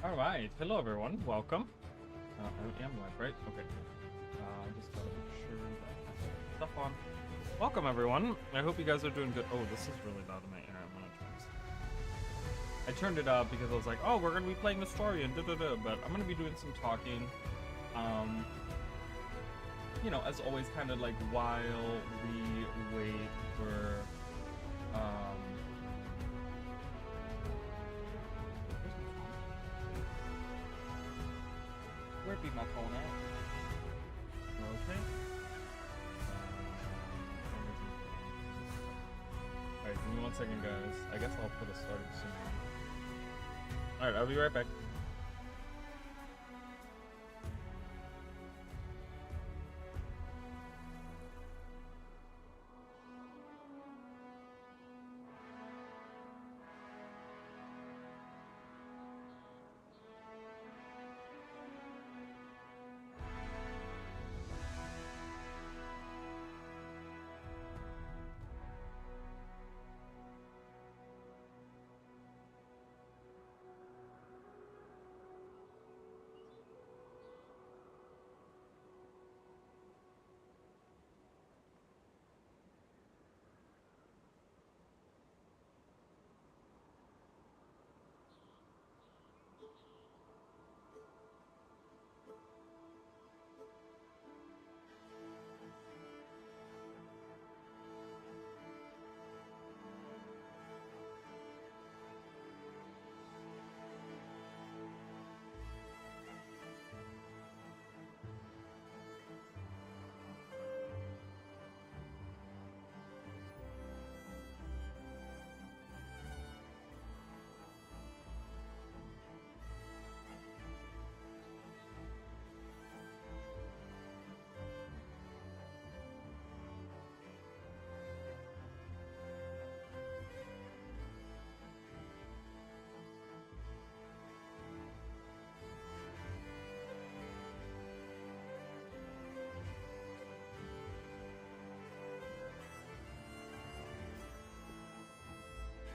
All right, hello everyone, welcome. I am live, right? Okay. Just gotta make sure that I have stuff on. Welcome everyone. I hope you guys are doing good. Oh, this is really loud in my ear. I'm gonna turn this. I turned it up because I was like, oh, we're gonna be playing the story and da-da-da, but I'm gonna be doing some talking. As always, kind of like while we wait for where be my phone at? Okay. Alright, give me 1 second, guys. I guess I'll put a starting soon. Alright, I'll be right back.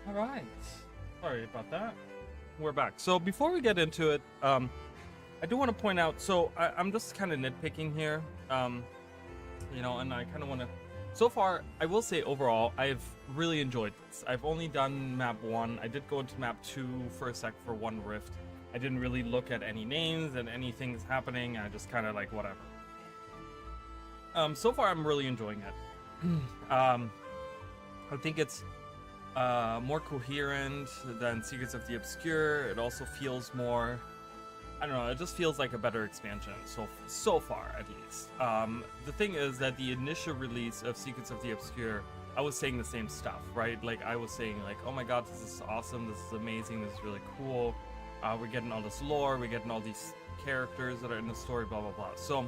All right. Sorry about that. We're back. So before we get into it, I do want to point out. So I'm just kind of nitpicking here, and I kind of want to. So far, I will say overall, I've really enjoyed this. I've only done map 1. I did go into map 2 for a sec for one rift. I didn't really look at any names and anything's happening. I just kind of like whatever. So far, I'm really enjoying it. I think it's more coherent than Secrets of the Obscure. It also feels more, I don't know, it just feels like a better expansion so far, at least. The thing is that the initial release of Secrets of the Obscure, I was saying the same stuff, right? Like, I was saying, like, oh my god, this is awesome, this is amazing, this is really cool. We're getting all this lore, we're getting all these characters that are in the story, blah, blah, blah. So,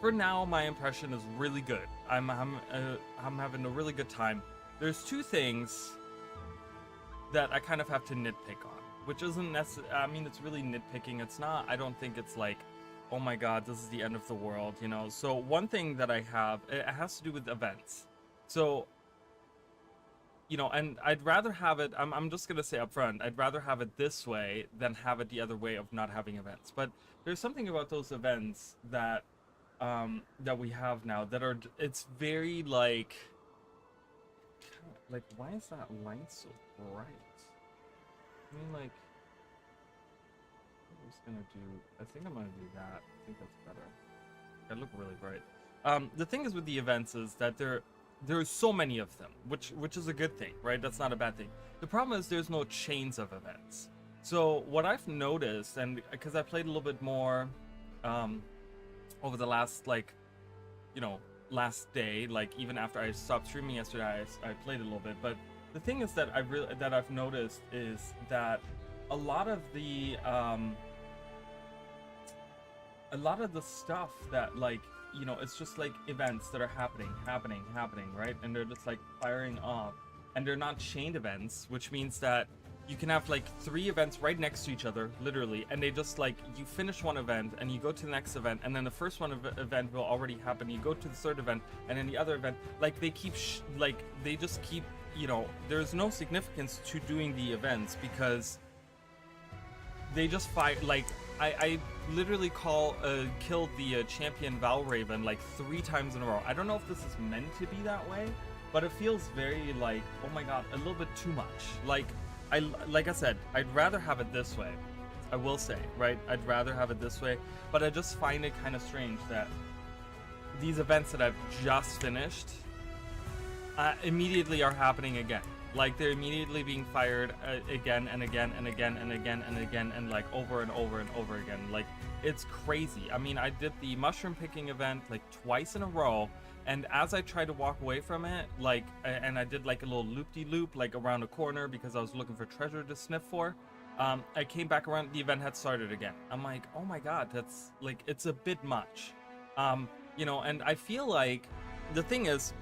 for now, my impression is really good. I'm having a really good time. There's two things that I kind of have to nitpick on, which isn't necessarily, I mean, it's really nitpicking. It's not, I don't think it's like, oh my god, this is the end of the world, you know? So one thing that I have, it has to do with events. So, and I'd rather have it, I'm just going to say up front, I'd rather have it this way than have it the other way of not having events. But there's something about those events that, that we have now that are, it's very like, why is that light so bright? I mean, like, I'm just gonna do, I think I'm gonna do that. I think that's better. I look really bright. The thing is with the events is that there's so many of them, which is a good thing, right? That's not a bad thing. The problem is there's no chains of events. So what I've noticed, and because I played a little bit more, over the last, last day, like even after I stopped streaming yesterday, I played a little bit. But the thing is that I've noticed is that a lot of the stuff that, like, it's just like events that are happening, right? And they're just like firing off, and they're not chained events, which means that you can have like 3 events right next to each other, literally, and they just, like, you finish one event and you go to the next event, and then the first event will already happen. You go to the third event, and then the other event, like, they keep they just keep, there's no significance to doing the events because they just fight like I literally killed the champion Valraven like 3 times in a row. I don't know if this is meant to be that way, but it feels very like, oh my god, a little bit too much. Like I said, I'd rather have it this way. I will say, right? I'd rather have it this way, but I just find it kind of strange that these events that I've just finished immediately are happening again. Like they're immediately being fired again and again and again and again and again and like over and over and over again. Like it's crazy. I mean, I did the mushroom picking event like twice in a row, and as I tried to walk away from it, like, and I did like a little loop-de-loop like around a corner because I was looking for treasure to sniff for. I came back around, the event had started again. I'm like, oh my god, that's like, it's a bit much. You know, and I feel like the thing is,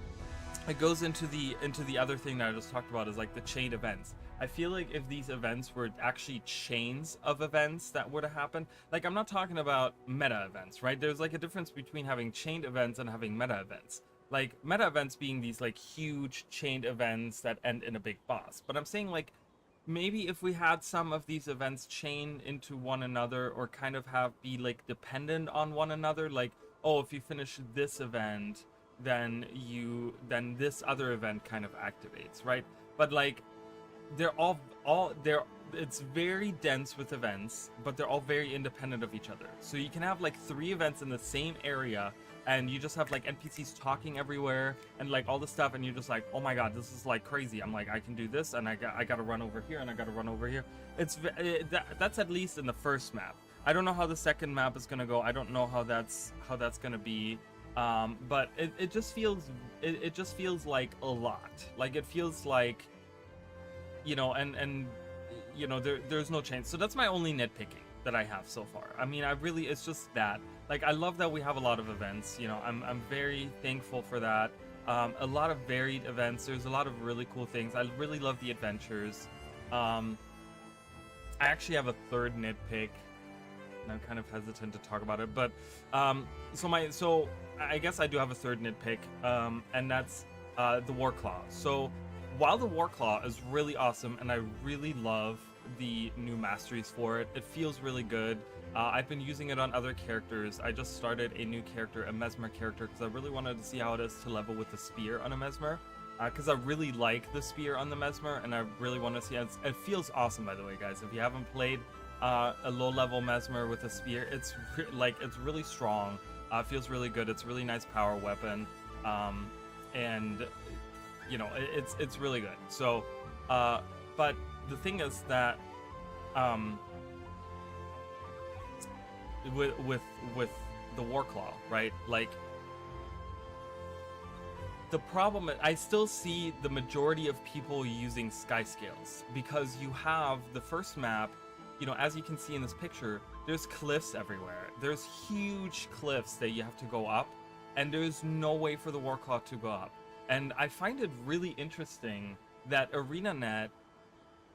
it goes into the other thing that I just talked about, is like the chained events. I feel like if these events were actually chains of events that were to happen, like I'm not talking about meta events, right? There's like a difference between having chained events and having meta events. Like meta events being these like huge chained events that end in a big boss. But I'm saying like maybe if we had some of these events chain into one another, or kind of be like dependent on one another, like, oh, if you finish this event, then this other event kind of activates, right? But like they're it's very dense with events, but they're all very independent of each other. So you can have like 3 events in the same area, and you just have like NPCs talking everywhere and like all this stuff, and you're just like, oh my god, this is like crazy. I'm like, I can do this, and I gotta run over here, and I gotta run over here. That's at least in the first map. I don't know how the second map is gonna go. I don't know how that's gonna be. But it just feels like a lot. Like it feels like, you know, and you know, there's no change. So that's my only nitpicking that I have so far. I mean, it's just that. Like, I love that we have a lot of events. You know, I'm very thankful for that. A lot of varied events. There's a lot of really cool things. I really love the adventures. I actually have a third nitpick. I'm kind of hesitant to talk about it, but so I guess I do have a third nitpick, and that's the Warclaw. So while the Warclaw is really awesome, and I really love the new masteries for it, it feels really good. I've been using it on other characters. I just started a new character, a Mesmer character, because I really wanted to see how it is to level with the spear on a Mesmer. Because I really like the spear on the Mesmer, and I really want to see it. It feels awesome, by the way, guys. If you haven't played a low-level Mesmer with a spear, it's really strong. Feels really good. It's a really nice power weapon, and you know, it's really good. So, but the thing is that with the Warclaw, right? Like, the problem, I still see the majority of people using sky scales, because you have the first map, you know, as you can see in this picture, there's cliffs everywhere. There's huge cliffs that you have to go up, and there's no way for the Warclaw to go up. And I find it really interesting that ArenaNet,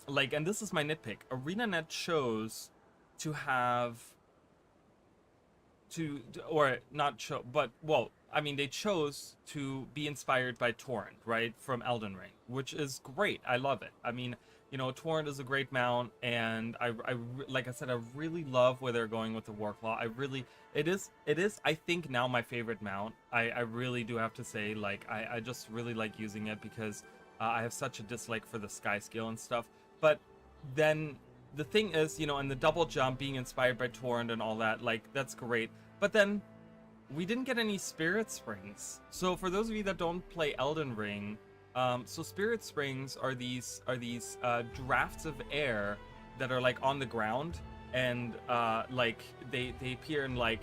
like, and this is my nitpick, ArenaNet chose to have or not show, but, well, I mean, they chose to be inspired by Torrent, right, from Elden Ring, which is great. I love it. I mean, you know, Torrent is a great mount, and I like I said, I really love where they're going with the Warclaw. It is, I think, now my favorite mount. I really do have to say, like, I just really like using it, because I have such a dislike for the sky skill and stuff. But then the thing is, you know, and the double jump being inspired by Torrent and all that, like, that's great. But then we didn't get any Spirit Springs. So for those of you that don't play Elden Ring, so Spirit Springs are these drafts of air that are like on the ground, and like they appear in like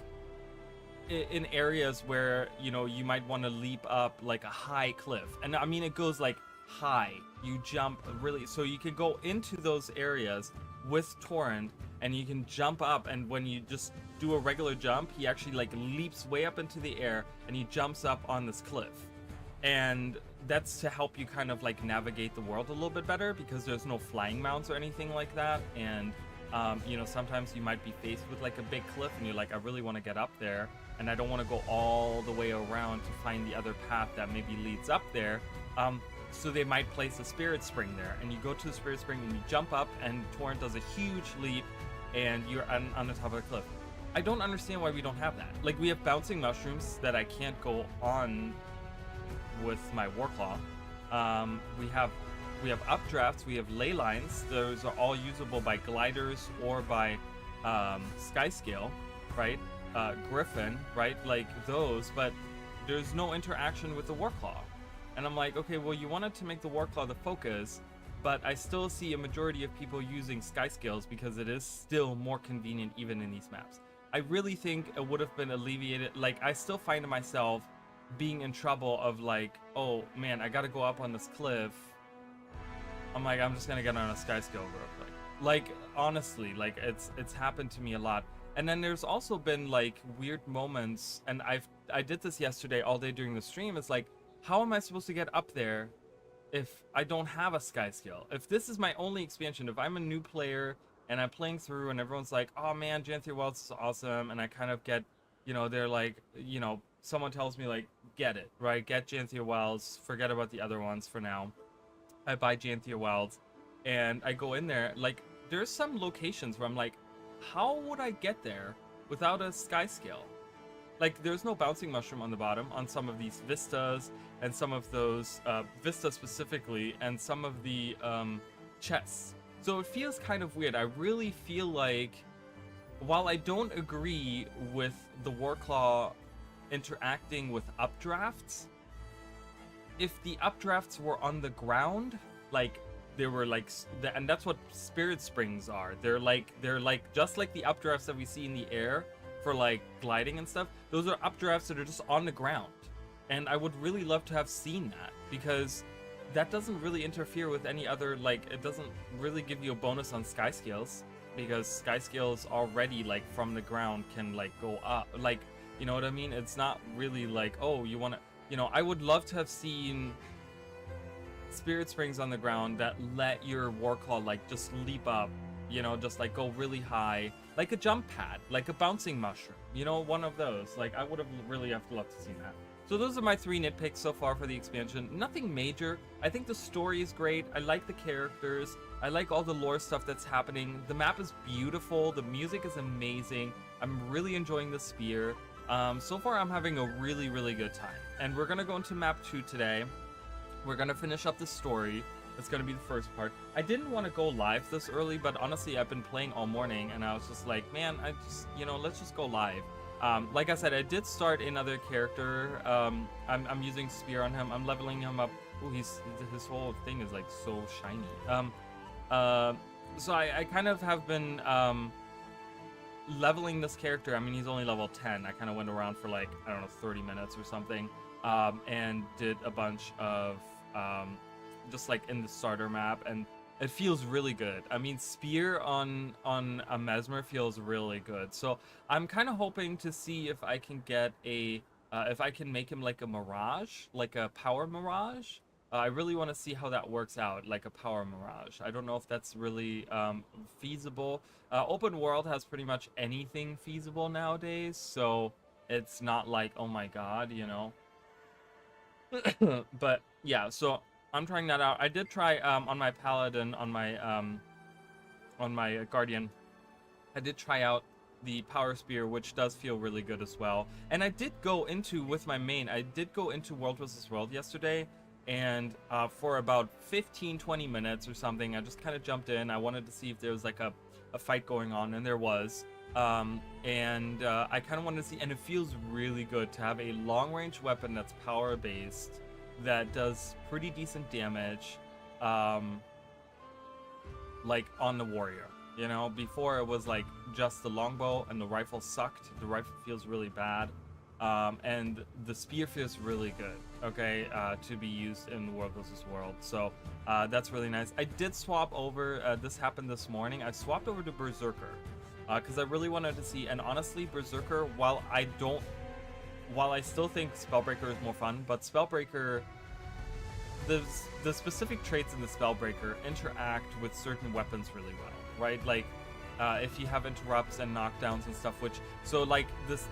in areas where, you know, you might want to leap up like a high cliff. And I mean, it goes like high. You jump really, so you can go into those areas with Torrent, and you can jump up, and when you just do a regular jump, he actually like leaps way up into the air, and he jumps up on this cliff. And that's to help you kind of like navigate the world a little bit better, because there's no flying mounts or anything like that. And you know, sometimes you might be faced with like a big cliff, and you're like, I really want to get up there, and I don't want to go all the way around to find the other path that maybe leads up there. So they might place a Spirit Spring there, and you go to the Spirit Spring and you jump up, and Torrent does a huge leap, and you're on the top of a cliff. I don't understand why we don't have that. Like, we have bouncing mushrooms that I can't go on with my Warclaw. We have updrafts, we have ley lines. Those are all usable by gliders or by Skyscale, right? Griffin, right? Like those, but there's no interaction with the Warclaw. And I'm like, okay, well, you wanted to make the Warclaw the focus, but I still see a majority of people using Skyscales because it is still more convenient even in these maps. I really think it would have been alleviated. Like, I still find myself being in trouble of like, oh man, I gotta go up on this cliff. I'm like, I'm just gonna get on a Skyscale real quick. Like, honestly, like it's happened to me a lot. And then there's also been like weird moments, and I did this yesterday all day during the stream. It's like, how am I supposed to get up there if I don't have a Skyscale? If this is my only expansion, if I'm a new player and I'm playing through and everyone's like, oh man, Janthir Wilds is awesome, and I kind of get, you know, they're like, you know, someone tells me like, get it, right? Get Janthir Wilds, forget about the other ones for now. I buy Janthir Wilds, and I go in there. Like, there's some locations where I'm like, how would I get there without a Skyscale? Like, there's no bouncing mushroom on the bottom on some of these vistas, and some of those vistas specifically, and some of the chests. So it feels kind of weird. I really feel like, while I don't agree with the Warclaw interacting with updrafts, if the updrafts were on the ground, like they were like, and that's what Spirit Springs are. They're like just like the updrafts that we see in the air for like gliding and stuff. Those are updrafts that are just on the ground, and I would really love to have seen that, because that doesn't really interfere with any other, like, it doesn't really give you a bonus on Skyscales, because Skyscales already, like, from the ground can like go up, like, you know what I mean? It's not really like, oh, you want to, you know, I would love to have seen Spirit Springs on the ground that let your Warclaw like just leap up, you know, just like go really high, like a jump pad, like a bouncing mushroom, you know, one of those. Like, I would have really loved to see that. So those are my 3 nitpicks so far for the expansion. Nothing major. I think the story is great. I like the characters. I like all the lore stuff that's happening. The map is beautiful. The music is amazing. I'm really enjoying the spear. So far, I'm having a really, really good time. And we're going to go into map 2 today. We're going to finish up the story. It's going to be the first part. I didn't want to go live this early, but honestly, I've been playing all morning, and I was just like, man, I just, you know, let's just go live. Like I said, I did start another character. I'm using spear on him. I'm leveling him up. Ooh, his whole thing is like so shiny. So I kind of have been leveling this character. I mean, he's only level 10. I kind of went around for like, I don't know, 30 minutes or something, and did a bunch of just like in the starter map, and it feels really good. I mean, spear on a Mesmer feels really good. So I'm kind of hoping to see if I can get a, if I can make him like a Mirage, like a power Mirage. I really want to see how that works out, like a power Mirage. I don't know if that's really feasible. Open world has pretty much anything feasible nowadays, so it's not like, oh my god, you know. But yeah, so I'm trying that out. I did try on my Paladin, on my Guardian, I did try out the Power Spear, which does feel really good as well. And I did go into, with my main, I did go into World vs. World yesterday, and for about 15-20 minutes or something, I just kind of jumped in. I wanted to see if there was like a fight going on, and there was. I kind of wanted to see, and it feels really good to have a long-range weapon that's power-based, that does pretty decent damage, like on the warrior. You know, before it was like just the longbow and the rifle sucked. The rifle feels really bad, and the spear feels really good, okay, to be used in World vs. World. So that's really nice. I did swap over, this happened this morning, I swapped over to Berserker, because I really wanted to see, and honestly, Berserker, while I still think Spellbreaker is more fun, but Spellbreaker, the specific traits in the Spellbreaker interact with certain weapons really well, right? Like, if you have interrupts and knockdowns and stuff, which, so like this,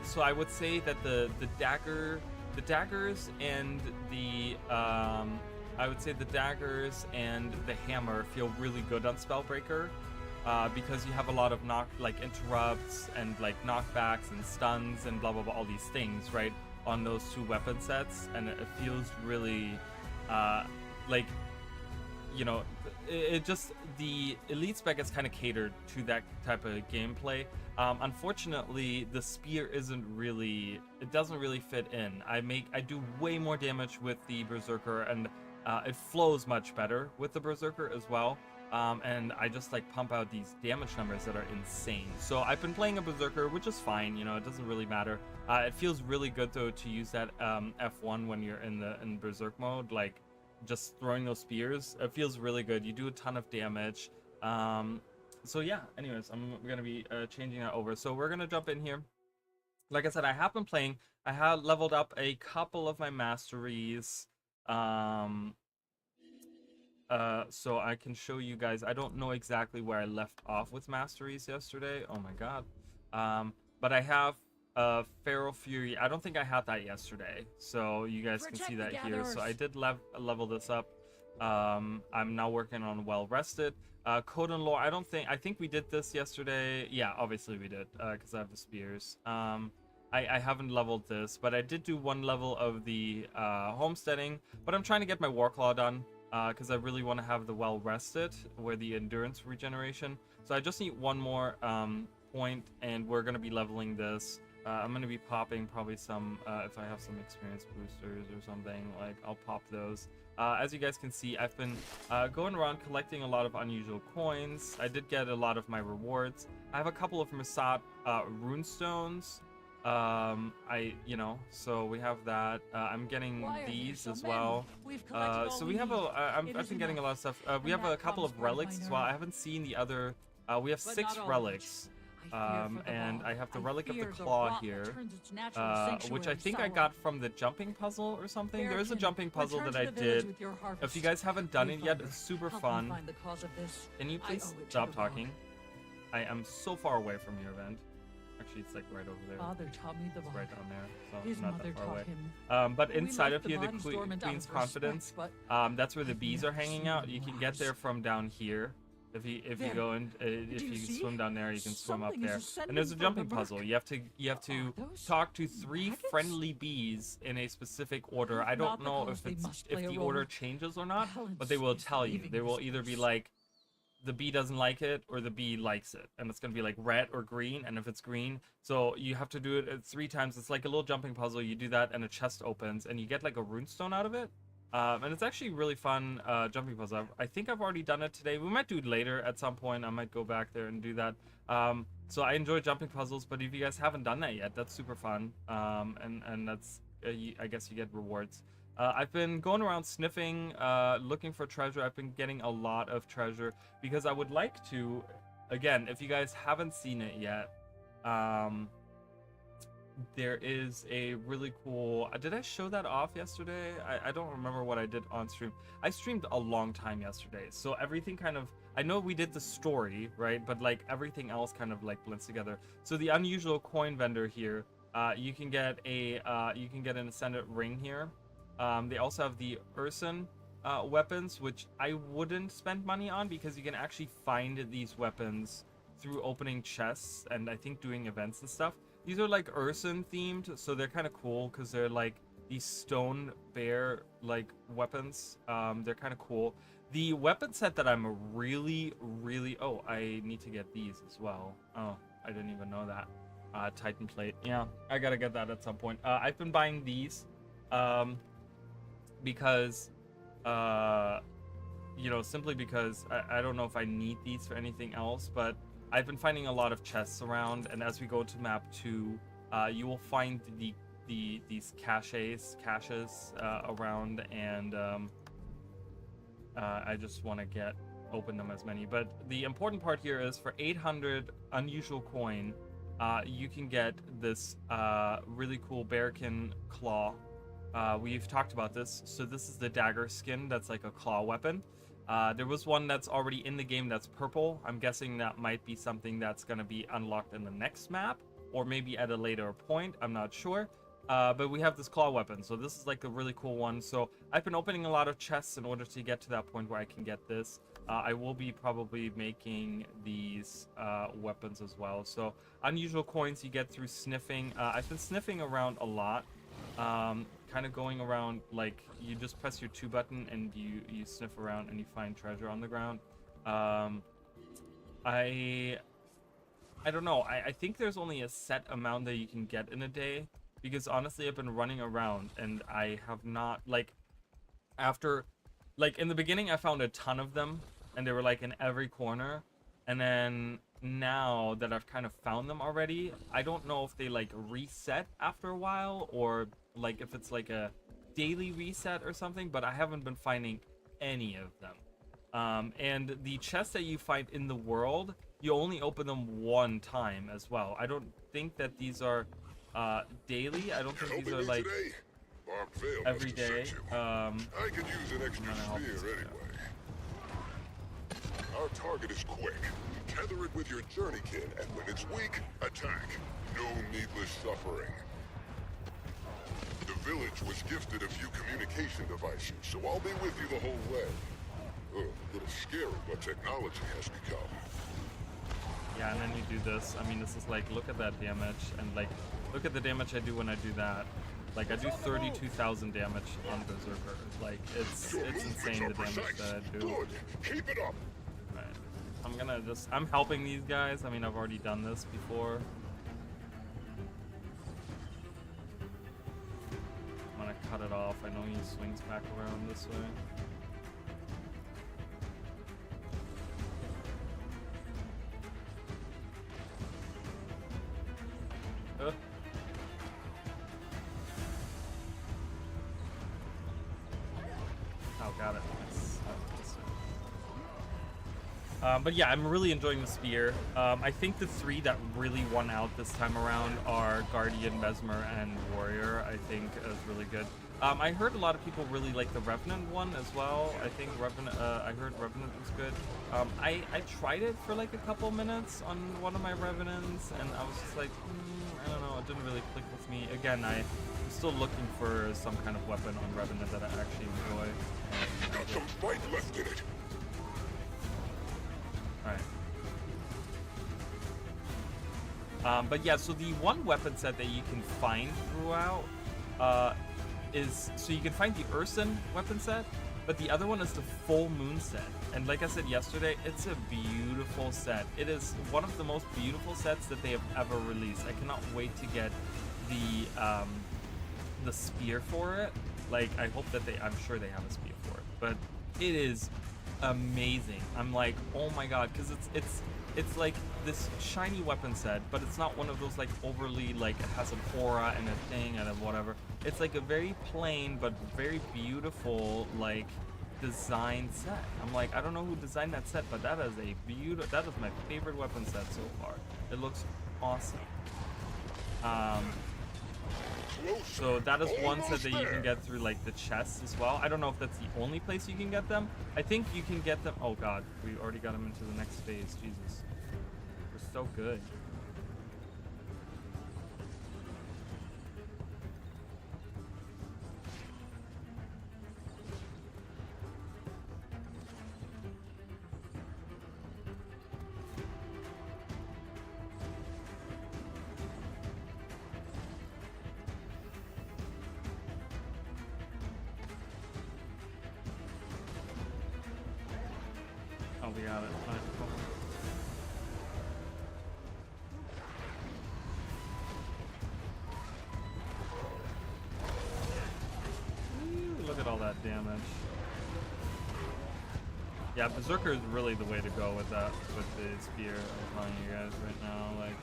so I would say that the daggers and the, I would say the daggers and the hammer feel really good on Spellbreaker. because you have a lot of interrupts and like knockbacks and stuns and blah blah blah, all these things, right, on those two weapon sets, and it feels really like, you know, it just, the elite spec is kind of catered to that type of gameplay. Unfortunately, the spear isn't really, it doesn't really fit in. I do way more damage with the berserker, and it flows much better with the berserker as well. And I just like pump out these damage numbers that are insane. So I've been playing a berserker, which is fine, you know, it doesn't really matter. It feels really good though to use that F1 when you're in berserk mode, like just throwing those spears. It feels really good. You do a ton of damage. So yeah, anyways, I'm gonna be changing that over. So we're gonna jump in here. Like I said, I have been playing. I have leveled up a couple of my masteries. So I can show you guys. I don't know exactly where I left off with masteries yesterday. Oh my god. But I have Feral Fury. I don't think I had that yesterday, so you guys can see that here. So I did level this up. I'm now working on Well Rested. Code and Lore, I think we did this yesterday. Yeah, obviously we did, because I have the spears. I haven't leveled this, but I did do one level of the homesteading, but I'm trying to get my Warclaw done, because I really want to have the Well Rested, where the endurance regeneration. So I just need one more point, and we're going to be leveling this. I'm going to be popping probably some, if I have some experience boosters or something, like I'll pop those. As you guys can see, I've been going around collecting a lot of unusual coins. I did get a lot of my rewards. I have a couple of Masat runestones. So we have that. I'm getting these as well. So we have I've been getting a lot of stuff. We have a couple of relics as well. I haven't seen the other. We have 6 relics. And I have the Relic of the Claw here, which I think I got from the jumping puzzle or something. There is a jumping puzzle that I did. If you guys haven't done it yet, it's super fun. Can you please stop talking? I am so far away from your event. Actually, it's like right over there. It's right down there, so not that far away. But inside of here, the Queen's Confidence, that's where the bees are hanging out. You can get there from down here. If you go in, if you swim down there, you can swim up there. And there's a jumping puzzle. You have to talk to 3 friendly bees in a specific order. I don't know if the order changes or not, but they will tell you. They will either be like, the bee doesn't like it, or the bee likes it, and it's gonna be like red or green. And if it's green, so you have to do it 3 times. It's like a little jumping puzzle. You do that, and a chest opens, and you get like a runestone out of it. And it's actually really fun jumping puzzle. I think I've already done it today. We might do it later at some point. I might go back there and do that. So I enjoy jumping puzzles, but if you guys haven't done that yet, that's super fun. And that's, I guess you get rewards. I've been going around sniffing, looking for treasure. I've been getting a lot of treasure because I would like to, again, if you guys haven't seen it yet, there is a really cool, did I show that off yesterday? I don't remember what I did on stream. I streamed a long time yesterday, so everything kind of, I know we did the story, right, but like everything else kind of like blends together. So the unusual coin vendor here, you can get an ascendant ring here. They also have the Urson weapons, which I wouldn't spend money on because you can actually find these weapons through opening chests and I think doing events and stuff. These are like Urson themed, so they're kind of cool because they're like these stone bear like weapons. They're kind of cool. The weapon set that I'm really, oh, I need to get these as well. Oh, I didn't even know that. Titan plate. Yeah, I gotta get that at some point. I've been buying these because, simply because I don't know if I need these for anything else, but I've been finding a lot of chests around, and as we go to map 2, you will find these caches around, and I just want to open them as many. But the important part here is for 800 unusual coin, you can get this really cool bearkin claw. We've talked about this. So this is the dagger skin that's like a claw weapon. There was one that's already in the game that's purple. I'm guessing that might be something that's going to be unlocked in the next map, or maybe at a later point. I'm not sure. But we have this claw weapon, so this is like a really cool one. So I've been opening a lot of chests in order to get to that point where I can get this. I will be probably making these weapons as well. So unusual coins you get through sniffing. I've been sniffing around a lot, kind of going around, like you just press your 2 button and you sniff around and you find treasure on the ground. I don't know. I think there's only a set amount that you can get in a day, because honestly I've been running around and I have not, like, after, like, in the beginning I found a ton of them and they were like in every corner, and then now that I've kind of found them already, I don't know if they like reset after a while, or like if it's like a daily reset or something, but I haven't been finding any of them. And the chests that you find in the world, you only open them one time as well. I don't think that these are daily. I don't think these are like every day. I could use an extra spear anyway. Our target is quick. Tether it with your journeykin, and when it's weak, attack. No needless suffering. The village was gifted a few communication devices, so I'll be with you the whole way. A little scary what technology has become. Yeah, and then you do this. I mean, this is like, look at that damage, and like, look at the damage I do when I do that. Like, I do 32,000 damage on Berserker. Like, it's insane the damage that I do. Good. Keep it up. Right. I'm helping these guys. I mean, I've already done this before. I'm gonna cut it off. I know he swings back around this way. Oh, got it. Nice. But yeah, I'm really enjoying the spear. I think the 3 that really won out this time around are Guardian, Mesmer, and Warrior. I think is really good. I heard a lot of people really like the Revenant one as well. I think I heard Revenant was good. I tried it for like a couple minutes on one of my Revenants, and I was just like, I don't know, it didn't really click with me. Again, I'm still looking for some kind of weapon on Revenant that I actually enjoy. Got some fight left in it. Alright. But yeah, so the one weapon set that you can find throughout is, so you can find the Urson weapon set, but the other one is the Full Moon set. And like I said yesterday, it's a beautiful set. It is one of the most beautiful sets that they have ever released. I cannot wait to get the spear for it. Like, I hope that I'm sure they have a spear for it, but it is amazing. I'm like, oh my god, because it's like this shiny weapon set, but it's not one of those like overly, like, it has an aura and a thing and a whatever. It's like a very plain but very beautiful, like, design set. I'm like, I don't know who designed that set, but that is my favorite weapon set so far. It looks awesome. So that is one set that you can get through like the chests as well. I don't know if that's the only place you can get them. I think you can get them. Oh god, we already got them into the next phase. Jesus, we're so good. Oh, we got it. All right, cool. Ooh, look at all that damage. Yeah, Berserker is really the way to go with that, with the spear. I'm telling you guys right now, like.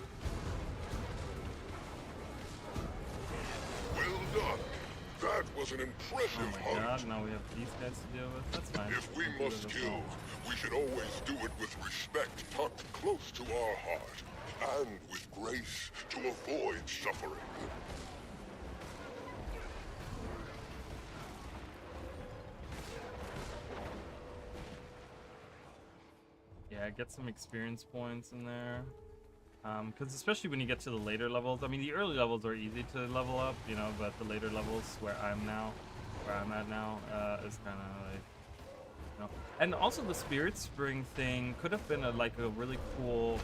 Well done. That was an impressive Oh my hunt. god, now we have these guys to deal with. That's fine. If we We'll do must this kill, all. we should always do it with respect tucked close to our heart, and with grace to avoid suffering. Yeah, get some experience points in there. Because especially when you get to the later levels, I mean, the early levels are easy to level up, you know, but the later levels where I'm at now, is kind of like, you know. And also the Spirit Spring thing could have been like a really cool,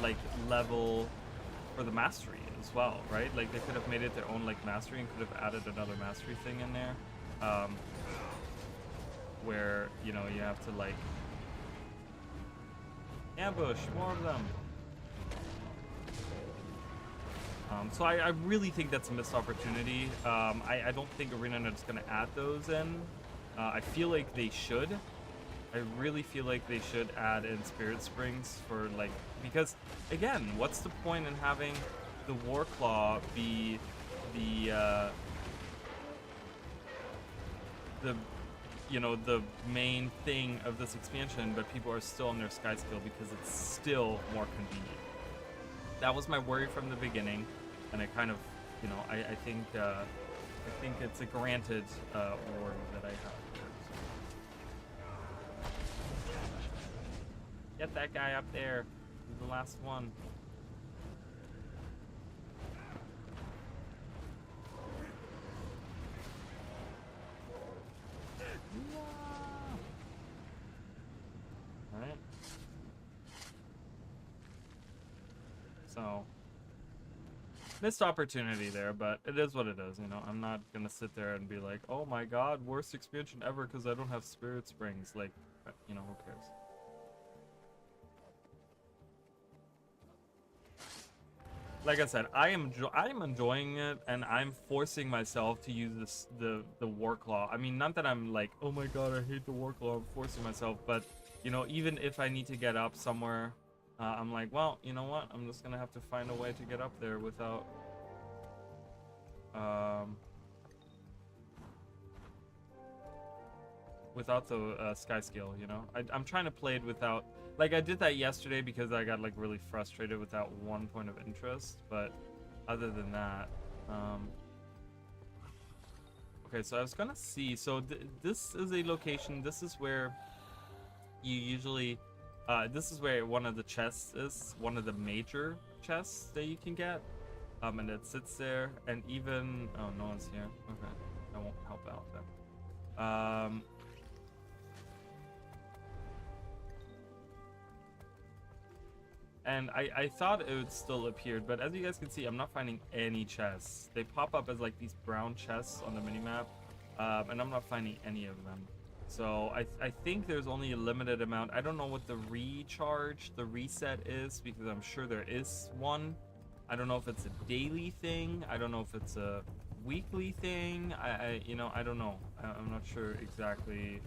like level for the mastery as well, right? Like they could have made it their own like mastery and could have added another mastery thing in there, where you know you have to like ambush more of them. So I really think that's a missed opportunity. I don't think ArenaNet is going to add those in. I feel like they should. I really feel like they should add in Spirit Springs for like, because again, what's the point in having the Warclaw be the you know, the main thing of this expansion, but people are still on their Sky skill because it's still more convenient. That was my worry from the beginning, and I kind of, you know, I think it's a granted worry that I have. Get that guy up there. He's the last one. Alright. So, missed opportunity there, but it is what it is, you know. I'm not gonna sit there and be like, oh my god, worst expansion ever because I don't have Spirit Springs. Like, you know, who cares? Like I said, I am enjoying it, and I'm forcing myself to use the Warclaw. I mean, not that I'm like, oh my god, I hate the Warclaw. I'm forcing myself, but you know, even if I need to get up somewhere, I'm like, well, you know what? I'm just gonna have to find a way to get up there without, without the sky skill. You know, I'm trying to play it without. Like, I did that yesterday because I got, like, really frustrated without one point of interest, but other than that, okay, so I was gonna see, so this is a location, this is where you usually, this is where one of the chests is, one of the major chests that you can get, and it sits there, and even, oh, no one's here, okay, I won't help out then. And I thought it would still appear, but as you guys can see, I'm not finding any chests. They pop up as like these brown chests on the minimap, and I'm not finding any of them. So I think there's only a limited amount. I don't know what the reset is, because I'm sure there is one. I don't know if it's a daily thing. I don't know if it's a weekly thing. You know, I don't know. I'm not sure exactly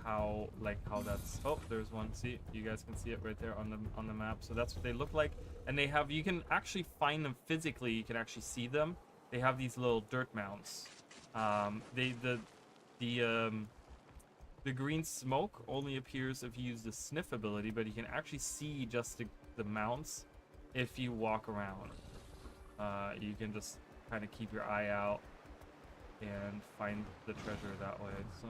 how that's, oh, there's one. See, you guys can see it right there on the map. So that's what they look like, and they have, you can actually find them physically. You can actually see them. They have these little dirt mounts. The green smoke only appears if you use the sniff ability, but you can actually see just the mounts if you walk around. You can just kind of keep your eye out and find the treasure that way. So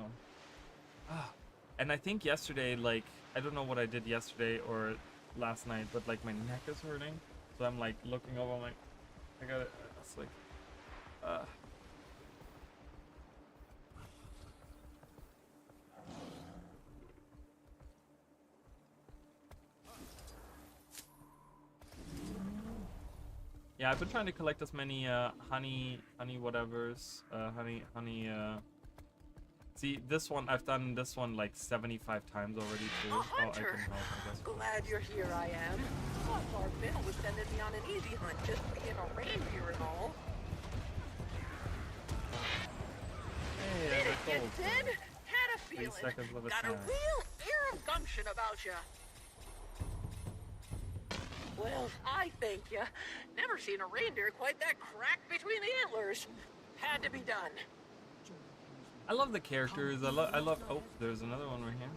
and I think yesterday, like, I don't know what I did yesterday or last night, but like my neck is hurting, so I'm like looking over, I'm like, I got it. It's like, yeah, I've been trying to collect as many honey whatevers, honey. See, this one, I've done this one like 75 times already too. Oh, Hunter. I can help, I guess. Glad you're here, I am. Thought our Bill was sending me on an easy hunt, just being a reindeer and all. Hey, Did it, I you told. did? Had a 3 feeling. seconds of a Got a snack. real air of gumption about you. Well, I thank you. Never seen a reindeer quite that cracked between the antlers. Had to be done. I love the characters. I love. Oh, there's another one right here.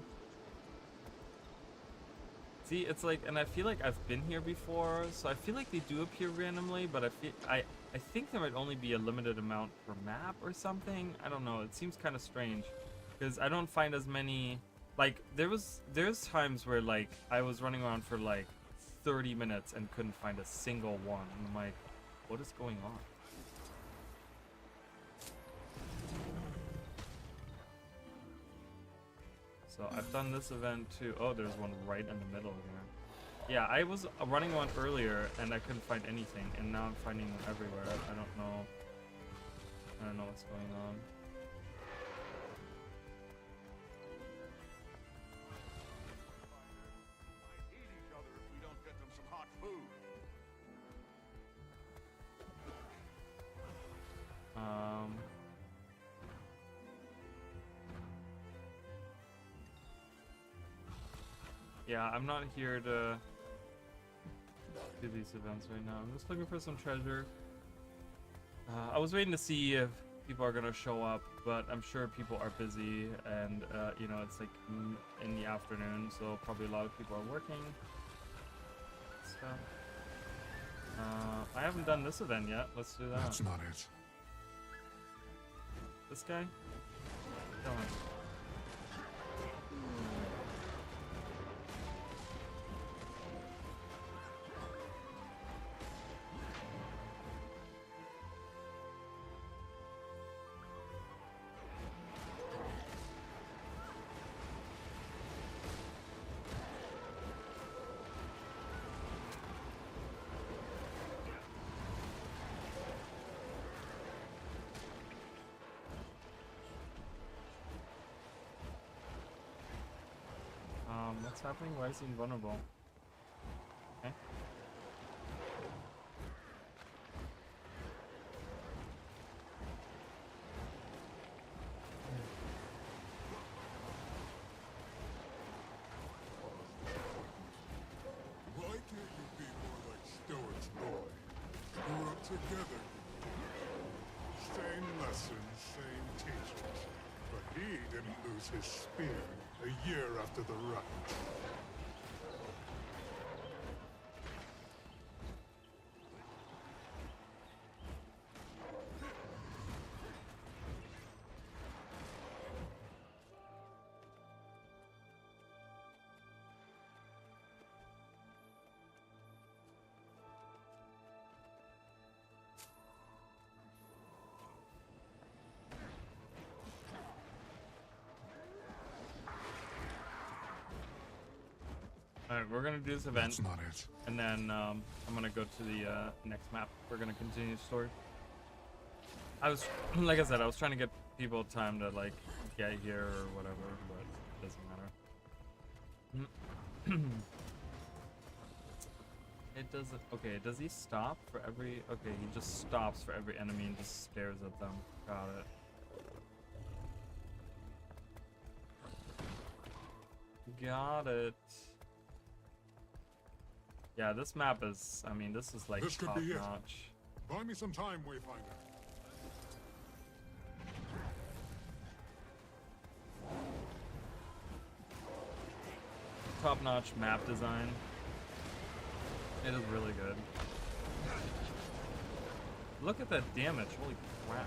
See, it's like, and I feel like I've been here before, so I feel like they do appear randomly, but I think there might only be a limited amount per map or something. I don't know. It seems kind of strange because I don't find as many Like there's times where like I was running around for like 30 minutes and couldn't find a single one. And I'm like, what is going on? So I've done this event too. Oh, there's one right in the middle here. Yeah, I was running one earlier and I couldn't find anything, and now I'm finding them everywhere. I don't know. I don't know what's going on. Yeah, I'm not here to do these events right now. I'm just looking for some treasure. I was waiting to see if people are gonna show up, but I'm sure people are busy, and you know, it's like in the afternoon, so probably a lot of people are working. So I haven't done this event yet. Let's do that. That's not it. This guy? Kill him. What's happening? Why is he invulnerable? Okay. Why can't you be more like Stoics boy? Grew up together. Same lessons, same teachers. But he didn't lose his spear a year after the rut. Alright, we're gonna do this event. That's not it. And then I'm gonna go to the next map. We're gonna continue the story. I was, like I said, I was trying to get people time to like get here or whatever, but it doesn't matter. It doesn't. Okay, does he stop for every? Okay, he just stops for every enemy and just stares at them. Got it. Got it. Yeah, this map is, I mean, this is like top notch. Buy me some time, Wayfinder. Top notch map design. It is really good. Look at that damage, holy crap.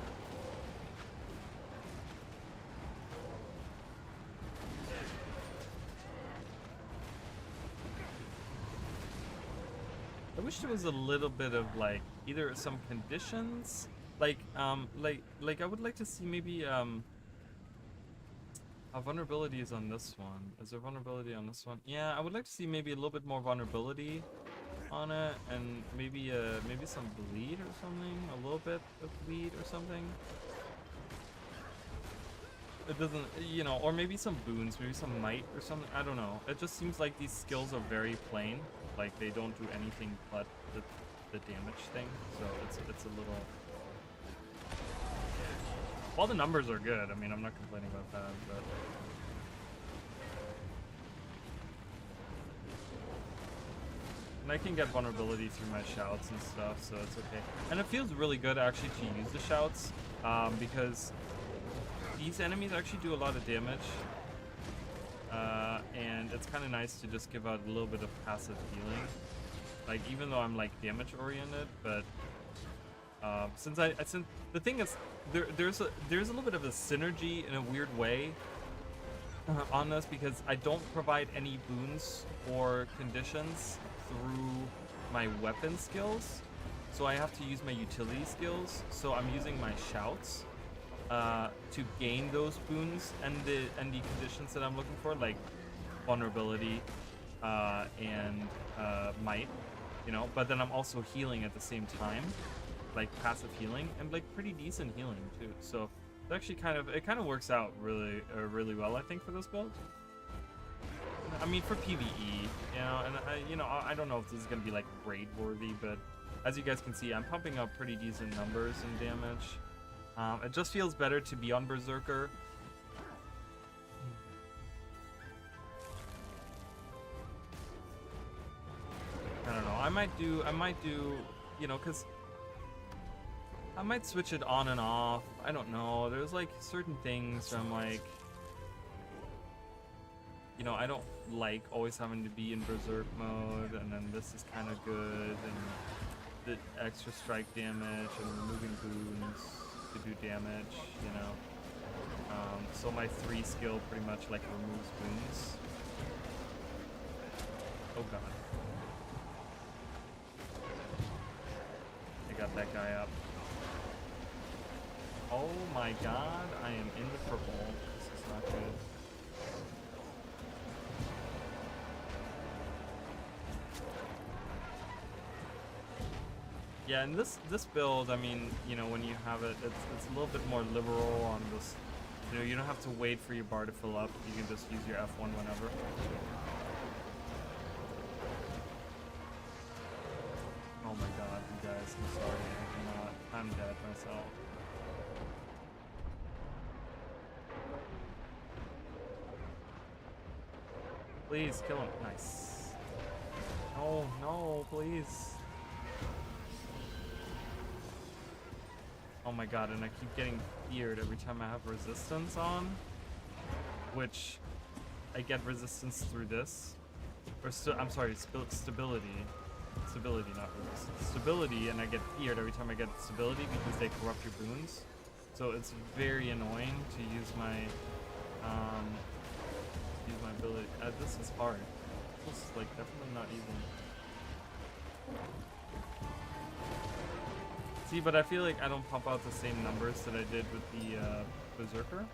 I wish there was a little bit of like either some conditions, like I would like to see maybe a vulnerability is on this one. Is there vulnerability on this one? Yeah, I would like to see maybe a little bit more vulnerability on it, and maybe maybe some bleed or something, a little bit of bleed or something. It doesn't, you know, or maybe some boons, maybe some might or something. I don't know. It just seems like these skills are very plain. Like they don't do anything but the damage thing. So it's a little. All the numbers are good. I mean, I'm not complaining about that, but. And I can get vulnerability through my shouts and stuff, so it's okay. And it feels really good actually to use the shouts, because these enemies actually do a lot of damage, and it's kind of nice to just give out a little bit of passive healing. Like even though I'm like damage oriented, but since the thing is there's a little bit of a synergy in a weird way on this because I don't provide any boons or conditions through my weapon skills. So I have to use my utility skills. So I'm using my shouts to gain those boons and the conditions that I'm looking for, like vulnerability and might, you know. But then I'm also healing at the same time, like passive healing and like pretty decent healing too. So it actually kind of works out really well, I think, for this build. I mean, for PvE, you know, and I don't know if this is gonna be like raid worthy, but as you guys can see, I'm pumping up pretty decent numbers in damage. It just feels better to be on Berserker. I don't know. I might do, you know, cause I might switch it on and off. I don't know. There's like certain things where I'm like, you know, I don't like always having to be in Berserk mode, and then this is kind of good, and the extra strike damage and removing boons to do damage, you know. So my 3 skill pretty much like removes boons. Oh god. I got that guy up. Oh my god, I am in the purple. This is not good. Yeah, and this build, I mean, you know, when you have it, it's a little bit more liberal on this. You know, you don't have to wait for your bar to fill up. You can just use your F1 whenever. Oh my god, you guys, I'm sorry. I cannot. I'm dead myself. Please kill him. Nice. Oh no, please. Oh my god, and I keep getting feared every time I have resistance on, which I get resistance through this, or I'm sorry, stability, not resistance, stability, and I get feared every time I get stability because they corrupt your boons. So it's very annoying to use my ability. This is hard. This is like definitely not easy. See, but I feel like I don't pump out the same numbers that I did with the Berserker.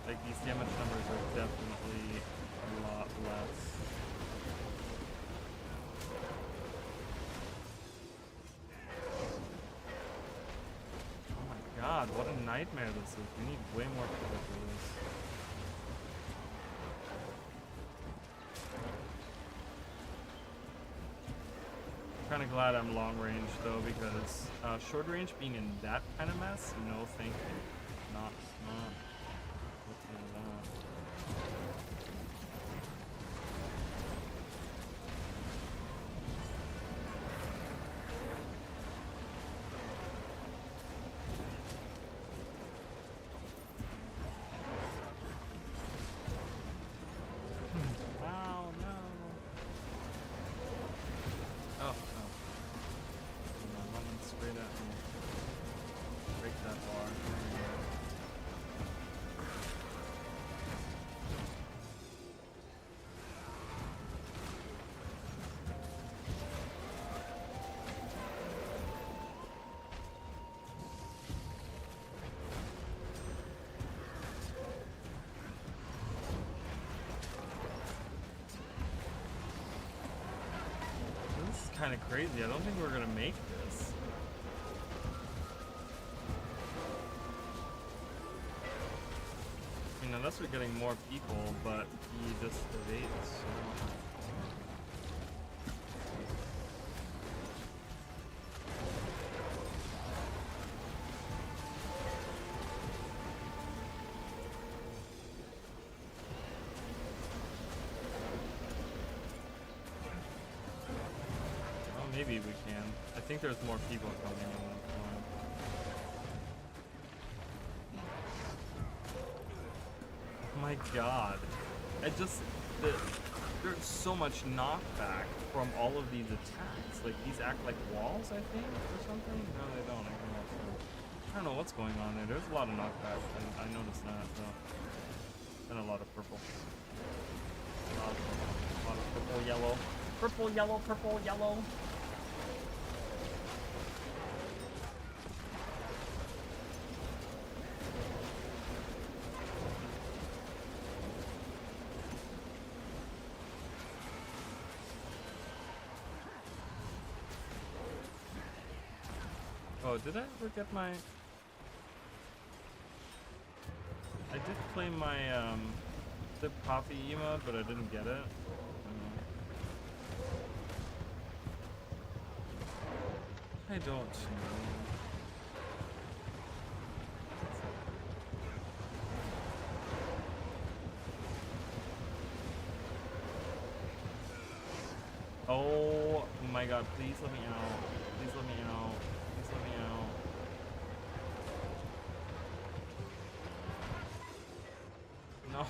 Like, these damage numbers are definitely a lot less. Oh my god, what a nightmare this is. We need way more people for this. Kind of glad I'm long range though, because short range being in that kind of mess, no thank you. Not what's in that. Wow, no. Oh, no. I'm running straight at me. Break that bar. There we go. This is kind of crazy. I don't think we're gonna make this. I mean, unless we're getting more people, but he just evades. So. Well, maybe we can. I think there's more people coming in. Oh my god. There's so much knockback from all of these attacks. Like, these act like walls, I think, or something? No, don't know what's going on there. There's a lot of knockback. I noticed that, though. And a lot of purple. A lot of purple, yellow. Purple, yellow, purple, yellow. Oh, did I ever get my... I did claim my, Sip Coffee emote, but I didn't get it. I don't know. Oh my god, please let me out. Please let me out. Please let me out. No.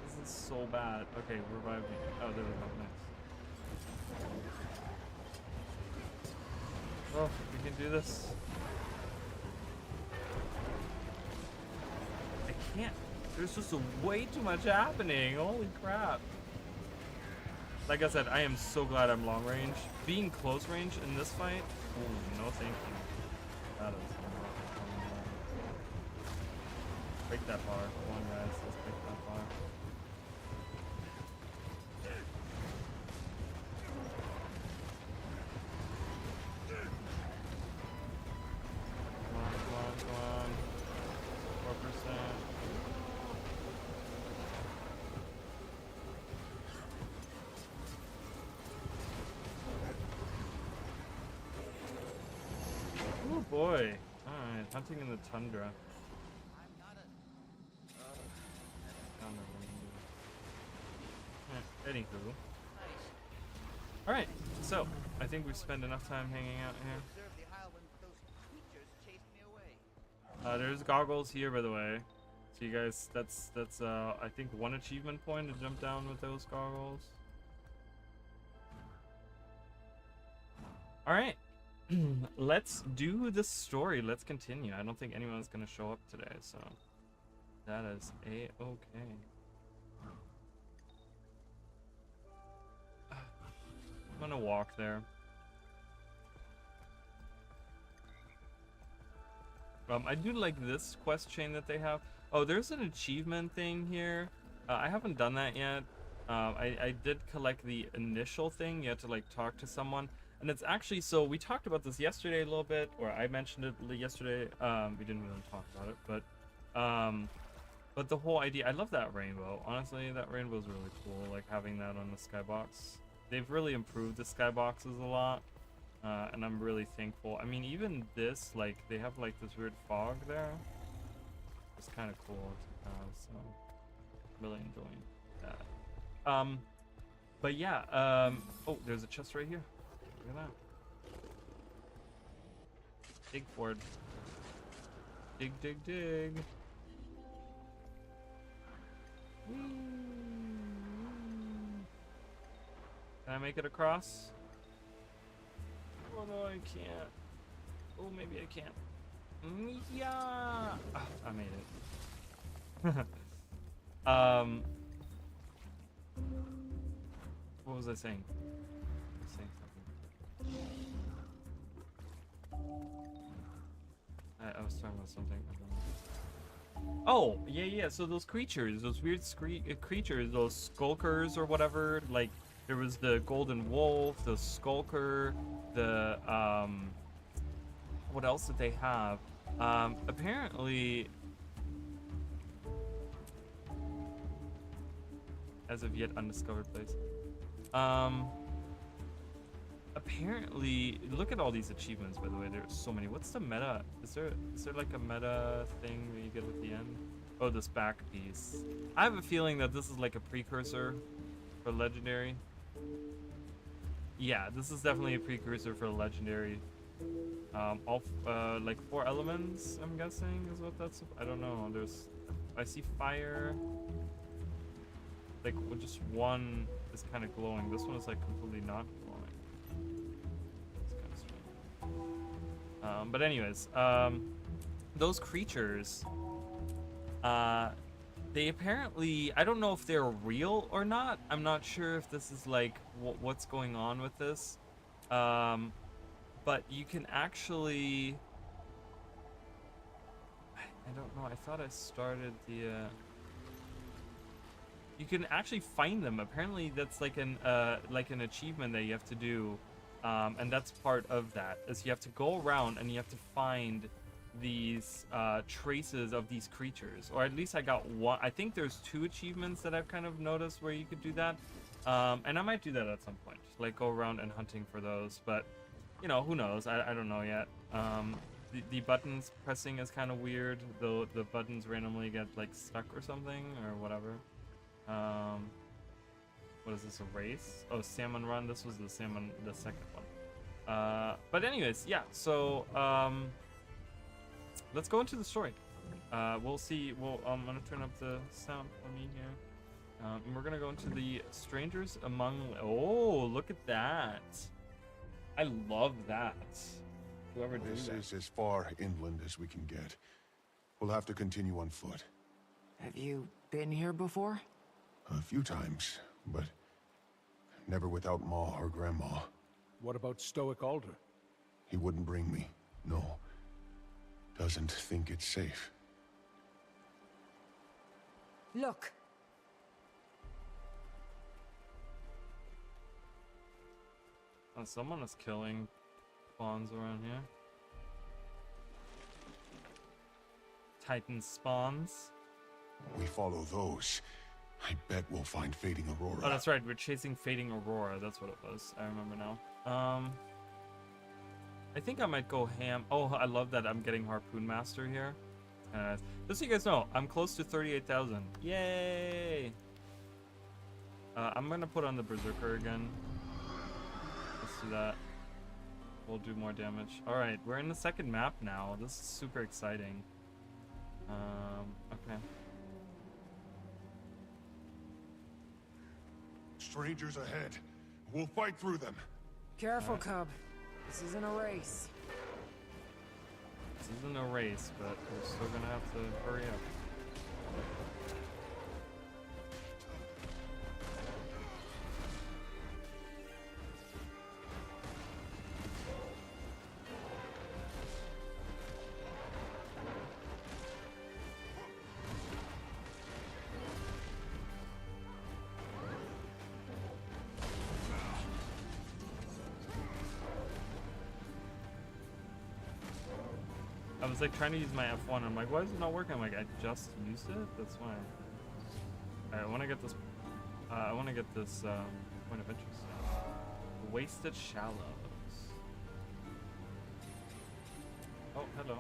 This is so bad. Okay, revive me. Oh, there we go. Nice. Oh, we can do this. I can't. There's just way too much happening. Holy crap. Like I said, I am so glad I'm long range. Being close range in this fight, ooh, no thank you. That is break that bar. Come on guys, let's break that bar. Come on. 4%. Oh boy. Alright, hunting in the tundra. Anywho. Alright, so I think we've spent enough time hanging out here. There's goggles here, by the way. So you guys, that's I think one achievement point to jump down with those goggles. Alright. Let's do the story. Let's continue. I don't think anyone's gonna show up today, so that is a-okay. I'm gonna walk there. I do like this quest chain that they have. Oh, there's an achievement thing here. I haven't done that yet. I did collect the initial thing. You had to like talk to someone. And it's actually, so we talked about this yesterday a little bit, or I mentioned it yesterday. We didn't really talk about it, but the whole idea, I love that rainbow. Honestly, that rainbow is really cool, like having that on the skybox. They've really improved the skyboxes a lot, and I'm really thankful. I mean, even this, like, they have like this weird fog there. It's kind of cool to have, so really enjoying that. But yeah, oh, there's a chest right here. Look at that. Dig for it. Dig, dig, dig. Whee! Can I make it across? Oh no, I can't. Oh, maybe I can't. Yeah! Oh, I made it. What was I saying? I was saying something. I was talking about something. Oh, yeah. So those creatures, those weird creatures, those skulkers or whatever, like there was the golden wolf, the skulker, the what else did they have? Apparently, as of yet undiscovered place. Apparently, look at all these achievements, by the way. There's so many. What's the meta? Is there like a meta thing that you get at the end? Oh, this back piece. I have a feeling that this is like a precursor for legendary. Yeah, this is definitely a precursor for legendary. All like 4 elements, I'm guessing, is what that's. I don't know. I see fire. Like just one is kind of glowing. This one is like completely not glowing. It's kind of strange. But anyways, those creatures, they apparently, I don't know if they're real or not. I'm not sure if this is like what's going on with this. But you can actually, I don't know. I thought I started the. You can actually find them. Apparently, that's like an achievement that you have to do, and that's part of that. Is you have to go around and you have to find these traces of these creatures, or at least I got one. I think there's 2 achievements that I've kind of noticed where you could do that, and I might do that at some point, like go around and hunting for those. But you know, who knows? I don't know yet. The buttons pressing is kind of weird. The buttons randomly get like stuck or something or whatever. What is this, a race? Oh, salmon run. This was the second one. But anyways, yeah. So let's go into the story. We'll see. I'm gonna turn up the sound for me here. And we're gonna go into the strangers among. Oh, look at that! I love that. Whoever did that. This is as far inland as we can get. We'll have to continue on foot. Have you been here before? A few times, but never without Ma or Grandma. What about Stoic Alder? He wouldn't bring me. No. Doesn't think it's safe. Look. Oh, someone is killing spawns around here. Titan spawns. We follow those. I bet we'll find Fading Aurora. Oh, that's right. We're chasing Fading Aurora. That's what it was. I remember now. I think I might go ham. Oh, I love that I'm getting Harpoon Master here. Just so you guys know, I'm close to 38,000. Yay! I'm gonna put on the Berserker again. Let's do that. We'll do more damage. All right, we're in the second map now. This is super exciting. Okay. Strangers ahead. We'll fight through them. Careful, Cub. This isn't a race. This isn't a race, but we're still gonna have to hurry up. I was like trying to use my F1. I'm like, why is it not working? I'm like, I just used it. That's why. Alright, I want to get this. Point of interest. Wasted Shallows. Oh, hello.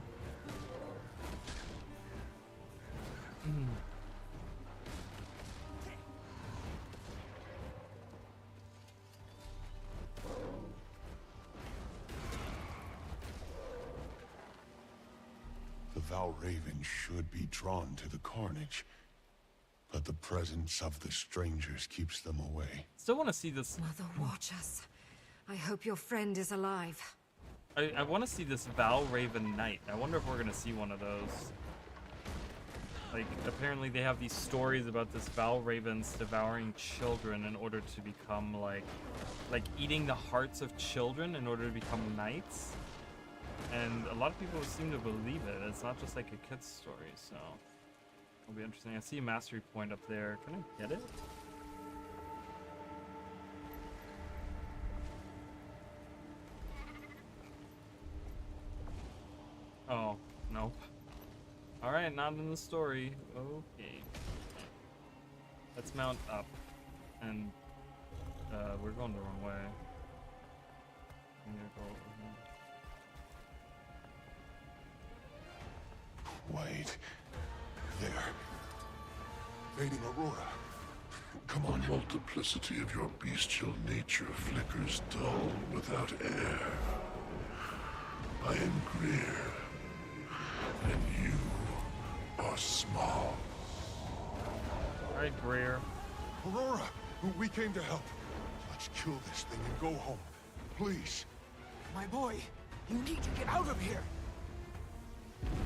The Val Raven should be drawn to the carnage, but the presence of the strangers keeps them away. Still want to see this. Mother, watch us. I hope your friend is alive. I want to see this Val Raven Knight. I wonder if we're gonna see one of those. Like, apparently they have these stories about this Val Ravens devouring children in order to become like eating the hearts of children in order to become knights. And a lot of people seem to believe it. It's not just like a kid's story, so it'll be interesting. I see a mastery point up there. Can I get it? Oh, nope. Alright, not in the story. Okay. Let's mount up. And we're going the wrong way. I'm gonna go over here. Wait. There. Fading Aurora. Come on. The multiplicity of your bestial nature flickers dull without air. I am Greer, and you are small. Alright, Greer. Aurora, we came to help. Let's kill this thing and go home. Please. My boy, You need to get out of here!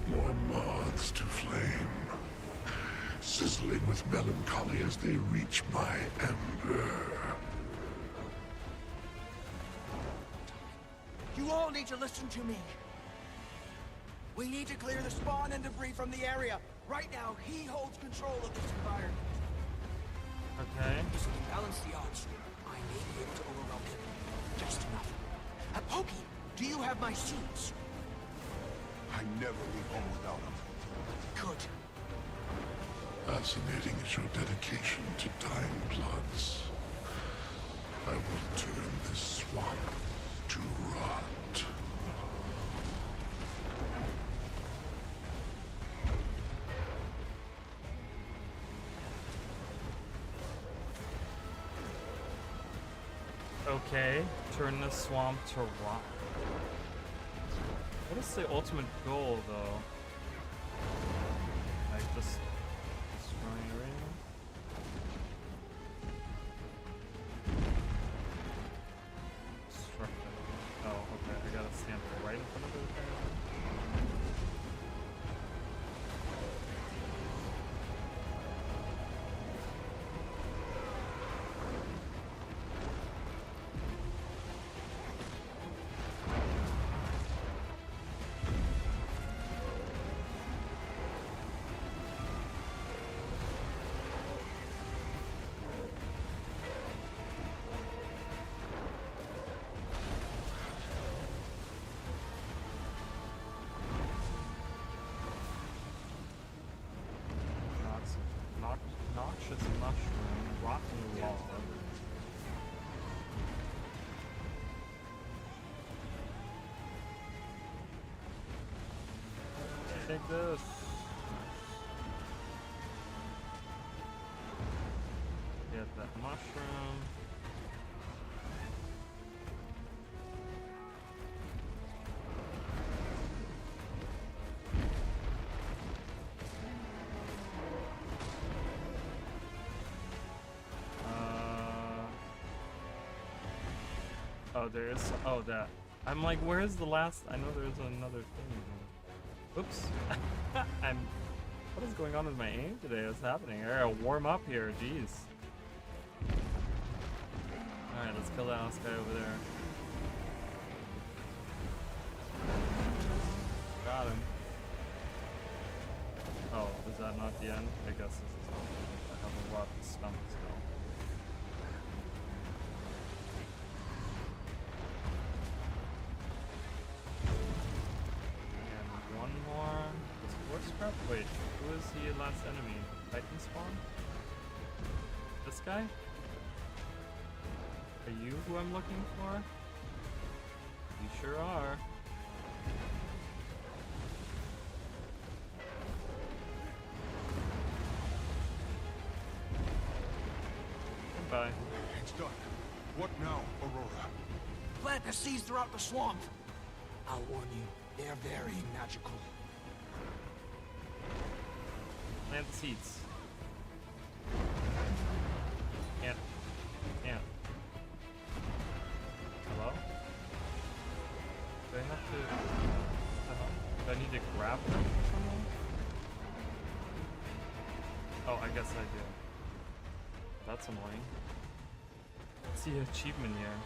More moths to flame, sizzling with melancholy as they reach my ember. You all need to listen to me. We need to clear the spawn and debris from the area. Right now, he holds control of this environment. Okay. So to balance the odds, I may be able to overwhelm him. Just enough. Pokey, do you have my seeds? I never leave home without them. Good. Fascinating is your dedication to dying bloods. I will turn this swamp to rot. Okay, turn the swamp to rock. What is the ultimate goal, though? Like, just destroying everything? Destructive. Oh, okay, I gotta stand right in front of it. Noxious mushroom, rotten log. Take this. Get that mushroom. Oh, there is. Oh, that. I'm like, where's the last? I know there's another thing. Oops. What is going on with my aim today? What's happening? I gotta warm up here. Jeez. Alright, let's kill that last guy over there. Got him. Oh, is that not the end? I guess this is. I have a lot of stomach still. Wait, who is the last enemy? Titan spawn? This guy? Are you who I'm looking for? You sure are. Goodbye. It's done. What now, Aurora? Plant the seeds throughout the swamp. I'll warn you, they're very magical. Plant the seeds. Can't. Hello? Do I have to... Do I need to grab them or something? Oh, I guess I do. That's annoying. Let's see the achievement here.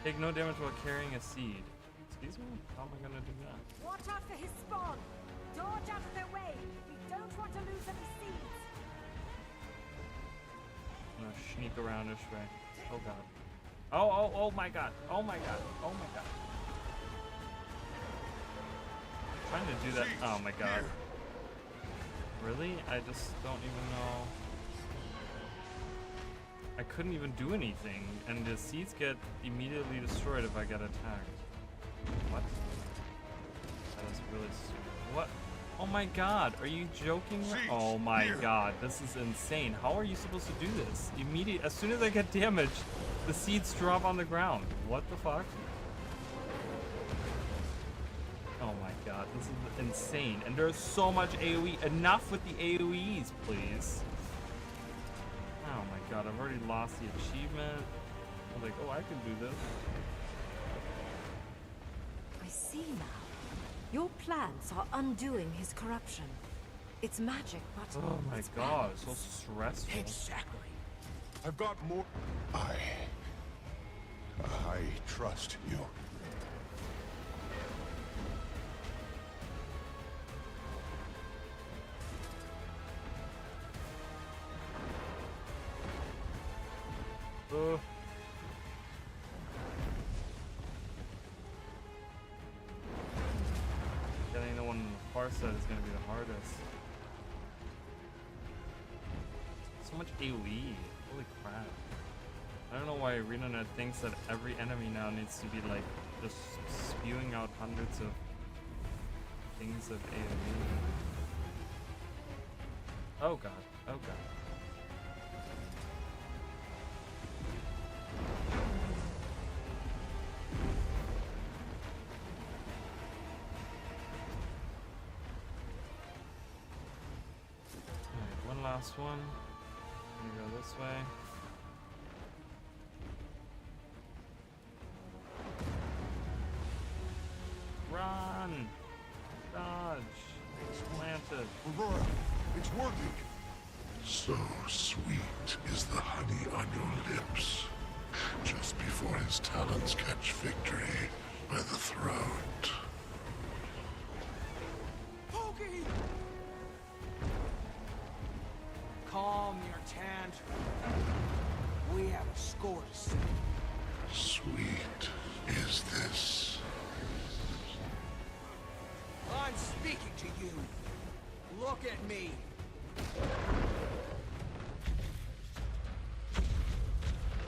Take no damage while carrying a seed. Excuse me? How am I gonna do that? Watch out for his spawn. Dodge out of their way. We don't want to lose any seeds. I'm gonna sneak around this way. Oh god. Oh my god. Oh my god. Oh my god. I'm trying to do that. Oh my god. Really? I just don't even know. I couldn't even do anything, and the seeds get immediately destroyed if I get attacked. What? That is really stupid. What? Oh my god, are you joking? Oh my god, this is insane. How are you supposed to do this? As soon as I get damaged, the seeds drop on the ground. What the fuck? Oh my god, this is insane. And there's so much AoE. Enough with the AoEs, please. Oh my god, I've already lost the achievement. I was like, oh, I can do this. I see now. Your plans are undoing his corruption. It's magic, but Oh my it's god, so balanced. stressful. Exactly. I've got more. I trust you. Getting the one in the far side is gonna be the hardest. So much AoE. Holy crap. I don't know why ArenaNet thinks that every enemy now needs to be like just spewing out hundreds of things of AoE. Oh god. Oh god. Alright, one last one. I'm gonna go this way. Run! Dodge! Planted. Aurora, it's working. So sweet is the honey on your lips. Just before his talons catch victory by the throat. Pokey! Calm your tantrum. We have a score to settle. Sweet is this. I'm speaking to you. Look at me.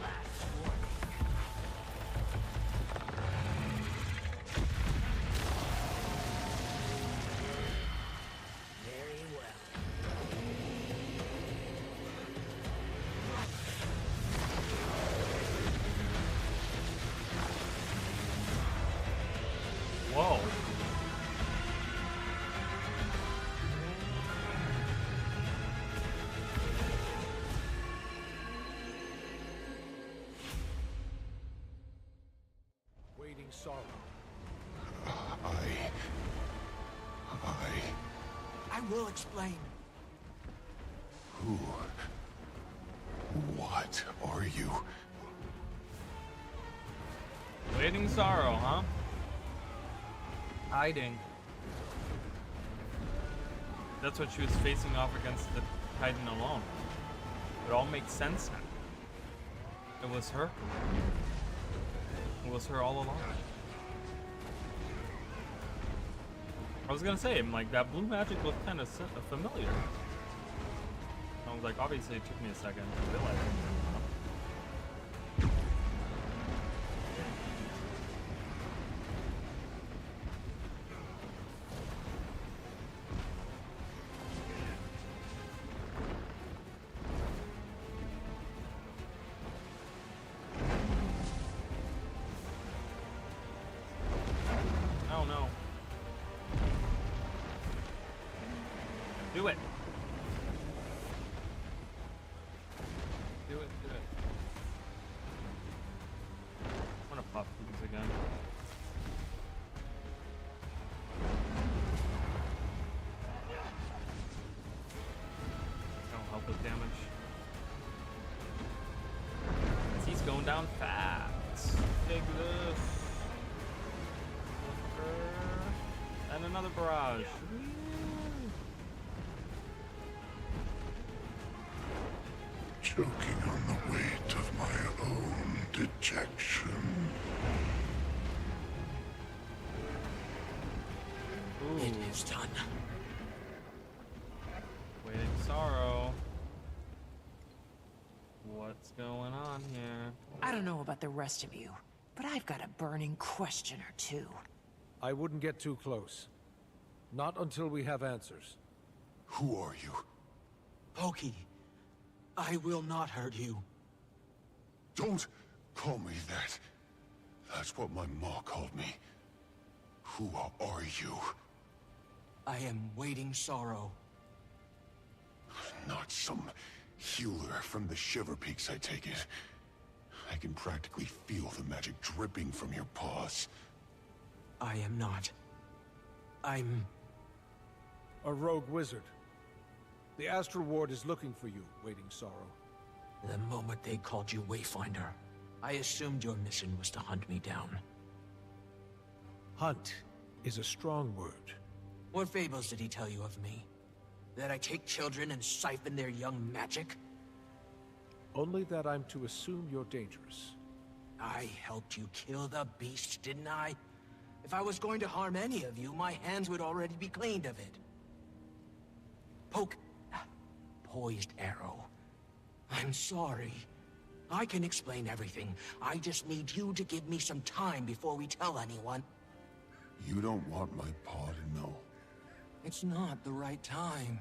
Last warning. Very well. Whoa! Waiting sorrow. I will explain. Who? What are you? Waiting sorrow, huh? Hiding. That's what she was facing off against the Titan alone. It all makes sense now. It was her. It was her all along. I was gonna say, like, that blue magic looked kind of familiar. I was like, obviously it took me a second to realize it. Oh no. Do it. Do it, do it. I'm gonna pop these again. That'll help with damage. He's going down fast. Take this. And another barrage. Choking on the weight of my own dejection. Ooh. It is done. Waiting sorrow. What's going on here? I don't know about the rest of you, but I've got a burning question or two. I wouldn't get too close. Not until we have answers. Who are you? Pokey, I will not hurt you. Don't call me that. That's what my ma called me. Who are you? I am waiting sorrow. Not some healer from the Shiver Peaks, I take it. I can practically feel the magic dripping from your paws. I am not. I'm... A rogue wizard. The Astral Ward is looking for you, Waiting Sorrow. The moment they called you Wayfinder, I assumed your mission was to hunt me down. Hunt is a strong word. What fables did he tell you of me? That I take children and siphon their young magic? Only that I'm to assume you're dangerous. I helped you kill the beast, didn't I? If I was going to harm any of you, my hands would already be cleaned of it. Poised arrow. I'm sorry. I can explain everything. I just need you to give me some time before we tell anyone. You don't want my paw to know. It's not the right time.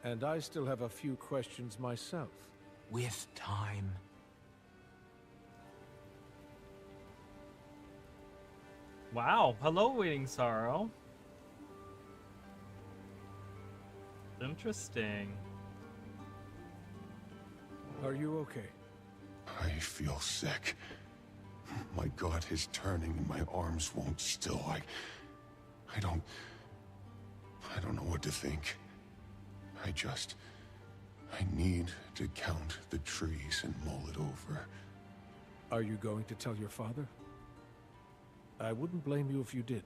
And I still have a few questions myself. With time. Wow. Hello, Waiting Sorrow. Interesting. Are you okay? I feel sick. My gut is turning and my arms won't still. I don't know what to think. I need to count the trees and mull it over. Are you going to tell your father? I wouldn't blame you if you did.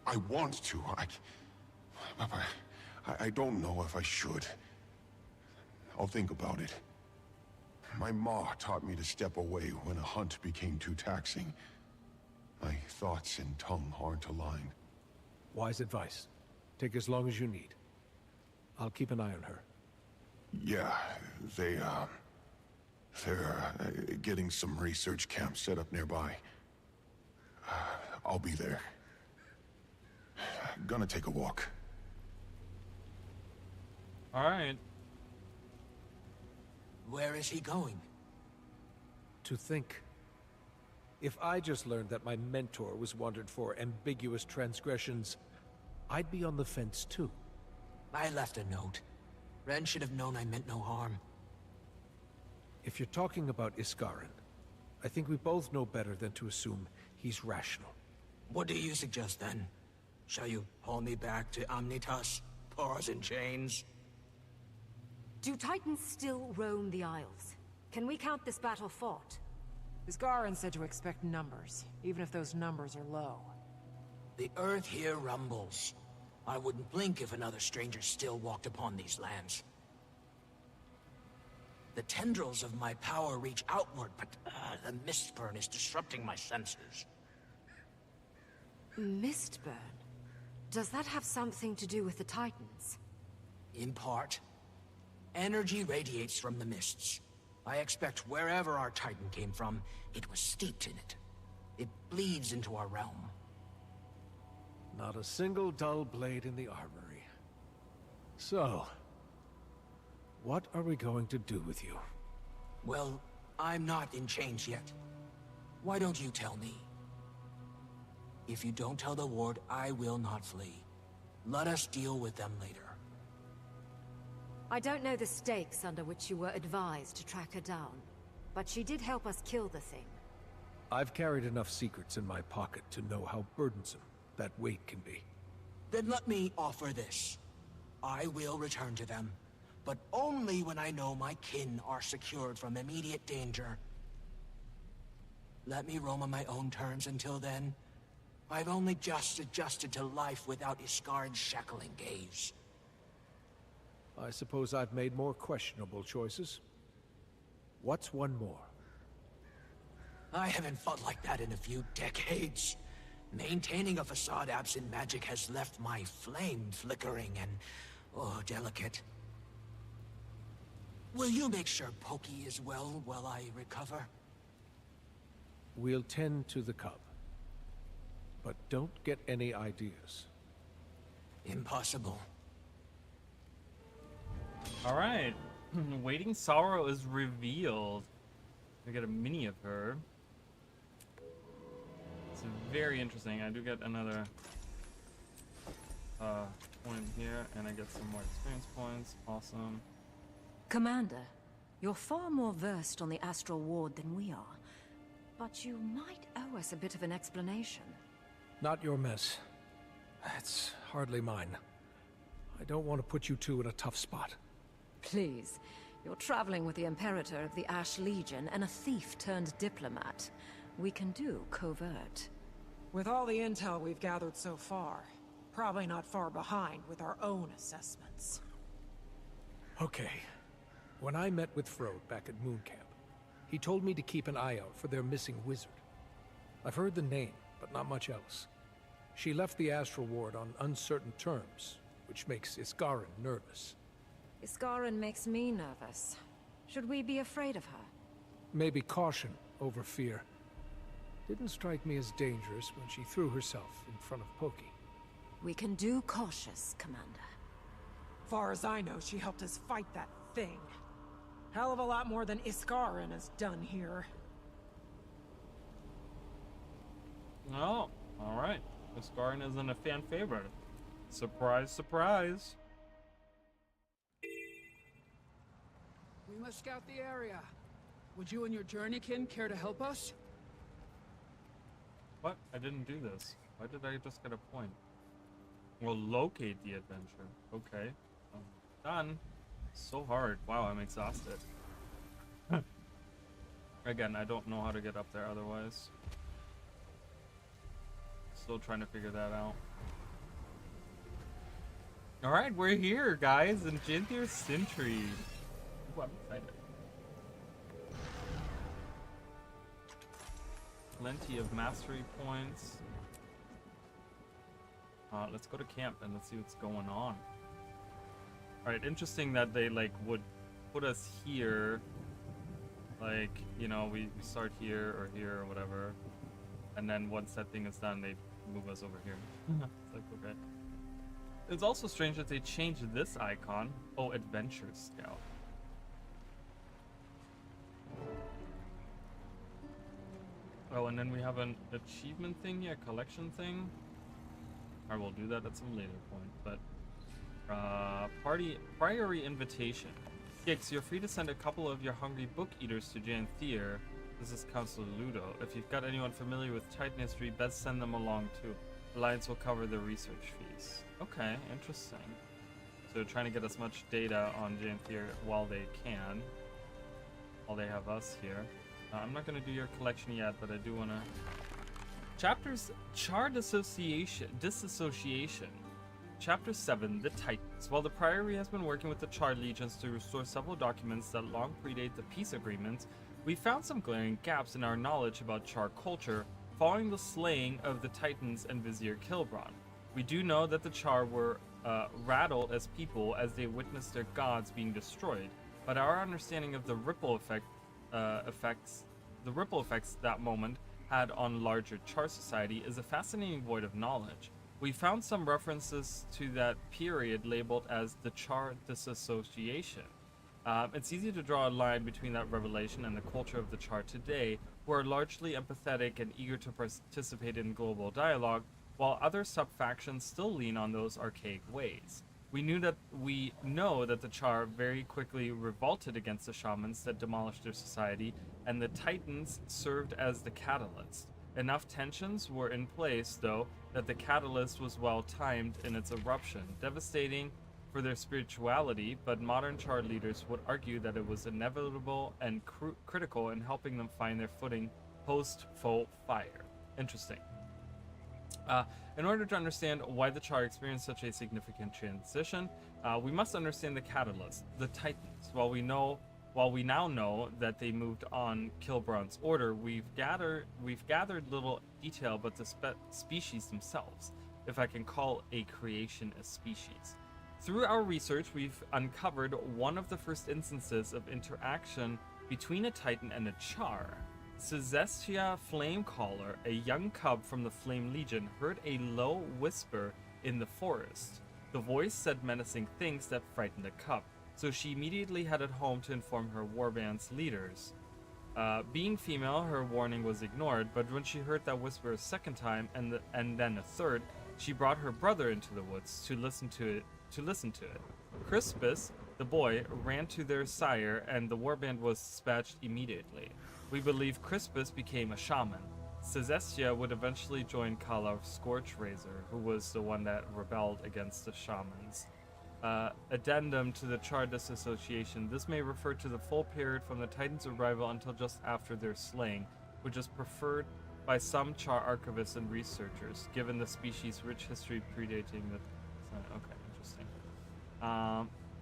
I want to. I don't know if I should. I'll think about it. My ma taught me to step away when a hunt became too taxing. My thoughts and tongue aren't aligned. Wise advice. Take as long as you need. I'll keep an eye on her. Yeah, they're getting some research camps set up nearby. I'll be there. Gonna take a walk. All right. Where is he going? To think. If I just learned that my mentor was wanted for ambiguous transgressions, I'd be on the fence too. I left a note. Ren should have known I meant no harm. If you're talking about Iskarin, I think we both know better than to assume he's rational. What do you suggest then? Shall you haul me back to Omnitas? Paws and chains? Do Titans still roam the Isles? Can we count this battle fought? Iskarin said to expect numbers, even if those numbers are low. The earth here rumbles. I wouldn't blink if another stranger still walked upon these lands. The tendrils of my power reach outward, but the Mistburn is disrupting my senses. Mistburn? Does that have something to do with the Titans? In part. Energy radiates from the mists. I expect wherever our Titan came from, it was steeped in it. It bleeds into our realm. Not a single dull blade in the armory. So, what are we going to do with you? Well, I'm not in chains yet. Why don't you tell me? If you don't tell the ward, I will not flee. Let us deal with them later. I don't know the stakes under which you were advised to track her down, but she did help us kill the thing. I've carried enough secrets in my pocket to know how burdensome that weight can be. Then let me offer this. I will return to them, but only when I know my kin are secured from immediate danger. Let me roam on my own terms until then. I've only just adjusted to life without Iskarin's shackling gaze. I suppose I've made more questionable choices. What's one more? I haven't fought like that in a few decades. Maintaining a facade absent magic has left my flame flickering and, delicate. Will you make sure Pokey is well while I recover? We'll tend to the cub. But don't get any ideas. Impossible. All right. Waiting Sorrow is revealed. We get a mini of her. It's very interesting. I do get another point here, and I get some more experience points. Awesome. Commander, you're far more versed on the Astral Ward than we are, but you might owe us a bit of an explanation. Not your mess. It's hardly mine. I don't want to put you two in a tough spot. Please. You're traveling with the Imperator of the Ash Legion and a thief turned diplomat. We can do covert. With all the intel we've gathered so far, probably not far behind with our own assessments. Okay. When I met with Frode back at Moon Camp, he told me to keep an eye out for their missing wizard. I've heard the name, but not much else. She left the Astral Ward on uncertain terms, which makes Iskarin nervous. Iskarin makes me nervous. Should we be afraid of her? Maybe caution over fear. Didn't strike me as dangerous when she threw herself in front of Pokey. We can do cautious, Commander. Far as I know, she helped us fight that thing. Hell of a lot more than Iskarin has done here. Oh, alright. Iskarin isn't a fan favorite. Surprise, surprise. We must scout the area. Would you and your journeykin care to help us? What? I didn't do this. Why did I just get a point? We'll locate the adventure. Okay. Done. So hard. Wow, I'm exhausted. Again, I don't know how to get up there otherwise. Still trying to figure that out. Alright, we're here, guys, in Janthir Sentry. Ooh, I'm excited. Plenty of mastery points. Let's go to camp and let's see what's going on. Alright, interesting that they like would put us here. Like, you know, we start here or whatever. And then once that thing is done, they move us over here. It's like, okay. It's also strange that they changed this icon. Oh, Adventure Scout. Oh, and then we have an achievement thing, yeah, collection thing. I will do that at some later point, but priority invitation. Gix, you're free to send a couple of your hungry book eaters to Janthir. This is Councilor Ludo. If you've got anyone familiar with Titan history, best send them along too. Alliance will cover the research fees. Okay, interesting. So they're trying to get as much data on Janthir while they can. While they have us here. I'm not going to do your collection yet, but I do want to... Chapters Char Disassociation. Chapter 7, The Titans. While the Priory has been working with the Charred Legions to restore several documents that long predate the peace agreement, we found some glaring gaps in our knowledge about Char culture following the slaying of the Titans and Vizier Kilbron. We do know that the Char were rattled as people as they witnessed their gods being destroyed, but our understanding of the ripple effects that moment had on larger Char society is a fascinating void of knowledge. We found some references to that period labeled as the Char Disassociation. It's easy to draw a line between that revelation and the culture of the Char today, who are largely empathetic and eager to participate in global dialogue, while other sub-factions still lean on those archaic ways. We know that the Char very quickly revolted against the shamans that demolished their society, and the Titans served as the catalyst. Enough tensions were in place, though, that the catalyst was well timed in its eruption, devastating for their spirituality, but modern Char leaders would argue that it was inevitable and critical in helping them find their footing post-Foe fire. Interesting. In order to understand why the Char experienced such a significant transition, we must understand the catalyst, the Titans. While we now know that they moved on Kilbron's order, we've gathered little detail about the species themselves, if I can call a creation a species. Through our research, we've uncovered one of the first instances of interaction between a Titan and a Char. Cezestia Flamecaller, a young cub from the Flame Legion, heard a low whisper in the forest. The voice said menacing things that frightened the cub, so she immediately headed home to inform her warband's leaders. Being female, her warning was ignored, but when she heard that whisper a second time and then a third, she brought her brother into the woods to listen to it. Crispus, the boy, ran to their sire, and the warband was dispatched immediately. We believe Crispus became a shaman. Cezestia would eventually join Kala Scorchrazor, who was the one that rebelled against the shamans. Addendum to the Char Disassociation. This may refer to the full period from the Titans' arrival until just after their slaying, which is preferred by some Char archivists and researchers, given the species' rich history predating the... Okay, interesting.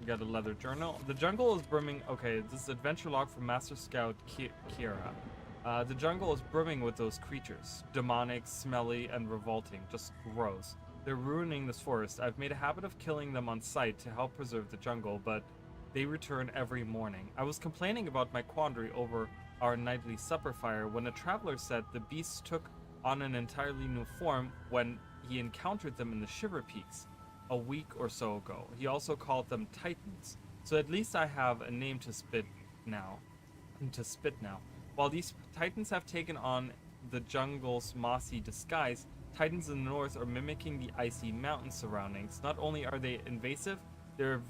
We got a leather journal. The jungle is brimming... Okay, this is adventure log from Master Scout Kira. The jungle is brimming with those creatures. Demonic, smelly, and revolting. Just gross. They're ruining this forest. I've made a habit of killing them on sight to help preserve the jungle, but they return every morning. I was complaining about my quandary over our nightly supper fire when a traveler said the beasts took on an entirely new form when he encountered them in the Shiver Peaks a week or so ago. He also called them Titans. So at least I have a name to spit now. While these Titans have taken on the jungle's mossy disguise, Titans in the north are mimicking the icy mountain surroundings. Not only are they invasive, they're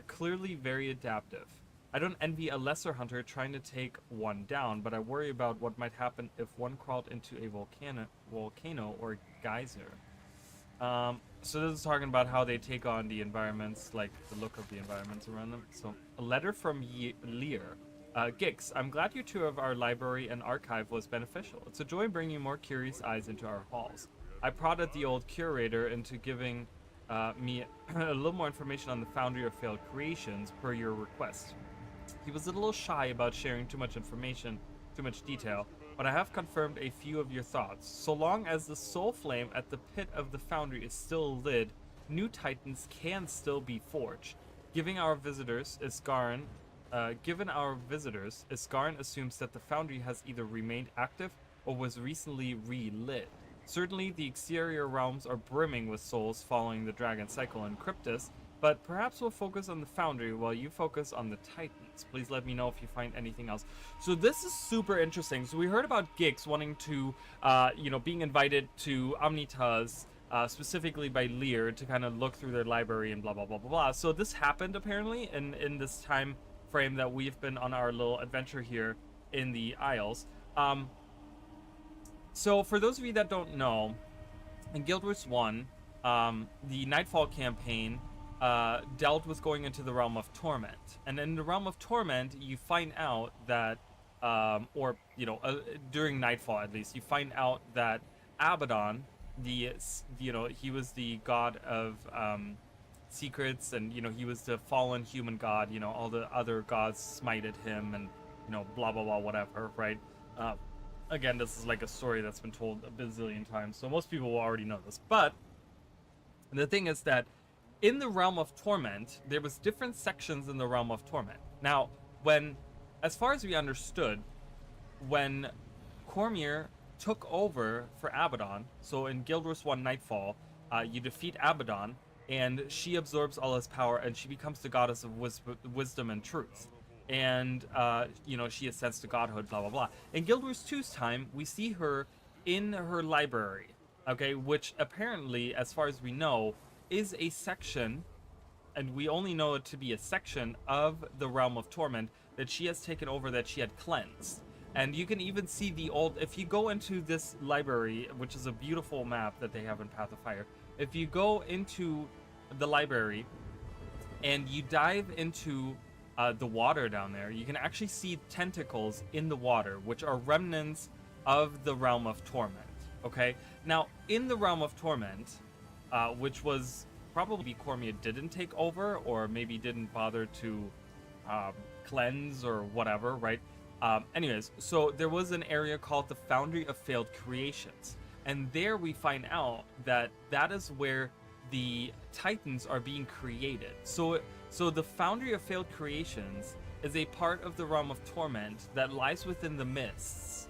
clearly very adaptive. I don't envy a lesser hunter trying to take one down, but I worry about what might happen if one crawled into a volcano or geyser. So this is talking about how they take on the environments, like the look of the environments around them. So, a letter from Lear. Gix, I'm glad your tour of our library and archive was beneficial. It's a joy bringing more curious eyes into our halls. I prodded the old curator into giving me a little more information on the Foundry of Failed Creations per your request. He was a little shy about sharing too much information, too much detail, but I have confirmed a few of your thoughts. So long as the soul flame at the pit of the Foundry is still lit, new Titans can still be forged. Given our visitors, Isgaran assumes that the Foundry has either remained active or was recently relit. Certainly, the exterior realms are brimming with souls following the Dragon Cycle and Cryptus, but perhaps we'll focus on the Foundry while you focus on the Titans. Please let me know if you find anything else. So this is super interesting. So we heard about Gix wanting to, being invited to Omnitas, specifically by Lear, to kind of look through their library and blah, blah, blah, blah, blah. So this happened, apparently, in this time frame that we've been on our little adventure here in the Isles. So for those of you that don't know, in Guild Wars 1, the Nightfall campaign dealt with going into the Realm of Torment. And in the Realm of Torment, you find out that, during Nightfall at least, you find out that Abaddon, he was the god of secrets, and, he was the fallen human god, all the other gods smited him, and, blah, blah, blah, whatever, right? Again, this is like a story that's been told a bazillion times, so most people will already know this. But the thing is that in the Realm of Torment, there was different sections in the Realm of Torment. Now, as far as we understood, when Cormyr took over for Abaddon, so in Guild Wars 1 Nightfall, you defeat Abaddon, and she absorbs all his power, and she becomes the goddess of wisdom and truth. And, she ascends to godhood, blah, blah, blah. In Guild Wars 2's time, we see her in her library, okay, which apparently, as far as we know, is a section, and we only know it to be a section of the Realm of Torment that she has taken over, that she had cleansed. And you can even see if you go into this library, which is a beautiful map that they have in Path of Fire, if you go into the library and you dive into the water down there, you can actually see tentacles in the water, which are remnants of the Realm of Torment, okay? Now, in the Realm of Torment, which was probably Cormyr didn't take over, or maybe didn't bother to cleanse or whatever, right? Anyways, so there was an area called the Foundry of Failed Creations, and there we find out that is where the Titans are being created. So the Foundry of Failed Creations is a part of the Realm of Torment that lies within the mists.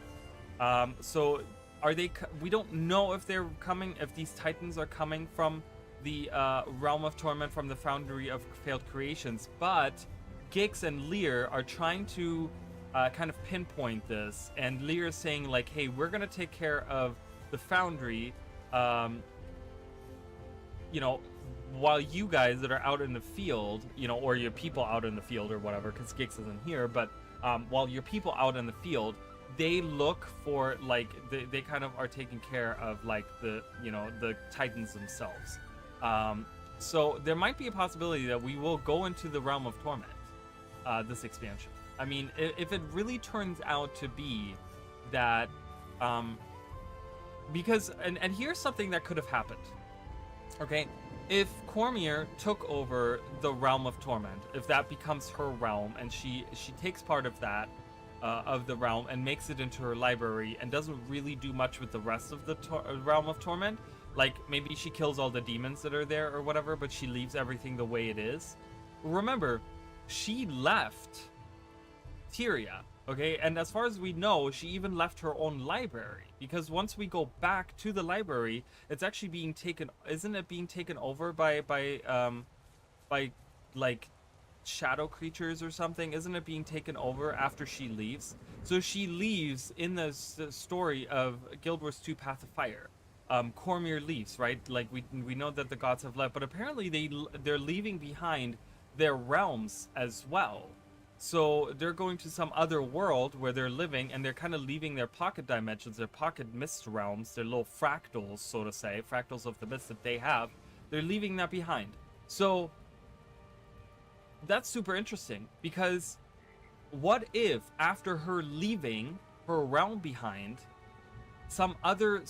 So are they? We don't know if they're coming. If these Titans are coming from the Realm of Torment, from the Foundry of Failed Creations, but Gix and Lear are trying to kind of pinpoint this, and Lear is saying like, "Hey, we're gonna take care of the Foundry, while you guys that are out in the field, or your people out in the field or whatever, because Gix isn't here, but while your people out in the field, they look for like they kind of are taking care of like the the Titans themselves. So there might be a possibility that we will go into the realm of torment this expansion. I mean, if it really turns out to be that because and here's something that could have happened. Okay, if Cormier took over the realm of torment, if that becomes her realm and she takes part of that of the realm and makes it into her library and doesn't really do much with the rest of the realm of torment, like maybe she kills all the demons that are there or whatever, but she leaves everything the way it is. Remember, she left Tyria, okay? And as far as we know, she even left her own library, because once we go back to the library, it's actually being taken, isn't it being taken over by like shadow creatures or something? Isn't it being taken over after she leaves? So she leaves in the story of Guild Wars 2 Path of Fire. Cormier leaves, right? Like we know that the gods have left, but apparently they're leaving behind their realms as well. So they're going to some other world where they're living, and they're kind of leaving their pocket dimensions, their pocket mist realms, their little fractals, so to say, fractals of the mist that they have. They're leaving that behind. So that's super interesting, because what if after her leaving her realm behind, some other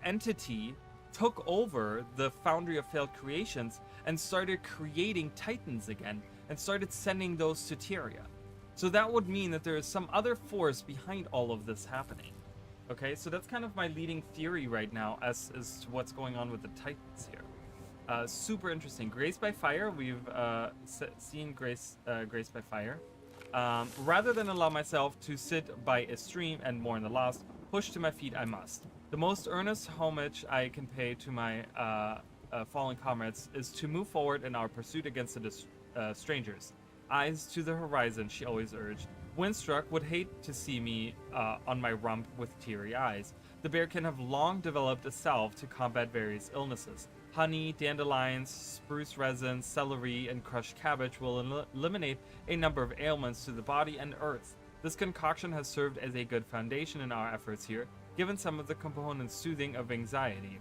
entity took over the Foundry of Failed Creations and started creating Titans again and started sending those to Tyria? So that would mean that there is some other force behind all of this happening. Okay, so that's kind of my leading theory right now as to what's going on with the Titans here. Super interesting. Grace by Fire, we've seen Grace by Fire. Rather than allow myself to sit by a stream and mourn the lost, push to my feet I must. The most earnest homage I can pay to my fallen comrades is to move forward in our pursuit against the strangers. Eyes to the horizon, she always urged. Windstruck would hate to see me on my rump with teary eyes. The bearkin have long developed a salve to combat various illnesses. Honey, dandelions, spruce resin, celery, and crushed cabbage will eliminate a number of ailments to the body and earth. This concoction has served as a good foundation in our efforts here, given some of the components soothing of anxiety.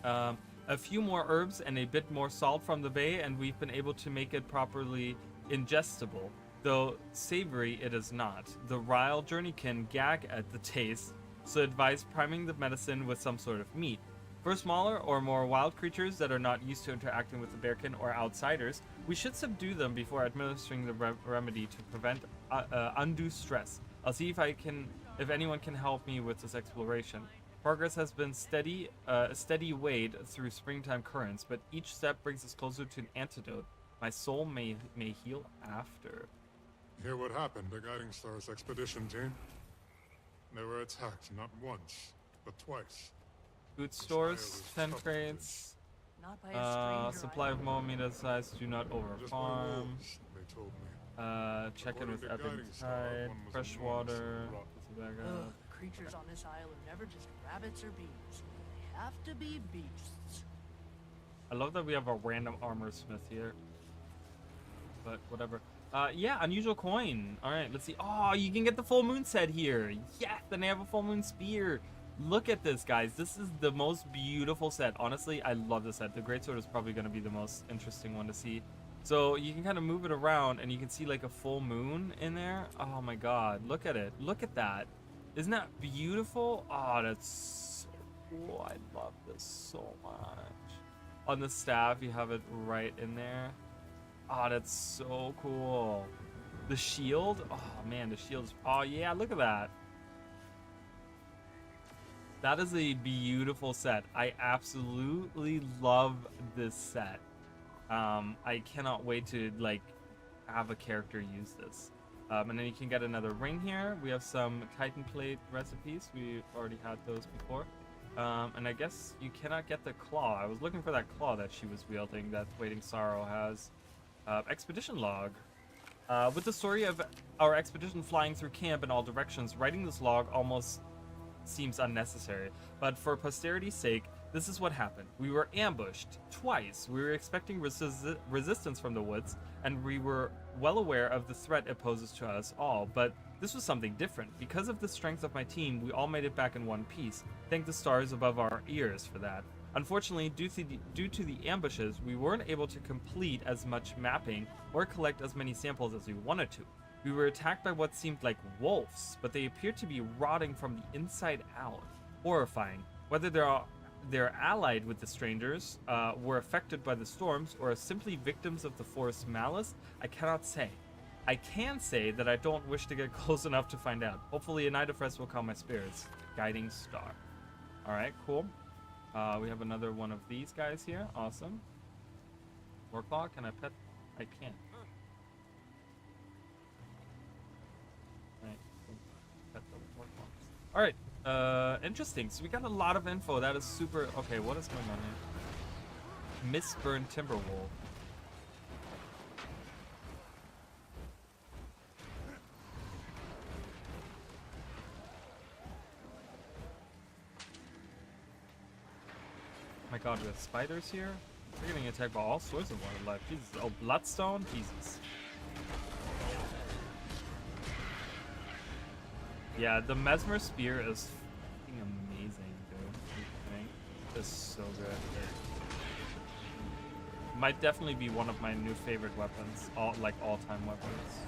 A few more herbs and a bit more salt from the bay, and we've been able to make it properly ingestible, though savory it is not. The Ryle journeykin gag at the taste, so advise priming the medicine with some sort of meat. For smaller or more wild creatures that are not used to interacting with the bearkin or outsiders, we should subdue them before administering the remedy to prevent undue stress. I'll see if anyone can help me with this exploration. Progress has been steady, a steady wade through springtime currents, but each step brings us closer to an antidote. My soul may heal after. Hear what happened to Guiding Star's expedition team? They were attacked not once, but twice. Food stores, 10 crates. Not by a stranger. Supply of millimeter size, do not over farm. They told me. Check in with According to Epic Guiding Star, Tide, one was fresh enormous water. and rotten. Ugh, the creatures on this island are never just rabbits or bees. They have to be beasts. I love that we have a random armor smith here. But whatever. Yeah, unusual coin. Alright, let's see. Oh, you can get the full moon set here. Yes, then I have a full moon spear. Look at this, guys. This is the most beautiful set. Honestly, I love this set. The greatsword is probably going to be the most interesting one to see. So you can kind of move it around and you can see like a full moon in there. Oh my god, look at it. Look at that. Isn't that beautiful? Oh, that's so cool. I love this so much. On the staff, you have it right in there. Oh, that's so cool. The shield. Oh man, the shield's. Oh yeah, look at that. That is a beautiful set. I absolutely love this set. I cannot wait to like have a character use this. And then you can get another ring here. We have some Titan plate recipes. We already had those before. And I guess you cannot get the claw. I was looking for that claw that she was wielding that Waiting Sorrow has. Expedition log. With the story of our expedition flying through camp in all directions, writing this log almost seems unnecessary. But for posterity's sake, this is what happened. We were ambushed twice. We were expecting resistance from the woods, and we were well aware of the threat it poses to us all, but This was something different. Because of the strength of my team, we all made it back in one piece. Thank the stars above our ears for that. Unfortunately, due to the ambushes, we weren't able to complete as much mapping or collect as many samples as we wanted to. We were attacked by what seemed like wolves, but they appeared to be rotting from the inside out. Horrifying. Whether they're allied with the strangers, were affected by the storms, or are simply victims of the forest's malice, I cannot say. I can say that I don't wish to get close enough to find out. Hopefully a night of rest will calm my spirits. Guiding star. Alright, cool. We have another one of these guys here. Awesome. Warclaw, can I pet? I can. Right. Pet the Warclaw. Alright. Interesting. So we got a lot of info. That is super... Okay, what is going on here? Mistburned Timberwolf. My god, we have spiders here. We're getting attacked by all sorts of wildlife. Jesus. Oh, bloodstone? Jesus. Yeah, the Mesmer Spear is fucking amazing, dude. It's so good. Might definitely be one of my new favorite weapons. All-time weapons.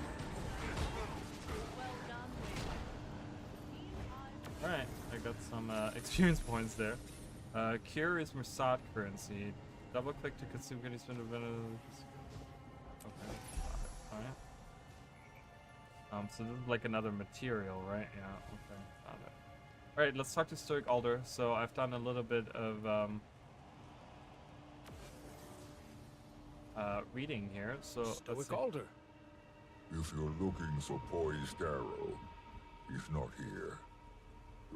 Alright, I got some experience points there. Cure is Mersat currency. Double click to consume any spend of okay. Alright. So this is like another material, right? Yeah, okay. Found it. Alright, let's talk to Stoic Alder. So I've done a little bit of reading here. So Stoic Alder. If you're looking for Poised Arrow, he's not here.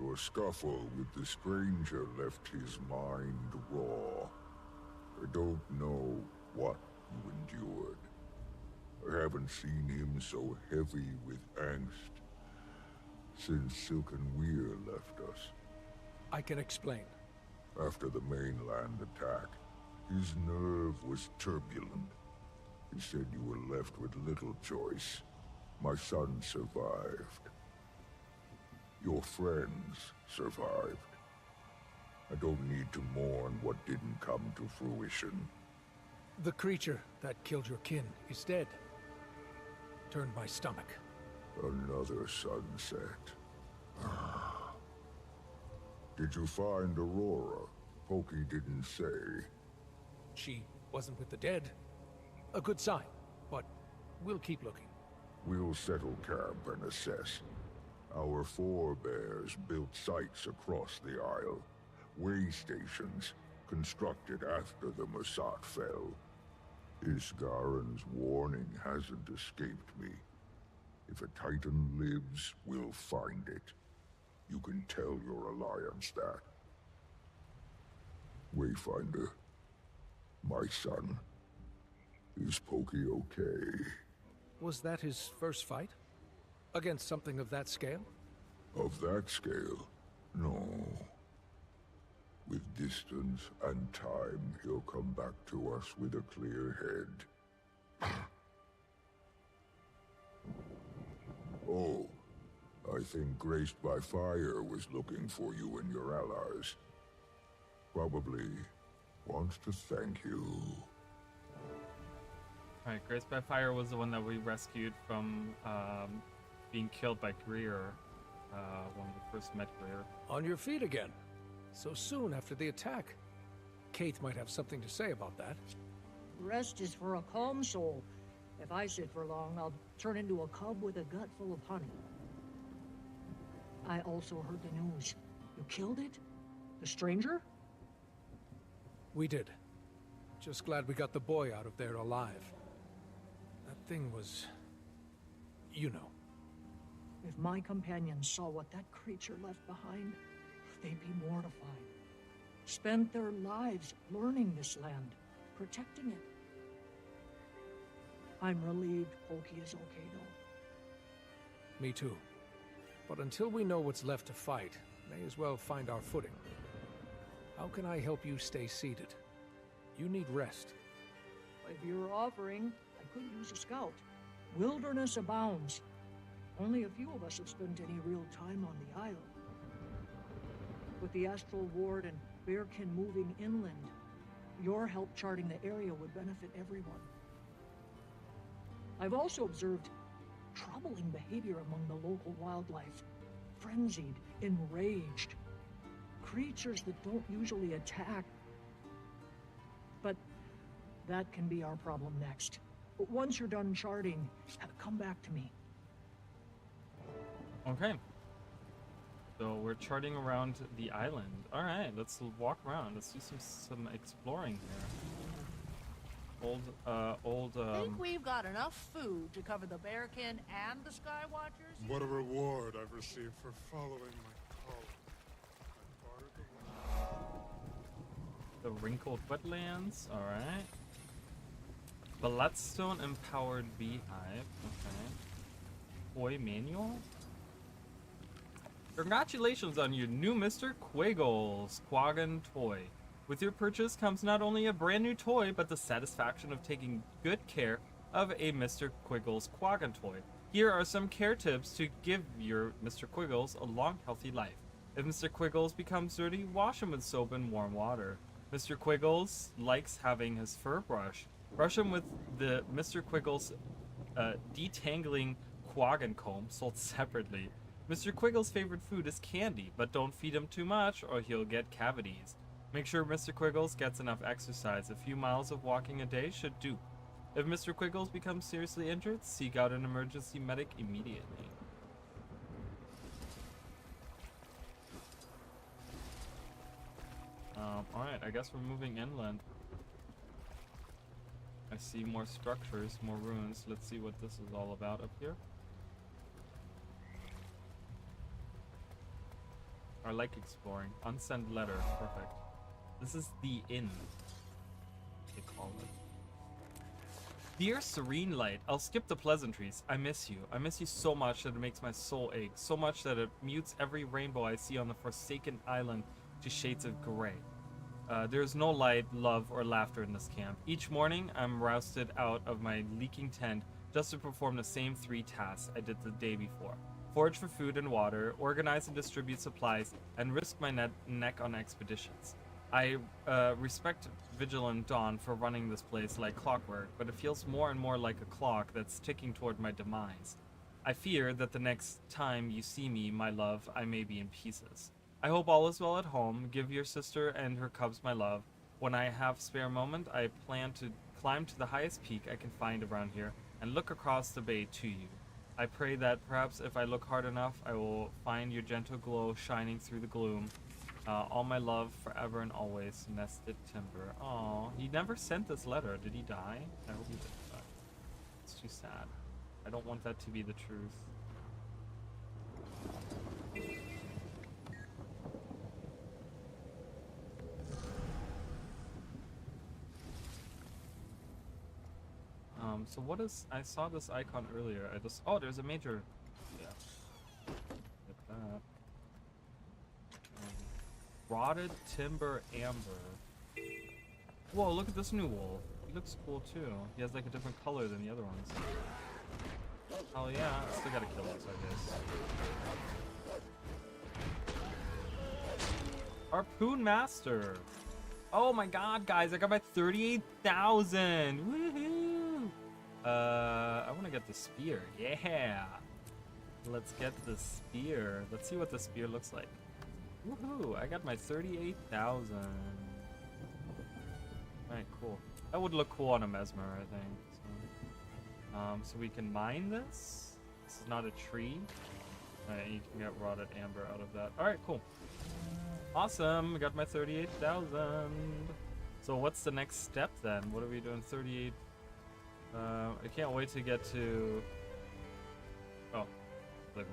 Your scuffle with the stranger left his mind raw. I don't know what you endured. I haven't seen him so heavy with angst since Silken Weir left us. I can explain. After the mainland attack, his nerve was turbulent. He said you were left with little choice. My son survived. Your friends survived. I don't need to mourn what didn't come to fruition. The creature that killed your kin is dead. Turned my stomach. Another sunset. Did you find Aurora? Pokey didn't say. She wasn't with the dead. A good sign, but we'll keep looking. We'll settle camp and assess. Our forebears built sites across the Isle. Way stations, constructed after the Mersat fell. Isgaren's warning hasn't escaped me. If a Titan lives, we'll find it. You can tell your alliance that. Wayfinder, my son, is Pokey okay? Was that his first fight? Against something of that scale? Of that scale, no. With distance and time, he'll come back to us with a clear head. Oh, I think Graced by Fire was looking for you and your allies. Probably wants to thank you. Alright, Graced by Fire was the one that we rescued from being killed by Greer when we first met Greer. On your feet again. So soon after the attack. Kate might have something to say about that. Rest is for a calm soul. If I sit for long, I'll turn into a cub with a gut full of honey. I also heard the news. You killed it? The stranger? We did. Just glad we got the boy out of there alive. That thing was... you know. If my companions saw what that creature left behind, they'd be mortified. Spent their lives learning this land, protecting it. I'm relieved Pokey is okay, though. Me too. But until we know what's left to fight, may as well find our footing. How can I help you stay seated? You need rest. If you're offering, I could use a scout. Wilderness abounds. Only a few of us have spent any real time on the Isle. With the Astral Ward and Bearkin moving inland, your help charting the area would benefit everyone. I've also observed troubling behavior among the local wildlife. Frenzied, enraged. Creatures that don't usually attack. But that can be our problem next. But once you're done charting, come back to me. Okay. So we're charting around the island. All right, let's walk around. Let's do some exploring here. I think we've got enough food to cover the Bearkin and the Skywatchers. What a reward I've received for following my calling. The wrinkled wetlands. All right. Bloodstone empowered beehive. Okay. Toy manual. Congratulations on your new Mr. Quiggles Quaggan toy. With your purchase comes not only a brand new toy, but the satisfaction of taking good care of a Mr. Quiggles Quaggan toy. Here are some care tips to give your Mr. Quiggles a long, healthy life. If Mr. Quiggles becomes dirty, wash him with soap and warm water. Mr. Quiggles likes having his fur brushed. Brush him with the Mr. Quiggles detangling Quaggan comb sold separately. Mr. Quiggles' favorite food is candy, but don't feed him too much or he'll get cavities. Make sure Mr. Quiggles gets enough exercise. A few miles of walking a day should do. If Mr. Quiggles becomes seriously injured, seek out an emergency medic immediately. Alright, I guess we're moving inland. I see more structures, more ruins. Let's see what this is all about up here. I like exploring. Unsent letter. Perfect. This is the inn, they call it. Dear Serene Light, I'll skip the pleasantries. I miss you. I miss you so much that it makes my soul ache. So much that it mutes every rainbow I see on the forsaken island to shades of gray. There's no light, love, or laughter in this camp. Each morning, I'm rousted out of my leaking tent just to perform the same 3 tasks I did the day before. Forage for food and water, organize and distribute supplies, and risk my neck on expeditions. I respect Vigilant Dawn for running this place like clockwork, but it feels more and more like a clock that's ticking toward my demise. I fear that the next time you see me, my love, I may be in pieces. I hope all is well at home. Give your sister and her cubs my love. When I have spare moment, I plan to climb to the highest peak I can find around here and look across the bay to you. I pray that perhaps if I look hard enough, I will find your gentle glow shining through the gloom. All my love, forever and always, Nested Timber. Aw, he never sent this letter. Did he die? I hope he didn't die. It's too sad. I don't want that to be the truth. So what is, I saw this icon earlier. Oh, there's a major, yeah. Get that. Rotted Timber Amber. Whoa, look at this new wool. He looks cool too. He has like a different color than the other ones. Oh yeah, I still gotta kill this, I guess. Harpoon Master. Oh my god, guys, I got my 38,000. Woohoo! I want to get the spear. Yeah. Let's get the spear. Let's see what the spear looks like. Woohoo! I got my 38,000. Alright, cool. That would look cool on a Mesmer, I think. So we can mine this. This is not a tree. Alright, you can get rotted amber out of that. Alright, cool. Awesome! I got my 38,000. So what's the next step then? What are we doing? 38. I can't wait to get to. Oh, like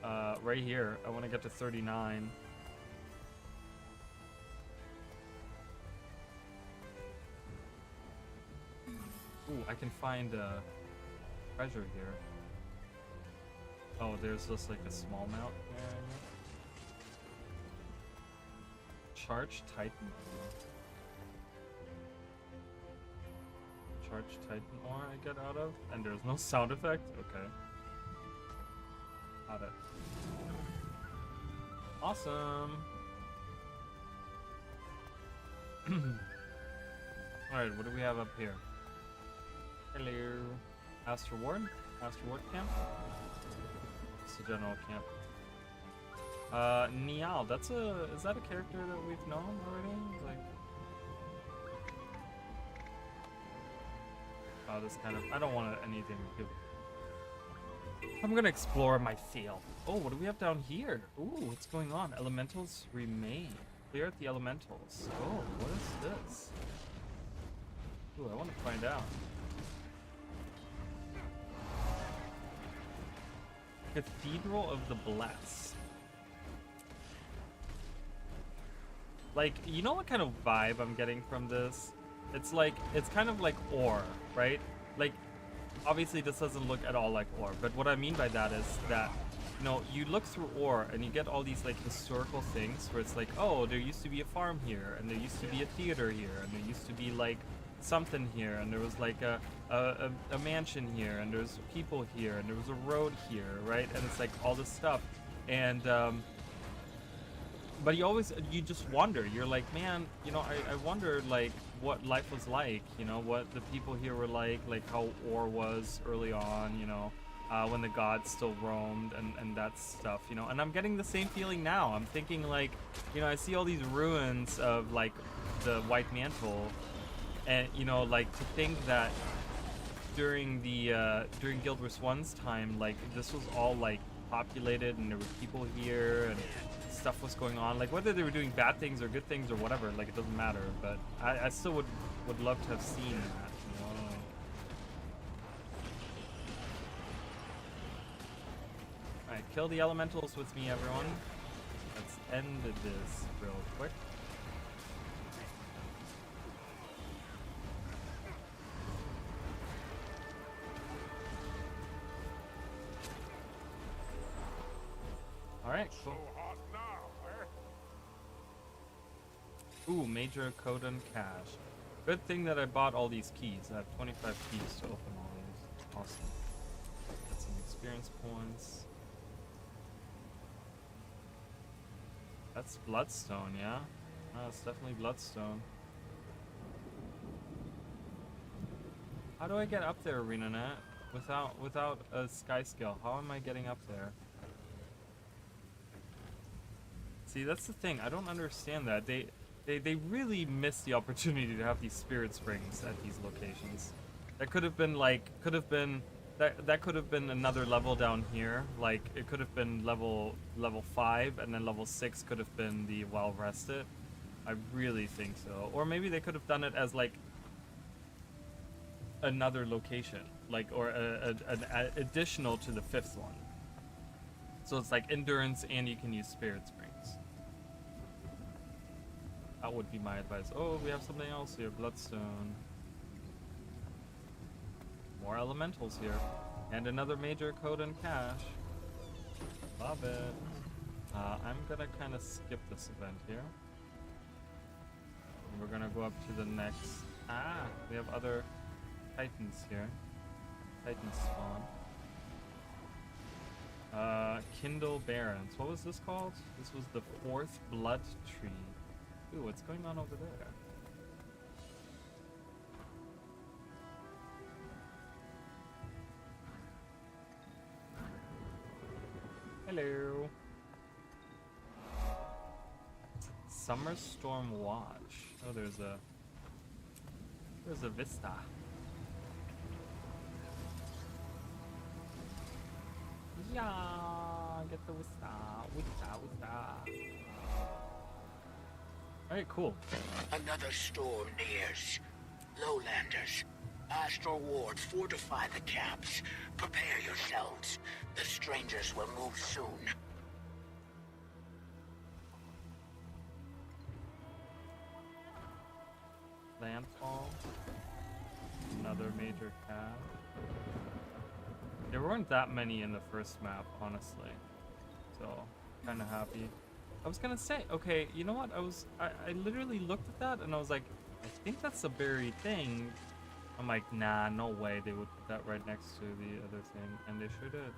what? Right here. I want to get to 39. Ooh, I can find treasure here. Oh, there's just like a small mount there. Charge Titan. charged Titan ore I get out of, and there's no sound effect? Okay. Got it. Awesome. Alright, what do we have up here? Hello. Astro Ward? Astro Ward camp? It's a general camp. Niall, is that a character that we've known already? Like, oh, this kind of, I don't want anything to give. I'm gonna explore my field. Oh, what do we have down here? Ooh, what's going on? Elementals remain. Clear out the elementals. Oh, what is this? Ooh, I want to find out. Cathedral of the Blessed. Like, you know what kind of vibe I'm getting from this? It's like, it's kind of like ore, right? Like, obviously this doesn't look at all like ore, but what I mean by that is that, you know, you look through ore and you get all these like historical things where it's like, oh, there used to be a farm here, and there used to be a theater here, and there used to be like something here, and there was like a mansion here, and there's people here, and there was a road here, right? And it's like all this stuff, and but you just wonder. You're like, man, you know, I wonder like what life was like, you know, what the people here were like how ore was early on, you know, when the gods still roamed and that stuff, you know. And I'm getting the same feeling now. I'm thinking like, you know, I see all these ruins of like the White Mantle, and you know, like to think that during Guild Wars 1's time, like this was all like populated and there were people here and stuff was going on, like whether they were doing bad things or good things or whatever, like it doesn't matter, but I still would love to have seen that, you know. Alright, kill the elementals with me, everyone. Let's end this real quick. Alright, cool. Ooh, major Kodan cache. Good thing that I bought all these keys. I have 25 keys to open all these. Awesome. Get some experience points. That's Bloodstone, yeah? No, it's definitely Bloodstone. How do I get up there, ArenaNet? Without a sky scale? How am I getting up there? See, that's the thing. I don't understand that. They really missed the opportunity to have these spirit springs at these locations. That could have been like, that could have been another level down here. Like, it could have been level 5, and then level 6 could have been the well rested. I really think so. Or maybe they could have done it as like another location, like, or an additional to the 5th one. So it's like endurance and you can use spirit springs. That would be my advice. Oh, we have something else here. Bloodstone. More elementals here. And another major Kodan cache. Love it. I'm gonna kind of skip this event here. And we're gonna go up to the next... Ah, we have other Titans here. Titan spawn. Kindle Barrens. What was this called? This was the 4th Blood Tree. Ooh, what's going on over there? Hello. Summer Storm Watch. Oh, there's a vista. Yeah, get the vista. Alright, cool. Another storm nears. Lowlanders, Astral Ward, fortify the camps. Prepare yourselves. The strangers will move soon. Landfall. Another major cab. There weren't that many in the first map, honestly. So, kind of happy. I was gonna say, okay, you know what? I literally looked at that and I was like, I think that's a buried thing. I'm like, nah, no way they would put that right next to the other thing, and they sure did.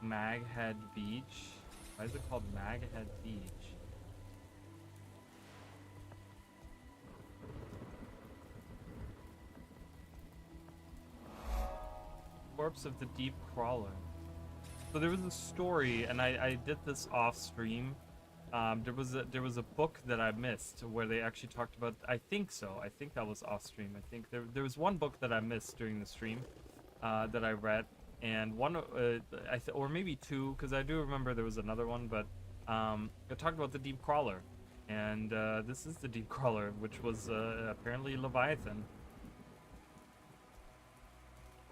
Maghead Beach? Why is it called Maghead Beach? Corpse of the Deep Crawler. So there was a story, and I did this off stream. There was a book that I missed where they actually talked about. I think so. I think that was off stream. I think there was one book that I missed during the stream that I read, and one or maybe two, because I do remember there was another one. But it talked about the Deep Crawler, and this is the Deep Crawler, which was apparently Leviathan.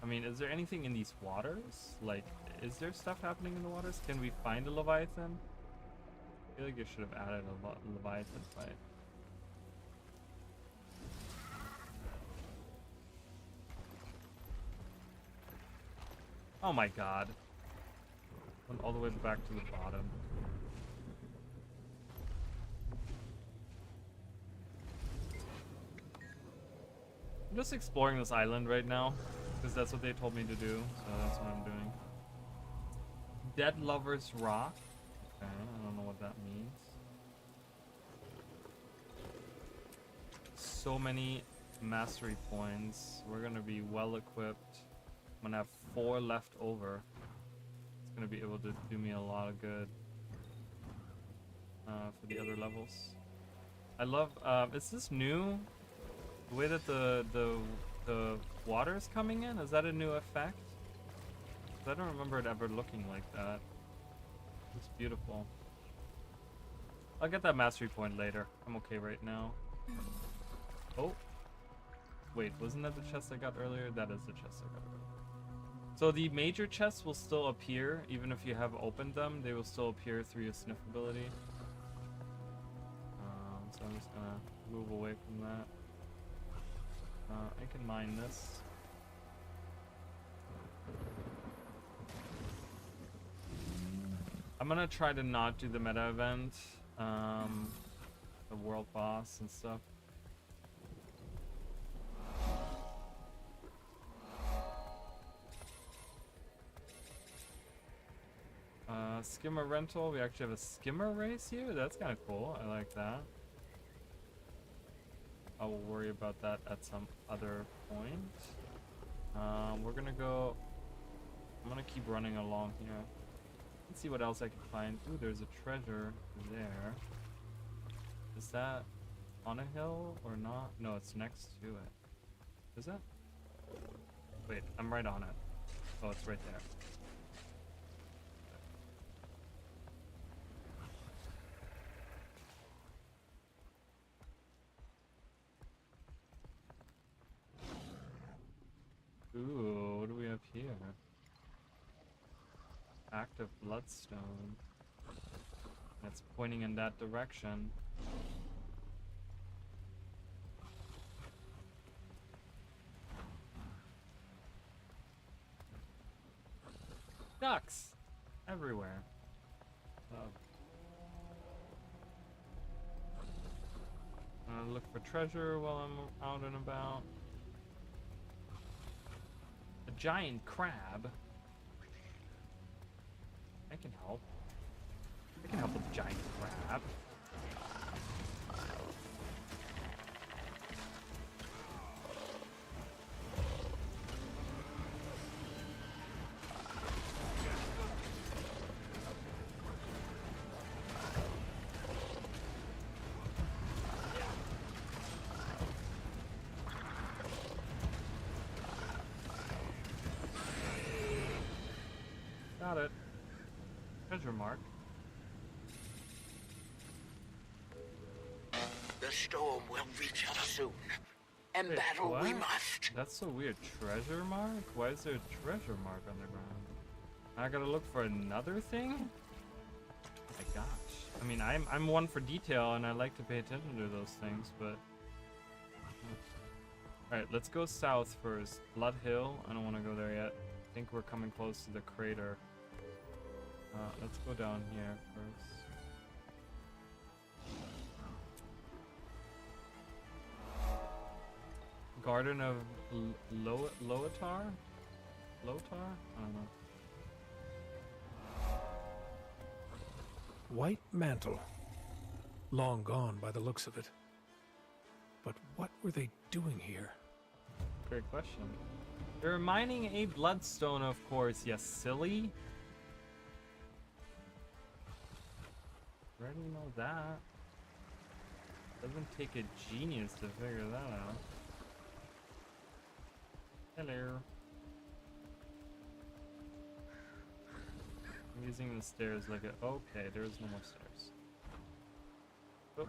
I mean, is there anything in these waters? Like, is there stuff happening in the waters? Can we find a Leviathan? I feel like you should have added a Leviathan fight. Oh my god. Went all the way back to the bottom. I'm just exploring this island right now, because that's what they told me to do, so that's what I'm doing. Dead Lover's Rock. Okay, I don't know what that means. So many mastery points. We're gonna be well equipped. I'm gonna have 4 left over. It's gonna be able to do me a lot of good for the other levels. I love. Is this new? The way that the water's coming in? Is that a new effect? 'Cause I don't remember it ever looking like that. It's beautiful. I'll get that mastery point later. I'm okay right now. Oh. Wait, wasn't that the chest I got earlier? That is the chest I got earlier. So the major chests will still appear, even if you have opened them. They will still appear through your sniff ability. So I'm just gonna move away from that. I can mine this. I'm gonna try to not do the meta event, the world boss and stuff. Skimmer rental. We actually have a skimmer race here. That's kind of cool. I like that. I will worry about that at some other point. We're gonna go. I'm gonna keep running along here. Let's see what else I can find. Ooh, there's a treasure there. Is that on a hill or not? No, it's next to it. Is it? Wait, I'm right on it. Oh, it's right there. Ooh, what do we have here? Active bloodstone. That's pointing in that direction. Ducks! Everywhere. Oh. I'm gonna look for treasure while I'm out and about. A giant crab. I can help. I can help with the giant crab. Got it. Treasure mark. The storm will reach us soon. And Wait, battle what? we must. That's so weird. Treasure mark? Why is there a treasure mark on the ground? I gotta look for another thing? Oh my gosh. I mean, I'm one for detail and I like to pay attention to those things, but... Alright, let's go south first. Blood Hill. I don't want to go there yet. I think we're coming close to the crater. Let's go down here first. Garden of Loatar? Lotar? I don't know. White mantle. Long gone by the looks of it. But what were they doing here? Great question. They're mining a bloodstone, of course, yes, silly. Already know that. Doesn't take a genius to figure that out. Hello. I'm using the stairs like a... Okay, there's no more stairs. Oh.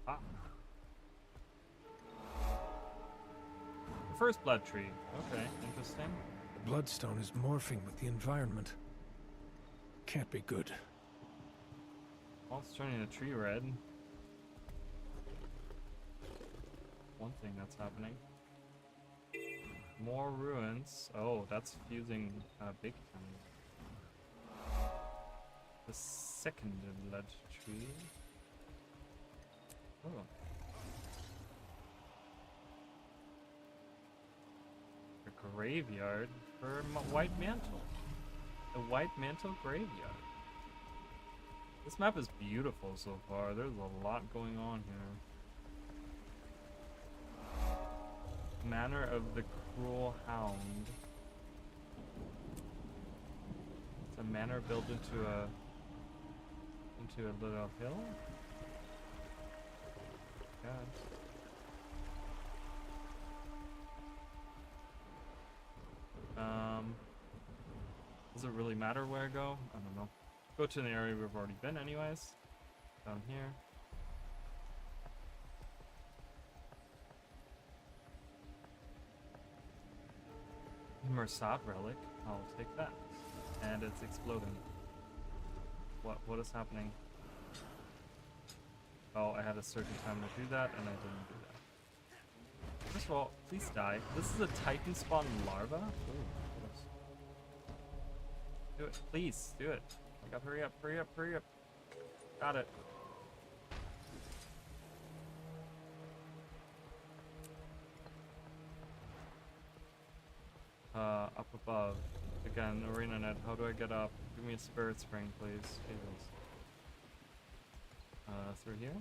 Ah. The first blood tree. Okay, interesting. The bloodstone is morphing with the environment. Can't be good. Well, it's turning the tree red. One thing that's happening. More ruins. Oh, that's fusing big time. The second blood tree. Oh. A graveyard for White Mantle. The White Mantle graveyard. This map is beautiful so far. There's a lot going on here. Manor of the Cruel Hound. It's a manor built into a little hill. God. Does it really matter where I go? I don't know. Go to the area we've already been anyways. Down here. Mersat relic. I'll take that. And it's exploding. What is happening? Oh, I had a certain time to do that and I didn't do that. First of all, please die. This is a Titan spawn larva? Ooh, gross. Do it. Please, do it. I got hurry up, hurry up, hurry up. Got it. Up above. Again, ArenaNet, how do I get up? Give me a spirit spring, please. Jesus. Through here?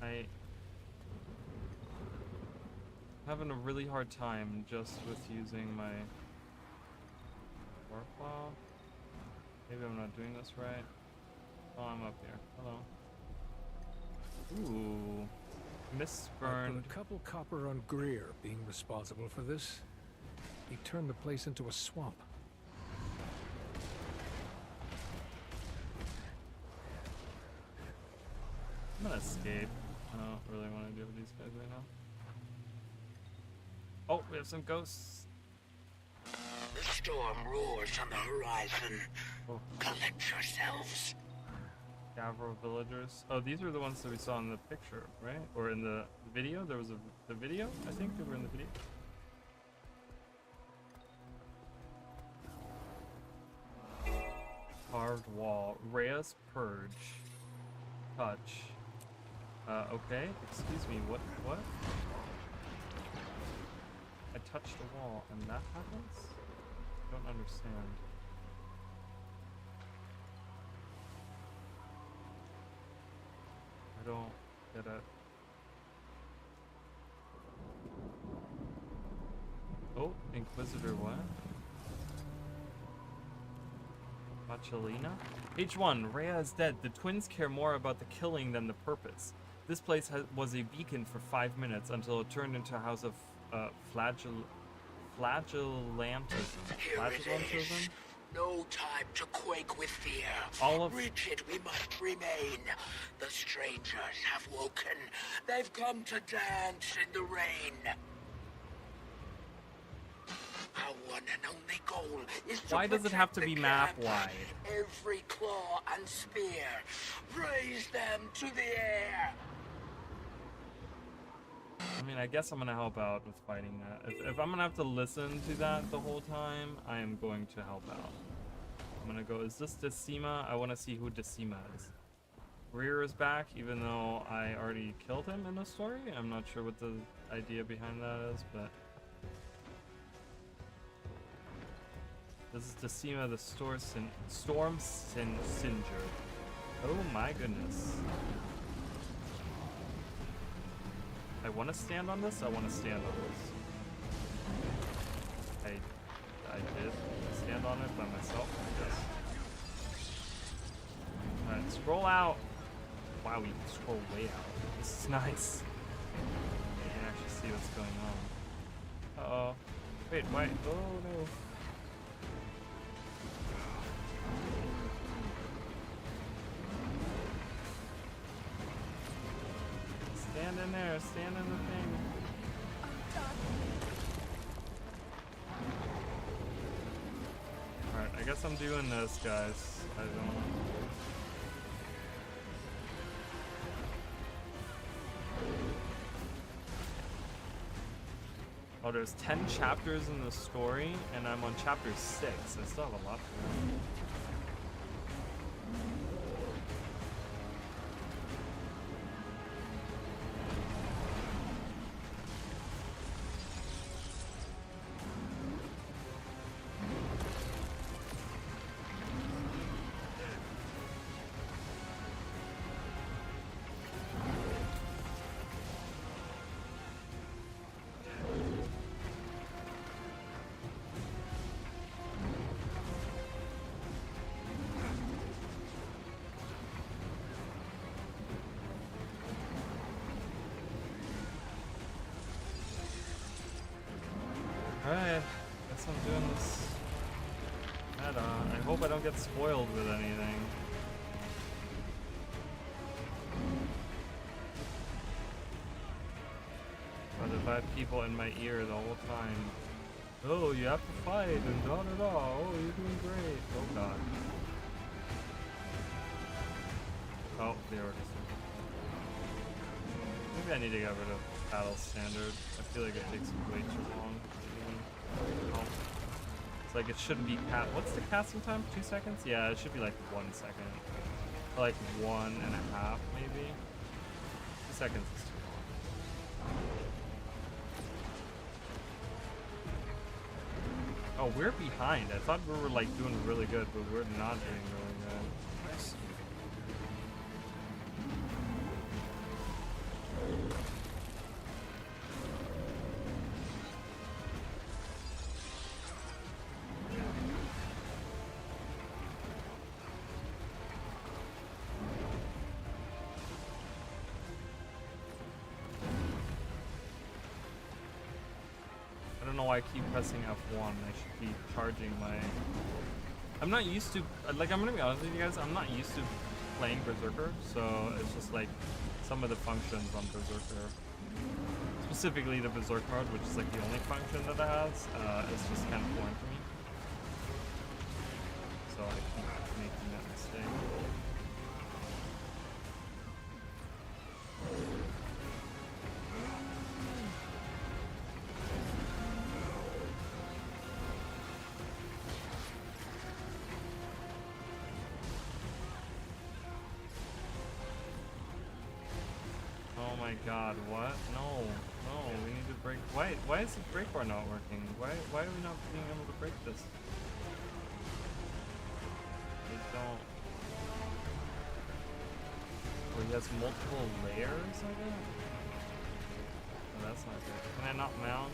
I'm having a really hard time just with using my warp claw. Maybe I'm not doing this right. Oh, I'm up here. Hello. Ooh. Mistburned. A couple copper on Greer being responsible for this. He turned the place into a swamp. I'm gonna escape. I don't really want to deal with these guys right now. Oh, we have some ghosts. The storm roars on the horizon. Oh. Collect yourselves. Gavro villagers. Oh, these are the ones that we saw in the picture, right? Or in the video? There was the video? I think they were in the video. Carved wall. Rhea's purge. Touch. Okay. Excuse me. What? I touched the wall and that happens? I don't understand. I don't get it. Oh, Inquisitor what? Bachelina? H1, Rhea is dead. The twins care more about the killing than the purpose. This place was a beacon for 5 minutes until it turned into a house of flagellantism. Flagellantism? No time to quake with fear. Rigid we must remain. The strangers have woken. They've come to dance in the rain. Our one and only goal is to Why does it have to be map wide? Every claw and spear. Raise them to the air. I mean, I guess I'm gonna help out with fighting that. If I'm gonna have to listen to that the whole time, I am going to help out. I'm gonna go, is this Decima? I want to see who Decima is. Greer is back, even though I already killed him in the story. I'm not sure what the idea behind that is, but... This is Decima, the Storm Singer. Oh my goodness. I want to stand on this? I want to stand on this. I did stand on it by myself, I guess. Alright, scroll out. Wow, you can scroll way out. This is nice. You can actually see what's going on. Uh-oh. Wait, why? Oh no. Stand in there, stand in the thing. Alright, I guess I'm doing this, guys. I don't... Oh, there's 10 chapters in the story, and I'm on chapter 6. I still have a lot to do. Alright, guess I'm doing this meta. I hope I don't get spoiled with anything. But if I have people in my ear the whole time, oh, you have to fight, and da da da, oh, you're doing great. Oh god. Oh, the orcs. Maybe I need to get rid of battle standard. I feel like it takes way too long. Oh. It's like it shouldn't be what's the casting time? 2 seconds? Yeah, it should be like 1 second. Or like 1.5 maybe. 2 seconds is too long. Oh, we're behind. I thought we were like doing really good, but we're not doing really good. I don't know why I keep pressing F1. I should be charging my... I'm not used to... Like, I'm gonna be honest with you guys, I'm not used to playing Berserker, so it's just like some of the functions on Berserker, specifically the Berserk mode, which is like the only function that it has, it's just kind of boring for me. So I keep making that mistake. Oh my god, what? No, we need to break. Why is the break bar not working? Why are we not being able to break this? I don't. Oh, he has multiple layers of it? Oh, that's not good. Can I not mount?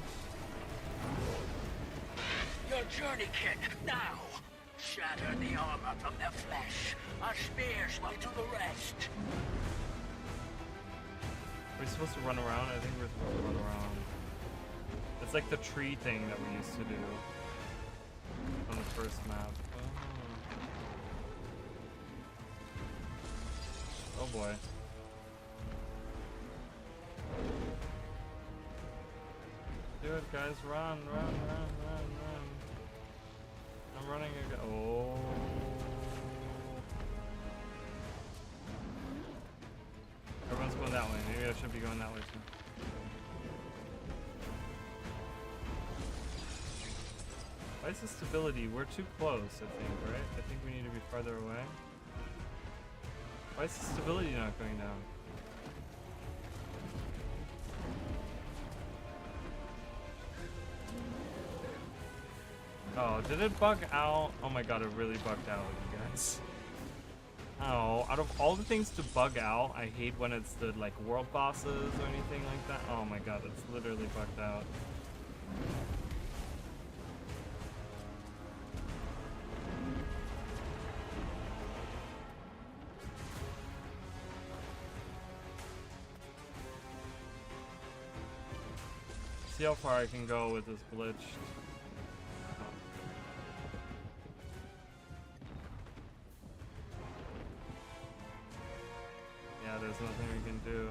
Your journey kit, now! Shatter the armor from their flesh. Our spears will do the rest. Are we supposed to run around? I think we're supposed to run around. It's like the tree thing that we used to do on the first map. Oh boy. Do it, guys. Run. I'm running again. Oh. Everyone's going that way. Maybe I should be going that way too. Why is the stability? We're too close, I think, right? I think we need to be farther away. Why is the stability not going down? Oh, did it bug out? Oh my god, it really bugged out, you guys. Oh, out of all the things to bug out, I hate when it's the, like, world bosses or anything like that. Oh my god, it's literally bugged out. See how far I can go with this glitch. Yeah, there's nothing we can do.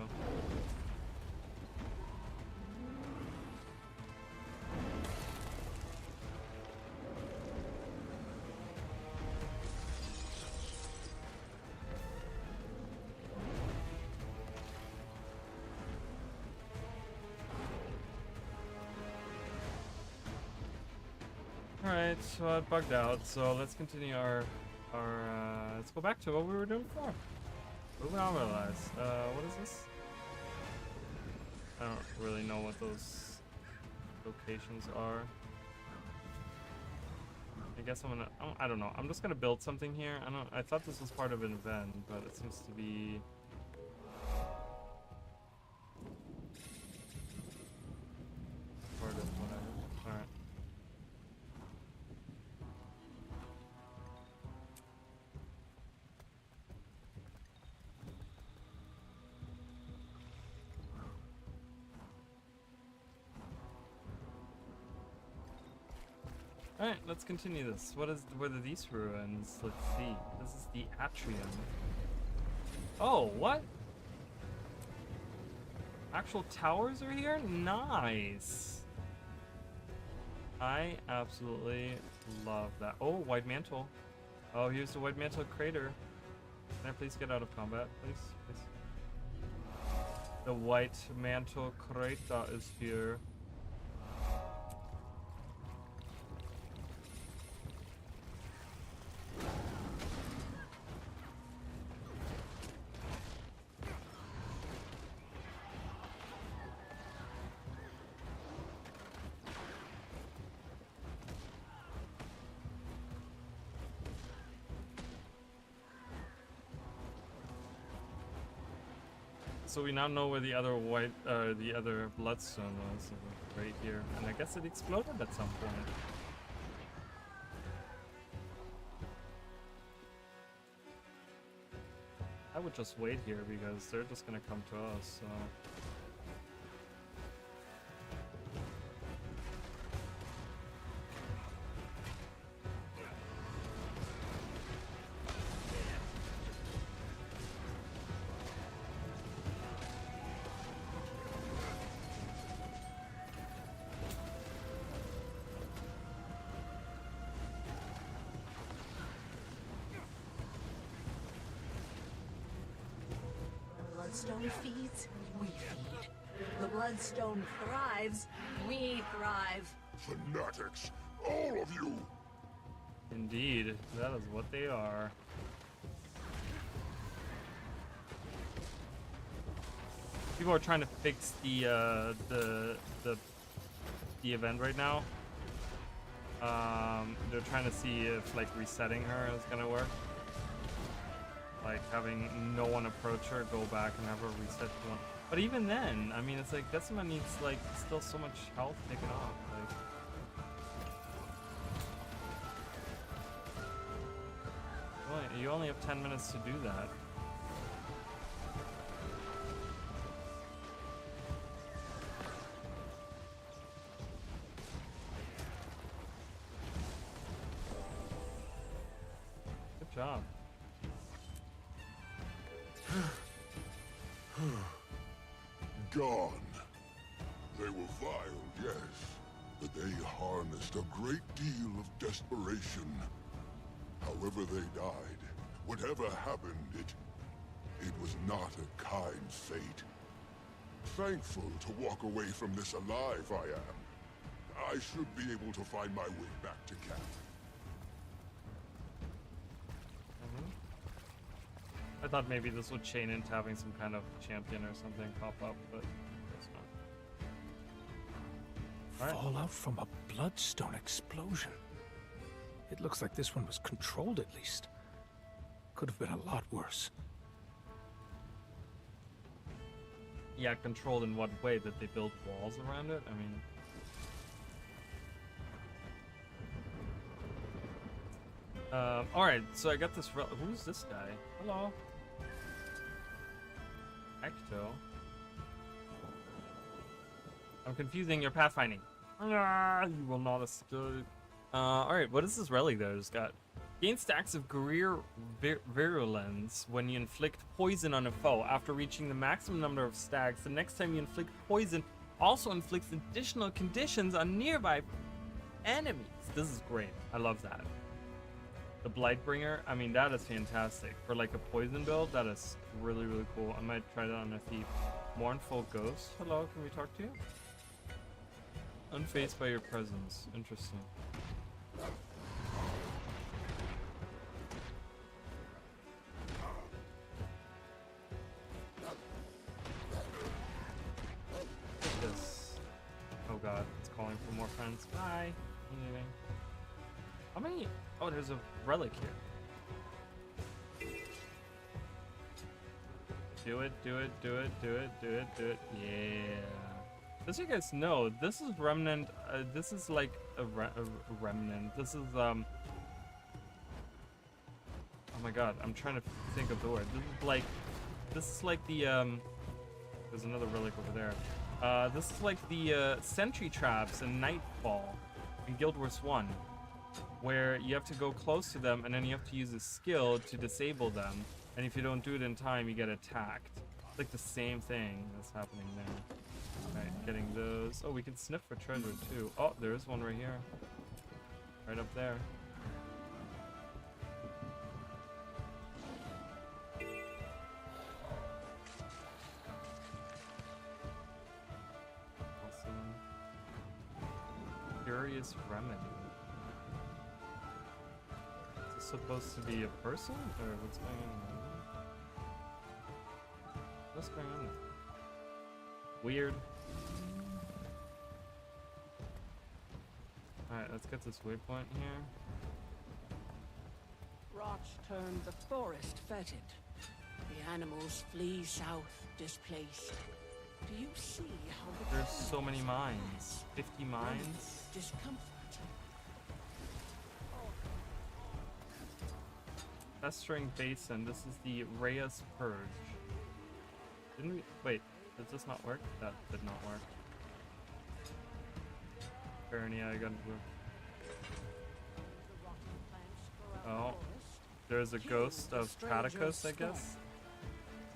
Alright, so it bugged out, so let's continue our let's go back to what we were doing before. Moving on, realize. What is this? I don't really know what those locations are. I guess I'm gonna, I don't know. I'm just gonna build something here. I thought this was part of an event, but it seems to be part of whatever. Alright. Alright, let's continue this. What are these ruins? Let's see. This is the atrium. Oh, what? Actual towers are here? Nice. I absolutely love that. Oh, White Mantle. Oh, here's the White Mantle crater. Can I please get out of combat, please? Please. The White Mantle crater is here. So we now know where the other the other bloodstone was, right here, and I guess it exploded at some point. I would just wait here because they're just gonna come to us. So. Bloodstone feeds, we feed. The Bloodstone thrives, we thrive. Fanatics, all of you! Indeed, that is what they are. People are trying to fix the event right now. They're trying to see if like resetting her is gonna work. Like having no one approach her, go back and have her reset to one. But even then, I mean, it's like Decima needs like still so much health taken off. Like, well, you only have 10 minutes to do that. Good job. Gone. They were vile, yes, but they harnessed a great deal of desperation. However they died, whatever happened, it was not a kind fate. Thankful to walk away from this alive, I am. I should be able to find my way back to camp. I thought maybe this would chain into having some kind of champion or something pop up, but it's not. Right. Fallout from a bloodstone explosion. It looks like this one was controlled at least. Could have been a lot worse. Yeah, controlled in what way? Did they build walls around it? I mean... alright, so I got this who's this guy? Hello? Ecto? I'm confusing your pathfinding. You will not escape. Alright, what is this relic that I just got? Gain stacks of Guerrier Virulence when you inflict poison on a foe. After reaching the maximum number of stacks, the next time you inflict poison also inflicts additional conditions on nearby enemies. This is great. I love that. The Blightbringer, I mean, that is fantastic. For like a poison build, that is really, really cool. I might try that on a thief. Mournful Ghost. Hello, can we talk to you? Unfazed by your presence. Interesting. Take this. Oh god, it's calling for more friends. Bye. I'm leaving. How many? Oh, there's a relic here. Do it, do it, do it, do it, do it, do it. Yeah. As you guys know, this is Remnant. This is like a Remnant. This is, oh my god, I'm trying to think of the word. This is like the, there's another relic over there. This is like the, sentry traps in Nightfall in Guild Wars 1. Where you have to go close to them and then you have to use a skill to disable them, and if you don't do it in time you get attacked. It's like the same thing that's happening there. Alright, getting those. Oh, we can sniff for treasure too. Oh, there is one right here. Right up there. Awesome. Curious Remedy. Supposed to be a person, or what's going on? What's going on? Weird. Alright, let's get this waypoint here. Rots turn the forest fetid. The animals flee south, displaced. Do you see how the There's so many mines. 50 mines? Discomfort. Festering Basin. This is the Reyes Purge. Didn't we? Wait, does this not work? That did not work. Fernia, I got blue. Oh, there's a ghost of Paticus, I guess.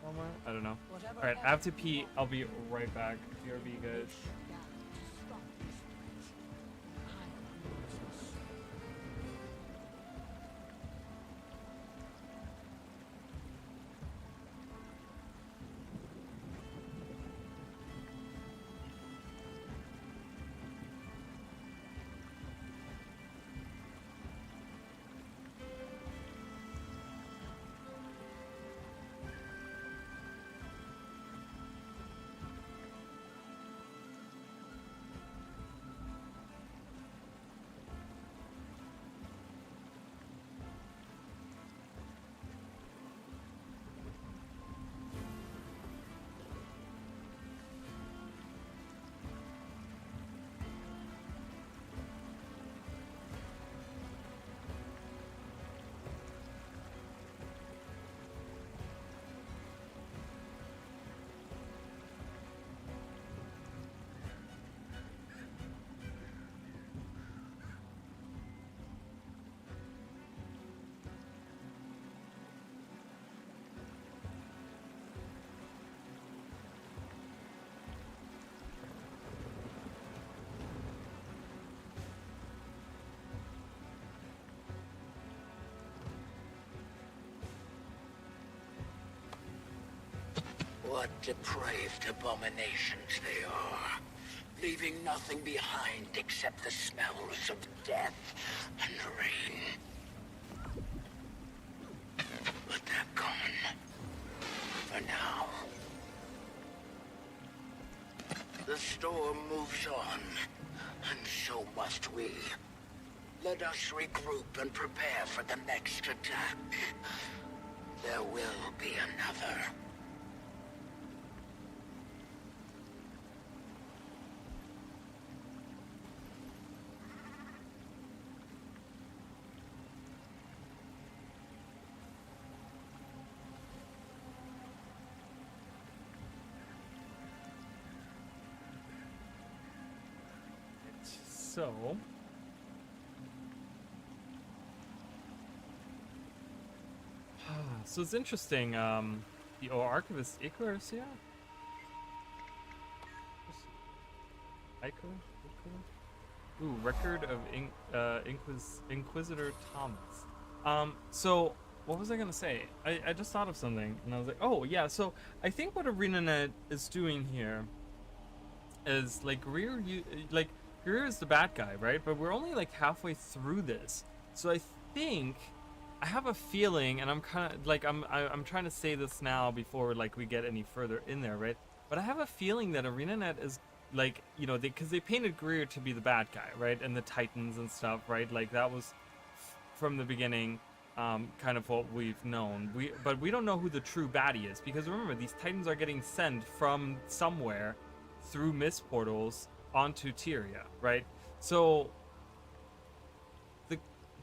Somewhere? I don't know. Alright, I have to pee. I'll be right back. BRB, guys. What depraved abominations they are. leaving nothing behind except the smells of death and rain. But they're gone. For now. The storm moves on, and so must we. Let us regroup and prepare for the next attack. There will be another. So it's interesting. The Archivist Icarus, yeah. Ooh, record of Inquisitor Thomas. So what was I gonna say? I just thought of something, and I was like, oh yeah. So I think what ArenaNet is doing here is like Greer is the bad guy, right? But we're only like halfway through this, so I think I have a feeling, and I'm kind of like I'm trying to say this now before like we get any further in there, right? But I have a feeling that ArenaNet is like, you know, because they painted Greer to be the bad guy, right? And the Titans and stuff, right? Like that was from the beginning, kind of what we've known. But we don't know who the true baddie is, because remember, these Titans are getting sent from somewhere through mist portals onto Tyria, right? So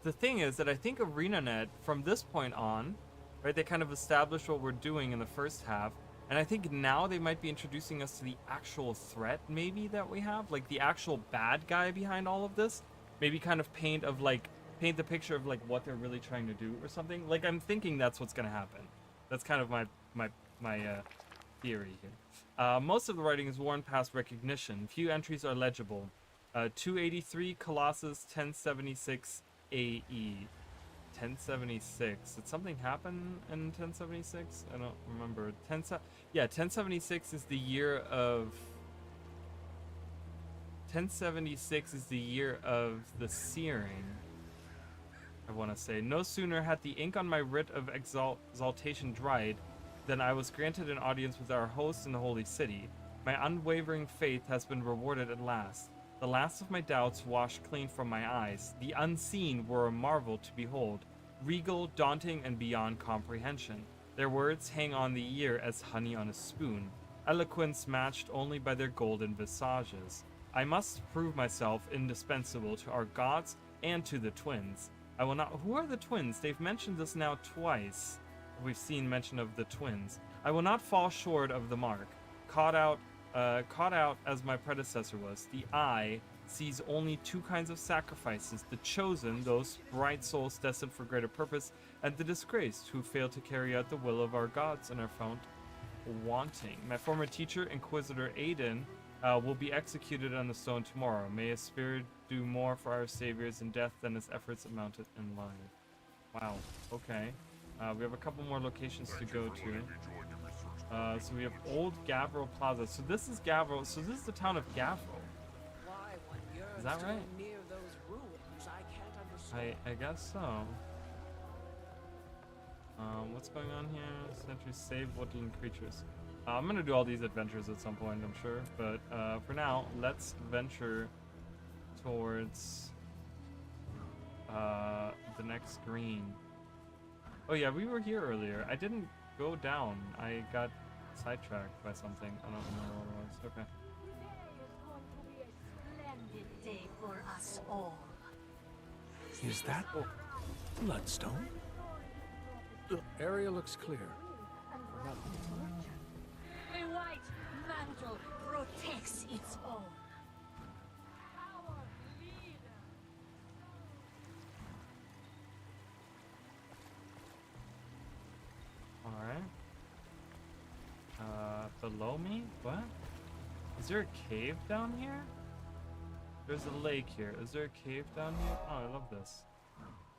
the thing is that I think ArenaNet, from this point on, right, they kind of established what we're doing in the first half, and I think now they might be introducing us to the actual threat, maybe, that we have, like the actual bad guy behind all of this. Maybe kind of paint the picture of like what they're really trying to do or something. Like I'm thinking that's what's gonna happen. That's kind of my theory here. Most of the writing is worn past recognition. Few entries are legible. 283 Colossus 1076 AE. 1076. Did something happen in 1076? I don't remember. 1076 is the year of 1076 is the year of the searing, I want to say. No sooner had the ink on my writ of exaltation dried than I was granted an audience with our host in the holy city. My unwavering faith has been rewarded at last. The last of my doubts washed clean from my eyes. The unseen were a marvel to behold, regal, daunting, and beyond comprehension. Their words hang on the ear as honey on a spoon, eloquence matched only by their golden visages. I must prove myself indispensable to our gods and to the twins. I will not— who are the twins? They've mentioned this now twice. We've seen mention of the twins. I will not fall short of the mark. Caught out as my predecessor was. The eye sees only two kinds of sacrifices: the chosen, those bright souls destined for greater purpose, and the disgraced, who fail to carry out the will of our gods and are found wanting. My former teacher, Inquisitor Aiden, will be executed on the stone tomorrow. May his spirit do more for our saviors in death than his efforts amounted in life. Wow, okay. We have a couple more locations to go to. So we have Old Gavro Plaza. So this is Gavro. So this is the town of Gavro. Is that right? I guess so. What's going on here? Sentry save woodland creatures. I'm gonna do all these adventures at some point, I'm sure. But for now, let's venture towards the next green. Oh yeah, we were here earlier. I didn't go down. I got sidetracked by something. I don't remember what it was. Okay. Day for us all. Is that bloodstone? The area looks clear. The white mantle protects its own. Alright. Below me? What? Is there a cave down here? There's a lake here. Is there a cave down here? Oh, I love this.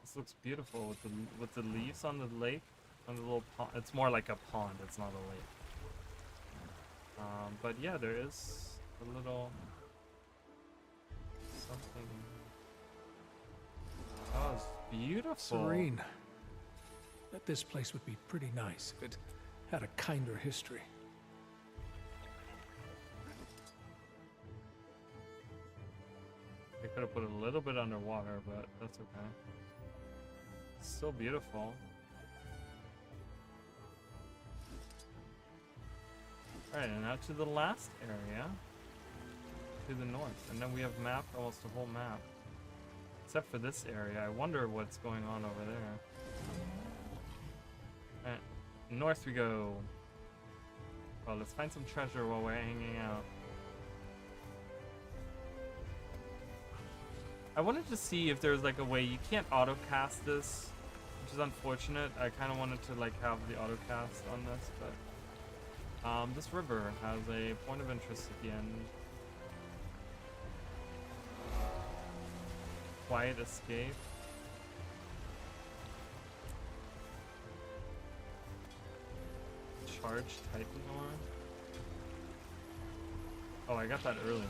This looks beautiful with the leaves on the lake, on the little pond. It's more like a pond. It's not a lake. But yeah, there is a little something. Oh, it's beautiful. Serene. Bet this place would be pretty nice if it had a kinder history. I could have put a little bit underwater, but that's okay. It's still beautiful. Alright, and now to the last area. To the north. And then we have mapped almost the whole map. Except for this area. I wonder what's going on over there. Alright, north we go. Well, let's find some treasure while we're hanging out. I wanted to see if there's like a way you can't auto cast this, which is unfortunate. I kind of wanted to like have the auto cast on this, but this river has a point of interest at the end. Quiet escape. Charge Titan ore. Oh, I got that earlier already.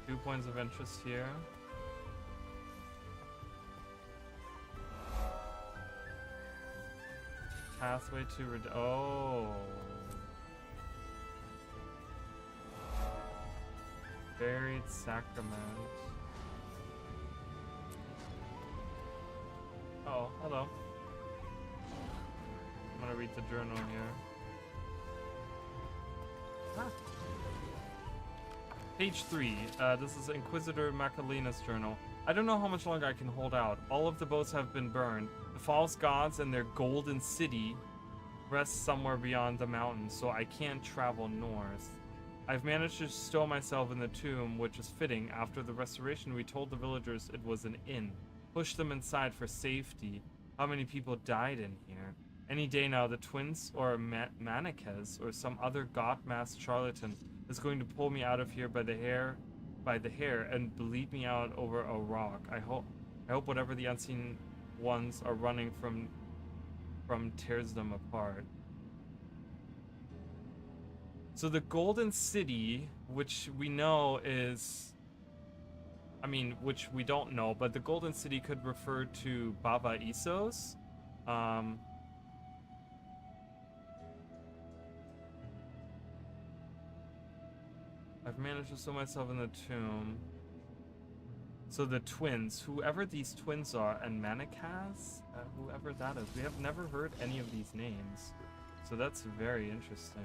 2 points of interest here. Pathway to oh. Buried Sacrament. Oh, hello. I'm gonna read the journal here. Ah. Page 3. This is Inquisitor Macalina's journal. I don't know how much longer I can hold out. All of the boats have been burned. The false gods and their golden city rest somewhere beyond the mountains, so I can't travel north. I've managed to stow myself in the tomb, which is fitting. After the restoration, we told the villagers it was an inn. Pushed them inside for safety. How many people died in here? Any day now, the twins or Manikes or some other god-masked charlatan is going to pull me out of here by the hair, and bleed me out over a rock. I hope whatever the unseen ones are running from tears them apart. So the Golden City, which we know is, I mean, which we don't know, but the Golden City could refer to Baba Isos. I've managed to stow myself in the tomb. So the twins, whoever these twins are, and Manikes, whoever that is, we have never heard any of these names. So that's very interesting.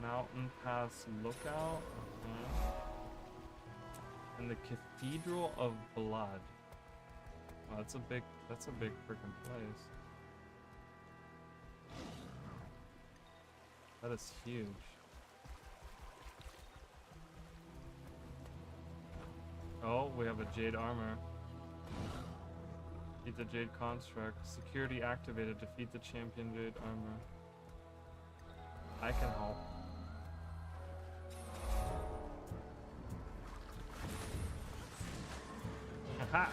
Mountain Pass Lookout. And the Cathedral of Blood. Wow, that's a big freaking place. That is huge. Oh, we have a Jade armor. Defeat the Jade construct. Security activated. Defeat the champion Jade armor. I can help. Aha!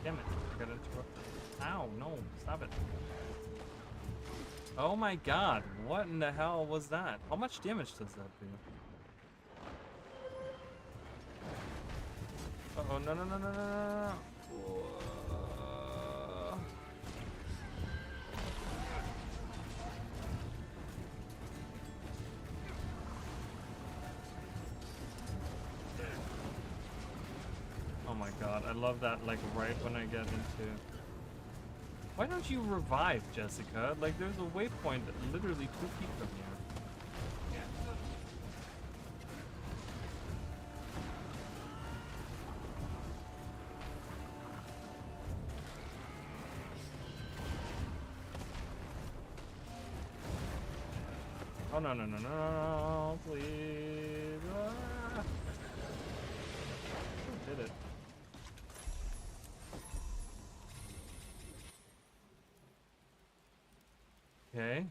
Damn it, I got interrupted. Ow, no, stop it. Oh my god, what in the hell was that? How much damage does that do? Uh-oh, no, no, no, no, no, no. Oh my god, I love that, like, right when I get into... Why don't you revive, Jessica? Like, there's a waypoint literally 2 feet from you. Oh, no, no, no, no, no, please. Ah. Who did it? Okay,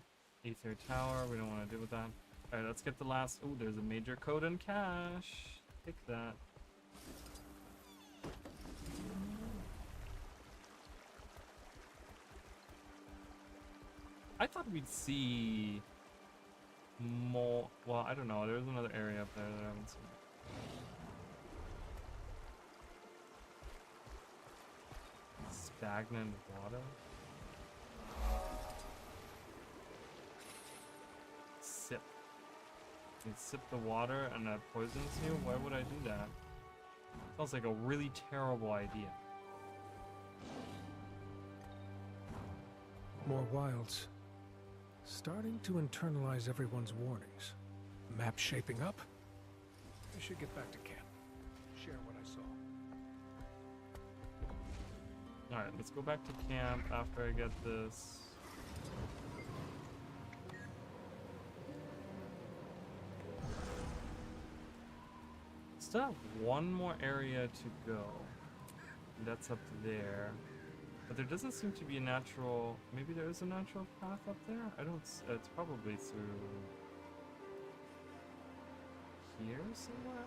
a Aether Tower, we don't want to deal with that. Alright, let's get the last. Oh, there's a major code and cache. Take that. I thought we'd see more. Well, I don't know. There's another area up there that I haven't seen. Stagnant water. Sip. You sip the water and that poisons you? Why would I do that? Sounds like a really terrible idea. More wilds. Starting to internalize everyone's warnings. Map shaping up. I should get back to camp. Share what I saw. Alright, let's go back to camp after I get this. Still have one more area to go. That's up there. But there doesn't seem to be a natural... Maybe there is a natural path up there? I don't... It's probably through... here somewhere?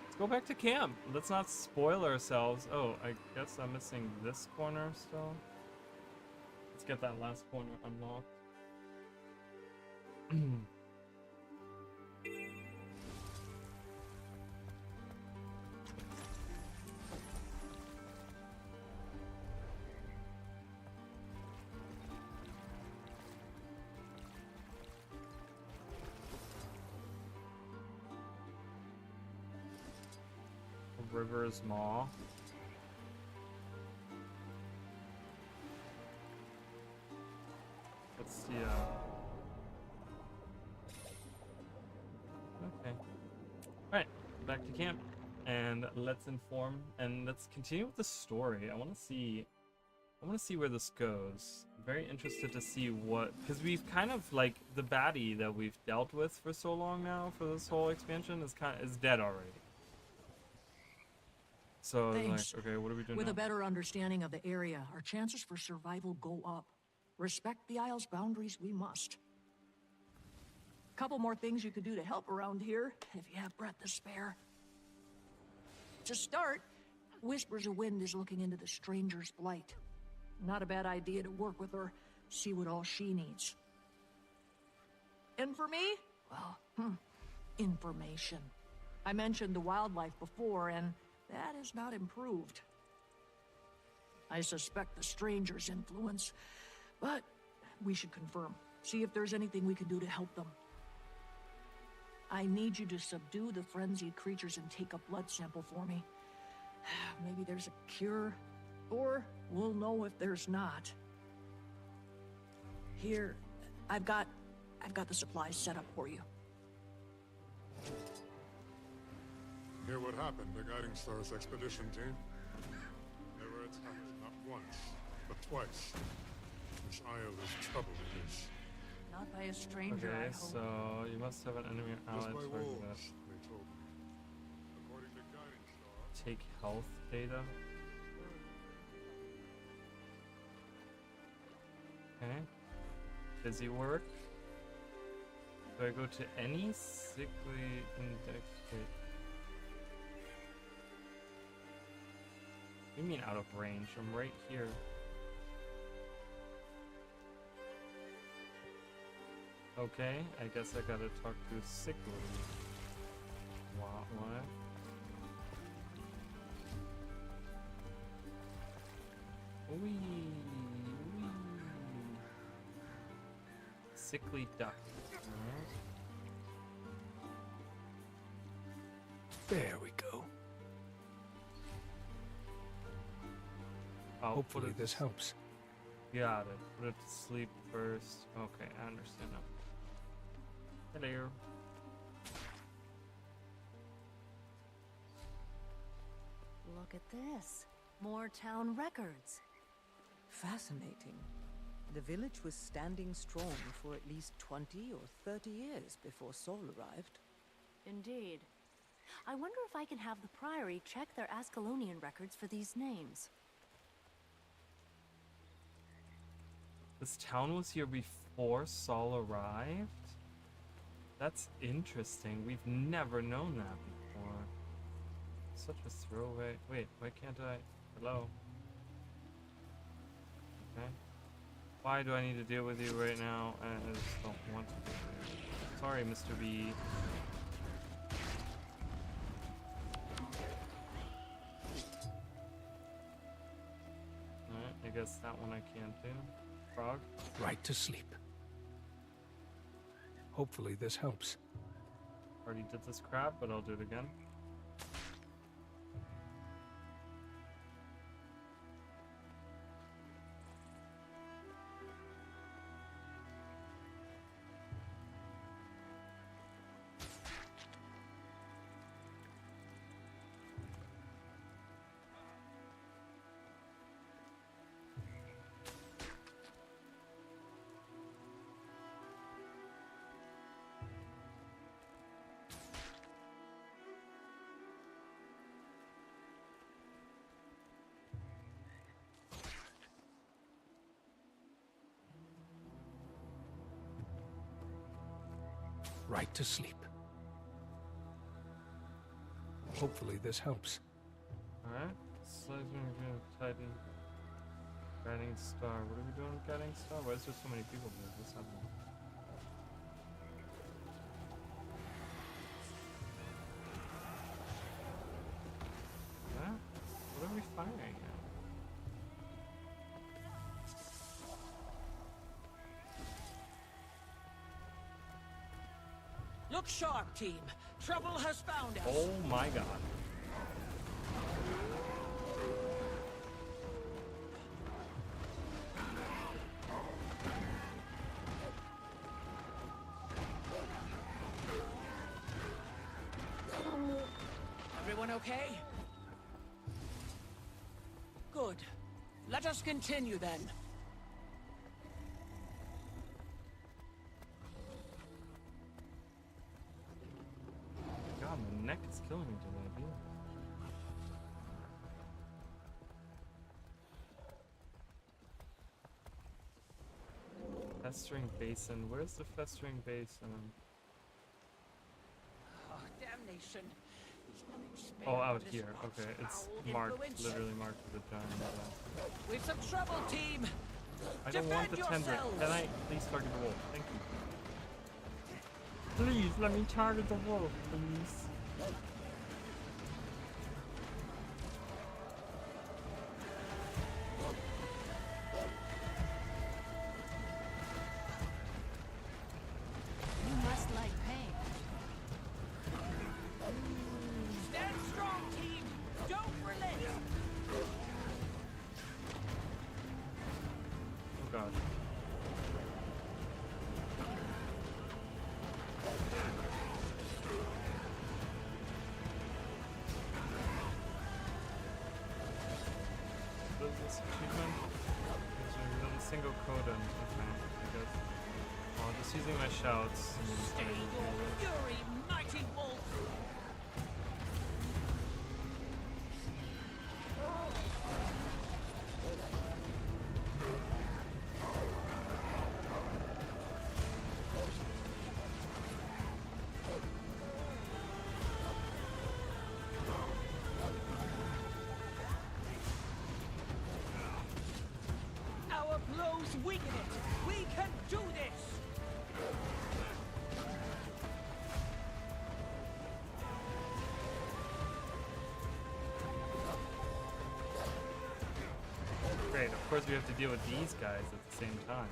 Let's go back to camp. Let's not spoil ourselves. Oh, I guess I'm missing this corner still. Let's get that last corner unlocked. River's Maw. Let's see. Okay. Alright, back to camp. And let's inform and let's continue with the story. I want to see where this goes. I'm very interested to see what, because we've kind of like the baddie that we've dealt with for so long now for this whole expansion is dead already. So Thanks. like, okay, what are we doing With now? a better understanding of the area, our chances for survival go up. Respect the Isle's boundaries, we must. Couple more things you could do to help around here, if you have breath to spare. To start, Whispers of Wind is looking into the Stranger's Blight. Not a bad idea to work with her, see what all she needs. And for me? Well, information. I mentioned the wildlife before, and that is not improved. I suspect the Stranger's influence, but we should confirm. See if there's anything we can do to help them. I need you to subdue the frenzied creatures and take a blood sample for me. Maybe there's a cure, or we'll know if there's not. Here, I've got the supplies set up for you. Hear what happened to Guiding Star's expedition team? They were attacked not once, but twice. This Isle is trouble it is. Not by a stranger, I Okay, hope. so you must have an enemy Just allied by target. wolves, they told me. According to Guiding Star, Take health data. Okay. Busy work. Do I go to any sickly index? Wait. What do you mean out of range? I'm right here. Okay, I guess I gotta talk to sickly. What? Wee. Sickly duck. Alright. There we go. I'll Hopefully put it this helps. Got it. Put it to sleep first. Okay, I understand now. Hello. Look at this. More town records. Fascinating. The village was standing strong for at least 20 or 30 years before Saul arrived. Indeed. I wonder if I can have the Priory check their Ascalonian records for these names. This town was here before Saul arrived? That's interesting. We've never known that before. Such a throwaway. Wait, why can't I? Hello? Okay. Why do I need to deal with you right now? I just don't want to deal with you. Sorry, Mr. B. Alright, I guess that one I can't do. Frog? Right to sleep. Hopefully this helps. Already did this crap, but I'll do it again. Right to sleep. Hopefully this helps. Alright. Slides Titan. Guiding Star. What are we doing with Guiding Star? Why is there so many people here? What's happening? Huh? What are we firing at? Look sharp, team. Trouble has found us. Oh my god. Everyone okay? Good. Let us continue then. God, my neck is killing me today, dude. Festering Basin. Where's the Festering Basin? Oh, damnation. Oh, out here. Okay, it's marked, literally marked with a giant. We've some trouble, team. I don't want the tender. Can I please target the wolf? Thank you. Please let me target the wolf, please. You must like pain. Stand strong, team. Don't relent. Oh god. What is this achievement? It's a single codon. Okay, I guess. Oh, just using my shouts. Stay your fury, mighty wolf. Our blows weaken it. We can do this. Great, of course we have to deal with these guys at the same time.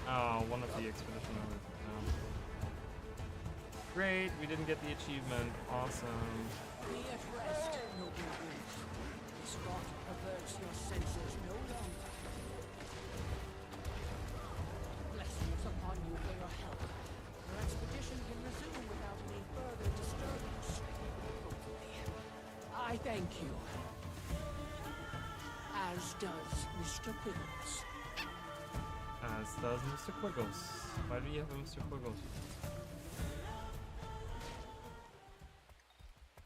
Oh, one of the expedition members is down. Great, we didn't get the achievement. Awesome. Be at rest, noble wolf. This rot perverts your senses no longer. Blessings upon you for your help. Your expedition can resume without any further disturbance. Hopefully. I thank you. As does Mr. Quiggles. As does Mr. Quiggles. Why do you have a Mr. Quiggles?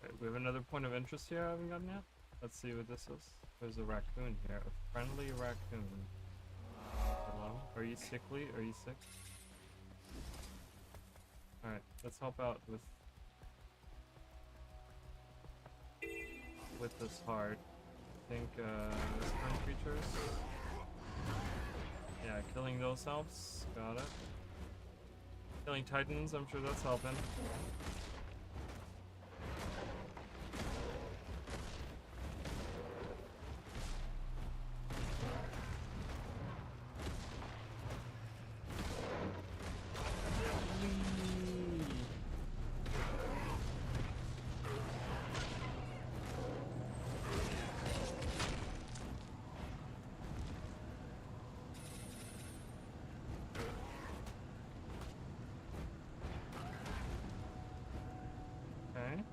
Right, we have another point of interest here I haven't gotten yet. Let's see what this is. There's a raccoon here. A friendly raccoon. Hello? Are you sickly? Are you sick? Alright, let's help out with this heart. I think rescue creatures. Yeah, killing those helps. Got it. Killing titans, I'm sure that's helping. Okay.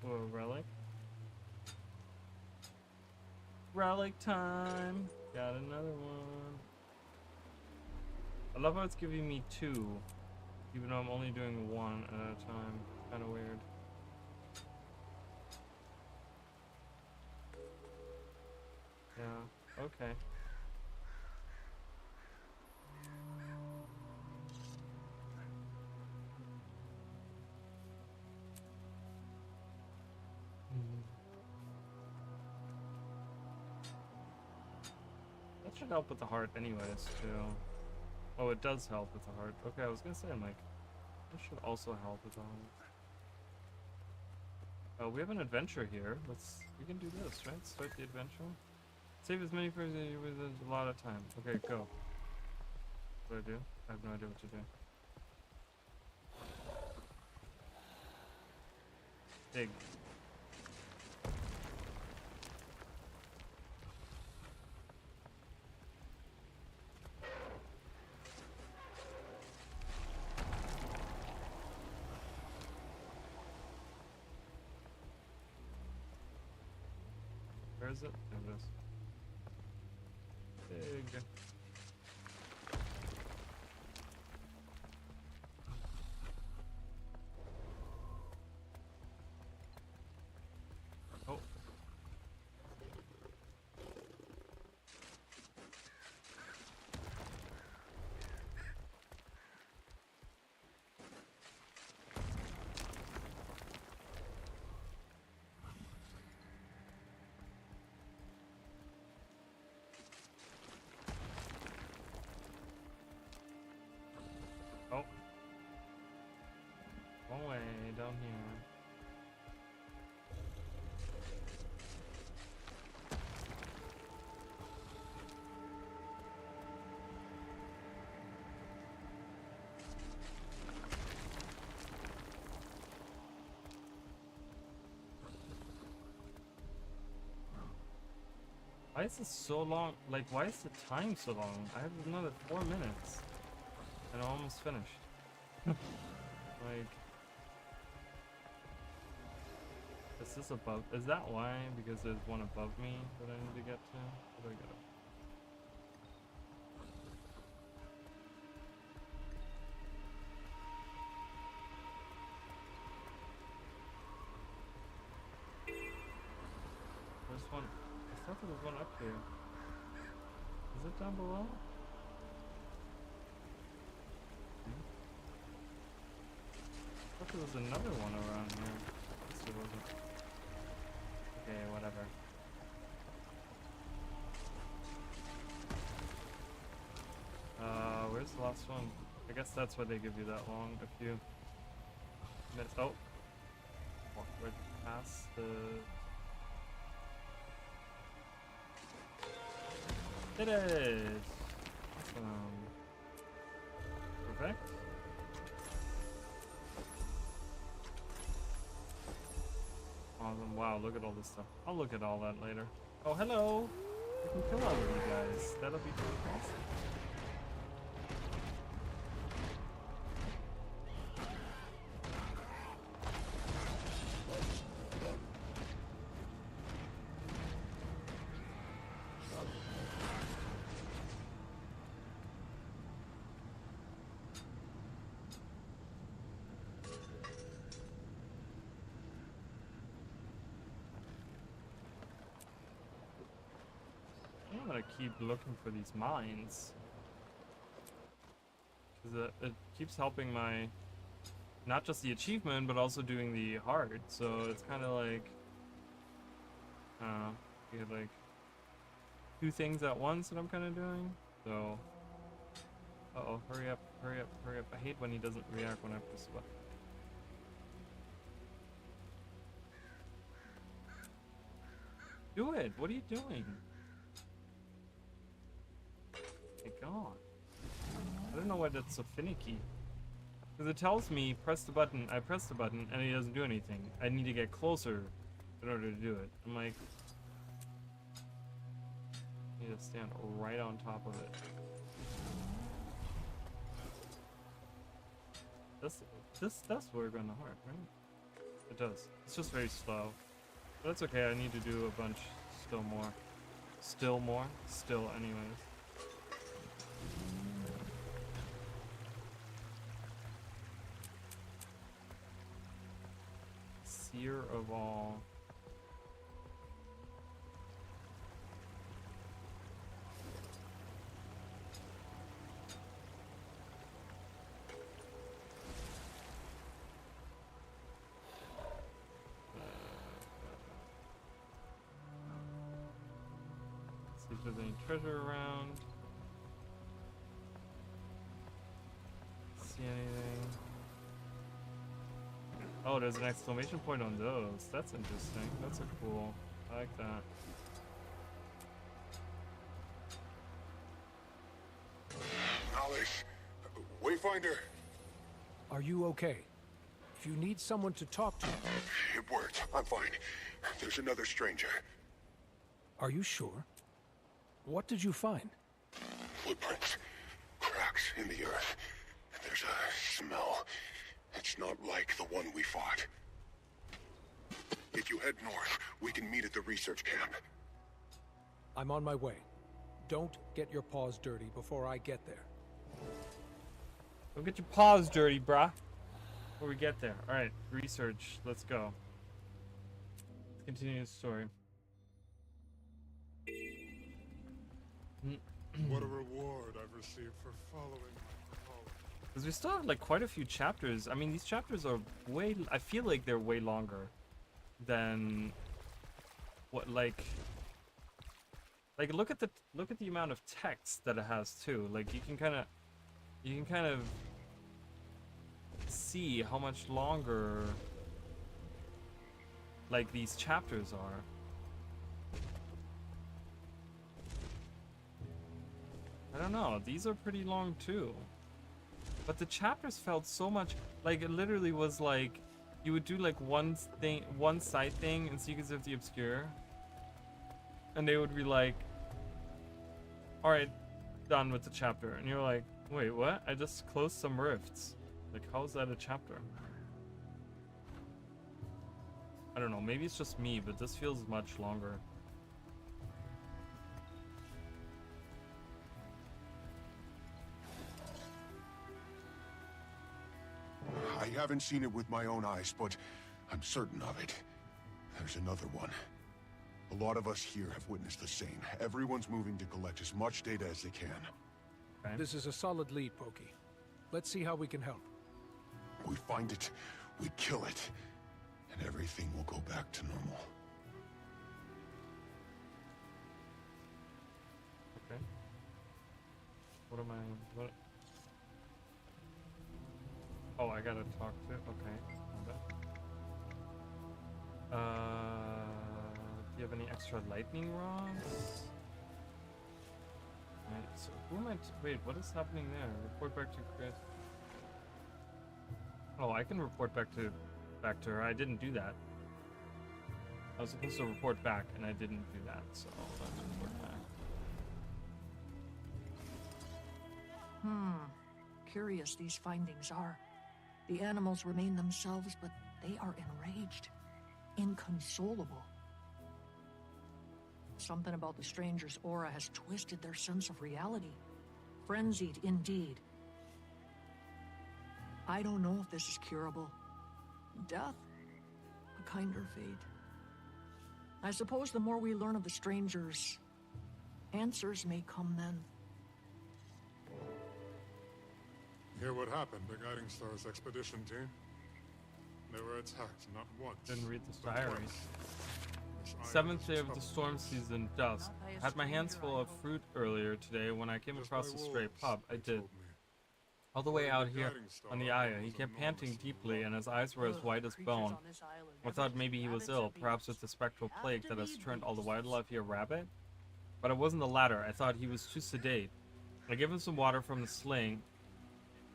Ooh, a relic. Relic time! Got another one. I love how it's giving me 2, even though I'm only doing 1 at a time. Kinda weird. Yeah, okay. That should help with the heart anyways, too. Oh, it does help with the heart. Okay, I was gonna say, I'm like, this should also help with the heart. Oh, we have an adventure here. We can do this, right? Start the adventure. Save as many frames as there's a lot of time. Okay, go. What do I do? I have no idea what to do. Dig. Where is it? There it is. Dig. Oh. Oh. One way down here. Why is this so long? Like, why is the time so long? I have another 4 minutes. And I'm almost finished. Like... Is this above? Is that why? Because there's one above me that I need to get to? Where do I go? There's one. I thought there was one up here. Is it down below? I thought there was another one around here. I guess there wasn't. Okay, whatever. Where's the last one? I guess that's why they give you that long. A few minutes. Oh! Walk right past the... It is! Awesome. Perfect. Awesome. Wow, look at all this stuff. I'll look at all that later. Oh, hello! I can kill all of you guys. That'll be pretty awesome. gonna keep looking for these mines. Because it keeps helping my... not just the achievement, but also doing the heart. So it's kind of like... you have like... 2 things at once that I'm kind of doing. So... Uh-oh, hurry up, hurry up, hurry up. I hate when he doesn't react when I press the button. Do it! What are you doing? My god. I don't know why that's so finicky. Because it tells me, press the button, I press the button, and he doesn't do anything. I need to get closer in order to do it. I'm like... I need to stand right on top of it. This we're gonna hurt, right? It does. It's just very slow. But that's okay, I need to do a bunch still more. Still more? Still anyways. Seer of all. See if there's any treasure around. See anything? Oh, there's an exclamation point on those. That's interesting. That's a cool. I like that. Alice, Wayfinder. Are you okay? If you need someone to talk to... It worked. I'm fine. There's another stranger. Are you sure? What did you find? Footprints. Cracks in the earth. There's a smell. It's not like the one we fought. If you head north, we can meet at the research camp. I'm on my way. Don't get your paws dirty before I get there. Don't get your paws dirty, brah. Before we get there. Alright, research. Let's go. Let's continue the story. What a reward I've received for following my calling. Because we still have like quite a few chapters. I mean, these chapters are way... I feel like they're way longer than what like look at the amount of text that it has too. Like you can kind of see how much longer like these chapters are. I don't know, these are pretty long too. But the chapters felt so much like it literally was like you would do like one side thing in Secrets of the Obscure, and they would be like, alright, done with the chapter. And you're like, wait, what? I just closed some rifts. Like, how is that a chapter? I don't know, maybe it's just me, but this feels much longer. I haven't seen it with my own eyes, but I'm certain of it. There's another one. A lot of us here have witnessed the same. Everyone's moving to collect as much data as they can. Okay. This is a solid lead, Pokey. Let's see how we can help. We find it, we kill it, and everything will go back to normal. Okay. What am I... What... Oh, I gotta talk to... Okay. Do you have any extra lightning rods? Right, so who am I... Wait, what is happening there? Report back to Chris. Oh, I can report back to her. I didn't do that. I was supposed to report back, and I didn't do that, so let's report back. Curious these findings are. The animals remain themselves, but they are enraged. Inconsolable. Something about the stranger's aura has twisted their sense of reality. Frenzied, indeed. I don't know if this is curable. Death? A kinder fate. I suppose the more we learn of the strangers, Answers may come then. Hear what happened to Guiding Star's expedition team? They were attacked not once. Didn't read the but diary. twice. This island Seventh is day of the troubled. storm season, dusk. Had my hands full of fruit earlier today when I came across a stray pup. I did. All the way out here on the Aya, he kept panting deeply and his eyes were as white as bone. I thought maybe he was ill, perhaps with the spectral plague that has turned all the wildlife here rabid. But it wasn't the latter. I thought he was too sedate. I gave him some water from the sling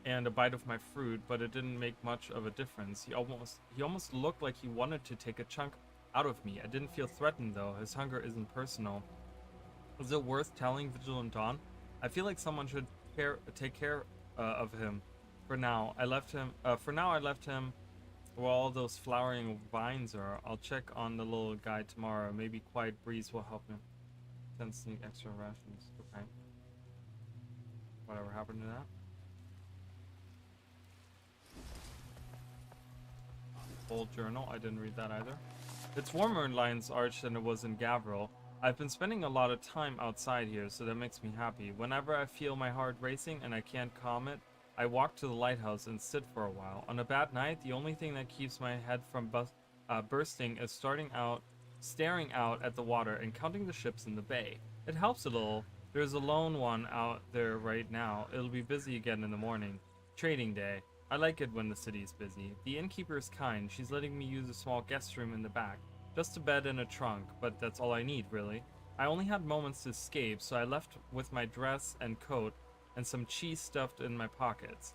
and a bite of my fruit, but it didn't make much of a difference. He almost looked like he wanted to take a chunk out of me. I didn't feel threatened though. His hunger isn't personal. Is it worth telling Vigilant Dawn? I feel like someone should take care of him. For now, I left him where all those flowering vines are. I'll check on the little guy tomorrow. Maybe Quiet Breeze will help him. 10 sneak extra rations. Okay. Whatever happened to that? Old journal. I didn't read that either. It's warmer in Lion's Arch than it was in Gavril. I've been spending a lot of time outside here, so that makes me happy. Whenever I feel my heart racing and I can't calm it, I walk to the lighthouse and sit for a while. On a bad night, the only thing that keeps my head from bursting is staring out at the water and counting the ships in the bay. It helps a little. There's a lone one out there right now. It'll be busy again in the morning. Trading day. I like it when the city's busy. The innkeeper is kind. She's letting me use a small guest room in the back. Just a bed and a trunk, but that's all I need, really. I only had moments to escape, so I left with my dress and coat and some cheese stuffed in my pockets.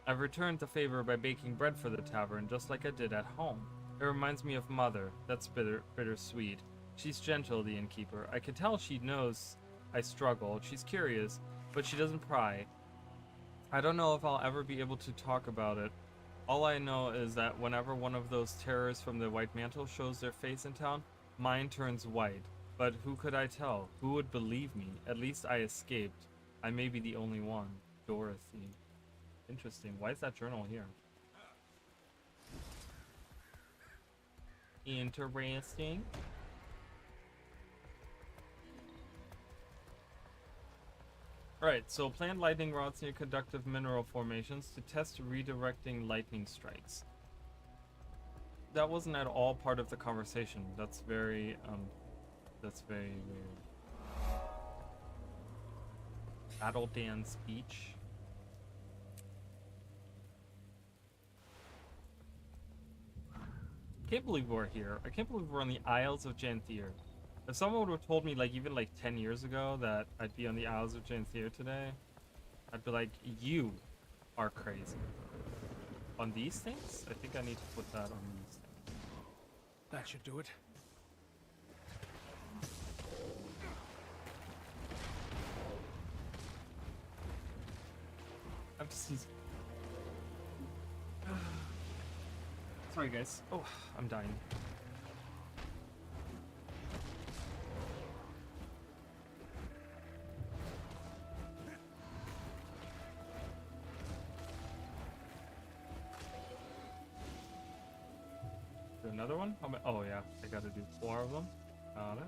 I've returned the favor by baking bread for the tavern, just like I did at home. It reminds me of Mother. That's bittersweet. She's gentle, the innkeeper. I can tell she knows I struggle. She's curious, but she doesn't pry. I don't know if I'll ever be able to talk about it. All I know is that whenever one of those terrors from the White Mantle shows their face in town, mine turns white. But who could I tell? Who would believe me? At least I escaped. I may be the only one. Dorothy. Interesting. Why is that journal here? Interesting. Alright, so plant lightning rods near conductive mineral formations to test redirecting lightning strikes. That wasn't at all part of the conversation. That's very weird. Battle Dan speech. Can't believe we're here. I can't believe we're on the Isles of Janthir. If someone would have told me, like, even like 10 years ago that I'd be on the Isles of Janthir today, I'd be like, you are crazy. On these things? I think I need to put that on these things. That should do it. I've just used... Sorry, guys. Oh, I'm dying. Another one? Oh yeah, I gotta do 4 of them. Got it.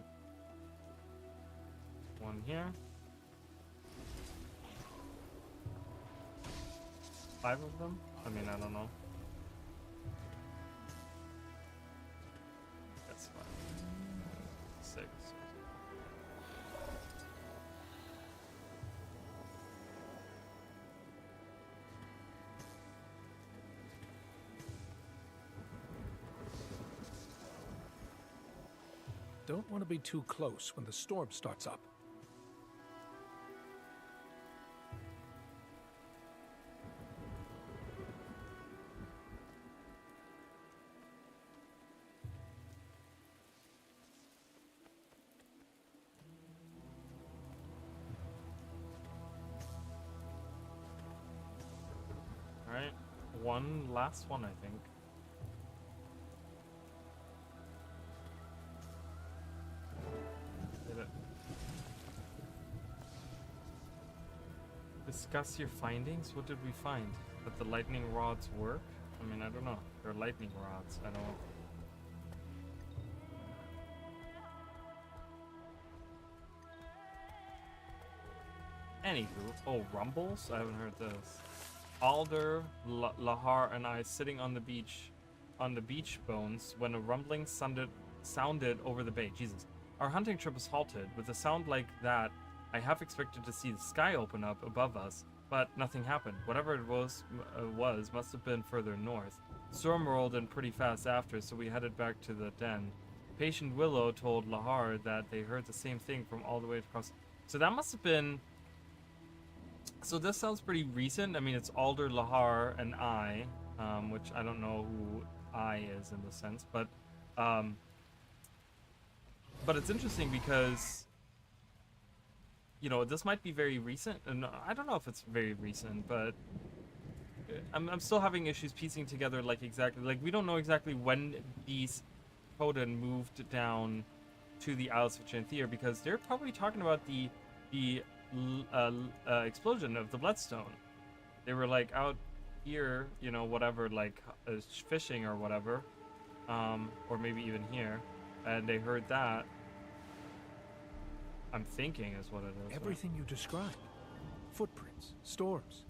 One here. 5 of them? I mean, I don't know. That's 5. 6. Don't want to be too close when the storm starts up. Alright, one last one, I think. Discuss your findings? What did we find? That the lightning rods work? I mean, I don't know. They're lightning rods. I don't know. Anywho, oh, rumbles? I haven't heard this. Alder, Lahar, and I sitting on the beach bones when a rumbling sounded over the bay. Jesus. Our hunting trip was halted. With a sound like that, I half expected to see the sky open up above us, but nothing happened. Whatever it was must have been further north. Storm rolled in pretty fast after, so we headed back to the den. Patient Willow told Lahar that they heard the same thing from all the way across. So that must have been... So this sounds pretty recent. I mean, it's Alder, Lahar, and I, which I don't know who I is in the sense, but it's interesting because, you know, this might be very recent, and I don't know if it's very recent, but I'm still having issues piecing together, like, exactly, like, we don't know exactly when these Coden moved down to the Isles of Janthir, because they're probably talking about the explosion of the Bloodstone. They were, like, out here, you know, whatever, like, fishing or whatever, or maybe even here, and they heard that. I'm thinking is what it is. Everything you described. Footprints, storms,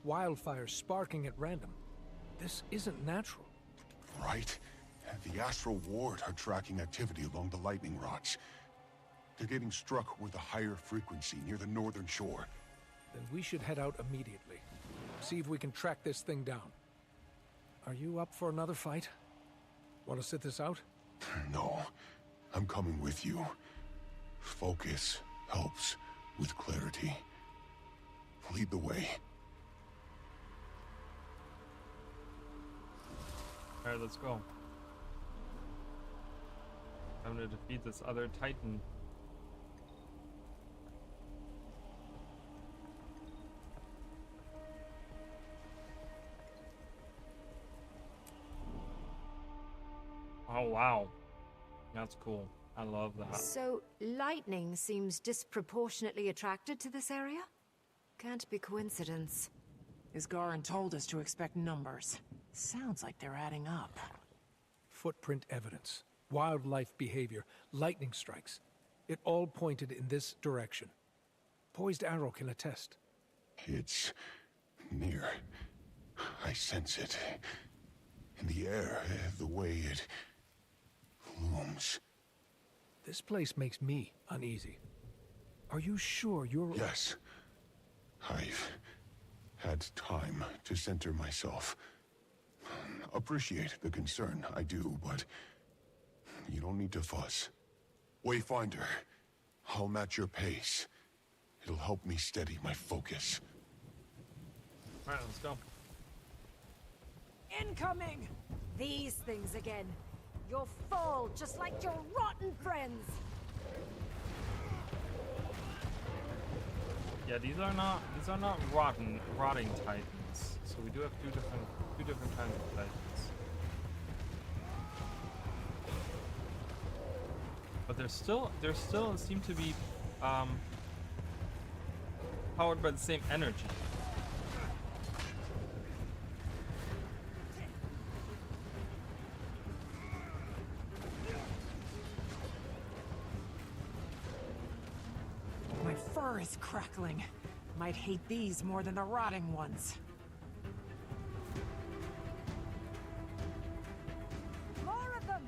wildfires sparking at random. This isn't natural. Right? The Astral Ward are tracking activity along the lightning rods. They're getting struck with a higher frequency near the northern shore. Then we should head out immediately. See if we can track this thing down. Are you up for another fight? Want to sit this out? No. I'm coming with you. Focus helps with clarity. Lead the way. Alright, let's go. I'm gonna defeat this other Titan. Oh wow. That's cool. I love that. So, lightning seems disproportionately attracted to this area? Can't be coincidence. Isgarin told us to expect numbers. Sounds like they're adding up. Footprint evidence, wildlife behavior, lightning strikes. It all pointed in this direction. Poised Arrow can attest. It's near. I sense it. In the air, the way it looms. This place makes me uneasy. Are you sure you're... Yes. I've had time to center myself. Appreciate the concern, I do, but you don't need to fuss. Wayfinder, I'll match your pace. It'll help me steady my focus. Alright, let's go. Incoming! These things again. You'll fall just like your rotten friends. Yeah, these are not rotting Titans. So we do have two different kinds of Titans. But they're still seem to be powered by the same energy. My fur is crackling. Might hate these more than the rotting ones. More of them!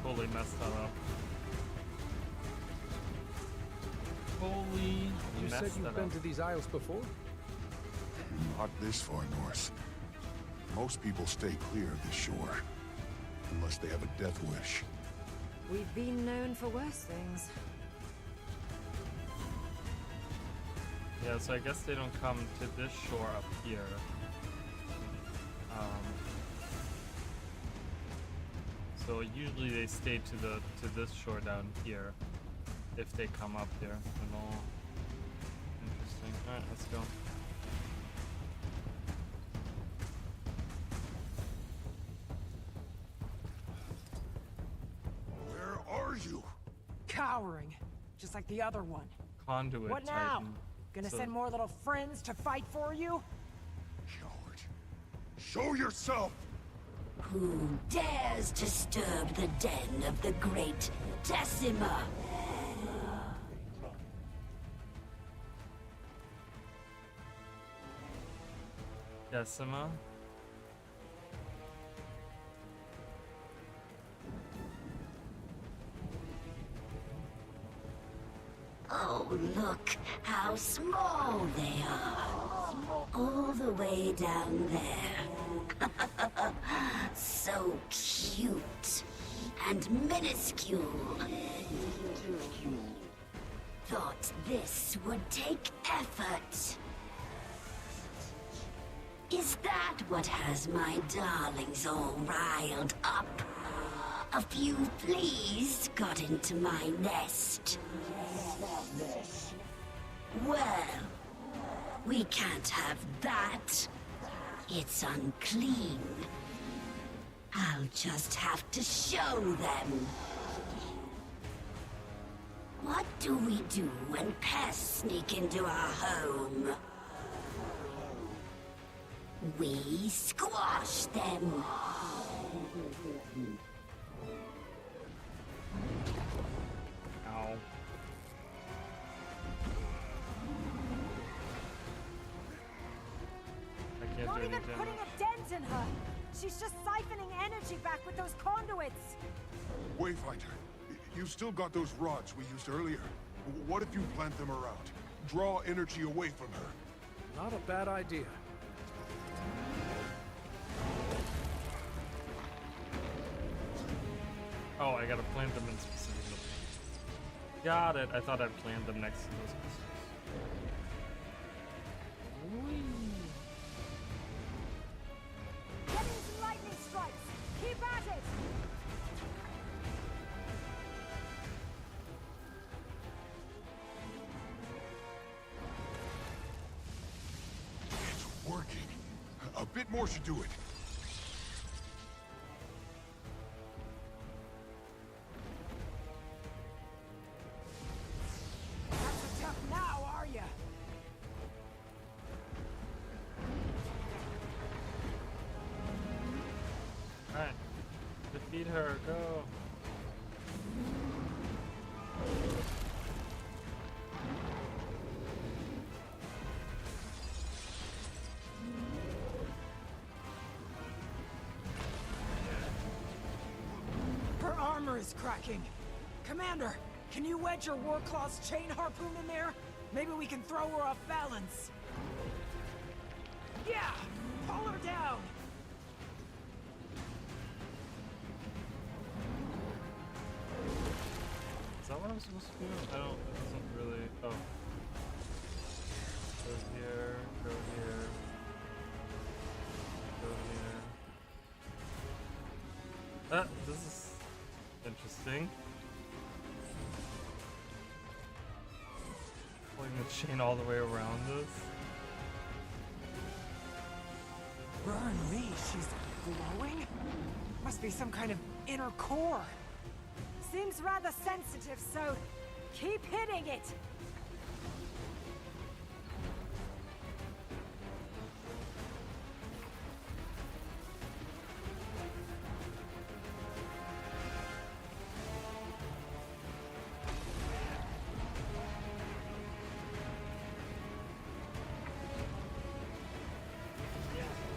Totally messed that up. Holy You messed said you've that been up. to these isles before? Not this far north. Most people stay clear of this shore. Unless they have a death wish. We've been known for worse things. Yeah, so I guess they don't come to this shore up here. So usually they stay to this shore down here if they come up here at all. Interesting. Alright, let's go. Where are you? Cowering, just like the other one. Conduit What now? Titan. Gonna So- send more little friends to fight for you? Coward. Show yourself! Who dares disturb the den of the great Decima? Decima. Oh, look how small they are. All the way down there. So cute and minuscule. Thought this would take effort. Is that what has my darlings all riled up? A few fleas got into my nest. Well, we can't have that. It's unclean. I'll just have to show them. What do we do when pests sneak into our home? We squash them. Ow. I can't Not do even anything. putting a dent in her. She's just siphoning energy back with those conduits. Wayfinder, you still got those rods we used earlier. What if you plant them around? Draw energy away from her. Not a bad idea. Oh, I gotta plant them in specific locations. Got it. I thought I'd plant them next to those crystals. Getting some lightning strikes. Keep at it. It's working. A bit more should do it. Not so tough now, are ya? Alright. Defeat her. Go. Her armor is cracking. Commander, can you wedge your Warclaw's chain harpoon in there? Maybe we can throw her off balance. Yeah! Pull her down! Is that what I'm supposed to do? I don't. It doesn't really. Oh. Go here. Go here. Go here. This is interesting. Pulling the chain all the way around us. Burn me, she's glowing? Must be some kind of inner core. Seems rather sensitive, so keep hitting it.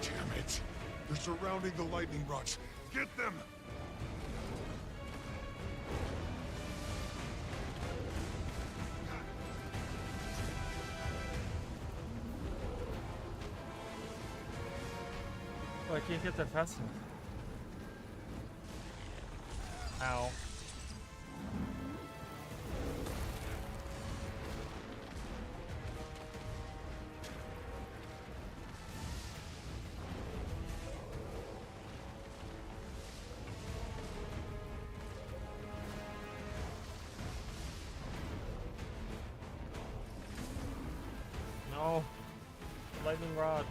Damn it. They're surrounding the lightning rods. Get them! Oh, I can't get there fast enough. Ow. lightning rod.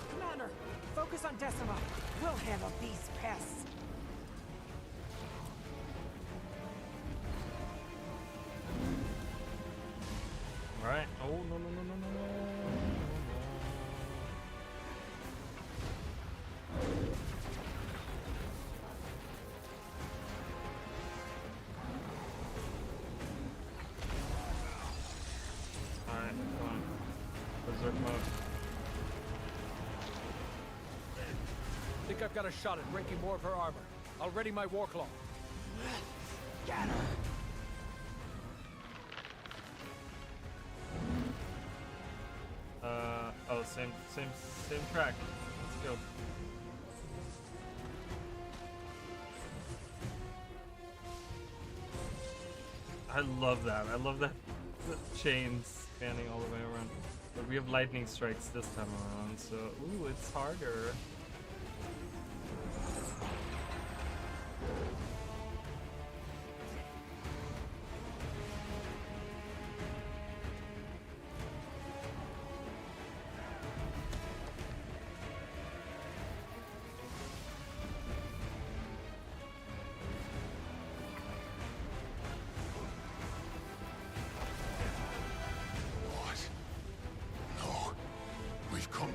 Commander, focus on Decima. We'll handle these pests. Alright. Oh, no, no, no, no, no, no. Alright, come on. Berserk mode. I think I've got a shot at breaking more of her armor. I'll ready my Warclaw. Get her. Oh, same track. Let's go. I love that. I love that the chains spanning all the way around. But we have lightning strikes this time around, so ooh, it's harder.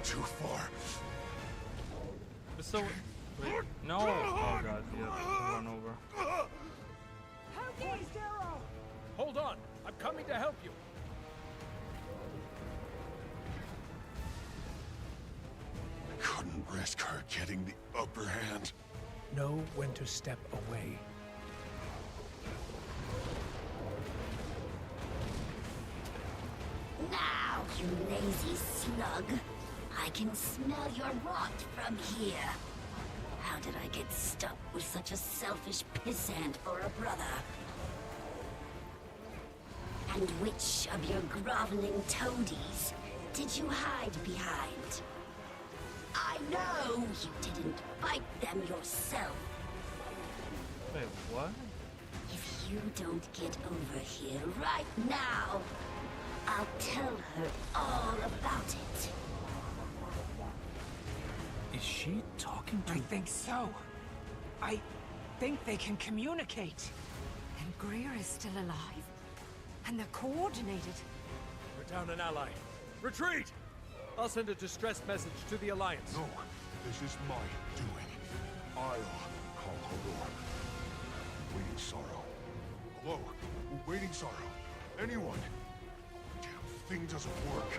Too far. So, wait, no. Oh god, yeah, run over. Hold on, I'm coming to help you. I couldn't risk her getting the upper hand. Know when to step away. Now, you lazy slug. I can smell your rot from here. How did I get stuck with such a selfish pissant for a brother? And which of your groveling toadies did you hide behind? I know you didn't fight them yourself. Wait, what? If you don't get over here right now, I'll tell her all about it. Is she talking to... I think so. I think they can communicate. And Greer is still alive. And they're coordinated. We're down an ally. Retreat! I'll send a distress message to the Alliance. No, this is my doing. I'll call Halor. Waiting Sorrow. Hello? Waiting Sorrow. Anyone? Damn thing doesn't work.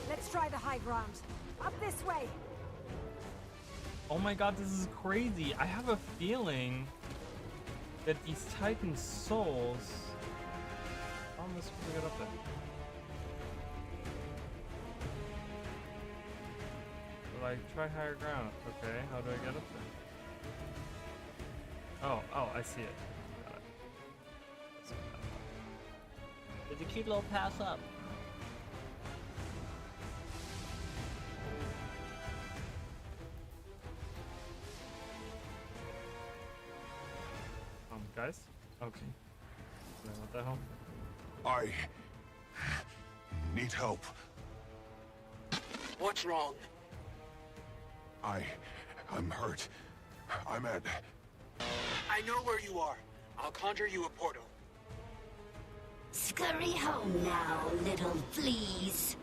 Let's try the high ground. Up this way. Oh my god, this is crazy. I have a feeling that these Titan souls... Oh, let's get up there. Like, try higher ground. Okay, how do I get up there? Oh, I see it. Got it. There's a cute little pass up. Guys? Okay. What the hell? I need help. What's wrong? I'm hurt. I'm at... I know where you are. I'll conjure you a portal. Scurry home now, little fleas.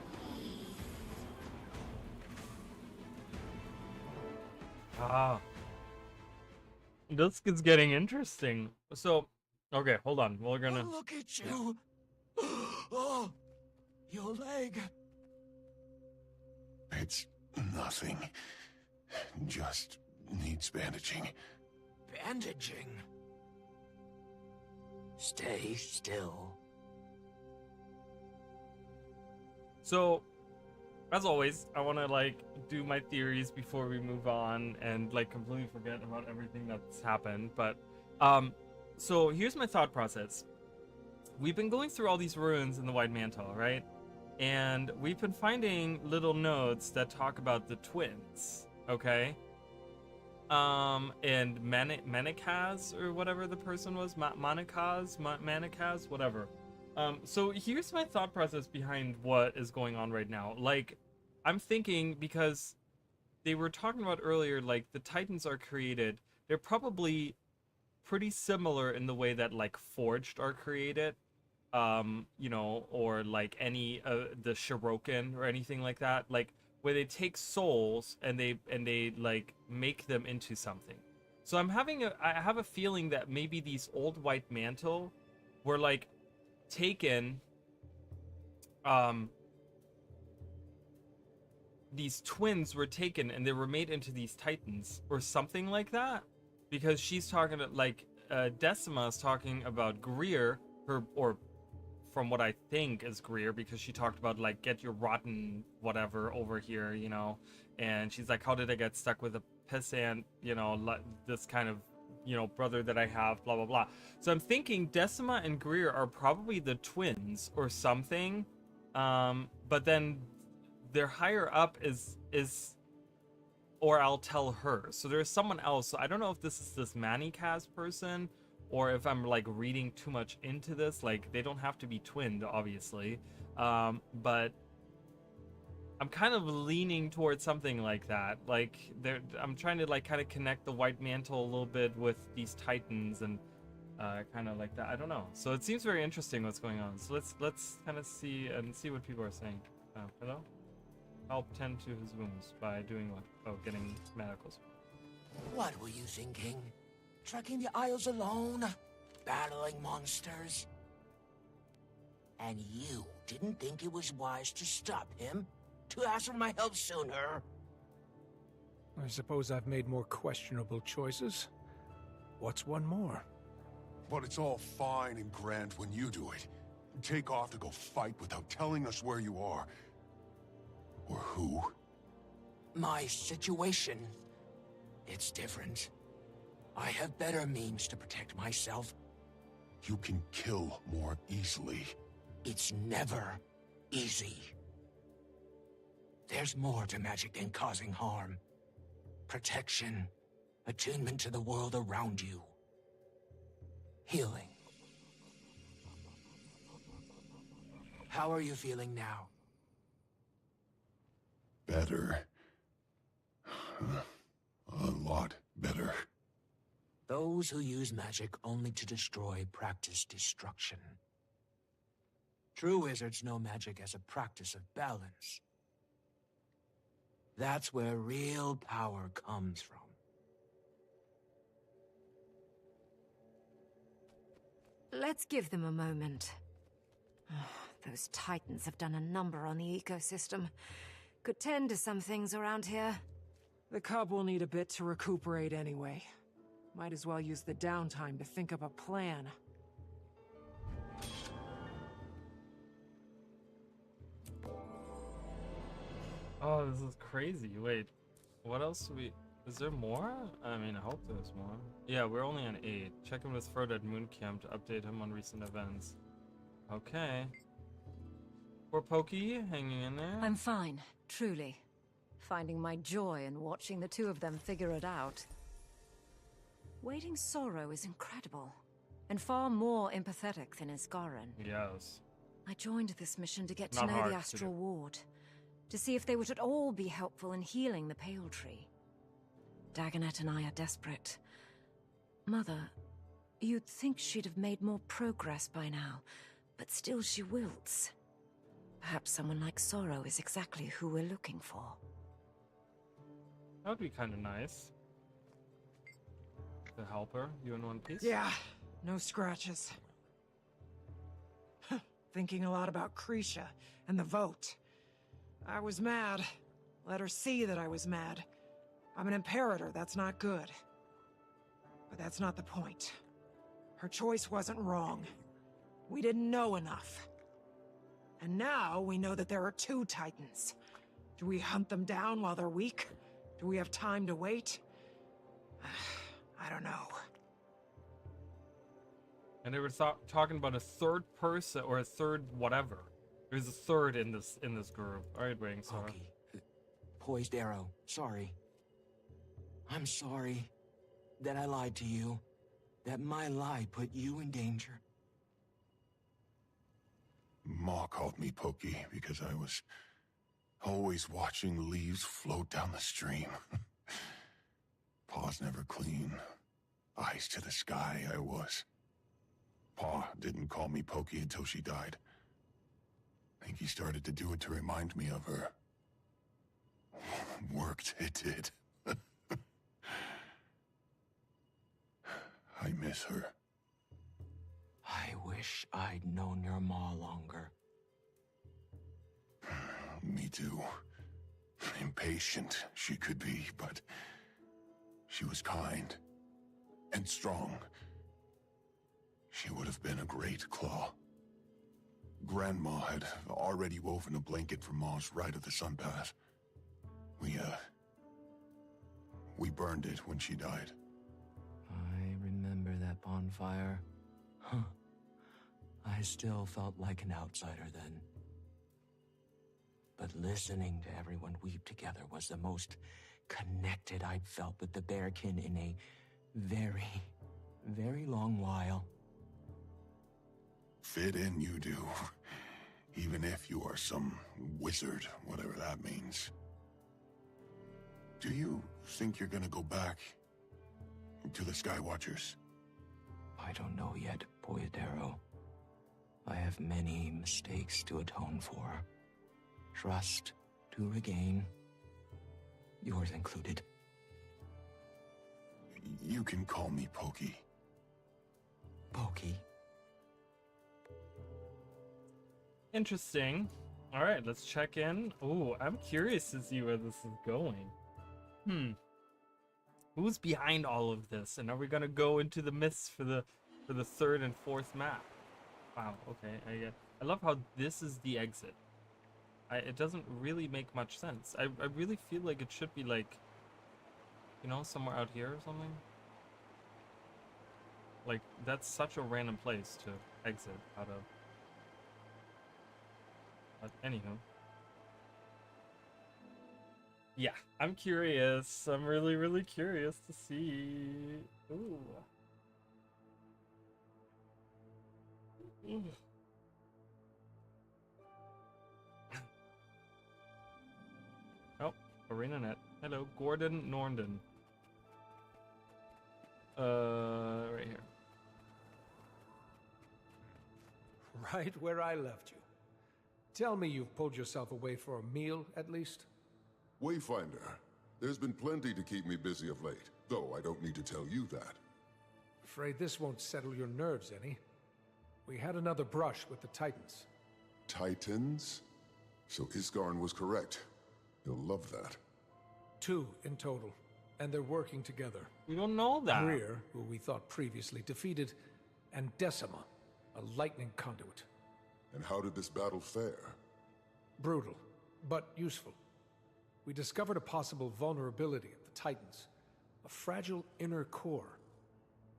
Ah. This is getting interesting. So, okay, hold on. We're gonna... Oh, look at you. Oh, your leg. It's nothing. Just needs bandaging. Bandaging? Stay still. So, as always, I want to like do my theories before we move on and like completely forget about everything that's happened. But so here's my thought process. We've been going through all these ruins in the White Mantle, right? And we've been finding little notes that talk about the twins, okay? and Manikaz or whatever the person was, Manikaz, whatever. So here's my thought process behind what is going on right now. Like, I'm thinking, because they were talking about earlier, like, the Titans are created, they're probably pretty similar in the way that, like, Forged are created, you know, or like any the Shiroken or anything like that, like, where they take souls and they like make them into something. So I have a feeling that maybe these old white mantle were like taken, these twins were taken and they were made into these Titans or something like that, because she's talking to, like, Decima is talking about Greer, or from what I think is Greer, because she talked about, like, get your rotten whatever over here, you know, and she's like, how did I get stuck with a pissant, you know, this kind of, you know, brother that I have, blah blah blah. So I'm thinking Decima and Greer are probably the twins or something, but then their higher up is or I'll tell her. So there's someone else. So I don't know if this is this Manikaz person, or if I'm like reading too much into this. Like, they don't have to be twinned, obviously, but I'm kind of leaning towards something like that. Like, I'm trying to like kind of connect the white mantle a little bit with these Titans and kind of like that. I don't know. So it seems very interesting what's going on. So let's kind of see what people are saying. Hello. Help tend to his wounds by doing what? Oh, getting medicals. What were you thinking? Trekking the Isles alone? Battling monsters? And you didn't think it was wise to stop him? To ask for my help sooner? I suppose I've made more questionable choices. What's one more? But it's all fine and grand when you do it. Take off to go fight without telling us where you are. Or who? My situation. It's different. I have better means to protect myself. You can kill more easily. It's never easy. There's more to magic than causing harm. Protection, attunement to the world around you. Healing. How are you feeling now? Better. A lot better. Those who use magic only to destroy practice destruction. True wizards know magic as a practice of balance. That's where real power comes from. Let's give them a moment. Those Titans have done a number on the ecosystem. Could tend to some things around here. The cub will need a bit to recuperate anyway. Might as well use the downtime to think up a plan. Oh, this is crazy. Wait, what else do we... Is there more? I mean, I hope there's more. Yeah, we're only on 8. Check in with Frodo at Moon Camp to update him on recent events. Okay. Poor Pokey, hanging in there. I'm fine, truly. Finding my joy in watching the two of them figure it out. Wading Sorrow is incredible, and far more empathetic than Isgaran. Yes. I joined this mission to get to Not know hard the to Astral do. Ward, to see if they would at all be helpful in healing the Pale Tree. Dagonet and I are desperate. Mother, you'd think she'd have made more progress by now, but still she wilts. Perhaps someone like Sorrow is exactly who we're looking for. That would be kind of nice. To help her. You in one piece? Yeah, no scratches. Thinking a lot about Krisha and the vote. I was mad. Let her see that I was mad. I'm an Imperator, that's not good. But that's not the point. Her choice wasn't wrong. We didn't know enough. And now we know that there are 2 Titans. Do we hunt them down while they're weak? Do we have time to wait? I don't know. And they were talking about a third person or a third whatever. There's a third in this group. All right, waiting, Sora. Poised arrow. Sorry. I'm sorry that I lied to you, that my lie put you in danger. Ma called me Pokey because I was always watching leaves float down the stream. Paws never clean. Eyes to the sky, I was. Pa didn't call me Pokey until she died. I think he started to do it to remind me of her. Worked, it did. I miss her. I wish I'd known your ma longer. Me too. Impatient she could be, but she was kind and strong. She would have been a great claw. Grandma had already woven a blanket for Ma's ride of the sun path. We burned it when she died. I remember that bonfire. Huh. I still felt like an outsider then. But listening to everyone weep together was the most connected I'd felt with the Bearkin in a very, very long while. Fit in, you do. Even if you are some wizard, whatever that means. Do you think you're gonna go back to the Skywatchers? I don't know yet, Boyadero. I have many mistakes to atone for. Trust to regain. Yours included. You can call me Pokey. Pokey. Interesting. All right, let's check in. Ooh, I'm curious to see where this is going. Who's behind all of this? And are we gonna go into the mists for the third and fourth map? Wow. Okay. I love how this is the exit. It doesn't really make much sense. I really feel like it should be like, you know, somewhere out here or something. Like, that's such a random place to exit out of. But anywho. Yeah, I'm curious. I'm really, really curious to see. Ooh. Ooh. Oh, ArenaNet. Hello, Gordon Norndon. Right here. Right where I left you. Tell me you've pulled yourself away for a meal, at least? Wayfinder, there's been plenty to keep me busy of late, though I don't need to tell you that. Afraid this won't settle your nerves any. We had another brush with the Titans. Titans? So Isgarn was correct. He'll love that. 2 in total, and they're working together. We don't know that. Greer, who we thought previously defeated, and Decima, a lightning conduit. And how did this battle fare? Brutal, but useful. We discovered a possible vulnerability at the Titans, a fragile inner core.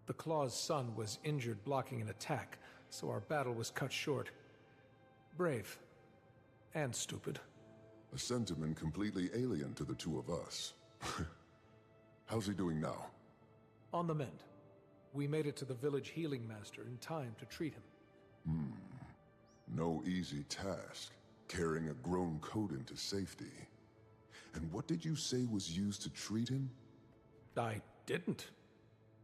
The Claw's son was injured blocking an attack, so our battle was cut short. Brave. And stupid. A sentiment completely alien to the two of us. How's he doing now? On the mend. We made it to the village healing master in time to treat him. No easy task, carrying a grown coat into safety. And what did you say was used to treat him? I didn't.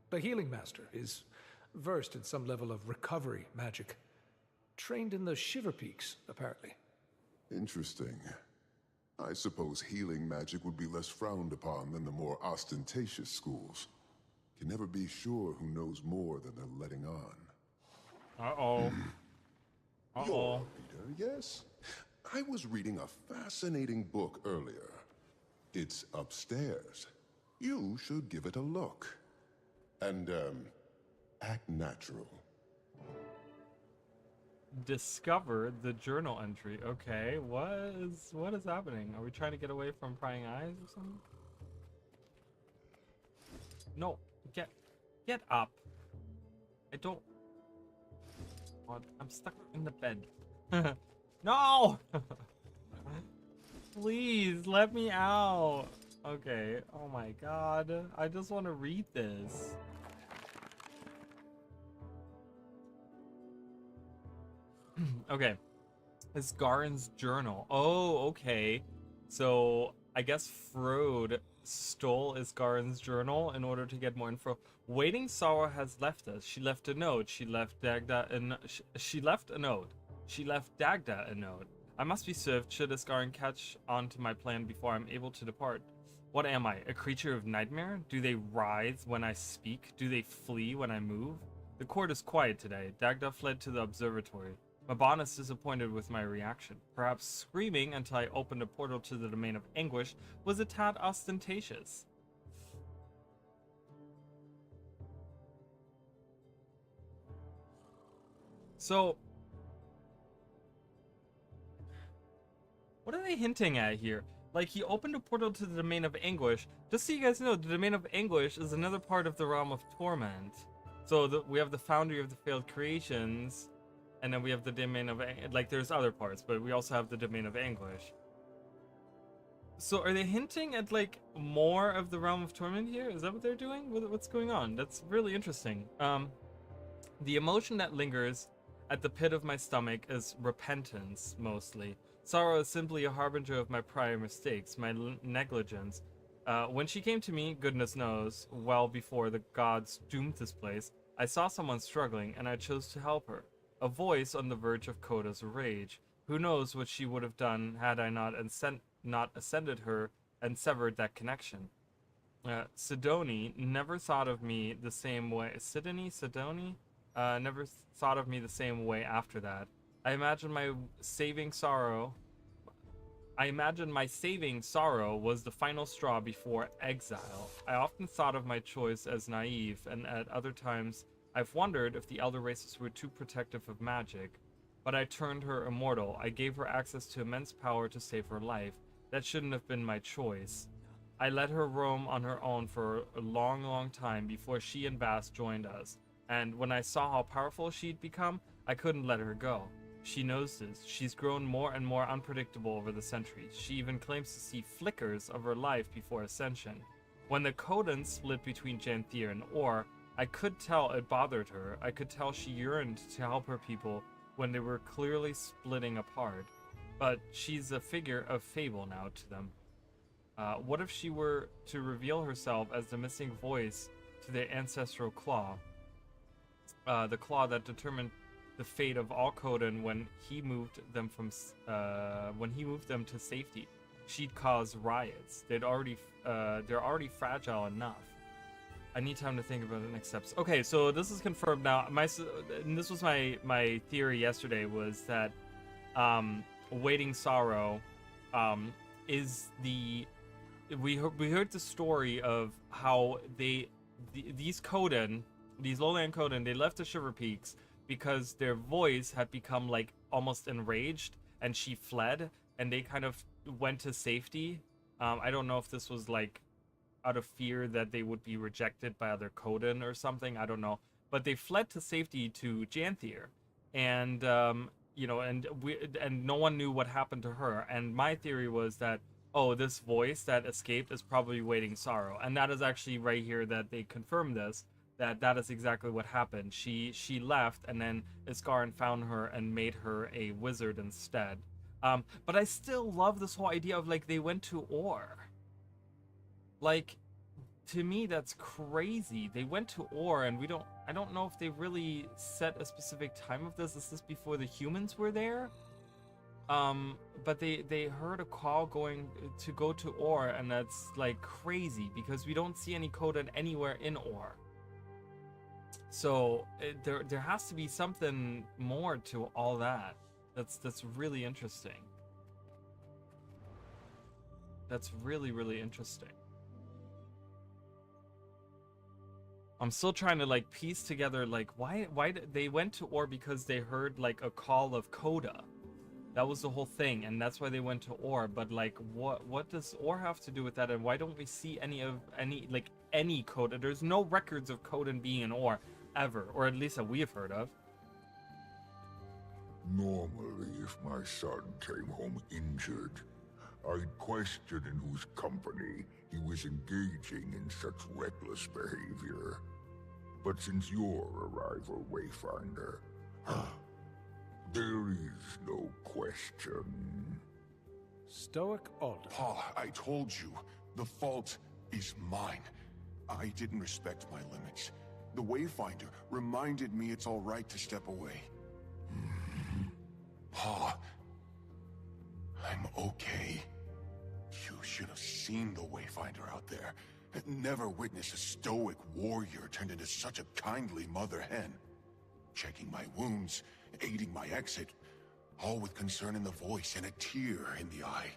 The healing master is versed in some level of recovery magic. Trained in the Shiver Peaks, apparently. Interesting. I suppose healing magic would be less frowned upon than the more ostentatious schools. Can never be sure who knows more than they're letting on. Uh-oh. You're a reader, yes? I was reading a fascinating book earlier. It's upstairs. You should give it a look. And, act natural. Discover the journal entry. Okay, what is happening? Are we trying to get away from prying eyes or something? No, get up. I don't want. I'm stuck in the bed. No! Please let me out. Okay. Oh my god. I just want to read this. Okay. It's Garen's journal. Oh, okay. So I guess Frode stole Isgaren's journal in order to get more info. Waiting Sorrow has left us. She left a note. She left Dagda and she left a note. She left Dagda a note. I must be swift should Isgaren catch on to my plan before I'm able to depart. What am I? A creature of nightmare? Do they writhe when I speak? Do they flee when I move? The court is quiet today. Dagda fled to the observatory. Mabon is disappointed with my reaction. Perhaps screaming until I opened a portal to the domain of anguish was a tad ostentatious. So, what are they hinting at here? Like, he opened a portal to the domain of anguish. Just so you guys know, the domain of anguish is another part of the realm of torment. So we have the foundry of the failed creations, and then we have the domain of, like, there's other parts, but we also have the domain of anguish. So are they hinting at, like, more of the realm of torment here? Is that what they're doing? What's going on? That's really interesting. The emotion that lingers at the pit of my stomach is repentance, mostly. Sorrow is simply a harbinger of my prior mistakes, my negligence. When she came to me, goodness knows, well before the gods doomed this place, I saw someone struggling, and I chose to help her. A voice on the verge of Coda's rage. Who knows what she would have done had I not ascended her and severed that connection. Sidoni never thought of me the same way. Sidoni? Never thought of me the same way after that. I imagine my saving sorrow was the final straw before exile. I often thought of my choice as naive, and at other times I've wondered if the elder races were too protective of magic. But I turned her immortal. I gave her access to immense power to save her life. That shouldn't have been my choice. I let her roam on her own for a long, long time before she and Bass joined us. And when I saw how powerful she'd become, I couldn't let her go. She knows this. She's grown more and more unpredictable over the centuries. She even claims to see flickers of her life before ascension. When the Codan split between Janthir and Or, I could tell it bothered her. I could tell she yearned to help her people when they were clearly splitting apart. But she's a figure of fable now to them. What if she were to reveal herself as the missing voice to their ancestral claw? The claw that determined the fate of all Codan when he moved them to safety. She'd cause riots. They're already fragile enough. I need time to think about the next steps. Okay, so this is confirmed now. This was my theory yesterday, was that Waiting Sorrow is the... We heard the story of how these Codan, these lowland Codan, they left the Shiver Peaks because their voice had become like almost enraged, and she fled, and they kind of went to safety. I don't know if this was like out of fear that they would be rejected by other Codan or something. I don't know, but they fled to safety to Janthir, and you know, and no one knew what happened to her. And my theory was that, oh, this voice that escaped is probably Waiting Sorrow, and that is actually right here that they confirm this. That is exactly what happened. She left, and then Isgaren found her and made her a wizard instead. But I still love this whole idea of like they went to Or. Like, to me that's crazy. They went to Or, and I don't know if they really set a specific time of this. Is this before the humans were there? But they heard a call going to go to Or, and that's like crazy because we don't see any Codan anywhere in Or. So there has to be something more to all that. That's really interesting. That's really, really interesting. I'm still trying to like piece together like why did they went to Or, because they heard like a call of Coda. That was the whole thing, and that's why they went to Or. But like what does Or have to do with that, and why don't we see any Coda? There's no records of Codan being in Or ever, or at least that we have heard of. Normally, if my son came home injured, I'd question in whose company he was engaging in such reckless behavior. But since your arrival, Wayfinder, there is no question. Stoic Alder. Paul, I told you, the fault is mine. I didn't respect my limits. The Wayfinder reminded me it's all right to step away. Paul, I'm okay. You should have seen the Wayfinder out there. Never witnessed a stoic warrior turned into such a kindly mother hen. Checking my wounds, aiding my exit, all with concern in the voice and a tear in the eye.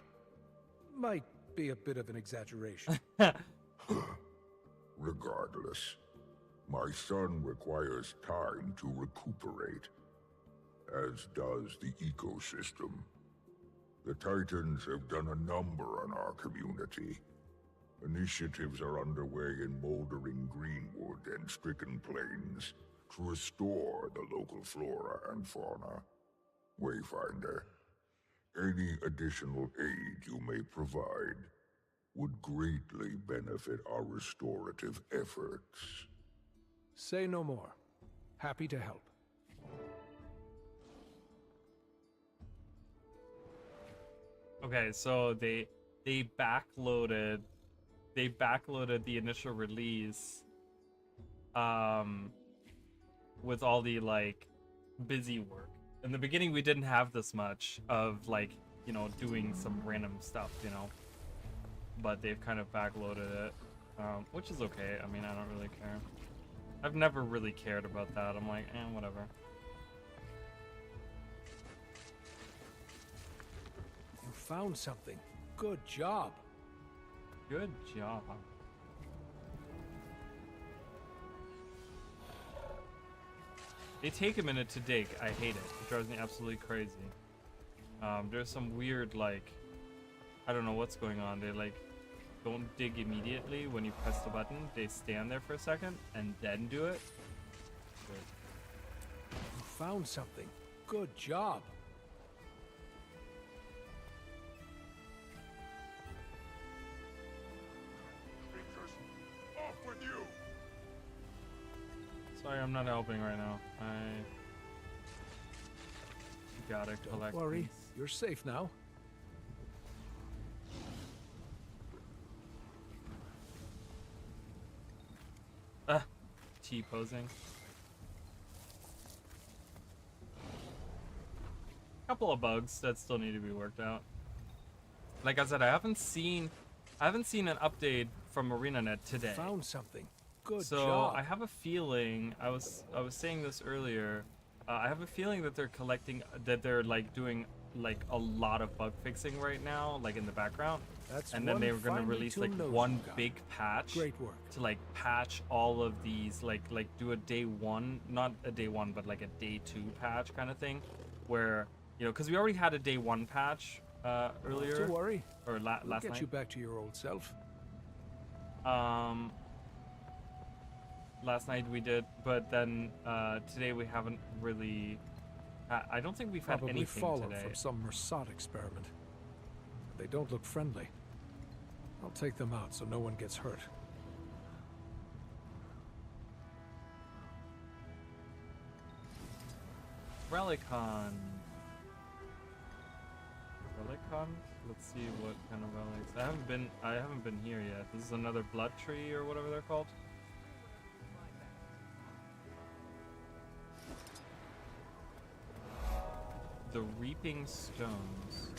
Might be a bit of an exaggeration. Regardless, my son requires time to recuperate, as does the ecosystem. The Titans have done a number on our community. Initiatives are underway in Moldering Greenwood and Stricken Plains to restore the local flora and fauna. Wayfinder, any additional aid you may provide would greatly benefit our restorative efforts. Say no more. Happy to help. Okay, so they backloaded the initial release with all the like busy work. In the beginning we didn't have this much of like, you know, doing some random stuff, you know. But they've kind of backloaded it, which is okay. I mean, I don't really care. I've never really cared about that. I'm like, whatever. You found something. Good job. Good job. They take a minute to dig. I hate it. It drives me absolutely crazy. There's some weird, like, I don't know what's going on. They, like, don't dig immediately when you press the button. They stand there for a second and then do it. You found something. Good job. Off with you! Sorry, I'm not helping right now. I gotta collect. Don't worry, these. you're safe now. T-posing. Couple of bugs that still need to be worked out. Like I said, I haven't seen an update from ArenaNet today. Found something. Good so job. I have a feeling, I was saying this earlier, I have a feeling that they're like doing like a lot of bug fixing right now, like in the background. And then they were going to release like one big patch. Great work. To like patch all of these, like do a day one, not a day one, but like a day two patch kind of thing, where, you know, because we already had a day one patch earlier. Don't worry. Or last night. Get you back to your old self. Last night we did, but then today we haven't really. I don't think we've had Probably anything fallout today. from some Mersat experiment. They don't look friendly. I'll take them out so no one gets hurt. Relicon. Let's see what kind of relics. I haven't been here yet. This is another blood tree or whatever they're called. The Reaping Stones.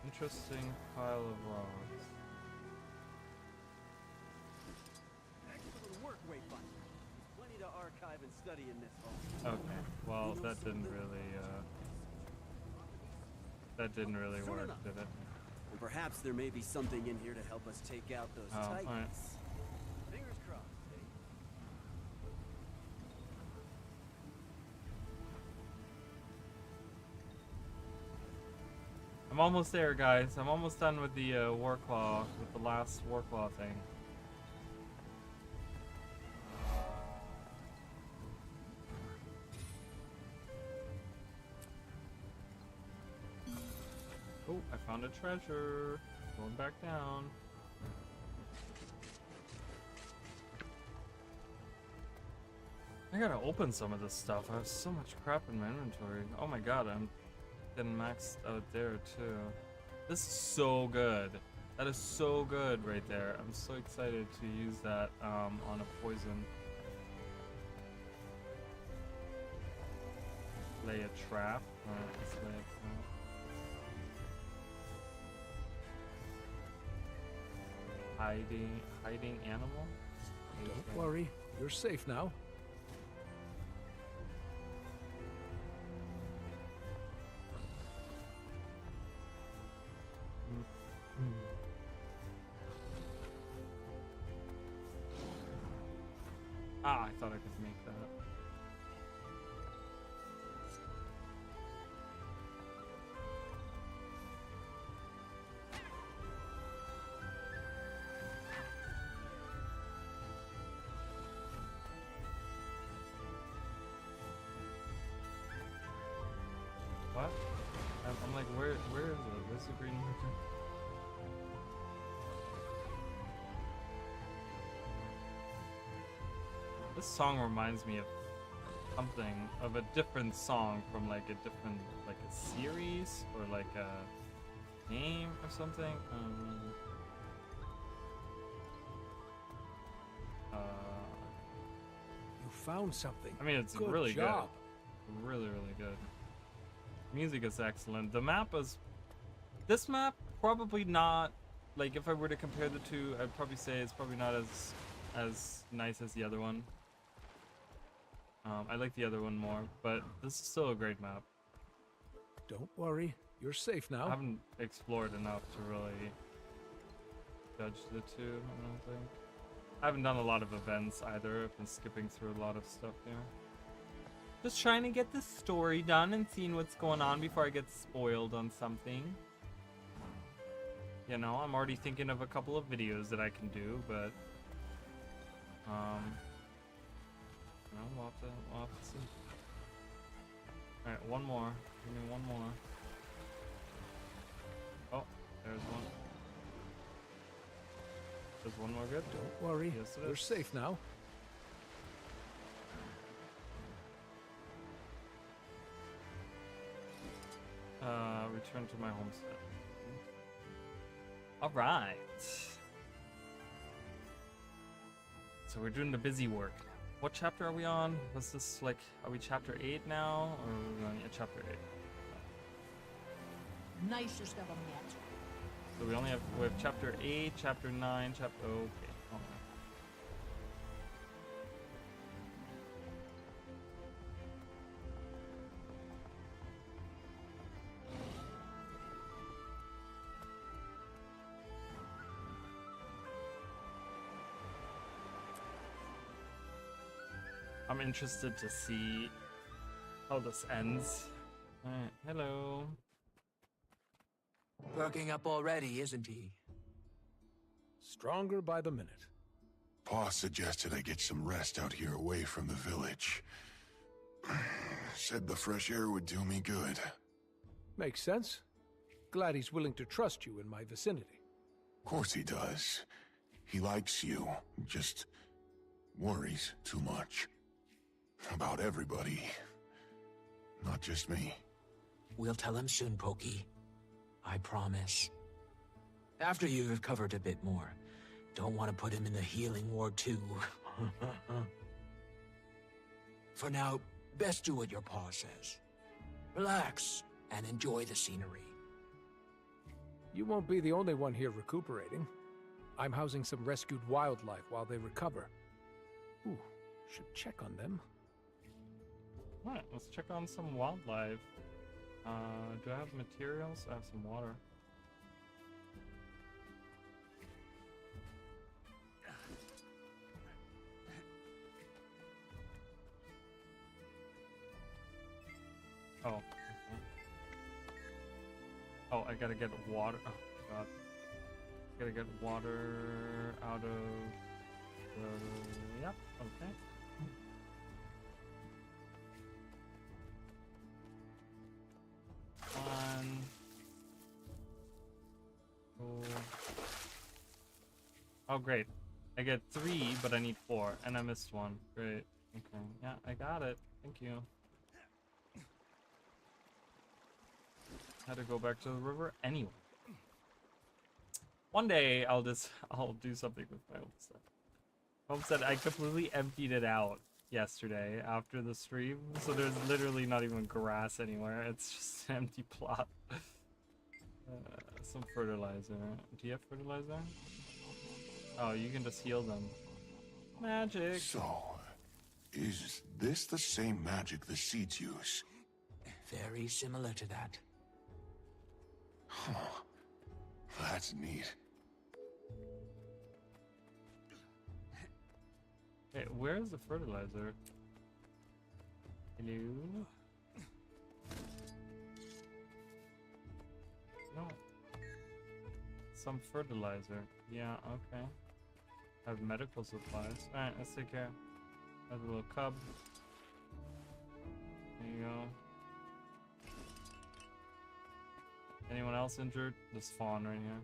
Interesting pile of rocks. Excellent work, Wayfinder. There's plenty to archive and study in this hole. Okay, well that didn't really Soon work, enough. did it? And perhaps there may be something in here to help us take out those Titans. Alright. Fingers crossed, eh? I'm almost there, guys. I'm almost done with the Warclaw, with the last Warclaw thing. I found a treasure. Going back down. I gotta open some of this stuff. I have so much crap in my inventory. Oh my god, I'm getting maxed out there too. This is so good. That is so good right there. I'm so excited to use that on a poison. Lay a trap. Alright, let's lay a trap. Hiding animal? Don't worry, you're safe now. Ah, I thought I could make that. What? I'm like, where is it? Where's the green marker? This song reminds me of something, of a different song from like a different, like a series or like a game or something. You found something. I mean, it's Good really job. good. Really, really good. Music is excellent. The map is... This map, probably not... Like, if I were to compare the two, I'd probably say it's probably not as nice as the other one. I like the other one more, but this is still a great map. Don't worry, you're safe now. I haven't explored enough to really judge the two, I don't think. I haven't done a lot of events either. I've been skipping through a lot of stuff here. Just trying to get the story done and seeing what's going on before I get spoiled on something. You know, I'm already thinking of a couple of videos that I can do, but... no, we'll have to see. Alright, one more. Give me one more. Oh, there's one. Is one more good? Don't worry, yes, you're safe now. Return to my homestead. Alright. So we're doing the busy work. What chapter are we on? Was this like, are we chapter 8 now? Or are we on chapter 8? Nicest of them yet. So we have chapter 8, chapter 9, chapter... Okay. Okay. I'm interested to see how this ends. Alright, hello. Perking up already, isn't he? Stronger by the minute. Pa suggested I get some rest out here away from the village. Said the fresh air would do me good. Makes sense. Glad he's willing to trust you in my vicinity. Of course he does. He likes you, just worries too much. About everybody. Not just me. We'll tell him soon, Pokey. I promise. After you've recovered a bit more. Don't want to put him in the healing ward too. For now, best do what your pa says. Relax and enjoy the scenery. You won't be the only one here recuperating. I'm housing some rescued wildlife while they recover. Ooh, should check on them. Alright, let's check on some wildlife. Do I have materials? I have some water. Oh. Okay. Oh, I gotta get water. Oh, God. Gotta get water out of the... Yep, okay. great. I get 3, but I need 4, and I missed 1. Great. Okay. Yeah, I got it. Thank you. Had to go back to the river anyway. One day I'll do something with my old stuff. Homestead, I completely emptied it out yesterday after the stream, so there's literally not even grass anywhere. It's just an empty plot. Some fertilizer. Do you have fertilizer? Oh, you can just heal them. Magic. So, is this the same magic the seeds use? Very similar to that. Huh. That's neat. Hey, where's the fertilizer? Hello? No. Some fertilizer. Yeah, okay. I have medical supplies. Alright, let's take care. Have a little cub. There you go. Anyone else injured? This fawn right here.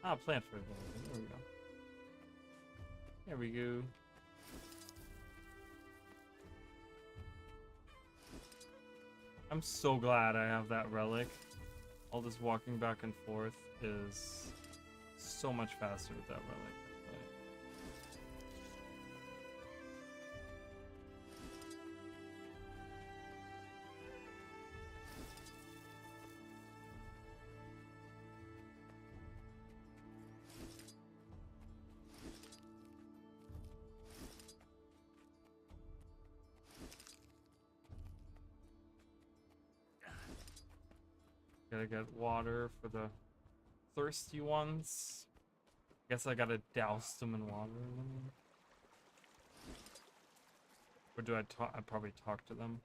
Ah, plant fertilizer. There we go. There we go. I'm so glad I have that relic. All this walking back and forth is so much faster with that relic. Gotta get water for the thirsty ones. Guess I gotta douse them in water. Or do I talk? I probably talk to them.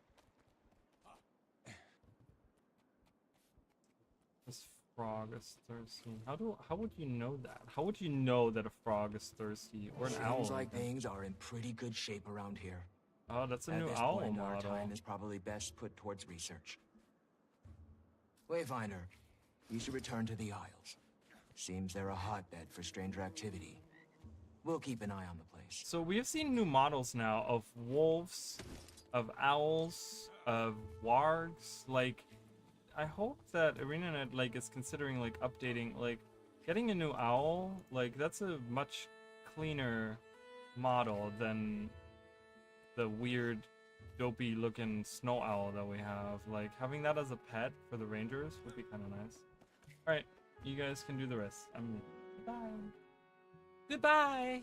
This frog is thirsty. How would you know that? How would you know that a frog is thirsty or an owl? Seems like things are in pretty good shape around here. Oh, that's a At new this owl point, our model. time is probably best put towards research. Wayfinder, you should return to the Isles. Seems they're a hotbed for stranger activity. We'll keep an eye on the place. So we have seen new models now of wolves, of owls, of wargs. Like, I hope that ArenaNet like is considering like updating, like getting a new owl. Like that's a much cleaner model than the weird dopey looking snow owl that we have. Like having that as a pet for the rangers would be kind of nice. All right, you guys can do the rest. Goodbye. Goodbye.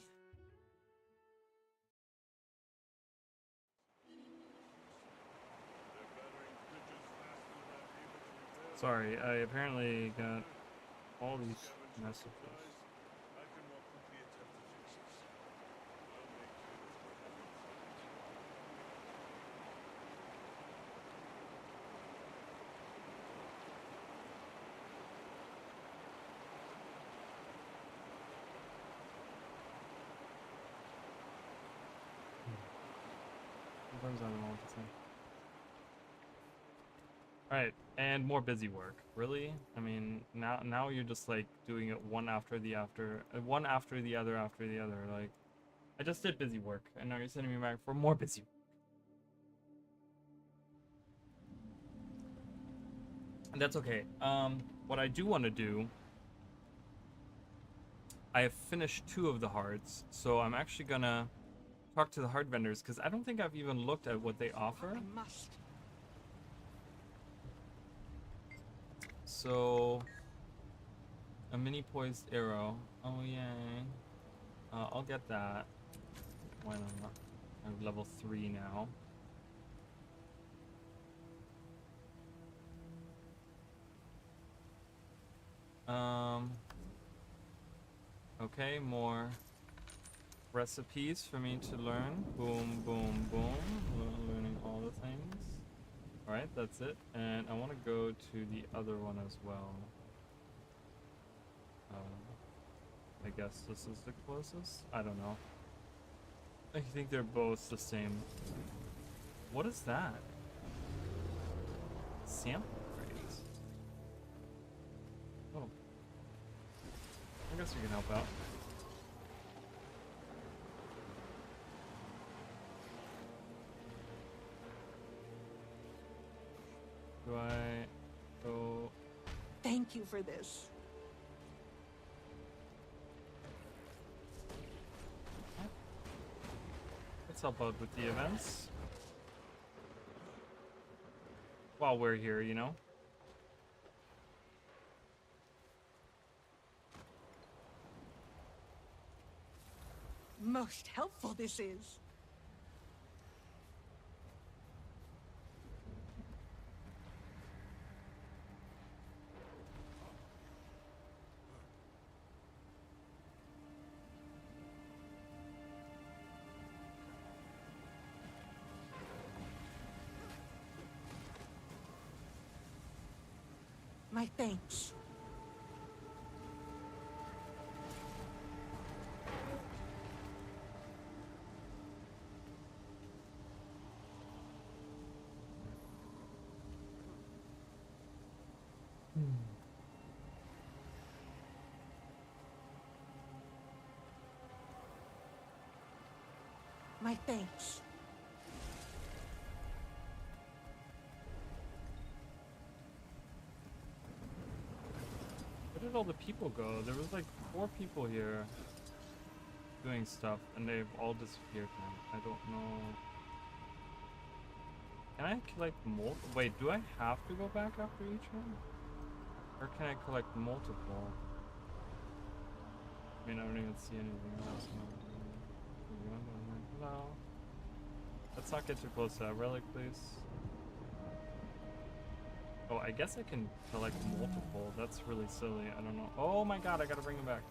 Sorry, I apparently got all these messages. Sometimes I don't know what to say. Alright, and more busy work. Really? I mean, now you're just like doing it one after the other. Like, I just did busy work, and now you're sending me back for more busy work. And that's okay. What I do want to do, I have finished 2 of the hearts, so I'm actually gonna talk to the heart vendors, because I don't think I've even looked at what they offer. So, a mini poised arrow. Oh yay. I'll get that. Why not? I'm level 3 now. Okay, more recipes for me to learn. Boom, boom, boom. Learning all the things. Alright, that's it. And I want to go to the other one as well. I guess this is the closest? I don't know. I think they're both the same. What is that? Sample crates. Oh. guess you can help out. Do I go? Thank you for this. Let's help out with the events. While we're here, you know? Most helpful this is. My thanks. My thanks. Where did all the people go? There was like 4 people here doing stuff, and they've all disappeared now. I don't know. Can I collect multiple? Wait, do I have to go back after each one? Or can I collect multiple? I mean, I don't even see anything else. Hello. Let's not get too close to that relic, please. Oh, I guess I can collect multiple. That's really silly. I don't know. Oh my god, I gotta bring him back.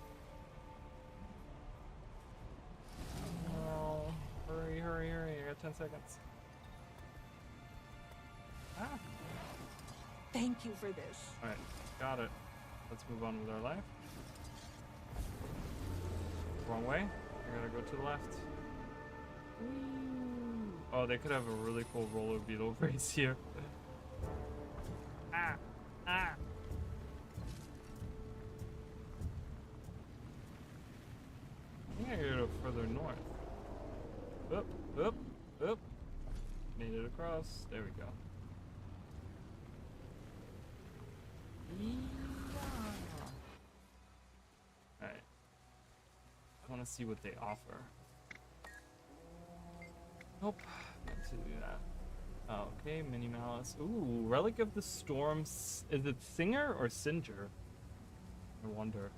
Oh, hurry, hurry, hurry. I got 10 seconds. Ah. Thank you for this. Alright, got it. Let's move on with our life. Wrong way. I gotta go to the left. Oh, they could have a really cool roller beetle race here. Ah! Ah! I think I gotta go further north. Up, up, up. Made it across. There we go. Alright. I want to see what they offer. Nope. Not to do that. Oh, okay, Mini Malice. Ooh, Relic of the Storms. Is it Singer or Singer? I wonder.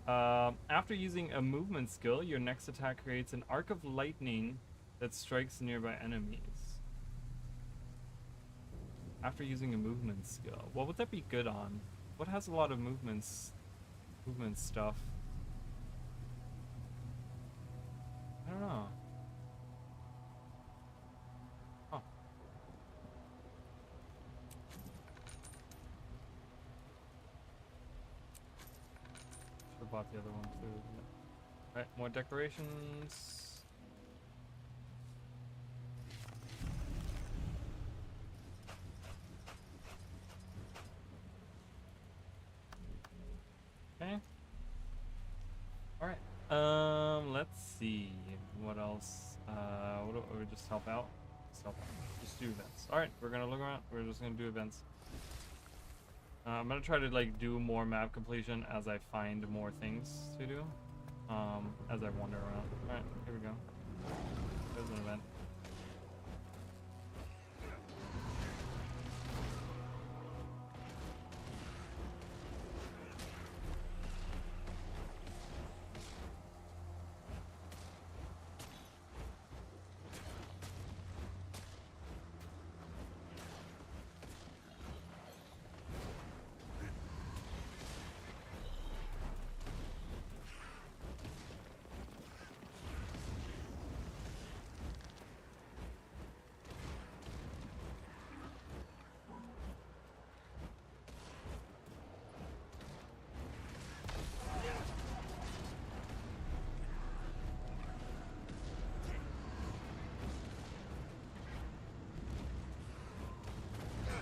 After using a movement skill, your next attack creates an arc of lightning that strikes nearby enemies. After using a movement skill. What would that be good on? What has a lot of movement stuff? I don't know. Huh. Should've bought the other one too. Alright, more decorations. Okay. Alright. Let's see. What else? What do we just help out? Just help out. Just do events. Alright, we're gonna look around. We're just gonna do events. I'm gonna try to like do more map completion as I find more things to do. As I wander around. Alright, here we go. There's an event.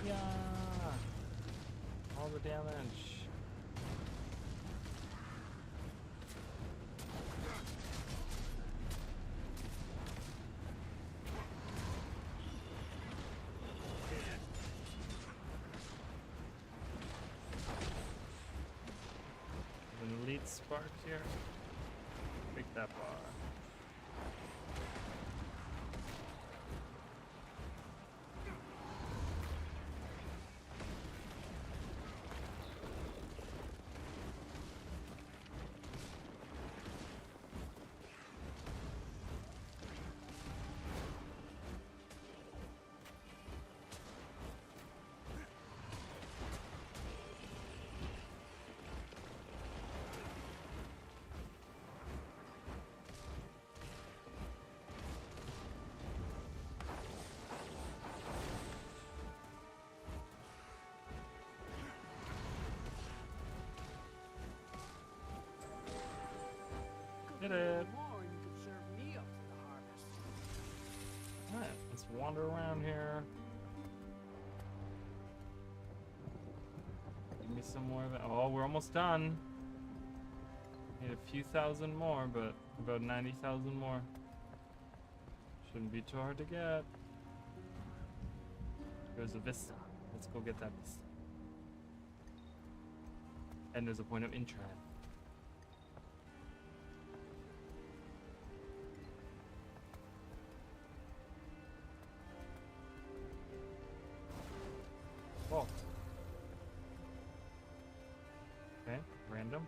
Yeah. All the damage. spark here. Make that bar. Did it. More, you could serve me up for the harvest. Alright, let's wander around here. Give me some more of it. Oh, we're almost done. Need a few thousand more, but about 90,000 more. Shouldn't be too hard to get. There's a vista. Let's go get that vista. And there's a point of interest. Oh. Okay, random.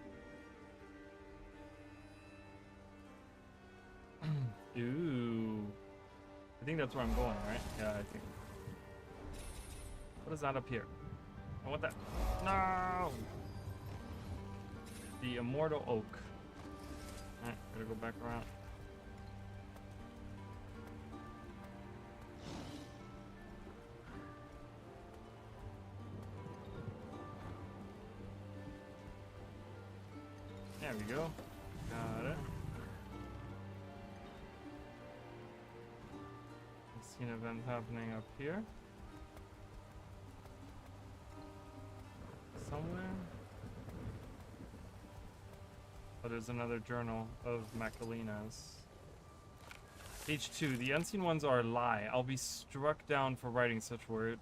Ooh. I think that's where I'm going, right? Yeah, I think. What is that up here? I want that. No! The Immortal Oak. Alright, gotta go back around. There we go. Got it. I see an event happening up here. Somewhere. Oh, there's another journal of Macalina's. Page 2. The unseen ones are a lie. I'll be struck down for writing such words,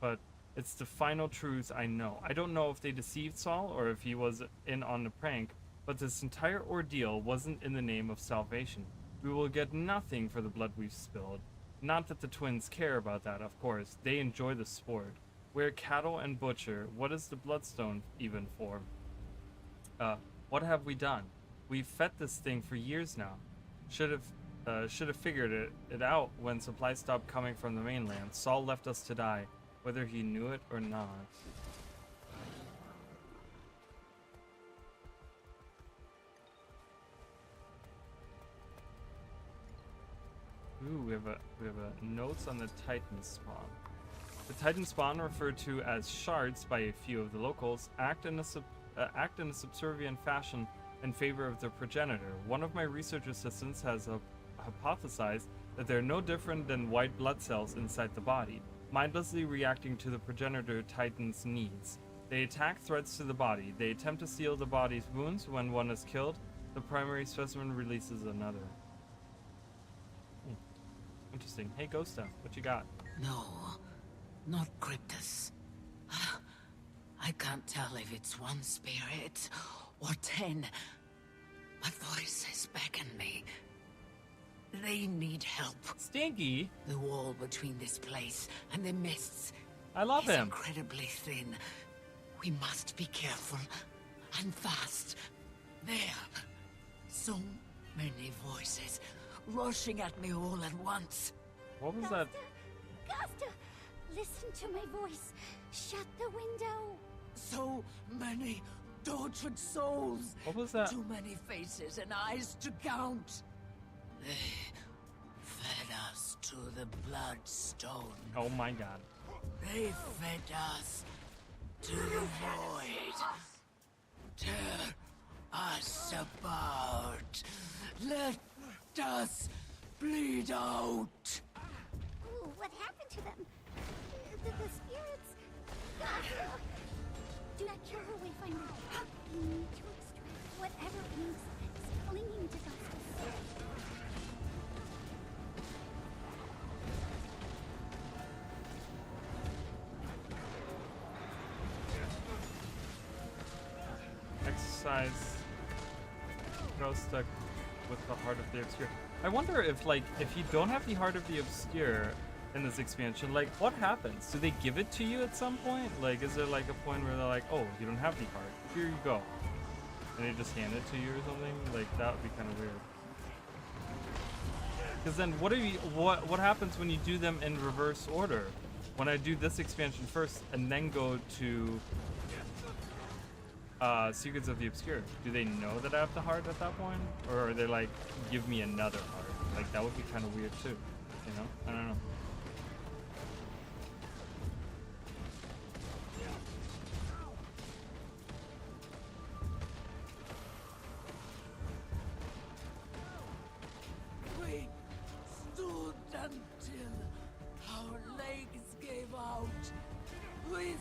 but it's the final truth I know. I don't know if they deceived Saul or if he was in on the prank, but this entire ordeal wasn't in the name of salvation. We will get nothing for the blood we've spilled. Not that the twins care about that, of course. They enjoy the sport. We're cattle and butcher. What is the bloodstone even for? What have we done? We've fed this thing for years now. Should have figured it out when supplies stopped coming from the mainland. Saul left us to die, whether he knew it or not. Ooh, we have a notes on the Titan spawn. The Titan spawn, referred to as shards by a few of the locals, act in a subservient fashion in favor of their progenitor. One of my research assistants has hypothesized that they're no different than white blood cells inside the body, mindlessly reacting to the progenitor Titan's needs. They attack threats to the body. They attempt to seal the body's wounds. When one is killed, the primary specimen releases another. Interesting. Hey, Ghosta, what you got? No, not Cryptus. I can't tell if it's one spirit or 10, but voices beckon me. They need help. Stinky? The wall between this place and the mists I love him. Incredibly thin. We must be careful and fast. There. So many voices rushing at me all at once. What was that? Costa! Listen to my voice. Shut the window. So many tortured souls. What was that? Too many faces and eyes to count. They fed us to the bloodstone. Oh my god. They fed us to the void. Tear us apart. Let us bleed out. Ooh, what happened to them? The spirits. Costa! Do not kill her, Wayfinder. We need to extract whatever ink is clinging to Costa's soul. Exercise Go stuck with the Heart of the Obscure. I wonder if, like, if you don't have the Heart of the Obscure in this expansion, like, what happens? Do they give it to you at some point? Like, is there like a point where they're like, oh, you don't have the heart, here you go, and they just hand it to you or something? Like, that would be kind of weird. Because then what happens when you do them in reverse order? When I do this expansion first and then go to Secrets of the Obscure, do they know that I have the heart at that point? Or are they like, give me another heart? Like, that would be kind of weird too, you know? I don't know. We stood until our legs gave out. We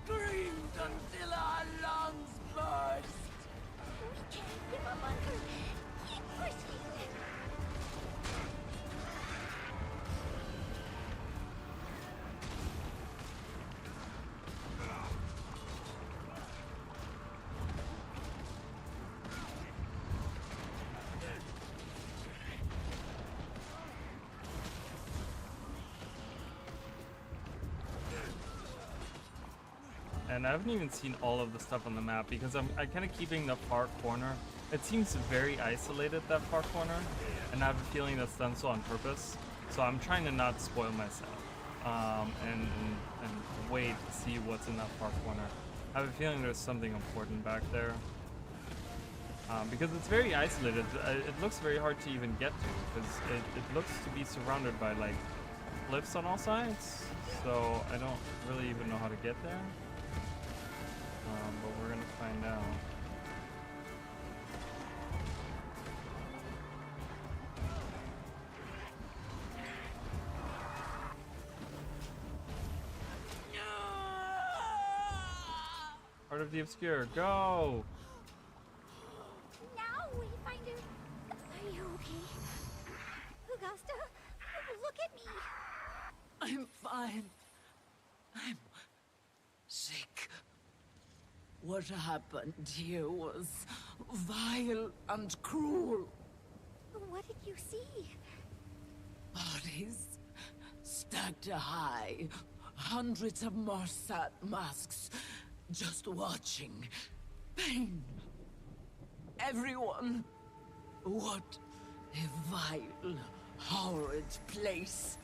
screamed until our lungs burst. We can't give up on her. Keep pushing. And I haven't even seen all of the stuff on the map because I'm kind of keeping the far corner. It seems very isolated, that far corner, and I have a feeling that's done so on purpose. So I'm trying to not spoil myself and wait to see what's in that far corner. I have a feeling there's something important back there because it's very isolated. It looks very hard to even get to because it looks to be surrounded by like cliffs on all sides. So I don't really even know how to get there. But we're gonna find out. Heart of the Obscure, go! Now we find her. Are you okay? Augusta, look at me. I'm fine. I'm sick. What happened here was vile and cruel. What did you see? Bodies stacked high. Hundreds of Morsat masks just watching. Pain. Everyone. What a vile, horrid place.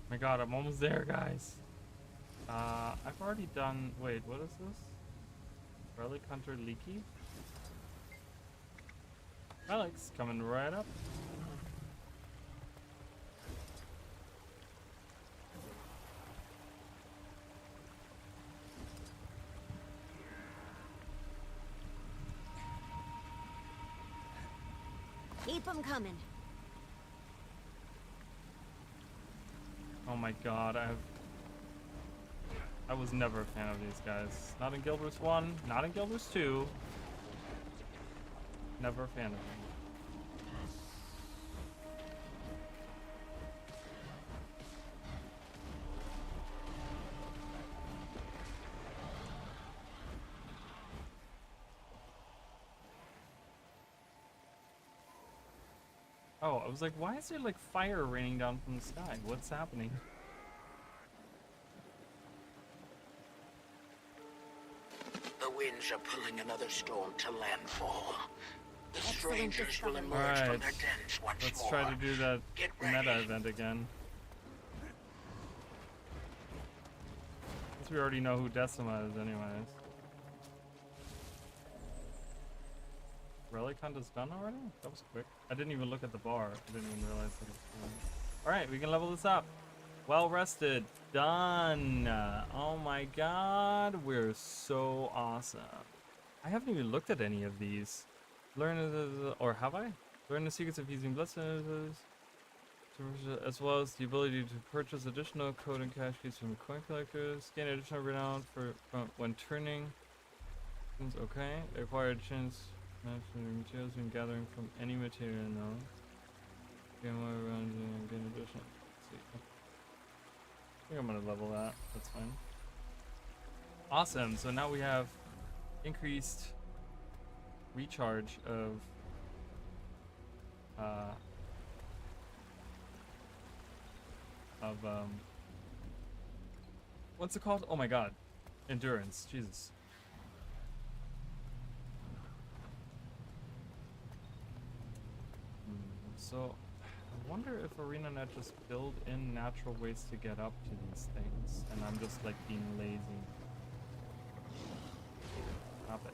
My god, I'm almost there, guys. I've already done... Wait, what is this? Relic Hunter Leaky? Relic's coming right up. Keep them coming. Oh my god, I was never a fan of these guys. Not in Guild Wars 1, not in Guild Wars 2. Never a fan of them. Oh, I was like, why is there like fire raining down from the sky? What's happening? The winds are pulling another storm to landfall. The strangers will emerge Alright, from their dens once let's more. try to do that Get meta ready. event again. Since we already know who Decima is anyways. Relic Hunt is done already? That was quick. I didn't even look at the bar. I didn't even realize that it was done. Alright, we can level this up. Well rested. Done. Oh my god. We're so awesome. I haven't even looked at any of these. Or have I? Learn the secrets of using blood sentences, as well as the ability to purchase additional code and cash keys from coin collectors. Gain additional renown when turning. Okay. Acquire a chance materials when gathering from any material node. Gain more around and gain additional. Let's see. think I'm gonna level that. That's fine. Awesome. So now we have increased recharge of what's it called? Oh my god. Endurance. Jesus. So I wonder if ArenaNet just build in natural ways to get up to these things, and I'm just like being lazy. Stop it.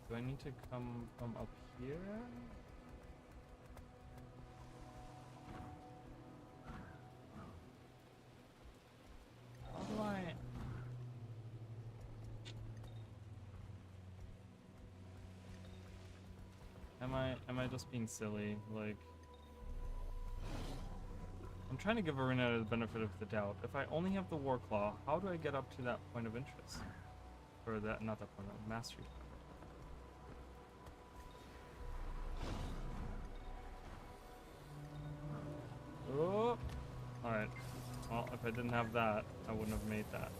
Do I need to come from up here? How do I... Am I just being silly? Like, I'm trying to give Arena the benefit of the doubt. If I only have the War Claw, how do I get up to that point of interest? Or that, not that point of mastery. Oh! Alright. Well, if I didn't have that, I wouldn't have made that.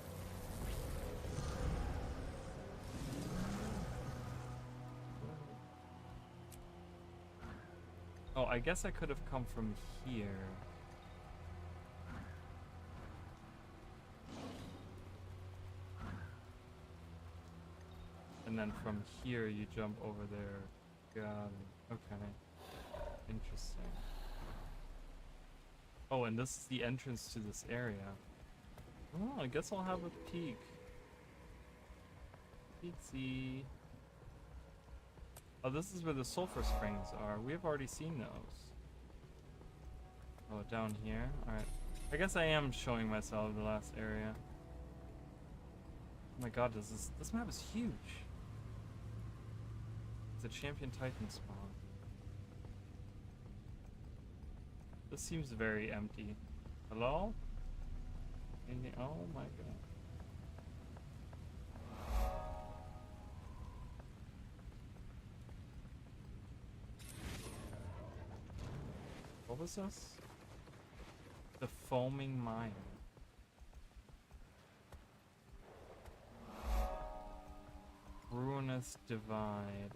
Oh, I guess I could have come from here. And then from here you jump over there. Got it. Okay. Interesting. Oh, and this is the entrance to this area. Oh, I guess I'll have a peek. Peek-see. Oh, this is where the sulfur springs are. We have already seen those. Oh, down here? Alright. I guess I am showing myself the last area. Oh my god, this map is huge. It's a champion titan spawn. This seems very empty. Hello? Anything? Oh my god. What was this? The foaming mine. Ruinous divide.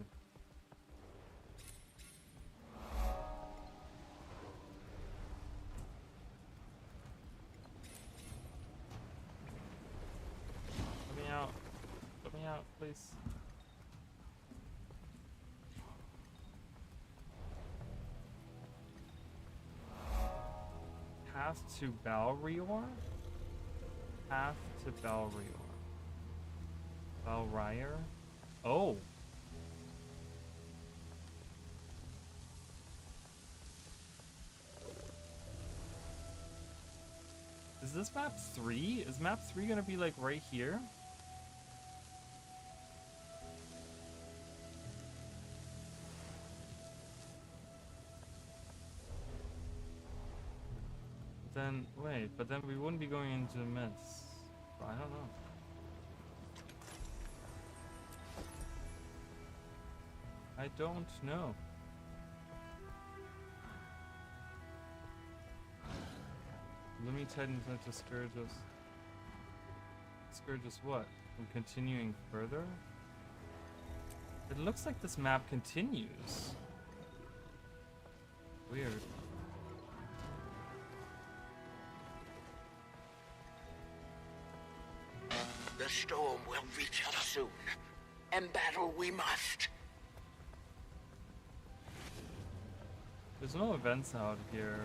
Let me out. Let me out, please. Path to Balrior? Path to Balrior. Balrior? Oh! Is this map 3? Is map 3 gonna be like right here? Then, wait, but then we wouldn't be going into myths. I don't know. I don't know. Let me tighten that to discourage us. Discourage us what? From continuing further? It looks like this map continues. Weird. The storm will reach us soon, and battle we must. There's no events out here,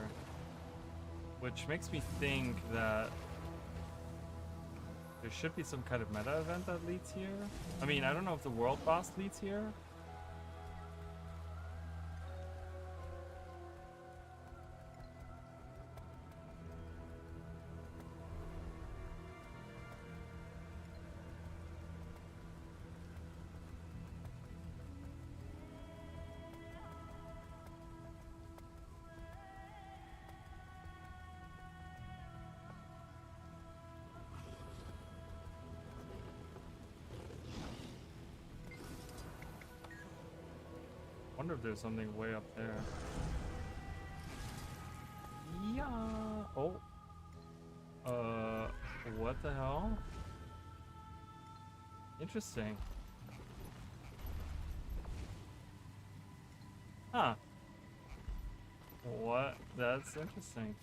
which makes me think that there should be some kind of meta event that leads here. I mean, I don't know if the world boss leads here. I wonder if there's something way up there. Yeah. Oh. What the hell? Interesting. Huh. What? That's interesting.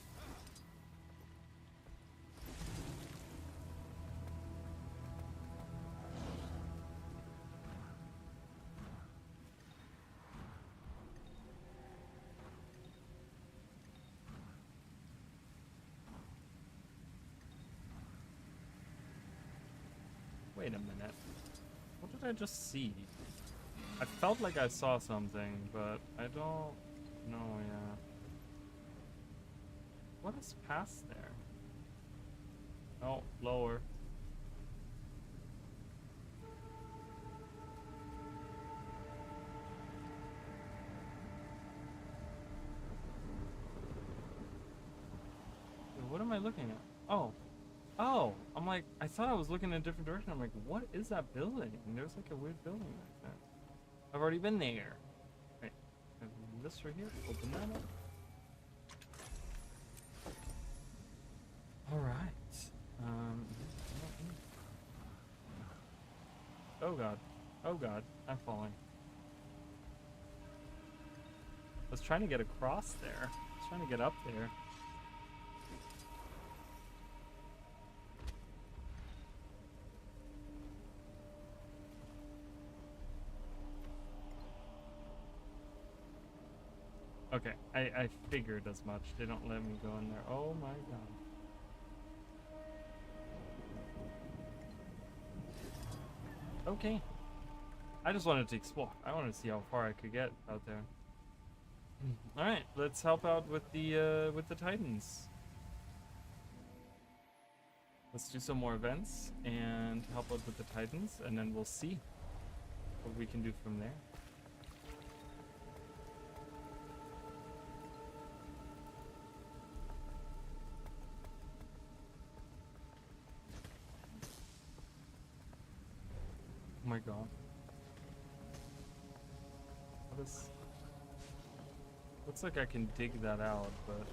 Wait a minute. What did I just see? I felt like I saw something, but I don't know yet. What is past there? Oh, lower. Wait, what am I looking at? Oh. Oh, I'm like, I thought I was looking in a different direction. I'm like, what is that building? And there's like a weird building right there. I've already been there. Wait, this right here? Open that up. Alright. Oh god. Oh god. I'm falling. I was trying to get across there. I was trying to get up there. Okay, I figured as much. They don't let me go in there. Oh my god. Okay. I just wanted to explore. I wanted to see how far I could get out there. Alright, let's help out with the Titans. Let's do some more events and help out with the Titans, and then we'll see what we can do from there. Oh my god. What is... Looks like I can dig that out, but...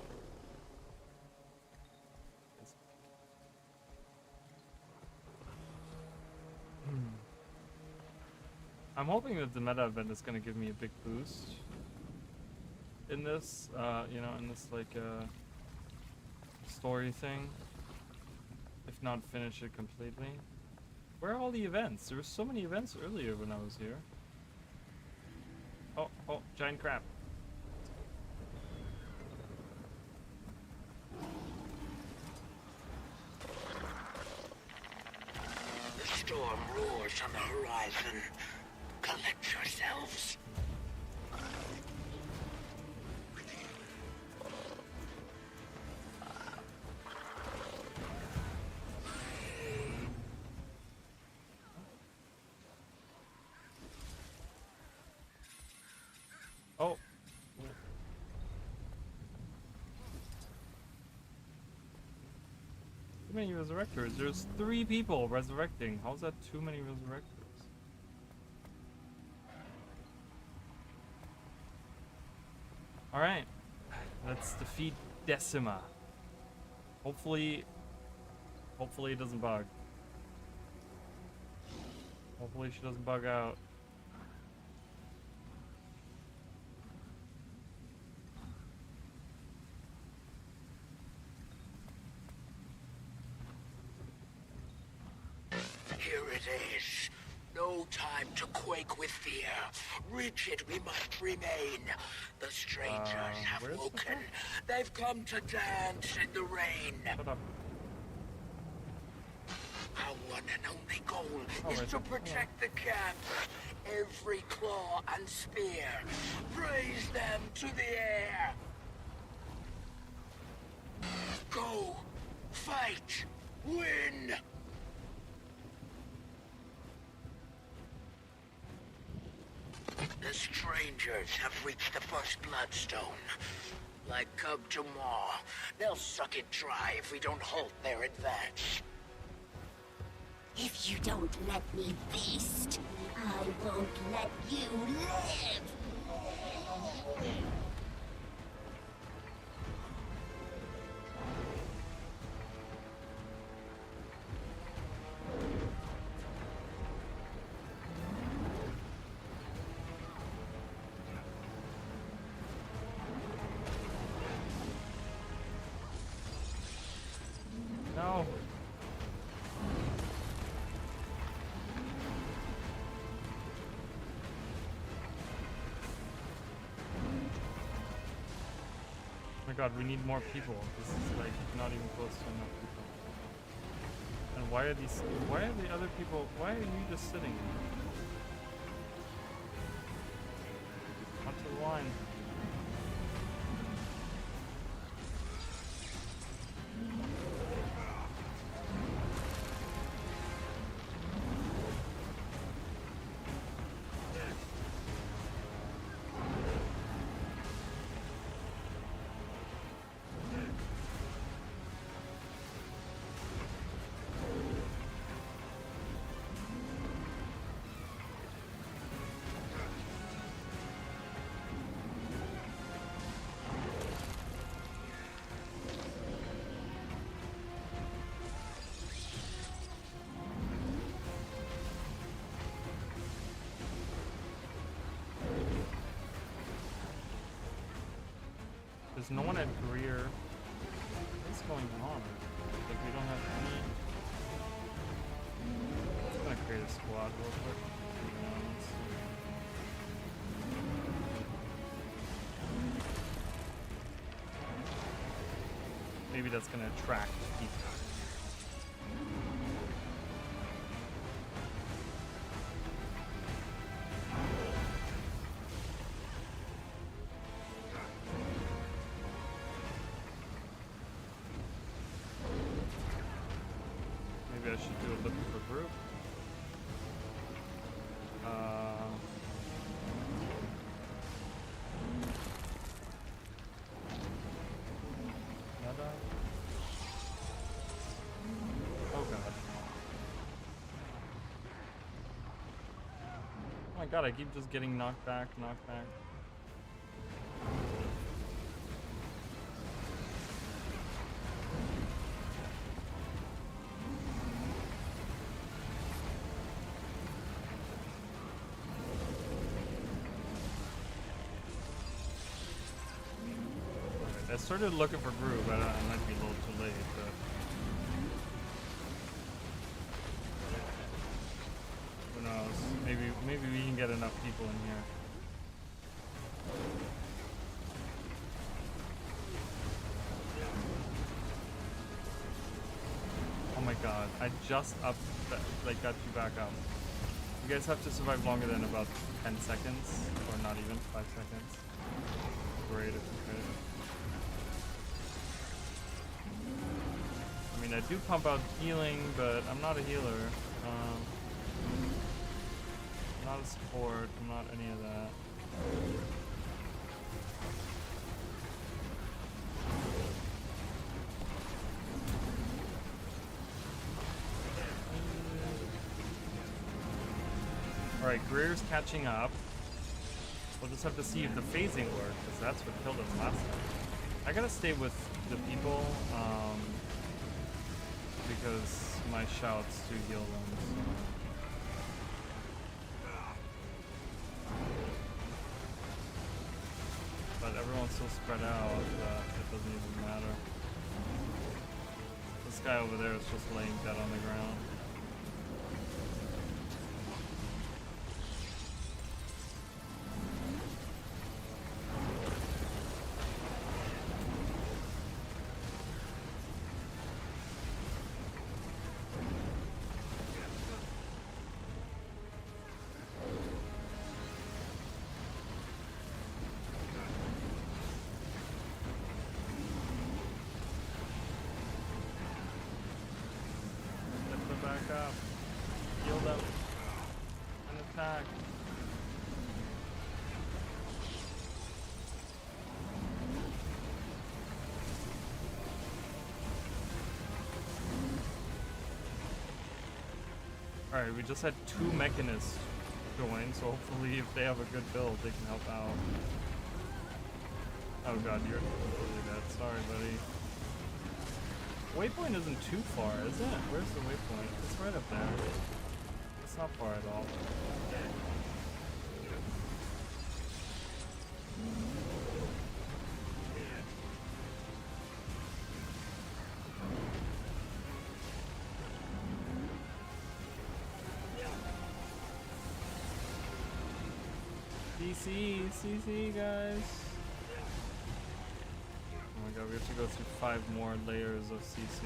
I'm hoping that the meta event is going to give me a big boost in this, you know, in this, like, story thing. If not finish it completely. Where are all the events? There were so many events earlier when I was here. Oh, giant crab. The storm roars on the horizon. Collect yourselves. Oh. Too many resurrectors. There's 3 people resurrecting. How's that too many resurrectors? Alright. Let's defeat Decima. Hopefully it doesn't bug. Hopefully she doesn't bug out. Here it is. No time to quake with fear. Rigid we must remain. The strangers have woken. They've come to dance in the rain. Our one and only goal is to protect the camp. Every claw and spear. Raise them to the air. Go. Fight. Win. The strangers have reached the first bloodstone. Like cub to maw, they'll suck it dry if we don't halt their advance. If you don't let me feast, I won't let you live. god, we need more people. This is like not even close to enough people. And why are the other people, why are you just sitting here? Onto the line. There's no one at Greer. What's going on? Like we don't have any. I'm gonna create a squad real quick. Maybe that's gonna attract people. Maybe I should do a looking for group. Nada. Oh god. Oh my god, I keep just getting knocked back, knocked back. I started looking for group, but I might be a little too late, but... Who knows? Maybe we can get enough people in here. Oh my god, I just got you back up. You guys have to survive longer than about 10 seconds, or not even 5 seconds. Great if you could. I mean, I do pump out healing, but I'm not a healer. I'm not a support. I'm not any of that. Alright, Greer's catching up. We'll just have to see if the phasing works, because that's what killed us last time. I gotta stay with the people, because my shouts do heal them, so. But everyone's so spread out that it doesn't even matter. This guy over there is just laying dead on the ground. Back up. Heal them. And attack. Alright, we just had 2 mechanists join, so hopefully if they have a good build, they can help out. Oh god, you're completely dead. Sorry, buddy. Waypoint isn't too far, is it? Where's the waypoint? It's right up there. It's not far at all. CC, guys. Oh my go. We have to go through 5 more layers of CC.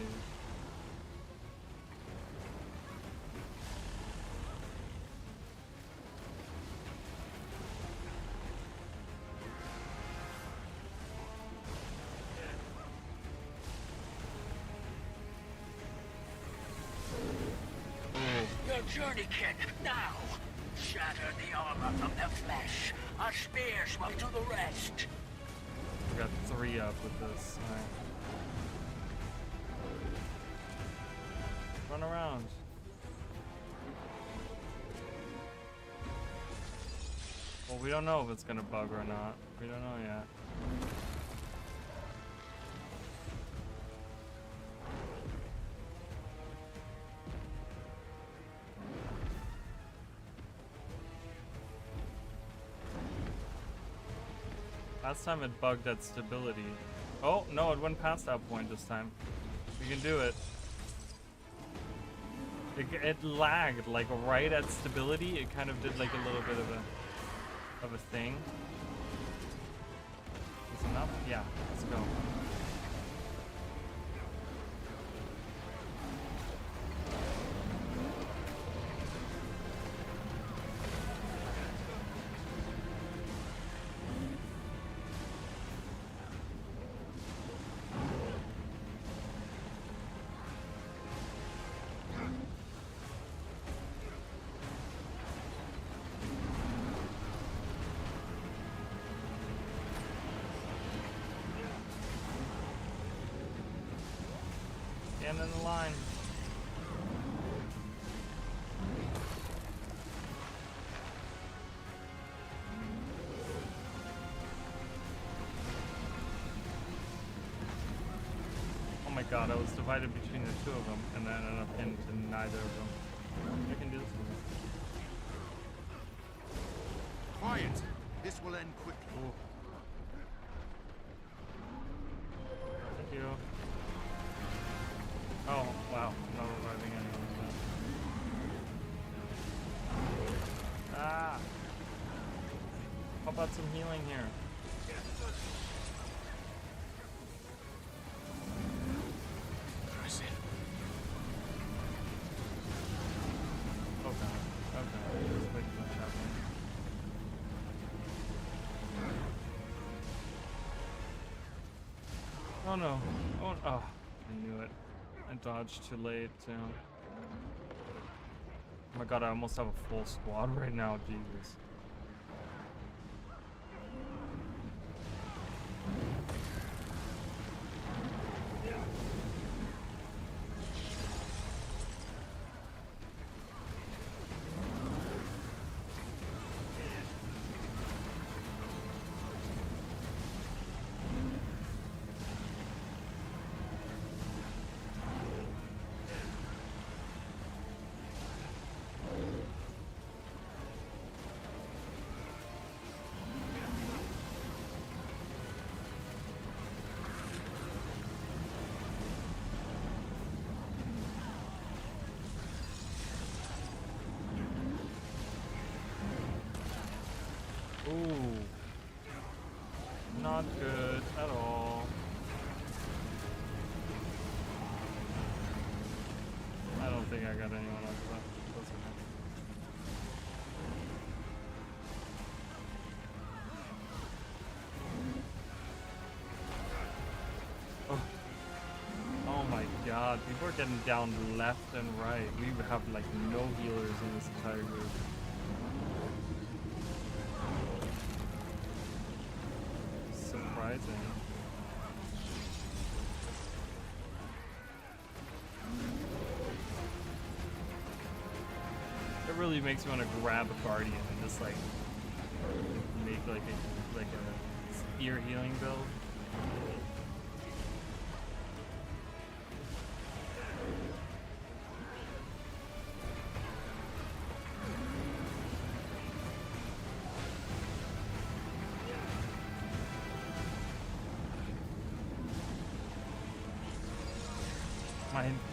Your journey kit, now! Shatter the armor from their flesh. Our spears will do the rest. We got 3 up with this. Alright. Run around. Well, we don't know if it's gonna bug or not. We don't know yet. Last time it bugged at stability. Oh, no, it went past that point this time. We can do it. It lagged, like, right at stability. It kind of did, like, a little bit of a thing. Is enough? Yeah, let's go. Stand in the line. Oh my god, I was divided between the 2 of them and then ended up into neither of them. I can do this one. Quiet! This will end quickly. Ooh. Thank you. Oh, wow. Not reviving anyone. Ah! How about some healing here? Oh god. Okay. There's way too much happening. Oh no. Oh, I knew it. I dodged too late, too. Oh my god, I almost have a full squad right now, Jesus. Ooh. Not good at all. I don't think I got anyone else left. That's okay. Oh. Oh my god, people are getting down left and right. We have like no healers in this entire group. Surprising. It really makes me want to grab a guardian and just like make like a spear healing build.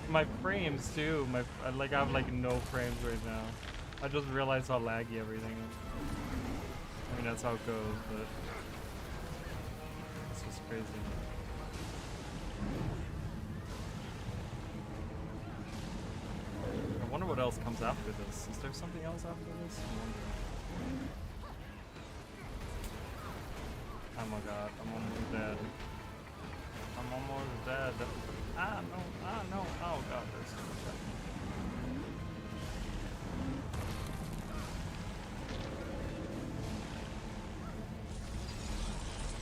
My frames too. I have like no frames right now. I just realized how laggy everything is. I mean that's how it goes, but it's just crazy. I wonder what else comes after this. Is there something else after this? I wonder. Oh my god, I'm almost dead. I'm almost dead. Ah, no, ah, no. Oh god, there's so much happening.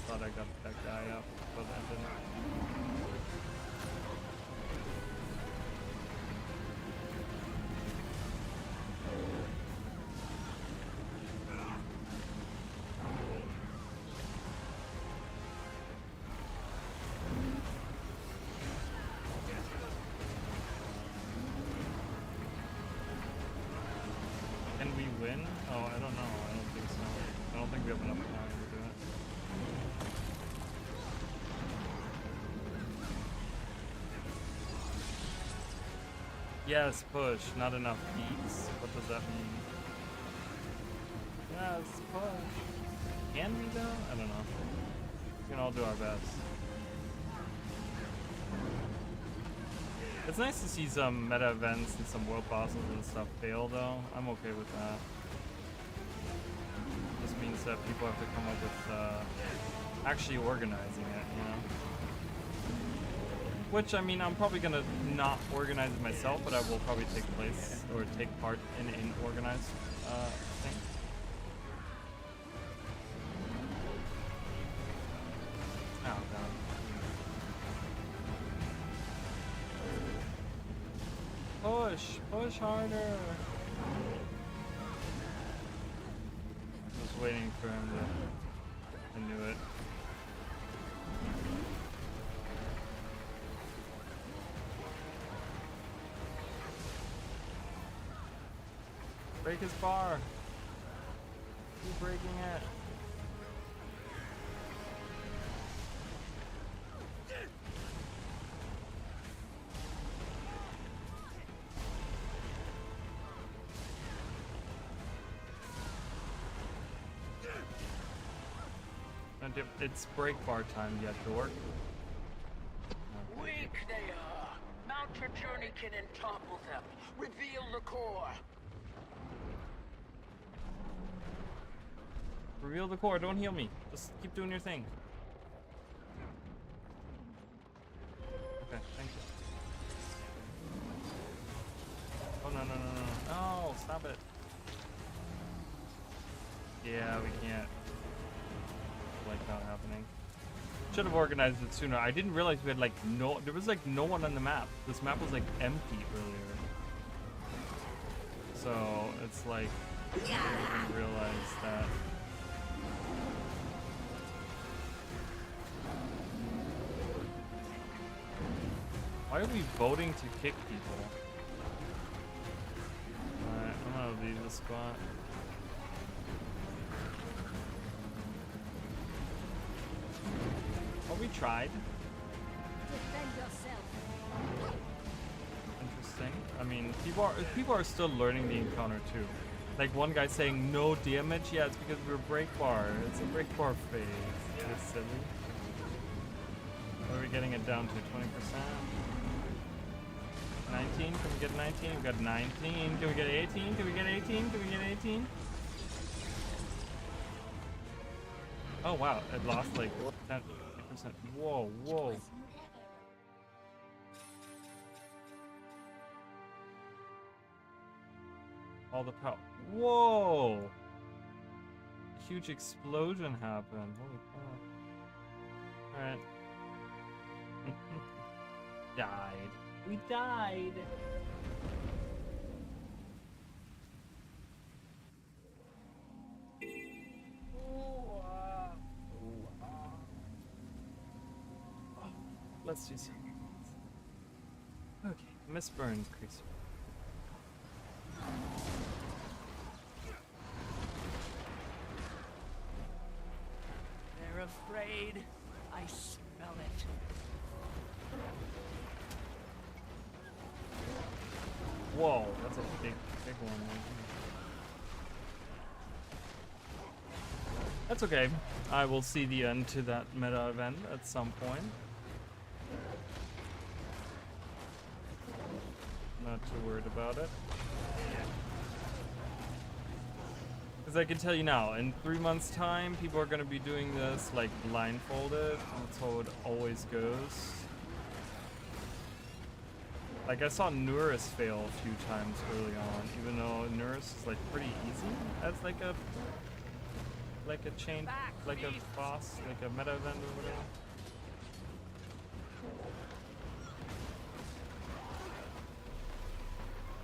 Thought I got that guy up, but I didn't. Can we win? Oh, I don't know. I don't think so. I don't think we have enough time to do it. Yes, push. Not enough beats. What does that mean? Yes, push. Can we though? I don't know. We can all do our best. It's nice to see some meta events and some world bosses and stuff fail though. I'm okay with that. This means that people have to come up with actually organizing it, you know? Which, I mean, I'm probably gonna not organize it myself, but I will probably take place or take part in an organized thing. Oh god. Push harder. Just waiting for him to. I knew it. Break his bar. Keep breaking it. And it's break bar time yet, dork. Weak they are. Mount your journeykin and topple them. Reveal the core. Reveal the core, don't heal me. Just keep doing your thing. Okay, thank you. Oh no, no, no, no. No, stop it. Yeah, we can't. Like not happening. Should have organized it sooner. I didn't realize we had like there was like no one on the map. This map was like empty earlier. So it's like I didn't realize that. Why are we voting to kick people? Alright, I'm gonna leave the spot. Well, we tried. Defend yourself. Interesting. I mean, people are still learning the encounter too. Like one guy saying no damage. Yeah, it's because we're break bar. It's a break bar phase. It's silly. What are we getting it down to? 20%? 19? Can we get 19? We got 19. Can we get 18? Can we get 18? Can we get 18? Oh wow, it lost like 10%. Whoa, whoa. All the power. Whoa! A huge explosion happened. Holy cow. Alright. Died. We died. Let's do some. Okay, Miss Burns, Chris. They're afraid. I smell it. Whoa, that's a big one. That's okay. I will see the end to that meta event at some point. not too worried about it. Because I can tell you now, in 3 months' time, people are going to be doing this like blindfolded. That's how it always goes. Like I saw Nuris fail a few times early on, even though Nuris is like pretty easy as like a chain, like a boss, like a meta event or whatever.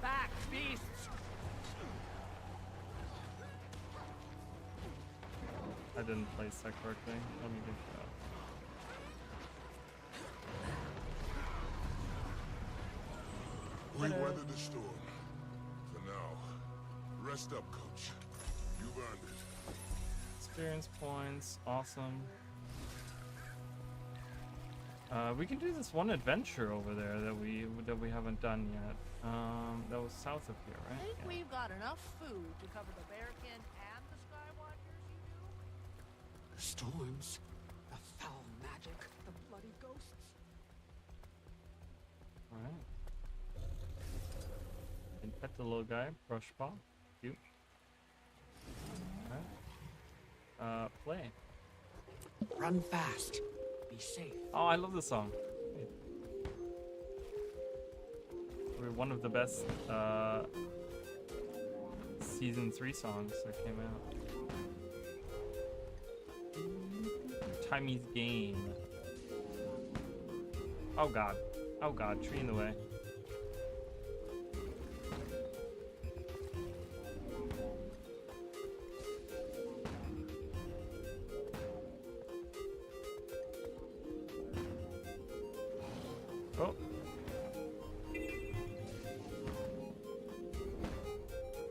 Back, beasts! I didn't place that correctly. Let me get that. We weathered the storm. For now. Rest up, coach. You've earned it. Experience points, awesome. We can do this one adventure over there that we haven't done yet. That was south of here, right? I think we've got enough food to cover the Bearkin and the Skywatchers, you do? The storms, the foul magic, the bloody ghosts. Alright. And pet the little guy, brush paw. Cute. Alright. Play. Run fast. Be safe. Oh, I love this song. We're one of the best season 3 songs that came out. Timmy's game. Oh god. Oh god, tree in the way. Oh.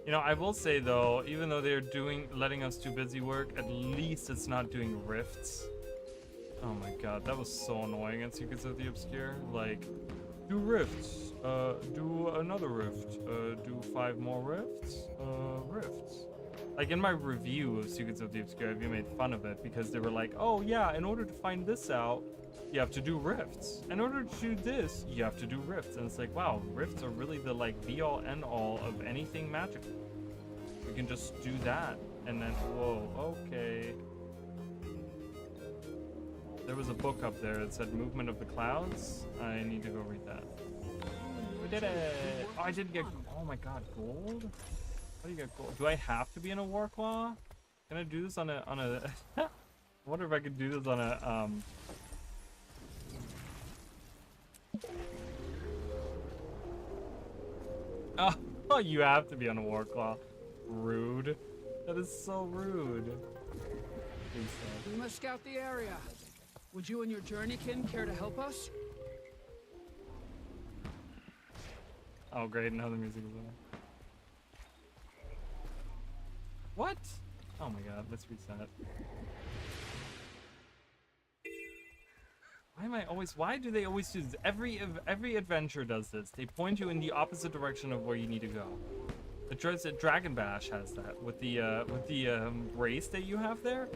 You know, I will say though, even though they're letting us do busy work, at least it's not doing rifts. Oh my god, that was so annoying in Secrets of the Obscure. Like, do rifts, do another rift, do 5 more rifts, rifts. Like in my review of Secrets of the Obscure, I made fun of it because they were like, oh yeah, in order to find this out, you have to do rifts. In order to do this, you have to do rifts. And it's like, wow, rifts are really the like be all end all of anything magical. We can just do that. And then, whoa, okay. There was a book up there that said Movement of the Clouds. I need to go read that. We did it! Oh, I didn't get, oh my god, gold? How do you get gold? Do I have to be in a war claw? Can I do this on a, I wonder if I could do this on a, Oh, you have to be on a war claw. Rude. That is so rude. We must scout the area. Would you and your journeykin care to help us? Oh great, now the music is on. What? Oh my god, let's reset. Why do they always do this? Every adventure does this. They point you in the opposite direction of where you need to go. The Dragon Bash has that with the race that you have there.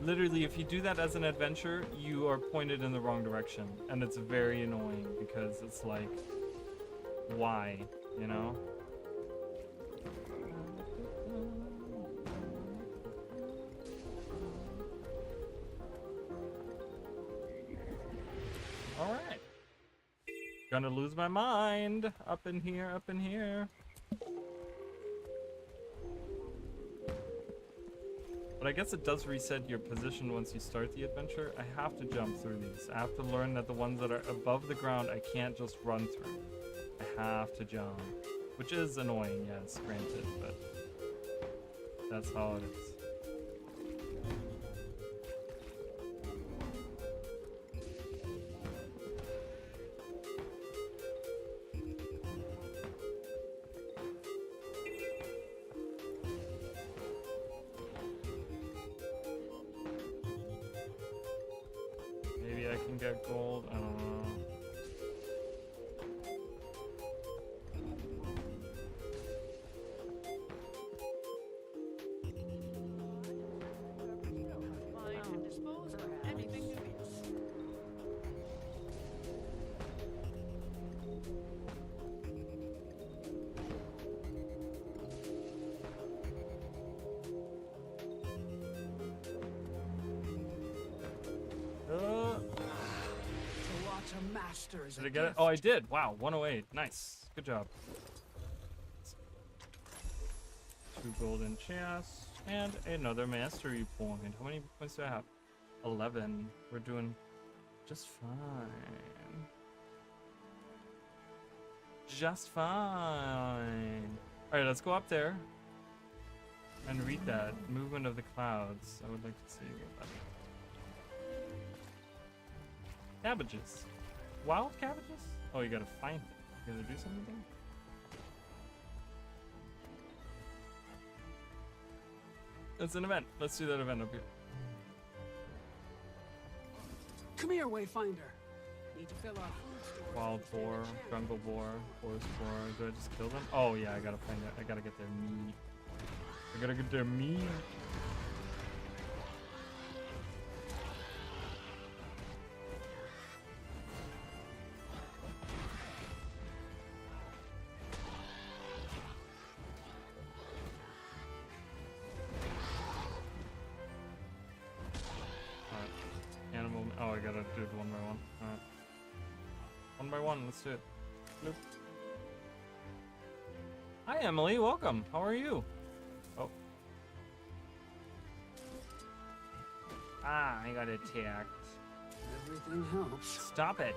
Literally, if you do that as an adventure, you are pointed in the wrong direction, and it's very annoying because it's like, why, you know? All right. Gonna lose my mind up in here, up in here. But I guess it does reset your position once you start the adventure. I have to jump through these. I have to learn that the ones that are above the ground, I can't just run through. I have to jump. Which is annoying, yes, granted, but that's how it is. Maybe I can get gold, I don't know. faster as Did a I get it? gift. Oh, I did. Wow, 108. Nice. Good job. 2 golden chests and another mastery point. How many points do I have? 11. We're doing just fine. Just fine. All right, let's go up there and read that. Movement of the clouds. I would like to see what that is. Cabbages. Wild cabbages? Oh, you gotta find it. You gotta do something there? It's an event. Let's do that event up here. Come here, Wayfinder. Need to fill our food stores. Wild boar, jungle boar, forest boar. Do I just kill them? Oh yeah, I gotta find it. I gotta get their meat. I gotta get their meat. Animal. Oh, I gotta do it one by one. Alright. One by one, let's do it. Bloop. Hi, Emily. Welcome. How are you? Oh. Ah, I got attacked. Everything helps. Stop it.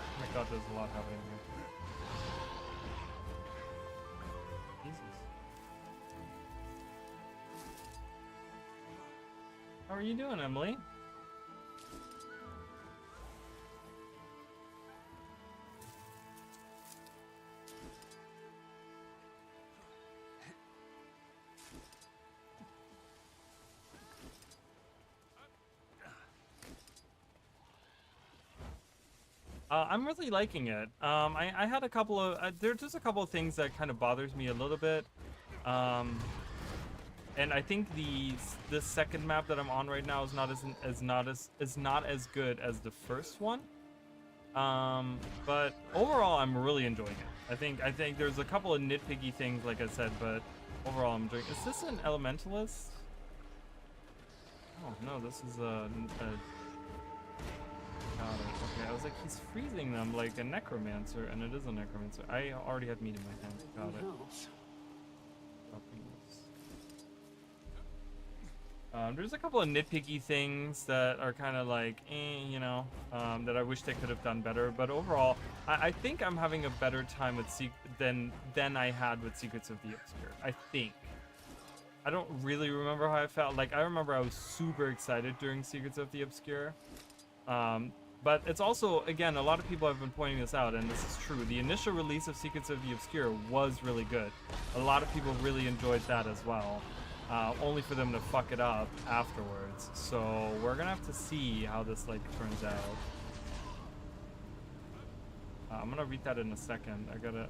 Oh my god, there's a lot happening here. Jesus. How are you doing, Emily? I'm really liking it. I had a couple of there's just a couple of things that kind of bothers me a little bit. And I think the second map that I'm on right now is not as good as the first one. But overall, I'm really enjoying it. I think there's a couple of nitpicky things, like I said, but overall, I'm enjoying. Is this an elementalist? Oh no, this is a got it. Okay, I was like, he's freezing them like a necromancer, and it is a necromancer. I already have meat in my hand. Got it. There's a couple of nitpicky things that are kind of like, you know, that I wish they could have done better. But overall, I think I'm having a better time with than I had with Secrets of the Obscure. I think. I don't really remember how I felt. Like, I remember I was super excited during Secrets of the Obscure. But it's also, again, a lot of people have been pointing this out, and this is true. The initial release of Secrets of the Obscure was really good. A lot of people really enjoyed that as well. Only for them to fuck it up afterwards. So we're gonna have to see how this like turns out. I'm gonna read that in a second. I gotta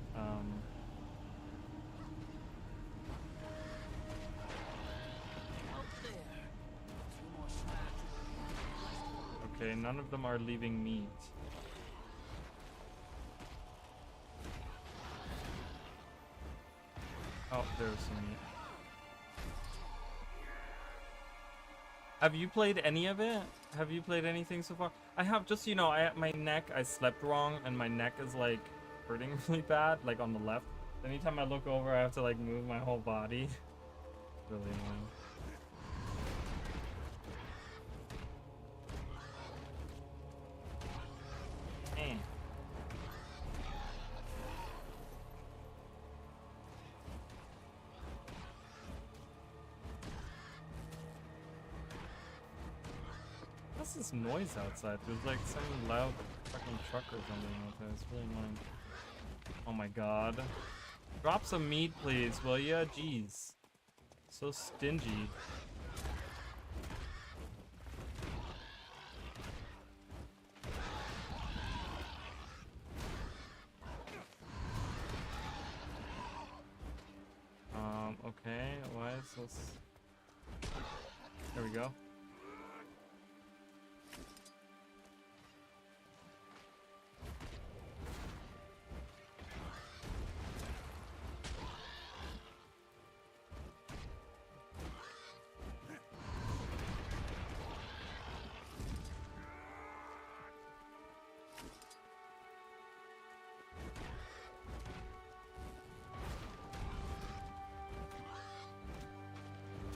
Okay, none of them are leaving meat. Oh, there's some meat. Have you played any of it? Have you played anything so far? I have, just, you know, my neck, I slept wrong, and my neck is, like, hurting really bad, like, on the left. Anytime I look over, I have to, like, move my whole body. Really annoying. Eh. What's this noise outside? There's like some loud fucking truck or something out there. It's really annoying. Oh my god. Drop some meat, please, will ya? Jeez. So stingy. Okay, why is this? There we go.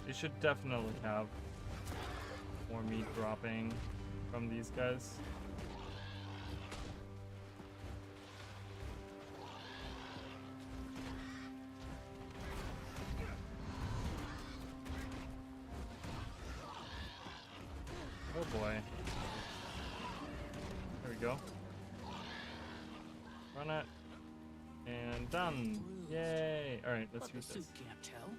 You should definitely have more meat dropping from these guys. Oh boy. There we go. Run it. And done. Yay. Alright, let's use this. Can't tell.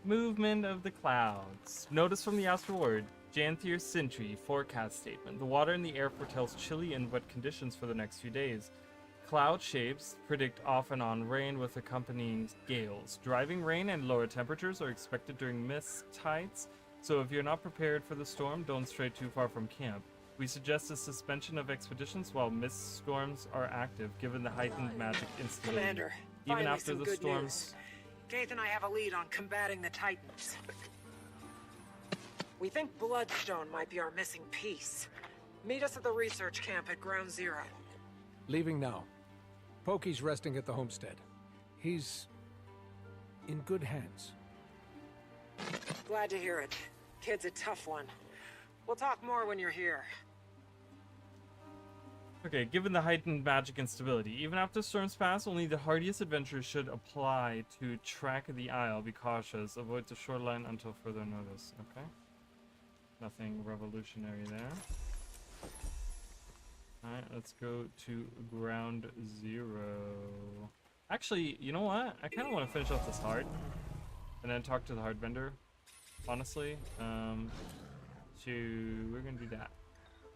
Movement of the clouds. Notice from the astral word, Janthir Sentry forecast statement. The water in the air foretells chilly and wet conditions for the next few days. Cloud shapes predict off and on rain with accompanying gales. Driving rain and lower temperatures are expected during mist tides, so if you're not prepared for the storm, don't stray too far from camp. We suggest a suspension of expeditions while mist storms are active, given the heightened magic instability. Commander, Even finally after some the good storms. news. Gaith and I have a lead on combating the Titans. We think Bloodstone might be our missing piece. Meet us at the research camp at Ground Zero. Leaving now. Pokey's resting at the homestead. He's in good hands. Glad to hear it. Kid's a tough one. We'll talk more when you're here. Okay, given the heightened magic instability, even after storms pass, only the hardiest adventurers should apply to track the Isle. Be cautious. Avoid the shoreline until further notice. Okay. Nothing revolutionary there. Alright, let's go to Ground Zero. Actually, you know what? I kind of want to finish off this heart. And then talk to the heart vendor. Honestly. We're gonna do that.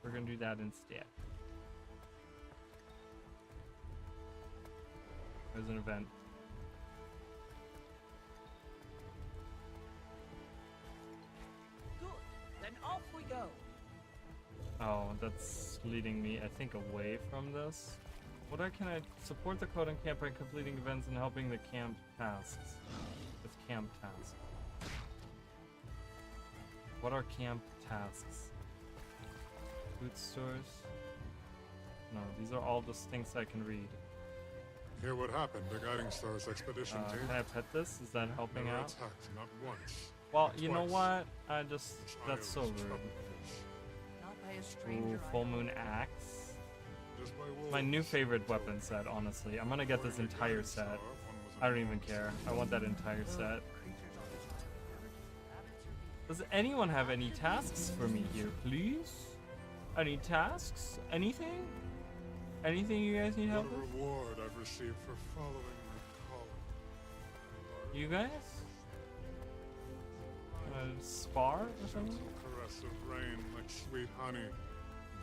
We're gonna do that instead. There's an event. Good. Then off we go. Oh, that's leading me, I think, away from this. Can I support the code on camp by completing events and helping the camp tasks? With camp tasks. What are camp tasks? Food stores? No, these are all just things I can read. Hear what happened to Guiding Star's expedition team? Can I pet this? Is that helping Never out? attacked, not once. Well, but you know twice. what? This That's so isle is rude. troubled. Not by a Ooh, stranger. full moon axe. Just by My new wolves. favorite weapon set, honestly. I'm gonna get this entire set. I don't even care. I want that entire set. Does anyone have any tasks for me here, please? Any tasks? Anything? Anything you guys need help What a with? reward I've received for following my calling. You guys? Spar or something? Gentle caress of rain like sweet honey.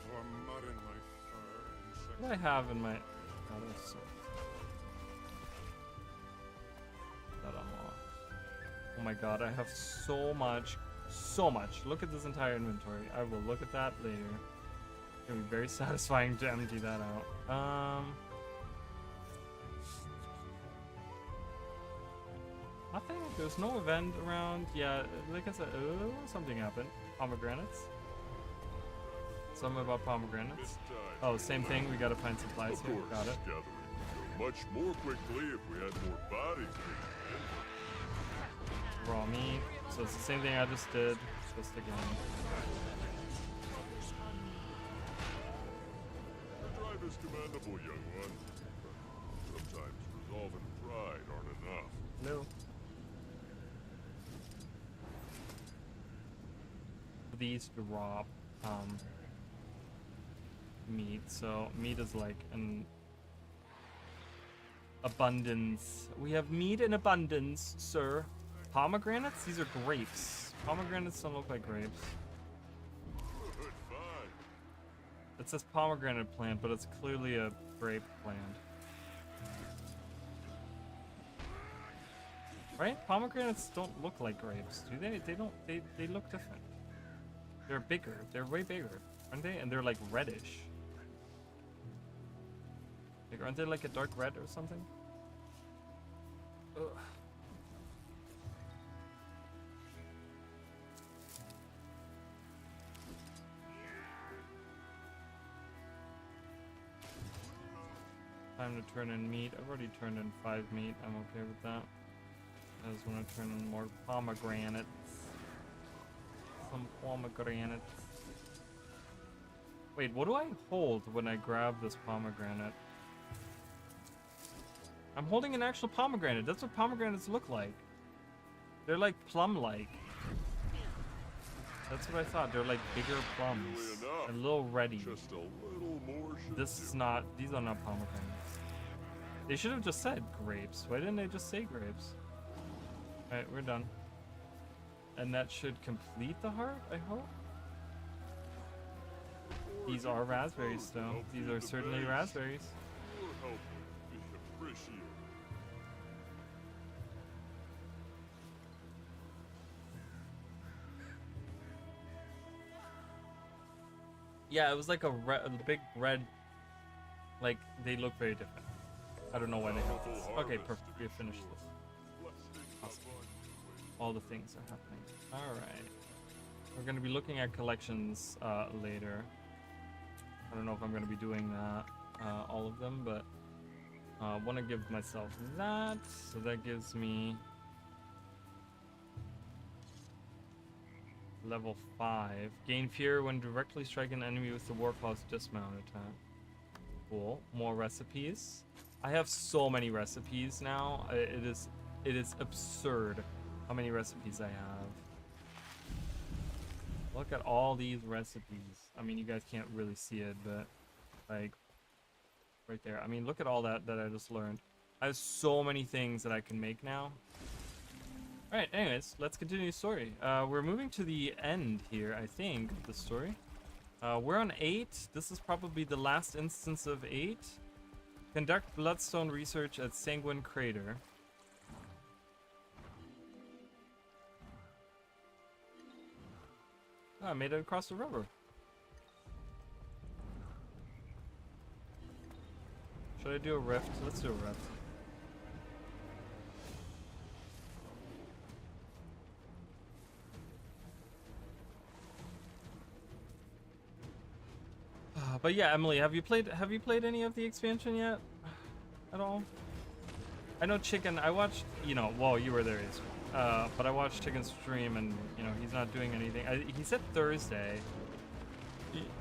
For mud in my fur. What do I have in my... Oh, that's so... That unlocked. Oh my god, I have so much. So much. Look at this entire inventory. I will look at that later. It's gonna be very satisfying to empty that out. Nothing? There's no event around. Yeah, like I said, something happened. Pomegranates. Something about pomegranates. Oh, same thing. We gotta find supplies Of here. course, Got it. gathering would go much more quickly if we had more bodies. Raw meat. So it's the same thing I just did. Just again. Your drive is commendable, young one. But sometimes resolve and pride aren't enough. No. These drop meat, so meat is like an abundance. We have meat in abundance, sir. Pomegranates? These are grapes. Pomegranates don't look like grapes. It says pomegranate plant, but it's clearly a grape plant. Right? Pomegranates don't look like grapes, do they? They don't. They look different. They're bigger. They're way bigger, aren't they? And they're like reddish. Like, aren't they like a dark red or something? Ugh. Time to turn in meat. I've already turned in 5 meat. I'm okay with that. I just want to turn in more pomegranates. Some pomegranates. Wait, what do I hold when I grab this pomegranate? I'm holding an actual pomegranate. That's what pomegranates look like. They're like plum-like. That's what I thought. They're like bigger plums. A little reddy. Just a little more sugar. This is not, these are not pomegranates. They should have just said grapes. Why didn't they just say grapes? Alright, we're done. And that should complete the heart, I hope. These are raspberries though. These are certainly raspberries. Your help will be appreciated. Yeah, it was like a big red, like, they look very different. I don't know why they have this. Okay, perfect. We have finished this. Awesome. All the things are happening. Alright. We're going to be looking at collections later. I don't know if I'm going to be doing that, all of them, but I want to give myself that. So that gives me level 5. Gain fear when directly striking an enemy with the Warclaw's dismount attack. Cool. More recipes. I have so many recipes now. It is absurd how many recipes I have. Look at all these recipes. I mean, you guys can't really see it, but like right there. I mean, look at all that I just learned. I have so many things that I can make now. All right, anyways, let's continue the story. We're moving to the end here, I think, of the story. We're on 8. This is probably the last instance of 8. Conduct bloodstone research at Sanguine Crater. Oh, I made it across the river. Should I do a rift? Let's do a rift. But yeah, Emily, have you played any of the expansion yet? At all? I know Chicken, I watched, you know, well, you were there as well. But I watched Chicken's stream and, you know, he's not doing anything. He said Thursday,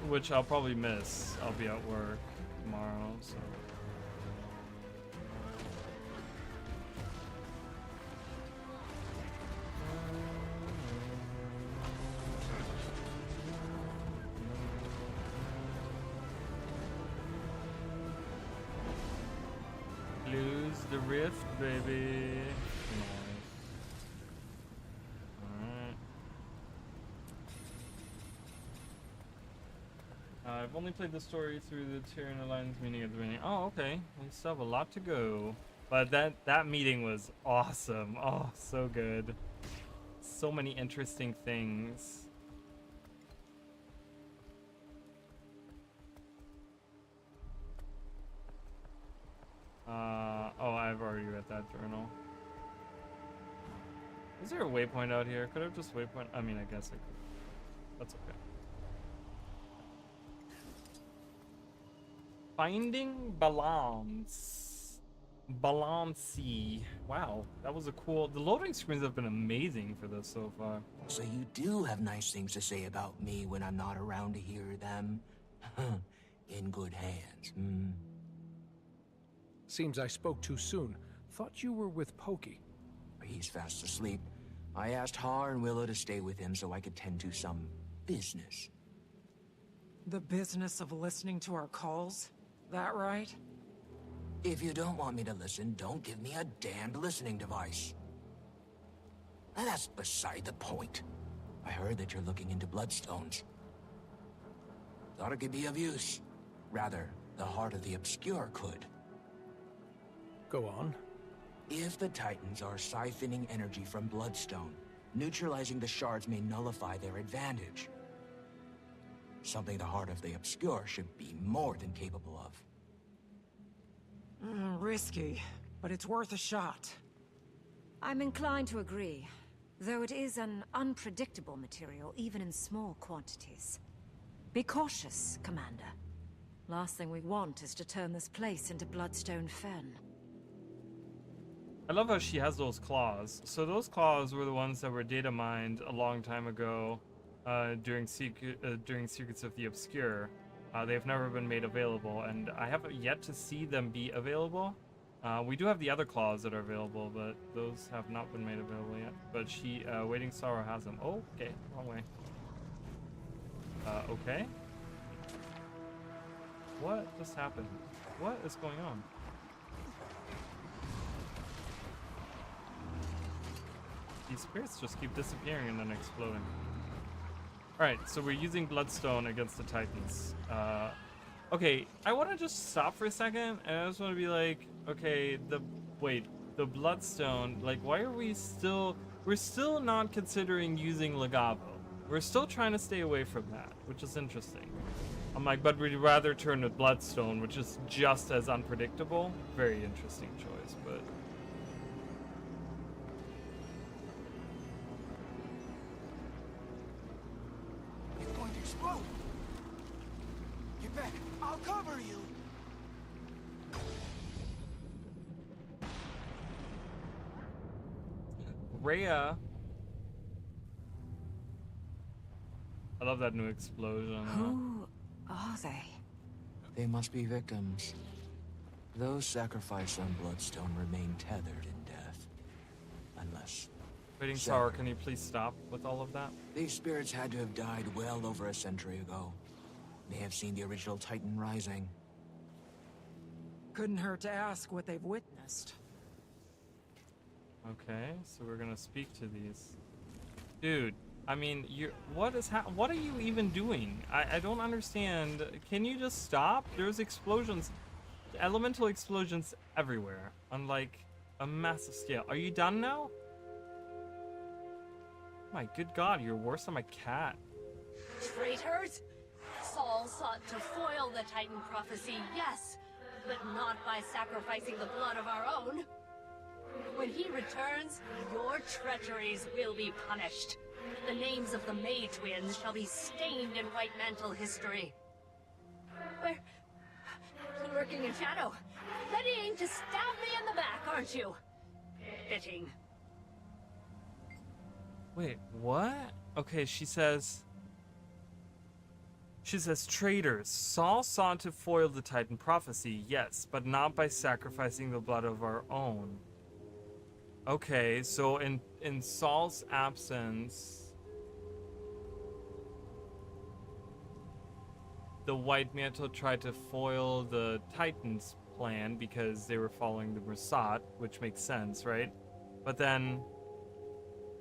which I'll probably miss. I'll be at work tomorrow, so. Lose the rift, baby. Nice. Alright. I've only played the story through the Tyrion Alliance meeting at the beginning. Oh, okay. We still have a lot to go. But that meeting was awesome. Oh, so good. So many interesting things. Oh, I've already read that journal. Is there a waypoint out here? Could I have just waypoint? I mean, I guess I could. That's okay. Finding balance. Balancy. Wow, that was a cool... The loading screens have been amazing for this so far. So you do have nice things to say about me when I'm not around to hear them? In good hands, hmm? Seems I spoke too soon. Thought you were with Pokey. He's fast asleep. I asked Har and Willow to stay with him so I could tend to some business. The business of listening to our calls? That right? If you don't want me to listen, don't give me a damned listening device. That's beside the point. I heard that you're looking into bloodstones. Thought it could be of use. Rather, the heart of the obscure could. Go on. If the Titans are siphoning energy from Bloodstone, neutralizing the shards may nullify their advantage. Something the Heart of the Obscure should be more than capable of. Risky, but it's worth a shot. I'm inclined to agree, though it is an unpredictable material, even in small quantities. Be cautious, Commander. Last thing we want is to turn this place into Bloodstone Fen. I love how she has those claws. So those claws were the ones that were data mined a long time ago during Secrets of the Obscure. They've never been made available, and I have yet to see them be available. We do have the other claws that are available, but those have not been made available yet. But she, Waiting Sorrow has them. Oh, okay, wrong way. Okay. What just happened? What is going on? These spirits just keep disappearing and then exploding. Alright, so we're using Bloodstone against the Titans. Okay, I want to just stop for a second, and I just want to be like, okay, the Bloodstone, like, why are we still, we're still not considering using Legavo. We're still trying to stay away from that, which is interesting. I'm like, but we'd rather turn to Bloodstone, which is just as unpredictable. Very interesting choice, but... You're going to explode! Get back! I'll cover you! Rhea. I love that new explosion. Who are they? They must be victims. Those sacrificed on Bloodstone remain tethered in death. Unless... Waiting Sorrow, can you please stop with all of that? These spirits had to have died well over a century ago. May have seen the original Titan rising. Couldn't hurt to ask what they've witnessed. Okay, so we're gonna speak to these. Dude, I mean, what are you even doing? I don't understand. Can you just stop? There's explosions, elemental explosions everywhere on like a massive scale. Are you done now? My good God, you're worse than my cat. Traitors! Saul sought to foil the Titan prophecy, yes, but not by sacrificing the blood of our own. When he returns, your treacheries will be punished. The names of the May twins shall be stained in White Mantle history. Where? Lurking in shadow, readying to stab me in the back, aren't you? Fitting. Wait, what? Okay, she says, traitors. Saul sought to foil the Titan prophecy, yes, but not by sacrificing the blood of our own. Okay, so in Saul's absence, the White Mantle tried to foil the Titans' plan because they were following the Rasat, which makes sense, right? But then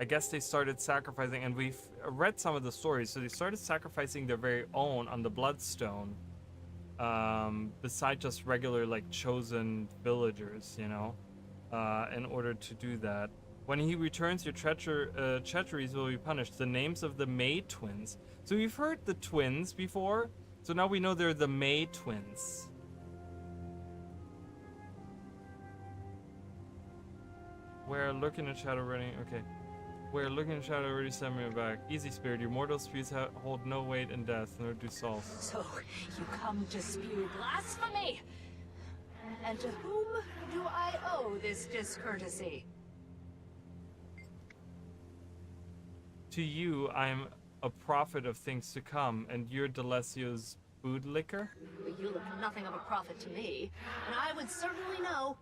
I guess they started sacrificing, and we've read some of the stories, so they started sacrificing their very own on the Bloodstone, beside just regular, like, chosen villagers, you know, in order to do that. When he returns, your treacheries will be punished. The names of the May twins. So we've heard the twins before, so now we know they're the May twins. We're looking at shadow running, okay. We're looking at shadow already sent me back. Easy spirit, your mortal spews hold no weight in death, nor do Saul's. So, you come to spew blasphemy? And to whom do I owe this discourtesy? To you, I'm a prophet of things to come, and you're Delesio's bootlicker? You look nothing of a prophet to me, and I would certainly know.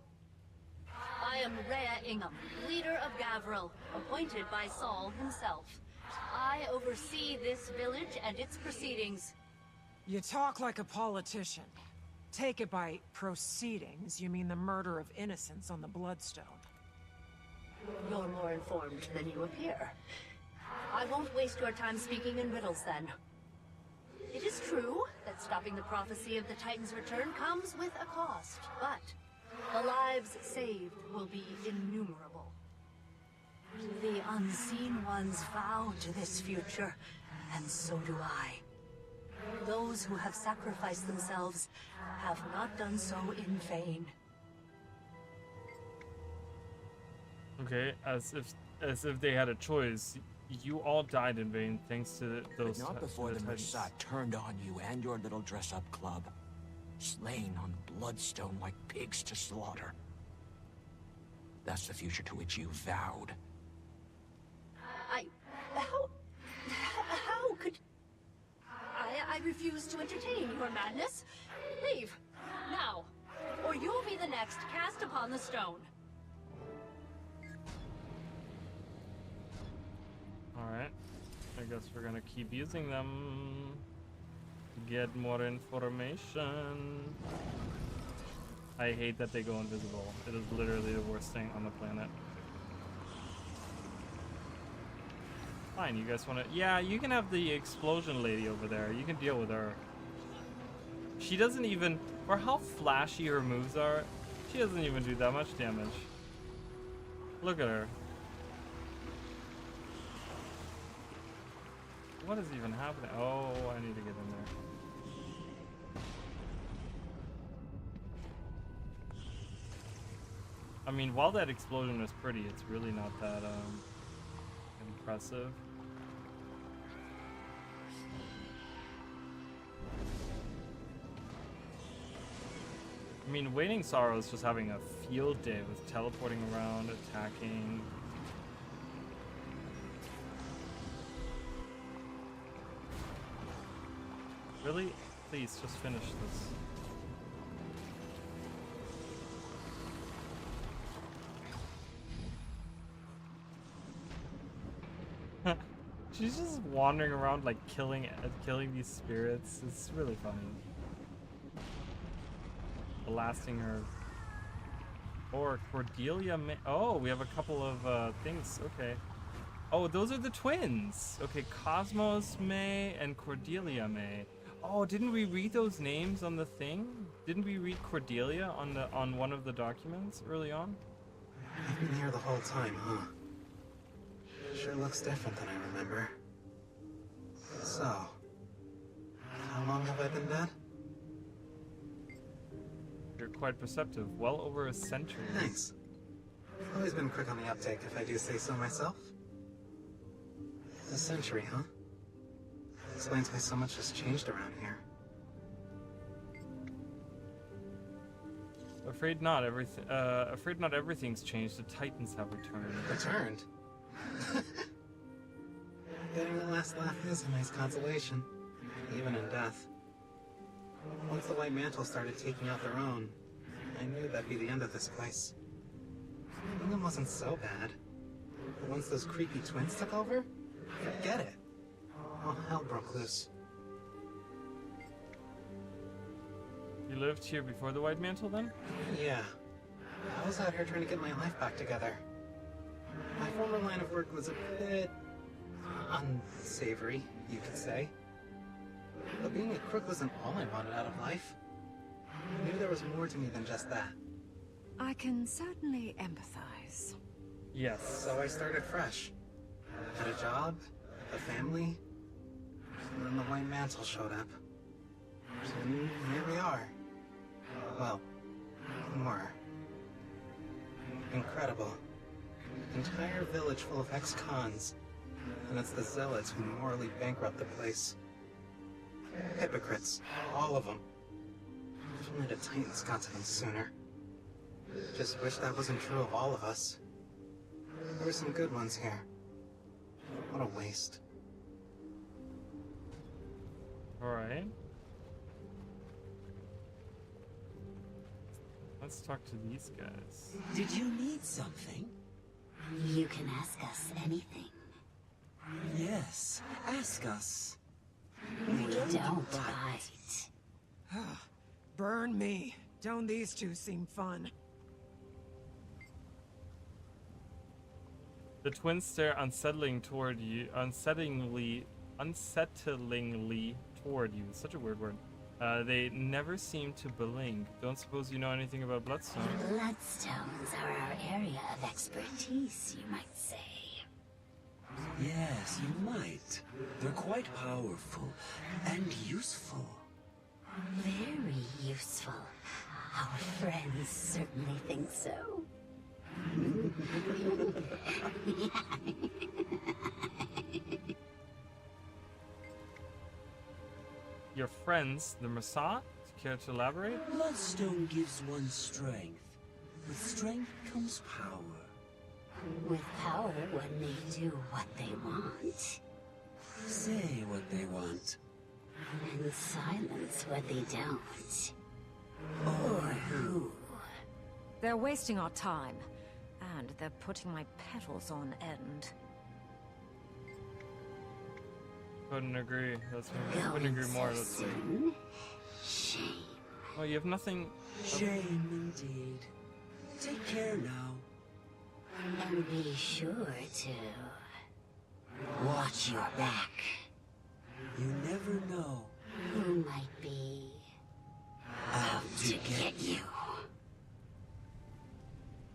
I am Rhea Ingham, leader of Gavril, appointed by Saul himself. I oversee this village and its proceedings. You talk like a politician. Take it by proceedings, you mean the murder of innocents on the Bloodstone. You're more informed than you appear. I won't waste your time speaking in riddles, then. It is true that stopping the prophecy of the Titan's return comes with a cost, but The lives saved will be innumerable. The unseen ones vow to this future, and so do I. Those who have sacrificed themselves have not done so in vain. Okay, as if they had a choice. You all died in vain thanks to those. But not before the Mersat turned on you and your little dress-up club. Slain on bloodstone like pigs to slaughter. That's the future to which you vowed. How could... I refuse to entertain your madness. Leave, now, or you'll be the next cast upon the stone. Alright, I guess we're gonna keep using them to get more information. I hate that they go invisible. It is literally the worst thing on the planet. Fine, you guys wanna... Yeah, you can have the explosion lady over there. You can deal with her. She doesn't even... For how flashy her moves are, she doesn't even do that much damage. Look at her. What is even happening? Oh, I need to get in there. I mean, while that explosion is pretty, it's really not that impressive. I mean, Waning Sorrow is just having a field day with teleporting around, attacking. Really? Please, just finish this. She's just wandering around like killing these spirits. It's really funny. Blasting her. Or Cordelia May. Oh, we have a couple of things. Okay. Oh, those are the twins. Okay, Cosmos May and Cordelia May. Oh, didn't we read those names on the thing? Didn't we read Cordelia on one of the documents early on? I've been here the whole time, huh? Sure looks different than I remember. So, how long have I been dead? You're quite perceptive. Well over a century. Thanks. I've always been quick on the uptake, if I do say so myself. A century, huh? Explains why so much has changed around here. Afraid not everything's changed. The Titans have returned. Returned? Getting the last laugh is a nice consolation, even in death. Once the White Mantle started taking out their own, I knew that'd be the end of this place. England wasn't so bad. But once those creepy twins took over, forget it. All hell broke loose. You lived here before the White Mantle, then? Yeah. I was out here trying to get my life back together. My former line of work was a bit... unsavory, you could say. But being a crook wasn't all I wanted out of life. I knew there was more to me than just that. I can certainly empathize. Yes. So I started fresh. Had a job, a family, and then the White Mantle showed up. And here we are. Well, more. Incredible. Entire village full of ex-cons. And it's the zealots who morally bankrupt the place. Hypocrites. All of them. If only the Titans got to them sooner. Just wish that wasn't true of all of us. There were some good ones here. What a waste. Alright. Let's talk to these guys. Did you need something? You can ask us anything. Yes, ask us. We don't bite. Burn me. Don't these two seem fun? The twins stare unsettlingly toward you. Unsettlingly toward you. Such a weird word. They never seem to blink. Don't suppose you know anything about bloodstone? Bloodstones are our area of expertise, you might say. Yes, you might. They're quite powerful and useful. Very useful. Our friends certainly think so. Your friends, the Massa? Care to elaborate? Bloodstone gives one strength. With strength comes power. With power, one may do what they want. Say what they want. And silence what they don't. Or who? They're wasting our time. And they're putting my petals on end. Couldn't agree. Couldn't agree more. Let's see. Shame. Well, you have nothing. Shame indeed. Take care now. And be sure to watch your back. You never know who might be out to get you.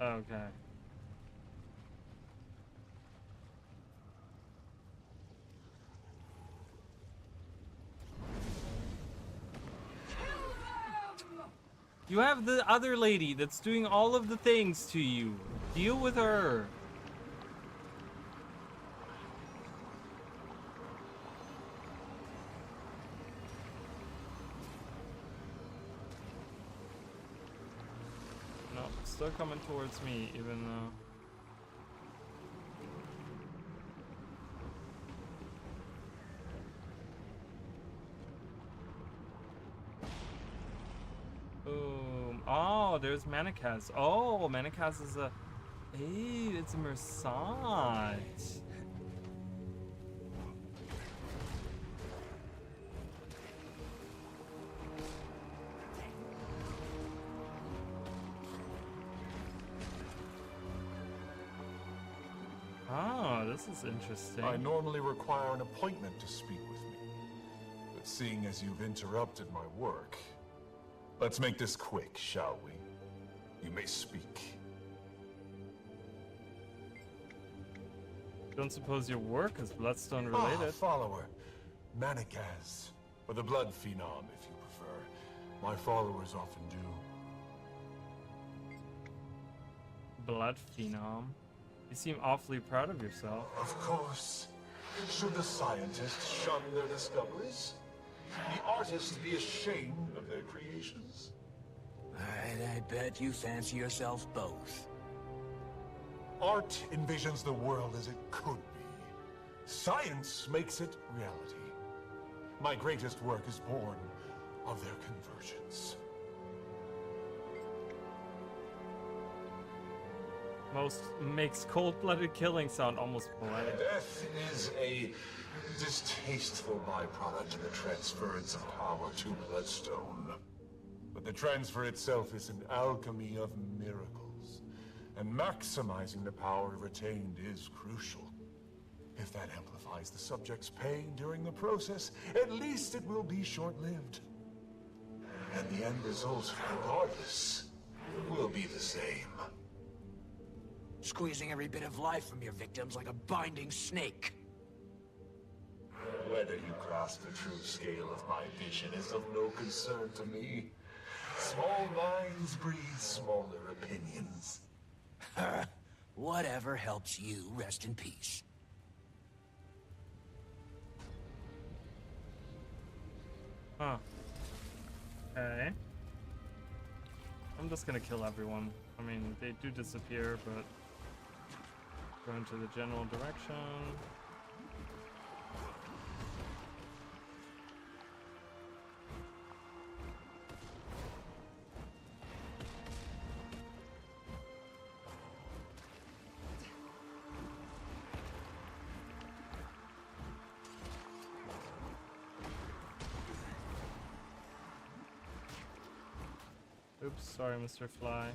Okay. You have the other lady that's doing all of the things to you. Deal with her. No, still coming towards me, even though... Boom. Oh, there's Manikaz. Oh, Manikaz is a... Hey, it's a Mersat. Oh, this is interesting. I normally require an appointment to speak with me. But seeing as you've interrupted my work, let's make this quick, shall we? You may speak. Don't suppose your work is Bloodstone related? Follower. Manikaz. Or the Blood Phenom, if you prefer. My followers often do. Blood Phenom? You seem awfully proud of yourself. Of course. Should the scientists shun their discoveries? The artists be ashamed of their creations? I bet you fancy yourself both. Art envisions the world as it could be. Science makes it reality. My greatest work is born of their convergence. Most makes cold-blooded killing sound almost poetic. Death is a distasteful byproduct in the transference of power to Bloodstone. But the transfer itself is an alchemy of miracles, and maximizing the power retained is crucial. If that amplifies the subject's pain during the process, at least it will be short-lived. And the end result, regardless, will be the same. Squeezing every bit of life from your victims like a binding snake. Whether you grasp the true scale of my vision is of no concern to me. Small minds breed smaller opinions. Whatever helps you rest in peace. Huh. Okay. I'm just gonna kill everyone. I mean, they do disappear, but... Go into the general direction. Oops, sorry, Mr. Fly.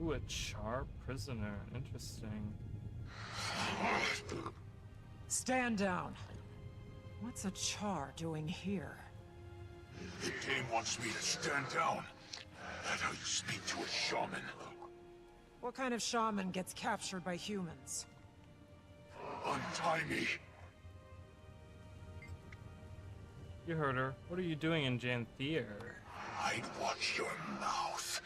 Ooh, a Char prisoner. Interesting. Stand down. What's a Char doing here? The dame wants me to stand down. That's how you speak to a shaman. What kind of shaman gets captured by humans? Untie me. You heard her. What are you doing in Janthir? I'd watch your mouth.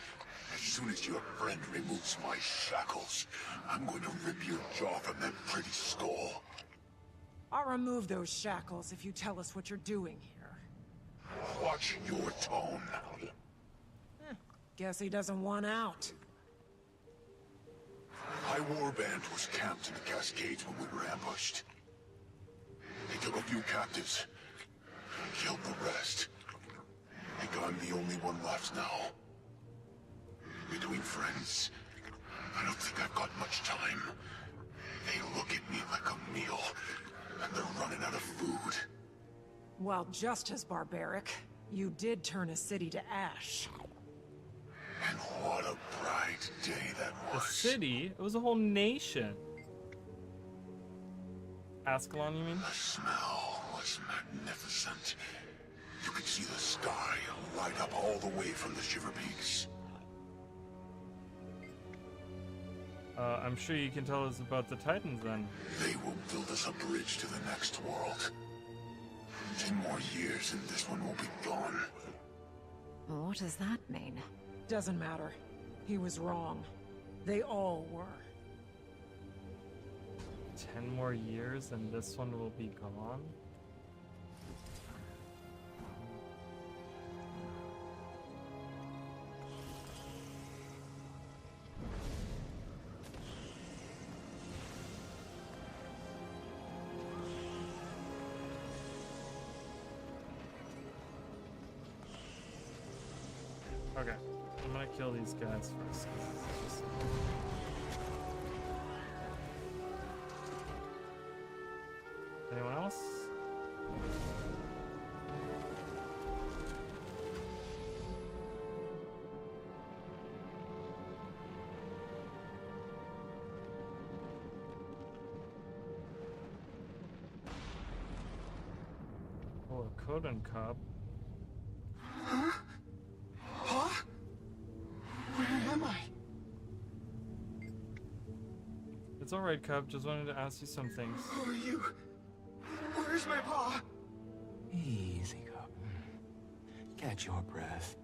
As soon as your friend removes my shackles, I'm going to rip your jaw from that pretty skull. I'll remove those shackles if you tell us what you're doing here. Watch your tone. Guess he doesn't want out. My warband was camped in the Cascades when we were ambushed. They took a few captives, killed the rest. I think I'm the only one left now. Between friends, I don't think I've got much time. They look at me like a meal, and they're running out of food. Well, just as barbaric, you did turn a city to ash. And what a bright day that was. A city? It was a whole nation. Ascalon, you mean? The smell was magnificent. You could see the sky light up all the way from the Shiver Peaks. I'm sure you can tell us about the Titans then. They will build us a bridge to the next world. 10 more years and this one will be gone. What does that mean? Doesn't matter. He was wrong. They all were. 10 more years and this one will be gone? Okay, I'm gonna kill these guys first. Anyone else? Oh, a Kodan cub. Huh? Huh? Where am I? It's alright, Cub. Just wanted to ask you some things. Who are you? Where's my paw? Easy, Cub. Catch your breath.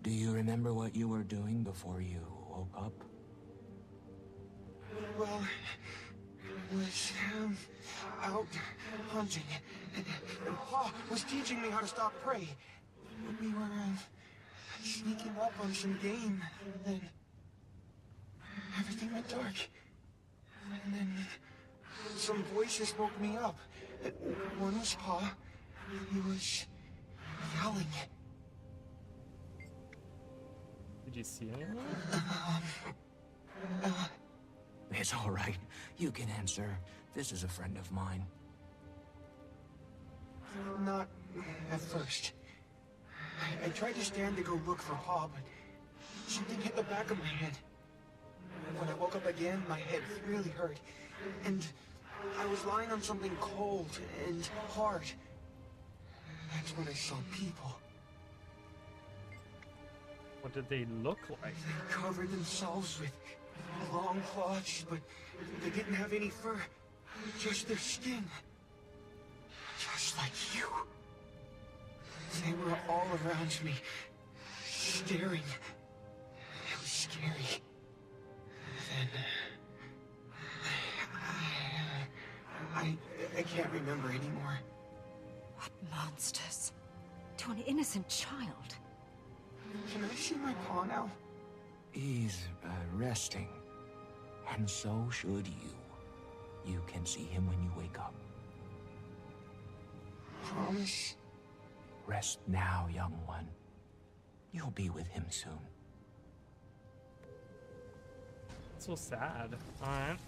Do you remember what you were doing before you woke up? Well, I was out hunting, and Pa was teaching me how to stalk prey. We were sneaking up on some game, and then everything went dark. And then some voices woke me up. One was Pa. He was yelling. Did you see anyone? It's all right. You can answer. This is a friend of mine. Not at first. I tried to stand to go look for Pa, but something hit the back of my head. When I woke up again, my head really hurt. And I was lying on something cold and hard. That's when I saw people. What did they look like? They covered themselves with long cloths, but they didn't have any fur. Just their skin. Just like you. They were all around me, staring. It was scary. Then... I can't remember anymore. What monsters? To an innocent child. Can I see my paw now? He's resting. And so should you. You can see him when you wake up. Promise? Rest now, young one. You'll be with him soon. It's so sad. Alright.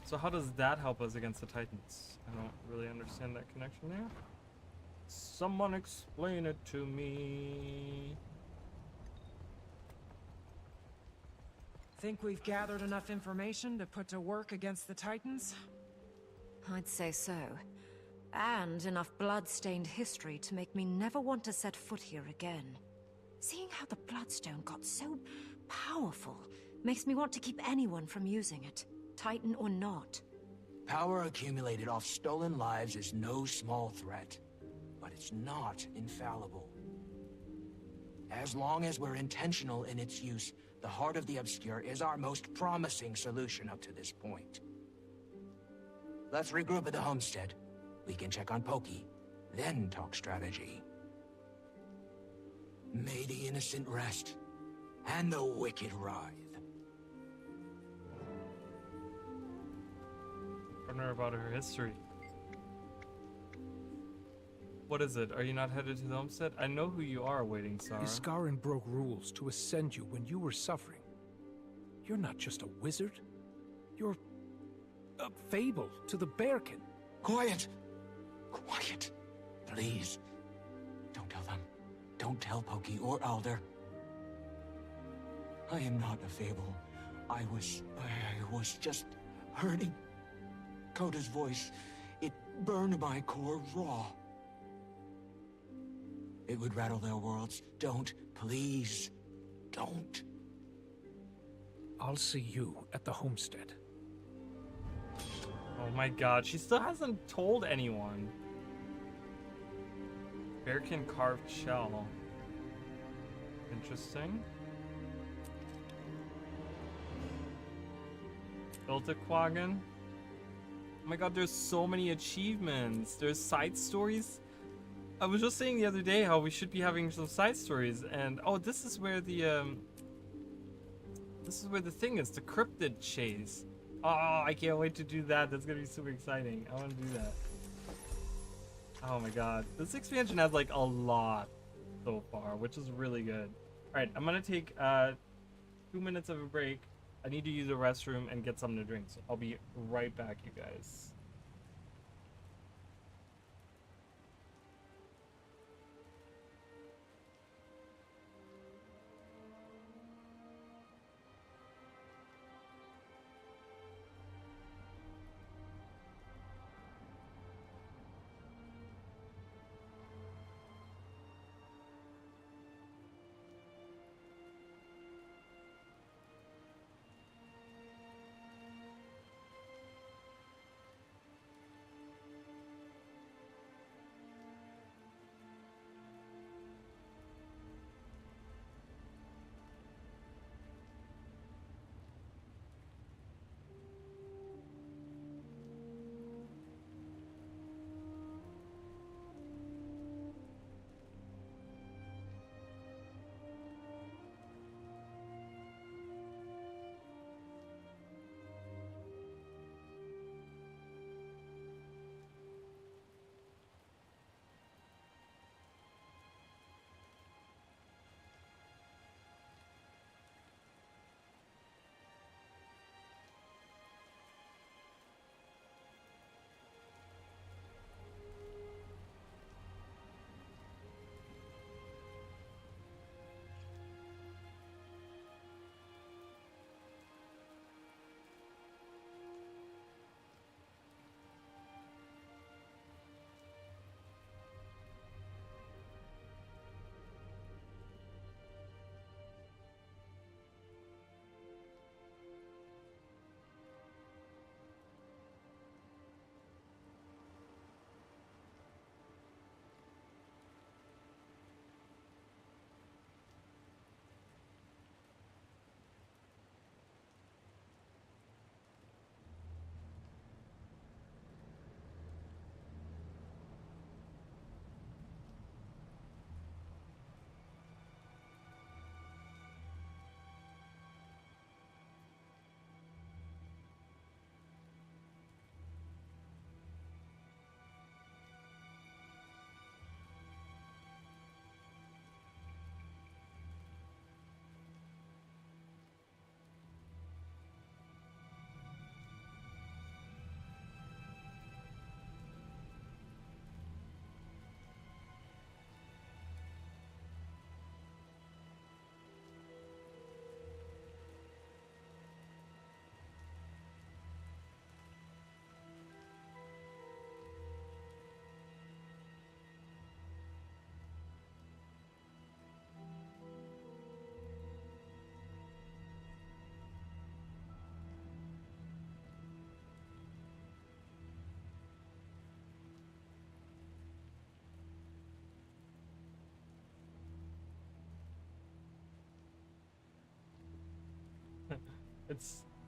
So how does that help us against the Titans? I don't really understand that connection there. Someone explain it to me. Think we've gathered enough information to put to work against the Titans? I'd say so. And enough blood-stained history to make me never want to set foot here again. Seeing how the Bloodstone got so powerful makes me want to keep anyone from using it, Titan or not. Power accumulated off stolen lives is no small threat, but it's not infallible. As long as we're intentional in its use, the Heart of the Obscure is our most promising solution up to this point. Let's regroup at the homestead. We can check on Pokey, then talk strategy. May the innocent rest, and the wicked writhe. Learn her about her history. What is it? Are you not headed to the homestead? I know who you are, waiting Sara. Iskarin broke rules to ascend you when you were suffering. You're not just a wizard. You're a fable to the Bearkin. Quiet! Quiet! Please. Don't tell them. Don't tell Pokey or Alder. I am not a fable. I was just hurting. Coda's voice, it burned my core raw. It would rattle their worlds. Don't, please, don't. I'll see you at the homestead. Oh my god, she still hasn't told anyone. Bearkin carved shell. Interesting. Built a Quaggan. Oh my god, there's so many achievements. There's side stories. I was just saying the other day how we should be having some side stories, and oh, this is where the thing is, the cryptid chase. Oh, I can't wait to do that. That's gonna be super exciting. I want to do that. Oh my god, this expansion has like a lot so far, which is really good. All right, I'm gonna take 2 minutes of a break. I need to use the restroom and get something to drink, so I'll be right back, you guys.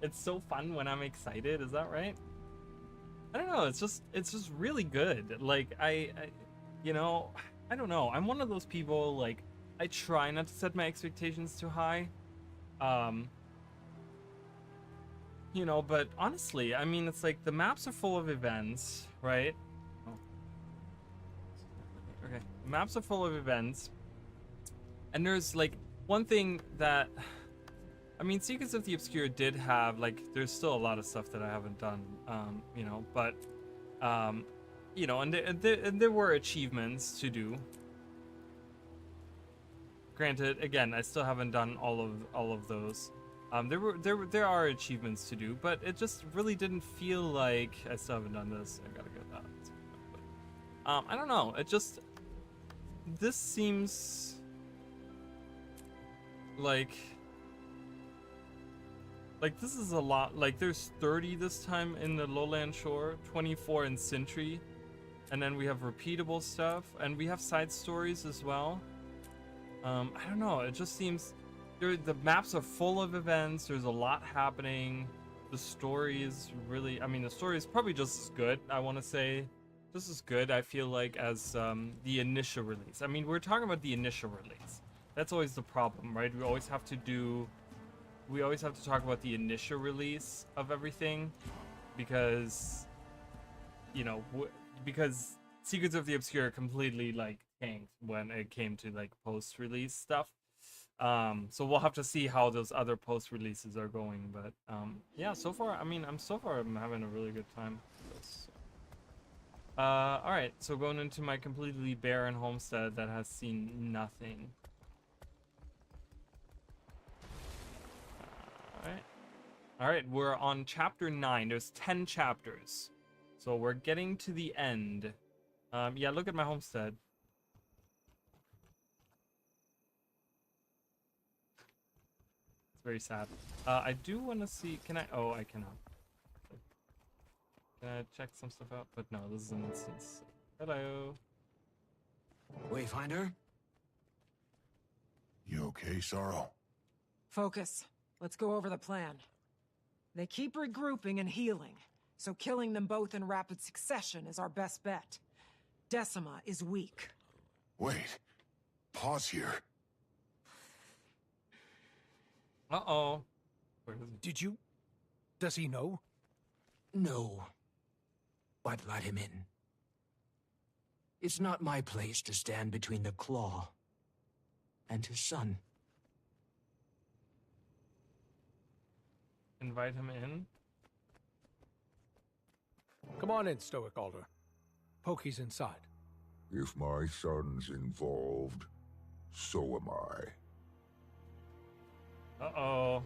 it's so fun when I'm excited. Is that right? I don't know. It's just really good. Like I you know, I don't know. I'm one of those people, like, I try not to set my expectations too high. You know, but honestly, I mean, it's like the maps are full of events, right? Oh. Okay, maps are full of events. And there's like one thing that, I mean, Secrets of the Obscure did have, like, there's still a lot of stuff that I haven't done, you know, but, you know, and there were achievements to do. Granted, again, I still haven't done all of those. There are achievements to do, but it just really didn't feel like I still haven't done this. I gotta get that. I don't know. It just, this seems like this is a lot. Like there's 30 this time in the Lowland Shore, 24 in Sintry, and then we have repeatable stuff, and we have side stories as well. I don't know. It just seems the maps are full of events. There's a lot happening. The story is really, I mean, the story is probably just as good. I want to say just as good, I feel like, as the initial release. I mean, we're talking about the initial release. That's always the problem, right? We always have to talk about the initial release of everything, because, you know, because Secrets of the Obscure completely, like, tanked when it came to, like, post-release stuff. So we'll have to see how those other post-releases are going, but yeah, so far, I mean, I'm having a really good time with this. All right, so going into my completely barren homestead that has seen nothing. All right, we're on chapter 9. There's 10 chapters, so we're getting to the end. Yeah, look at my homestead. It's very sad. I do want to see. Can I? Oh, I cannot. Can I check some stuff out? But no, this is an instance. Hello. Wayfinder? You okay, Sorrow? Focus. Let's go over the plan. They keep regrouping and healing, so killing them both in rapid succession is our best bet. Decima is weak. Wait. Pause here. Uh-oh. Does he know? No. But let him in. It's not my place to stand between the Claw and his son. Invite him in? Come on in, Stoic Alder. Pokey's inside. If my son's involved, so am I. Uh-oh.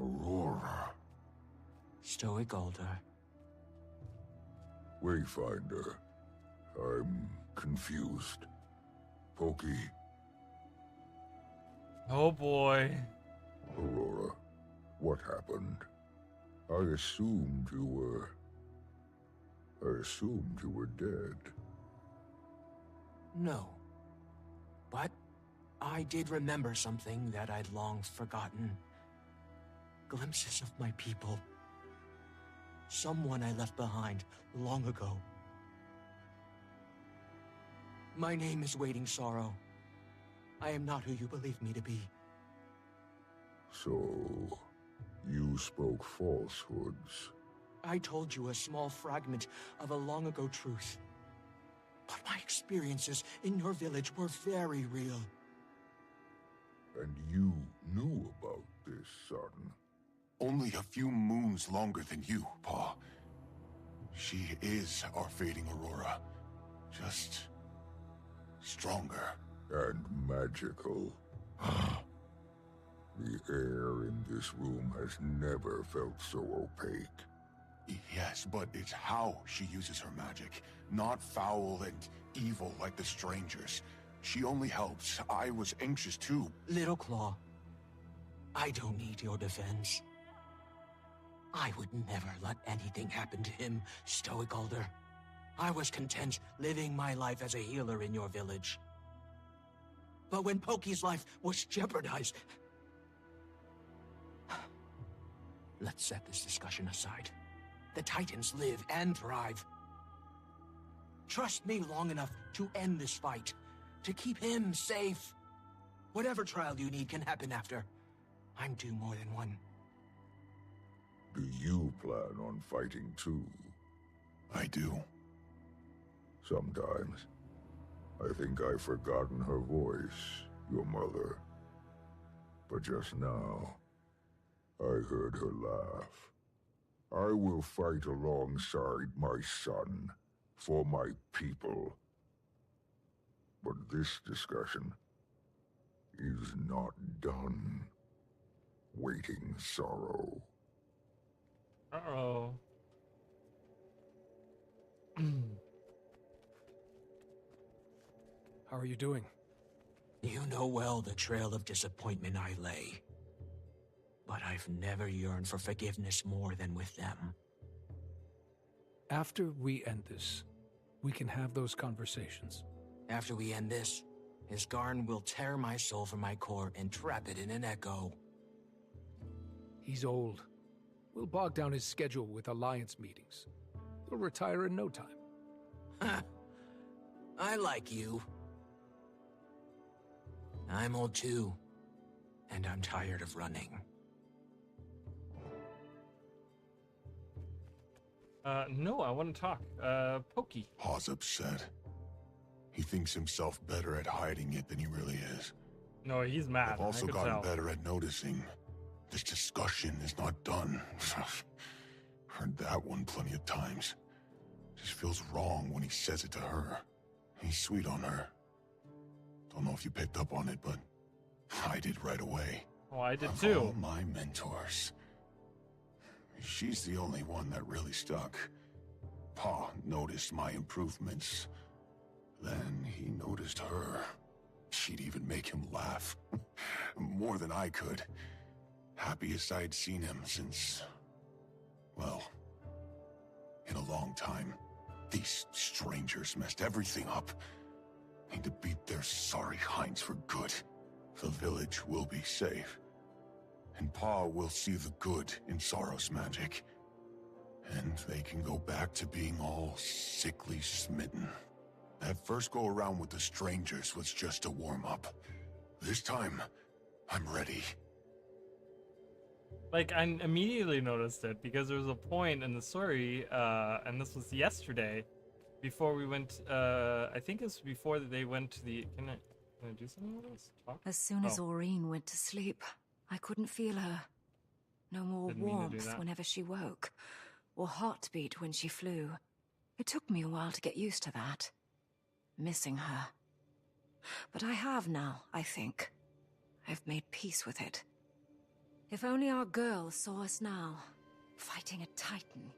Aurora. Stoic Alder. Wayfinder. I'm confused. Pokey. Oh boy. Aurora, what happened? I assumed you were dead. No. But I did remember something that I'd long forgotten. Glimpses of my people. Someone I left behind long ago. My name is Waiting Sorrow. I am not who you believe me to be. So, you spoke falsehoods. I told you a small fragment of a long ago truth. But my experiences in your village were very real. And you knew about this, son? Only a few moons longer than you, Pa. She is our fading Aurora. Just stronger. And magical. The air in this room has never felt so opaque. Yes, but it's how she uses her magic. Not foul and evil like the strangers. She only helps. I was anxious too. Little Claw, I don't need your defense. I would never let anything happen to him, Stoic Alder. I was content living my life as a healer in your village. But when Pokey's life was jeopardized... Let's set this discussion aside. The Titans live and thrive. Trust me long enough to end this fight, to keep him safe. Whatever trial you need can happen after. I'm due more than one. Do you plan on fighting too? I do. Sometimes. I think I've forgotten her voice, your mother. But just now, I heard her laugh. I will fight alongside my son, for my people. But this discussion is not done. Waiting sorrow. Uh-oh. How are you doing? You know well the trail of disappointment I lay. But I've never yearned for forgiveness more than with them. After we end this, we can have those conversations. After we end this, his Garn will tear my soul from my core and trap it in an echo. He's old. We'll bog down his schedule with Alliance meetings. He'll retire in no time. I like you. I'm old too, and I'm tired of running. No, I want to talk. Pokey. Pa's upset. He thinks himself better at hiding it than he really is. No, he's mad. I've also I could gotten tell. better at noticing. This discussion is not done. Heard that one plenty of times. Just feels wrong when he says it to her. He's sweet on her. Don't know if you picked up on it, but I did right away. Oh, I did Of too. all my mentors, she's the only one that really stuck. Pa noticed my improvements. Then he noticed her. She'd even make him laugh. More than I could. Happiest I'd seen him since... well, in a long time. These strangers messed everything up. Need to beat their sorry hinds for good. The village will be safe. And Pa will see the good in Sorrow's magic. And they can go back to being all sickly smitten. That first go-around with the strangers was just a warm-up. This time, I'm ready. Like, I immediately noticed it, because there was a point in the story, and this was yesterday, before we went, I think it's before they went to the... Can I do something with this? Talk? As soon as Aureen went to sleep, I couldn't feel her. No more Didn't mean to do warmth that. whenever she woke, or heartbeat when she flew. It took me a while to get used to that. Missing her. But I have now, I think. I've made peace with it. If only our girl saw us now, fighting a Titan.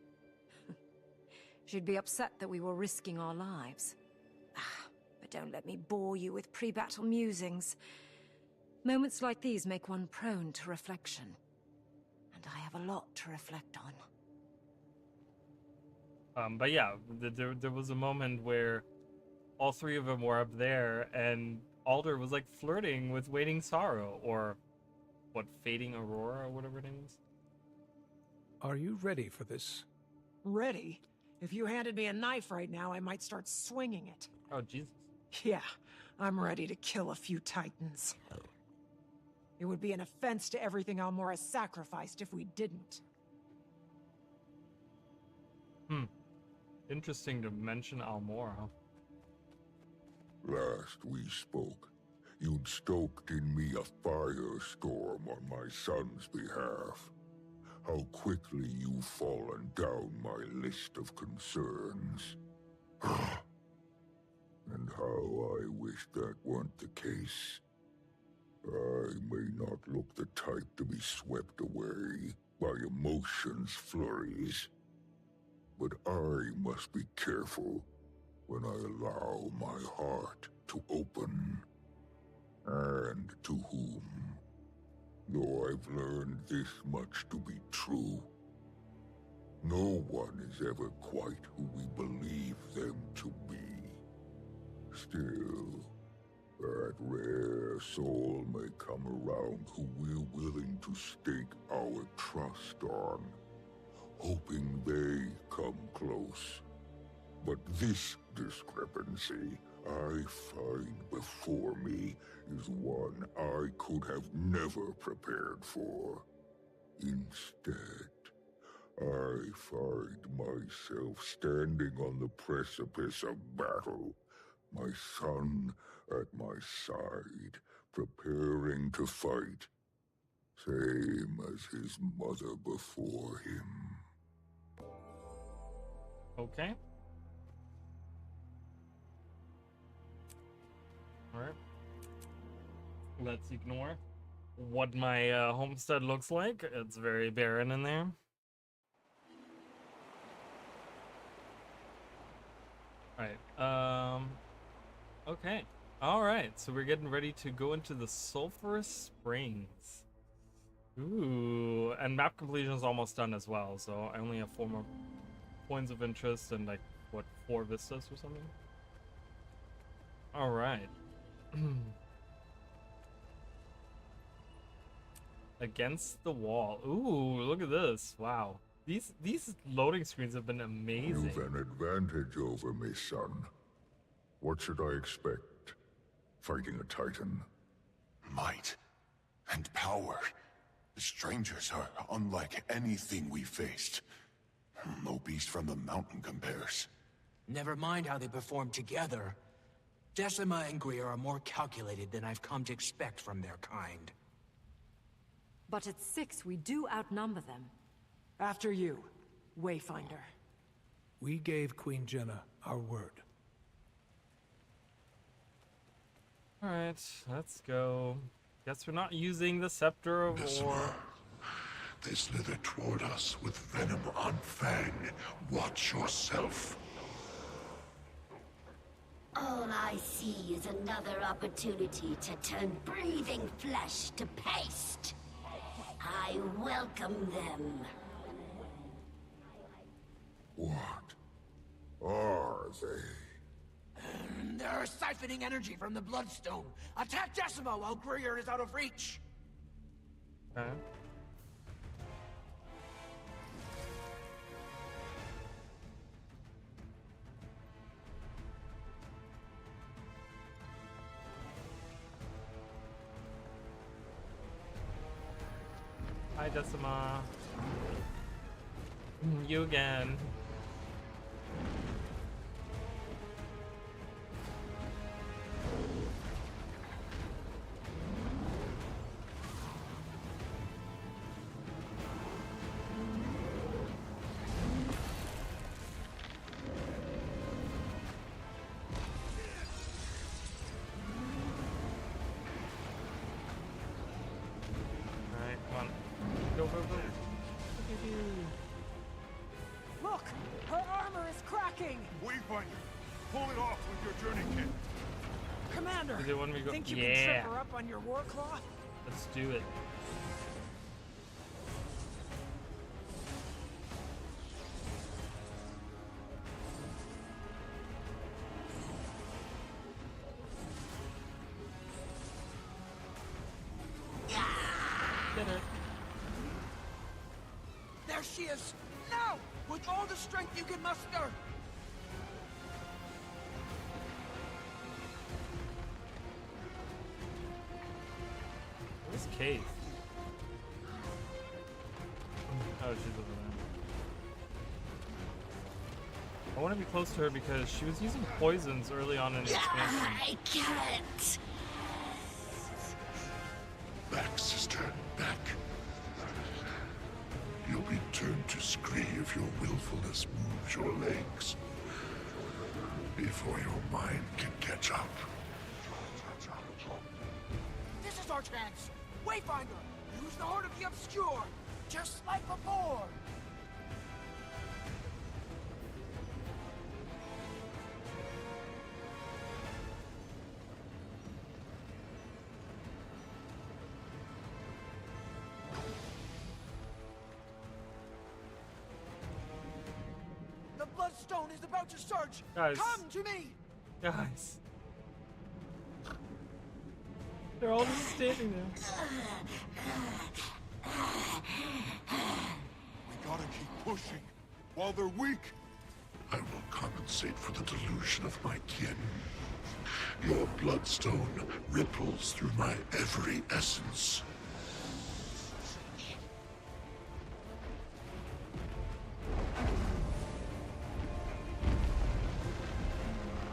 She'd be upset that we were risking our lives. But don't let me bore you with pre-battle musings. Moments like these make one prone to reflection. And I have a lot to reflect on. But yeah, there was a moment where all three of them were up there, and Alder was like flirting with Waiting Sorrow, or what, Fading Aurora, or whatever it is. Are you ready for this? Ready? If you handed me a knife right now, I might start swinging it. Oh, Jesus. Yeah, I'm ready to kill a few Titans. It would be an offense to everything Almora sacrificed if we didn't. Interesting to mention Almora. Last we spoke, you'd stoked in me a firestorm on my son's behalf. How quickly you've fallen down my list of concerns. And how I wish that weren't the case. I may not look the type to be swept away by emotions' flurries, but I must be careful when I allow my heart to open. And to whom? Though I've learned this much to be true, no one is ever quite who we believe them to be. Still, That rare soul may come around who we're willing to stake our trust on, hoping they come close. But this discrepancy I find before me is one I could have never prepared for. Instead, I find myself standing on the precipice of battle, my son at my side, preparing to fight, same as his mother before him. Okay. Alright. Let's ignore what my homestead looks like. It's very barren in there. Alright, okay. Alright, so we're getting ready to go into the Sulphurous Springs. Ooh, and map completion is almost done as well, so I only have 4 more points of interest and like, what, 4 vistas or something? Alright. Against the wall. Ooh, look at this. Wow. These loading screens have been amazing. You've an advantage over me, son. What should I expect? Fighting a Titan? Might and power. The strangers are unlike anything we faced. No beast from the mountain compares. Never mind how they perform together. Decima and Greer are more calculated than I've come to expect from their kind. But at 6, we do outnumber them. After you, Wayfinder. We gave Queen Jenna our word. Alright, let's go. Guess we're not using the Scepter of War. They slither toward us with venom on fang. Watch yourself. All I see is another opportunity to turn breathing flesh to paste. I welcome them. What are they? They're siphoning energy from the Bloodstone. Attack Decima while Greer is out of reach. Okay. Hi, Decima. You again. Alright, come on. Go, go, go. Look! Her armor is cracking! Wayfinder, pull it off with your journey kit. Commander, Is it when we go? think you can Yeah. trip her up on your war cloth? Let's do it. Did it. There she is! Now! With all the strength you can muster! Where's Kate? Oh, she's over there. I want to be close to her because she was using poisons early on in the expansion. I can't. Back, sister, back. You'll be turned to scree if your willfulness moves your legs. Before your mind can catch up. This is our chance! Wayfinder! Use the Heart of the Obscure! Just like before! The Bloodstone is about to surge! Guys. Come to me! Guys. They're all just standing there. We gotta keep pushing while they're weak. I will compensate for the delusion of my kin. Your bloodstone ripples through my every essence.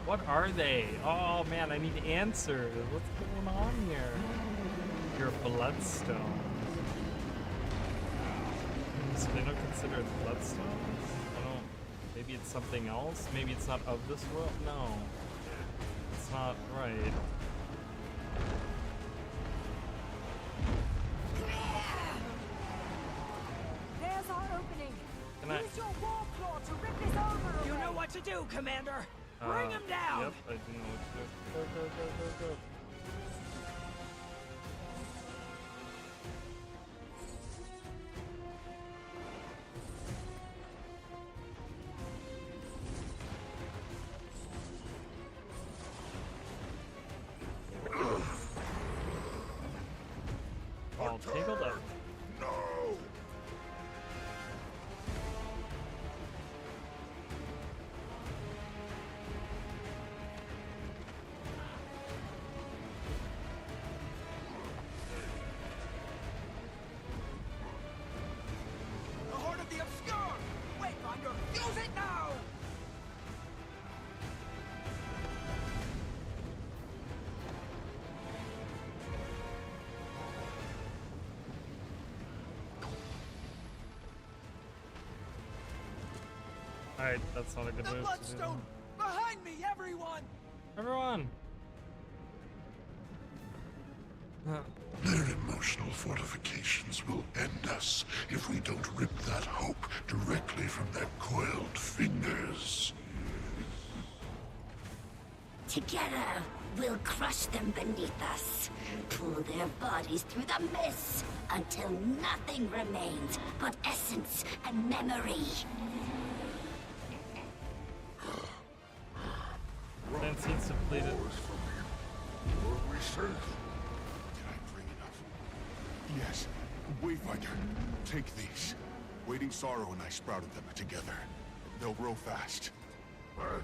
What are they? Oh man, I need answers. What's going on here? Your bloodstone. So they don't consider it bloodstones? I don't. Maybe it's something else? Maybe it's not of this world? No. It's not right. There's our opening. Can I? Use your war claw to rip this armor. You know what to do, Commander. Bring him down. Yep, I do know what to do. Go, go, go, go, go. All tangled up. No! The Heart of the Obscure! Wayfinder, use it now! Alright, that's not a good The move to do. Bloodstone! Behind me, everyone! Everyone! Their emotional fortifications will end us if we don't rip that hope directly from their coiled fingers. Together, we'll crush them beneath us. Pull their bodies through the mist until nothing remains but essence and memory. Scene's depleted. Were we safe? Did I bring enough? Yes. Wayfinder, take these. Waiting Sorrow and I sprouted them together. They'll grow fast. Magic.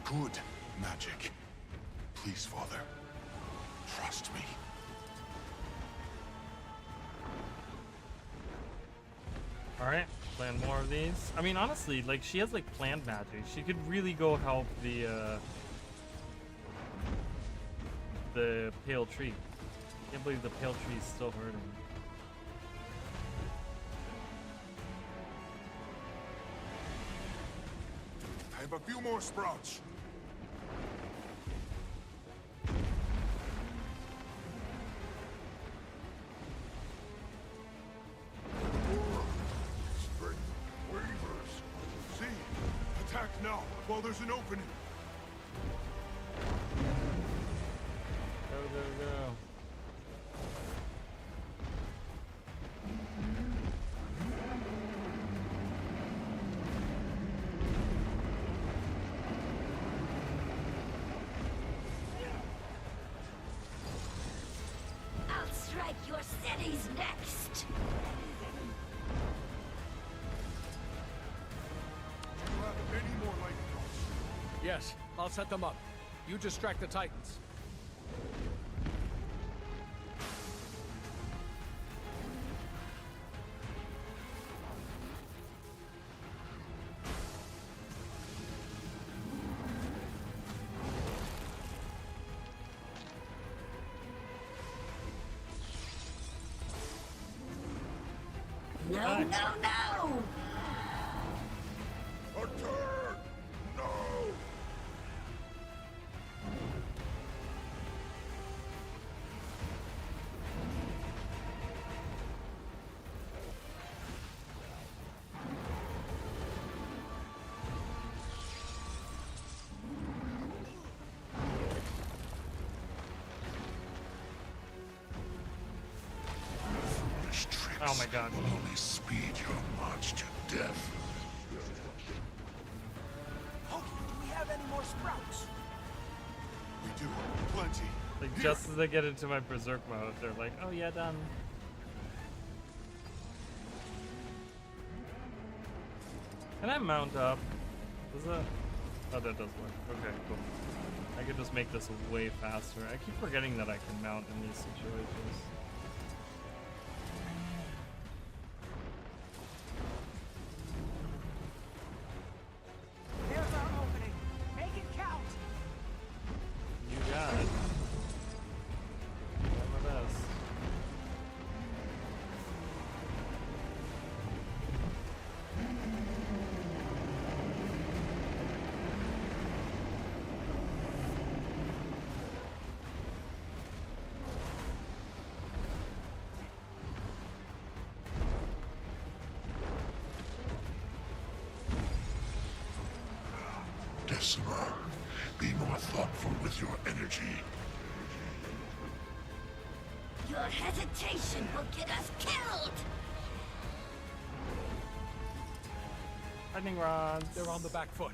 Good magic. Please, Father. Trust me. Alright, plan more of these. I mean, honestly, like, she has, like, planned magic. She could really go help the pale tree. Can't believe the pale tree is still hurting. I have a few more sprouts. Strength wavers. See? Attack now, while there's an opening. Go, go, go. I'll strike your cities next. Do you have any more lightning bolts? Yes, I'll set them up. You distract the Titans. No, no, no! A turn! No! Foolish tricks Oh my god. will only speed your march to death. Hokey, do we have any more sprouts? We do. Plenty. Like, just as I get into my berserk mode, they're like, oh yeah, done. Can I mount up? Does that? Oh, that does work. Okay, cool. I could just make this way faster. I keep forgetting that I can mount in these situations. Here's our opening. Make it count. You got it. Try my best. Decima, be more thoughtful with your energy. Your hesitation will get us killed! Lightning rods. They're on the back foot.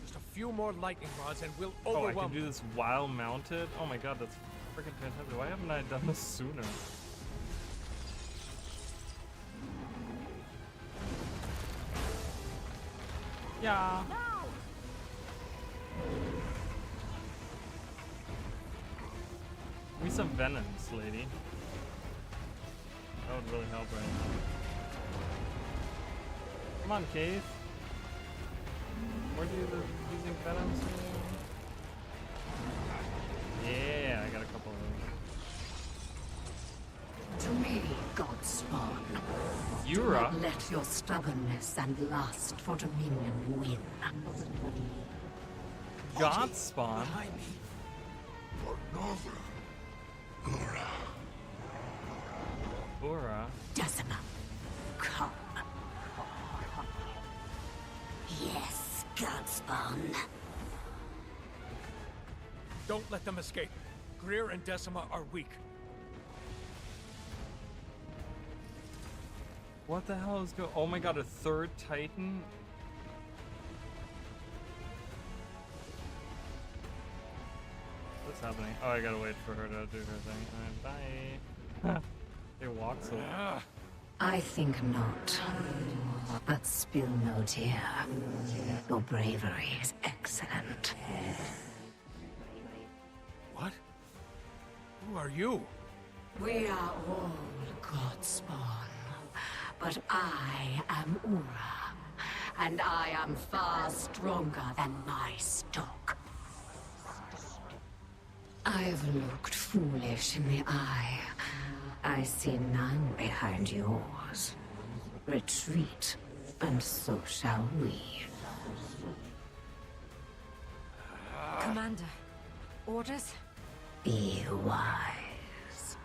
Just a few more lightning rods and we'll Oh, overwhelm I can do this while mounted? Oh my god, that's freaking fantastic. Why haven't I done this sooner? Yeah. Give me some venoms, lady. That would really help right now. Come on, Cave. Where do you using venoms? Yeah, I got a couple of those. To me, Godspawn. Do Yura. not let your stubbornness and lust for dominion win. Godspawn. Another. Ura. Decima, come. Yes, Godspawn. Don't let them escape. Greer and Decima are weak. What the hell is going? Oh my god, a third Titan? What's happening? Oh, I gotta wait for her to do her thing. Alright, bye. It walks away. I think not. But spill no tear. Your bravery is excellent. What? Who are you? We are all Godspawn. But I am Ura. And I am far stronger than my stock. I've looked foolish in the eye. I see none behind yours. Retreat, and so shall we. Commander, orders? Be wise.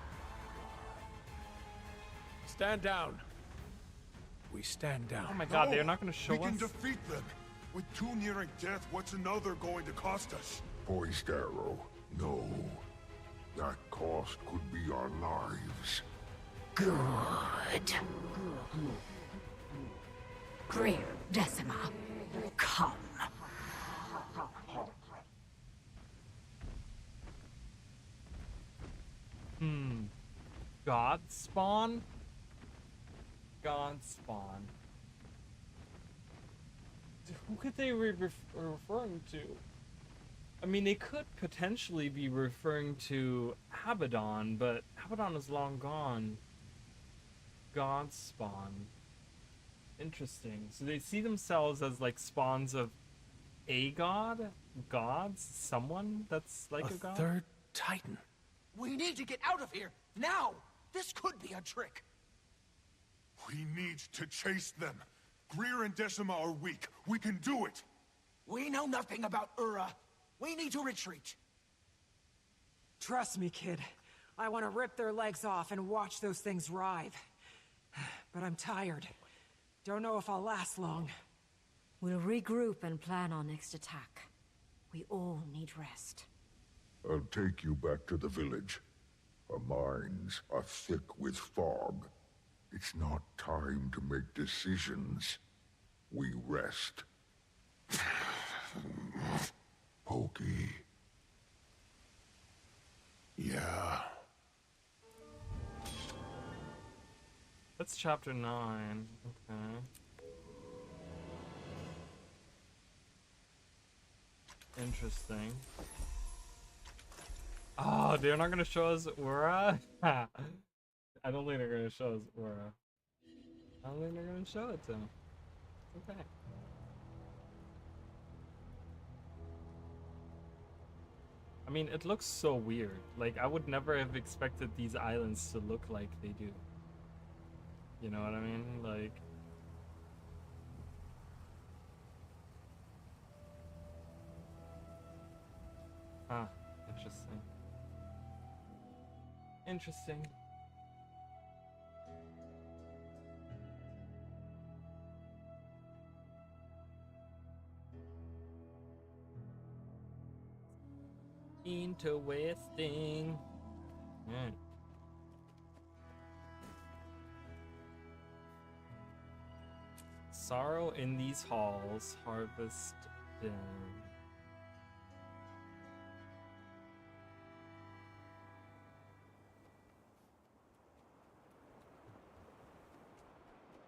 Stand down. We stand down. Oh my god, they're not gonna show We can us? defeat them. With two nearing death, what's another going to cost us? Poised arrow. No. That cost could be our lives. Good. Greer, Decima, come. Godspawn? Godspawn. Who could they be referring to? I mean, they could potentially be referring to Abaddon, but Abaddon is long gone. Godspawn. Interesting. So they see themselves as like spawns of a god? Gods? Someone that's like a god? Third Titan. We need to get out of here, now! This could be a trick. We need to chase them. Greer and Decima are weak. We can do it. We know nothing about Ura. We need to retreat. Trust me, kid. I want to rip their legs off and watch those things writhe. But I'm tired. Don't know if I'll last long. We'll regroup and plan our next attack. We all need rest. I'll take you back to the village. Our minds are thick with fog. It's not time to make decisions. We rest. Pokey. That's chapter 9. Okay. Interesting. Oh, they're not gonna show us Ura? I don't think they're gonna show us Ura. I don't think they're gonna show it to him. Okay. I mean, it looks so weird. Like, I would never have expected these islands to look like they do. You know what I mean? Like... Huh. Interesting. Interesting. Interesting. Yeah. Sorrow in these halls, harvest down.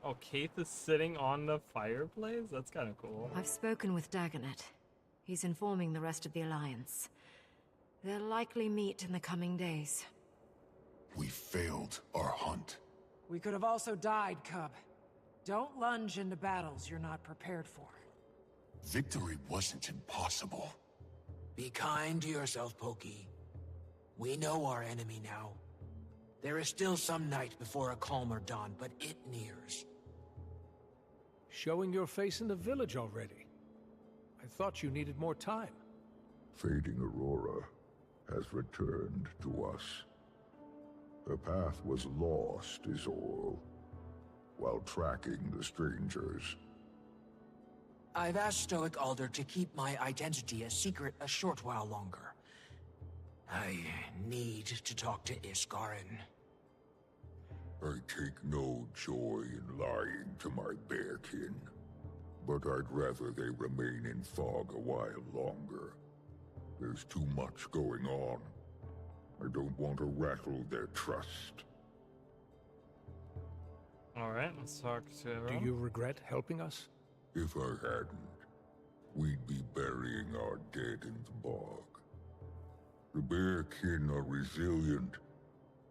Oh, Keith is sitting on the fireplace? That's kind of cool. I've spoken with Dagonet. He's informing the rest of the Alliance. They'll likely meet in the coming days. We failed our hunt. We could have also died, Cub. Don't lunge into battles you're not prepared for. Victory wasn't impossible. Be kind to yourself, Pokey. We know our enemy now. There is still some night before a calmer dawn, but it nears. Showing your face in the village already. I thought you needed more time. Fading Aurora has returned to us. The path was lost is all, while tracking the strangers. I've asked Stoic Alder to keep my identity a secret a short while longer. I need to talk to Iskarin. I take no joy in lying to my bearkin, but I'd rather they remain in fog a while longer. There's too much going on. I don't want to rattle their trust. Alright, let's talk to everyone. Do you regret helping us? If I hadn't, we'd be burying our dead in the bog. The bearkin are resilient,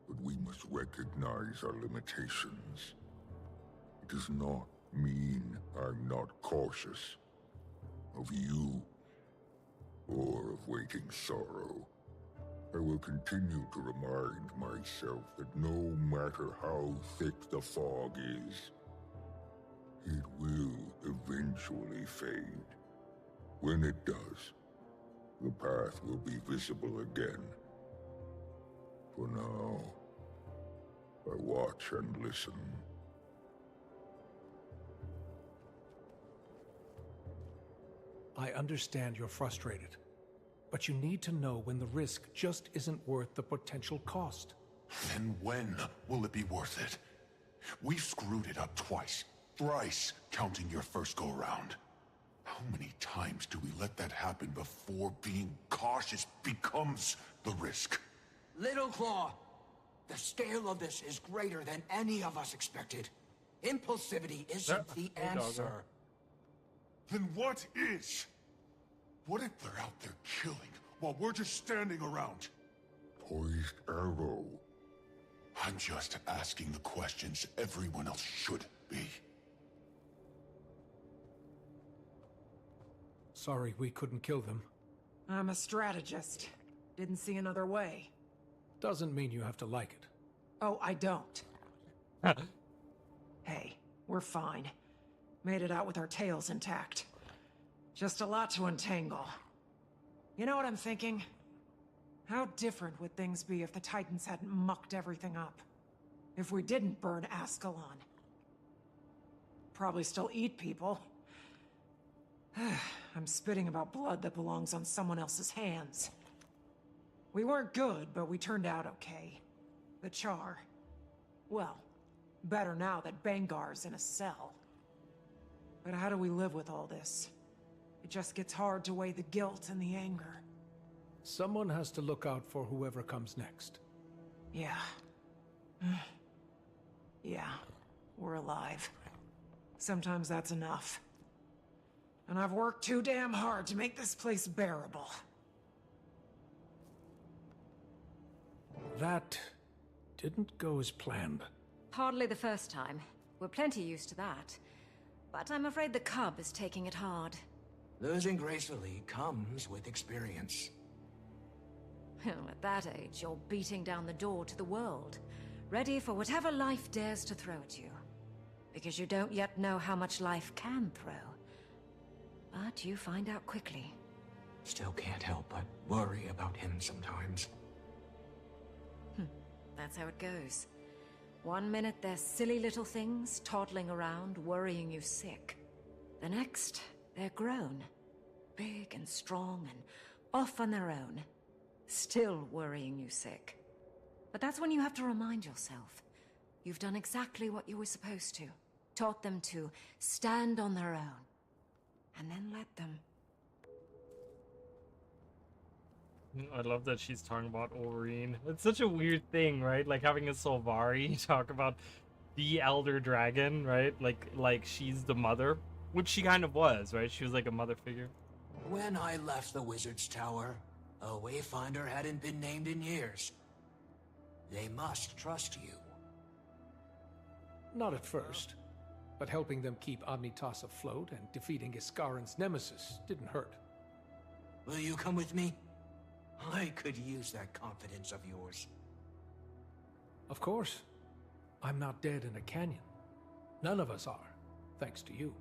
but we must recognize our limitations. It does not mean I'm not cautious of you or of waiting sorrow. I will continue to remind myself that no matter how thick the fog is, it will eventually fade. When it does, the path will be visible again. For now, I watch and listen. I understand you're frustrated, but you need to know when the risk just isn't worth the potential cost. Then when will it be worth it? We've screwed it up twice, thrice, counting your first go-round. How many times do we let that happen before being cautious becomes the risk? Little Claw, the scale of this is greater than any of us expected. Impulsivity isn't the answer. Then what is? What if they're out there killing while we're just standing around? Poised arrow. I'm just asking the questions everyone else should be. Sorry we couldn't kill them. I'm a strategist. Didn't see another way. Doesn't mean you have to like it. Oh, I don't. Hey, we're fine. Made it out with our tails intact. Just a lot to untangle. You know what I'm thinking? How different would things be if the Titans hadn't mucked everything up? If we didn't burn Ascalon? Probably still eat people. I'm spitting about blood that belongs on someone else's hands. We weren't good, but we turned out okay. The Char. Well, better now that Bengar's in a cell. But how do we live with all this? It just gets hard to weigh the guilt and the anger. Someone has to look out for whoever comes next. Yeah. Yeah. we're alive. Sometimes that's enough. And I've worked too damn hard to make this place bearable. That didn't go as planned. Hardly the first time. We're plenty used to that. But I'm afraid the cub is taking it hard. Losing gracefully comes with experience. Well, at that age, you're beating down the door to the world, ready for whatever life dares to throw at you. Because you don't yet know how much life can throw. But you find out quickly. Still can't help but worry about him sometimes. That's how it goes. One minute they're silly little things, toddling around, worrying you sick. The next, they're grown. Big and strong and off on their own. Still worrying you sick. But that's when you have to remind yourself. You've done exactly what you were supposed to. Taught them to stand on their own. And then let them. I love that she's talking about Oberyn. It's such a weird thing, right? Like having a Solvari talk about the Elder Dragon, right? Like she's the mother, which she kind of was, right? She was like a mother figure. When I left the Wizard's Tower, a Wayfinder hadn't been named in years. They must trust you. Not at first, but helping them keep Omnitas afloat and defeating Iskaran's nemesis didn't hurt. Will you come with me? I could use that confidence of yours. Of course. I'm not dead in a canyon. None of us are, thanks to you.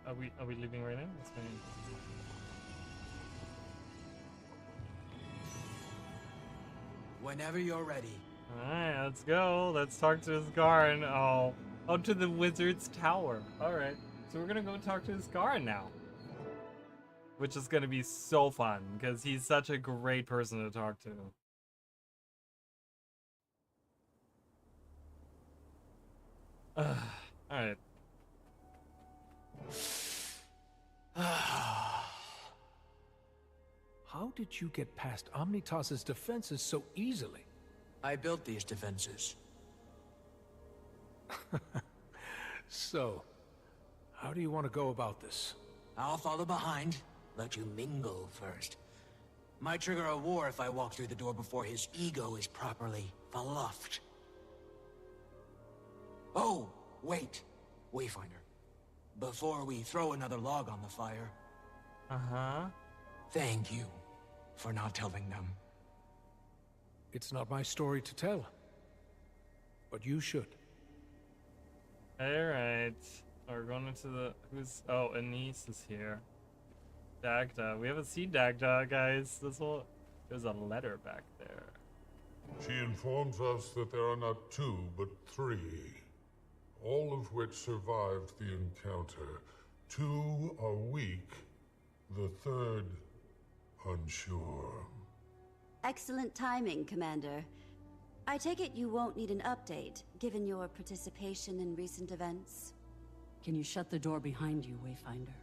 Are we leaving right now? That's fine. Whenever you're ready. Alright, let's go. Let's talk to Iskaran. Oh, to the Wizard's Tower. Alright. So we're gonna go talk to Iskaran now. Which is gonna be so fun, because he's such a great person to talk to. Alright. How did you get past Omnitas's defenses so easily? I built these defenses. So, how do you want to go about this? I'll follow behind, let you mingle first. Might trigger a war if I walk through the door before his ego is properly fluffed. Oh, wait, Wayfinder. Before we throw another log on the fire... Uh-huh. Thank you for not telling them. It's not my story to tell. But you should. Alright. We're going into the... Who's... Oh, Anise is here. Dagda. We haven't seen Dagda, guys. There's a letter back there. She informs us that there are not 2, but 3. All of which survived the encounter. 2 are weak. The 3rd, unsure. Excellent timing, Commander. I take it you won't need an update, given your participation in recent events? Can you shut the door behind you, Wayfinder?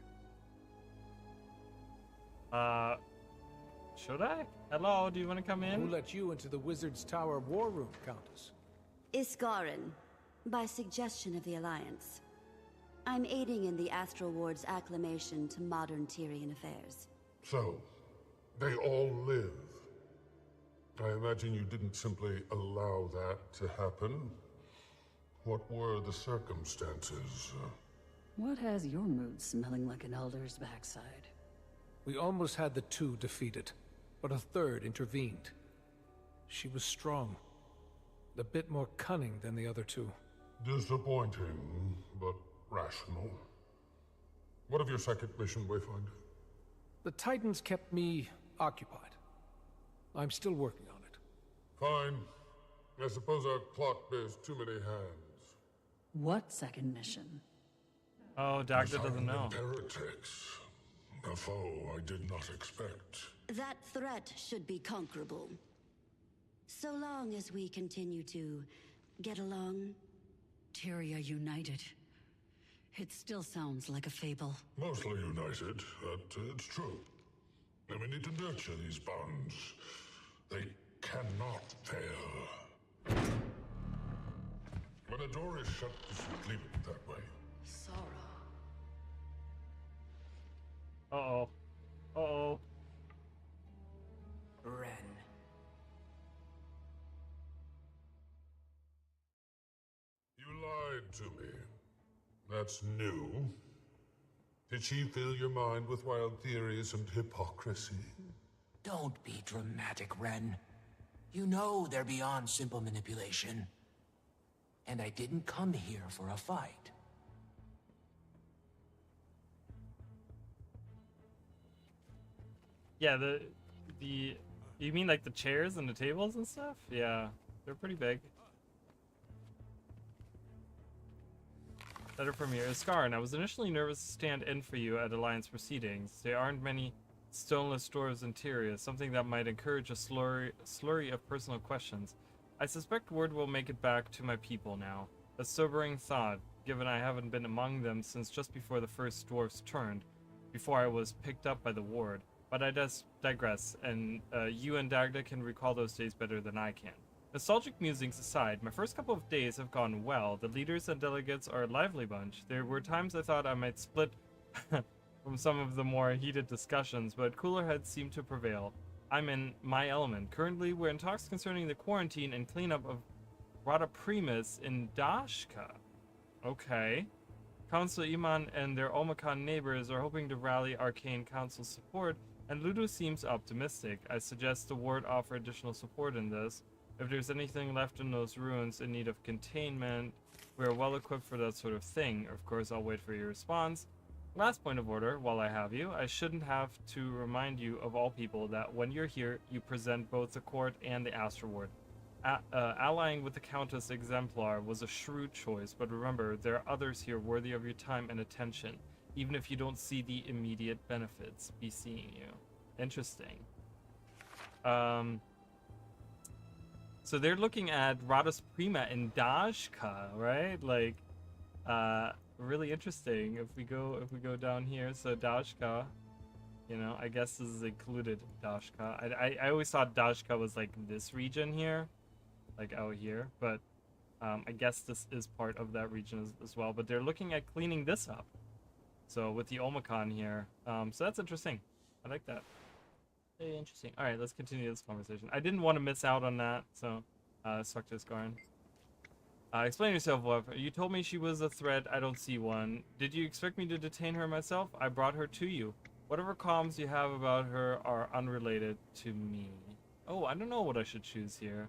Should I? Hello, do you want to come in? Who let you into the Wizard's Tower war room, Countess? Iskaran, by suggestion of the Alliance. I'm aiding in the Astral Ward's acclamation to modern Tyrian affairs. So, they all live. I imagine you didn't simply allow that to happen. What were the circumstances? What has your mood smelling like an elder's backside? We almost had the 2 defeated, but a 3rd intervened. She was strong. A bit more cunning than the other 2. Disappointing, but rational. What of your second mission, Wayfinder? The Titans kept me occupied. I'm still working on it. Fine. I suppose our clock bears too many hands. What second mission? Oh, Dagda doesn't know. Imperatrix. A foe I did not expect. That threat should be conquerable. So long as we continue to get along. Tyria united. It still sounds like a fable. Mostly united, but it's true. And we need to nurture these bonds. They cannot fail. When a door is shut, you should leave it that way. Sorrow. Uh-oh. Uh-oh. Ren. You lied to me. That's new. Did she fill your mind with wild theories and hypocrisy? Don't be dramatic, Ren. You know they're beyond simple manipulation. And I didn't come here for a fight. Yeah, you mean like the chairs and the tables and stuff? Yeah, they're pretty big. Letter from your Iskarin. I was initially nervous to stand in for you at Alliance proceedings. There aren't many stoneless doors in Tyria, something that might encourage a slurry of personal questions. I suspect word will make it back to my people now. A sobering thought, given I haven't been among them since just before the first dwarfs turned, before I was picked up by the ward. But I digress, and you and Dagda can recall those days better than I can. Nostalgic musings aside, my first couple of days have gone well. The leaders and delegates are a lively bunch. There were times I thought I might split from some of the more heated discussions, but cooler heads seem to prevail. I'm in my element. Currently, we're in talks concerning the quarantine and cleanup of Rada Primus in Dashka. Okay. Council Iman and their Omakan neighbors are hoping to rally Arcane Council support, and Ludo seems optimistic. I suggest the ward offer additional support in this. If there's anything left in those ruins in need of containment, we're well equipped for that sort of thing. Of course, I'll wait for your response. Last point of order, while I have you, I shouldn't have to remind you of all people that when you're here, you present both the court and the Astral Ward. Allying with the Countess Exemplar was a shrewd choice, but remember, there are others here worthy of your time and attention, even if you don't see the immediate benefits be seeing you. Interesting. So they're looking at Radus Prima in Dashka, right? Like, really interesting. If we go down here, so Dashka, you know, I guess this is included Dashka. I always thought Dashka was like this region here, like out here, but I guess this is part of that region as well. But they're looking at cleaning this up. So with the Omakon here, so that's interesting. I like that. Very interesting. All right, let's continue this conversation. I didn't want to miss out on that, so suck this, Garin. Explain yourself, Wolf. You told me she was a threat. I don't see one. Did you expect me to detain her myself? I brought her to you. Whatever comms you have about her are unrelated to me. Oh, I don't know what I should choose here.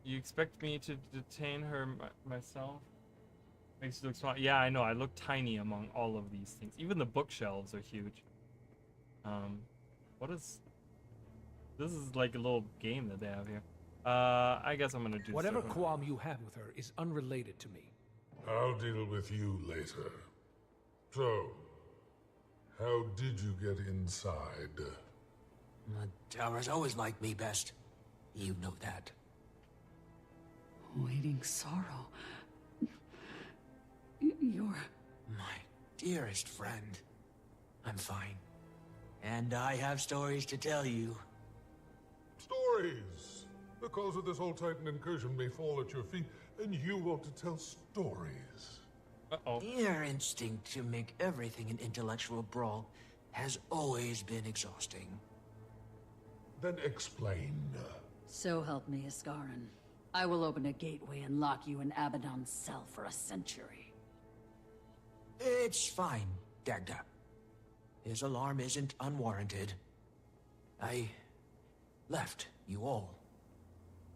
You expect me to detain her myself? Makes you look small. Yeah, I know. I look tiny among all of these things. Even the bookshelves are huge. What is... This is like a little game that they have here. I guess I'm gonna do whatever qualm you have with her is unrelated to me. I'll deal with you later. So, how did you get inside? The Towers always liked me best. You know that. Waiting sorrow. You're... My dearest friend. I'm fine. And I have stories to tell you. Stories! The cause of this whole Titan incursion may fall at your feet, and you want to tell stories. Uh-oh. Your instinct to make everything an intellectual brawl has always been exhausting. Then explain. So help me, Iskarin. I will open a gateway and lock you in Abaddon's cell for a century. It's fine, Dagda. His alarm isn't unwarranted. I left you all.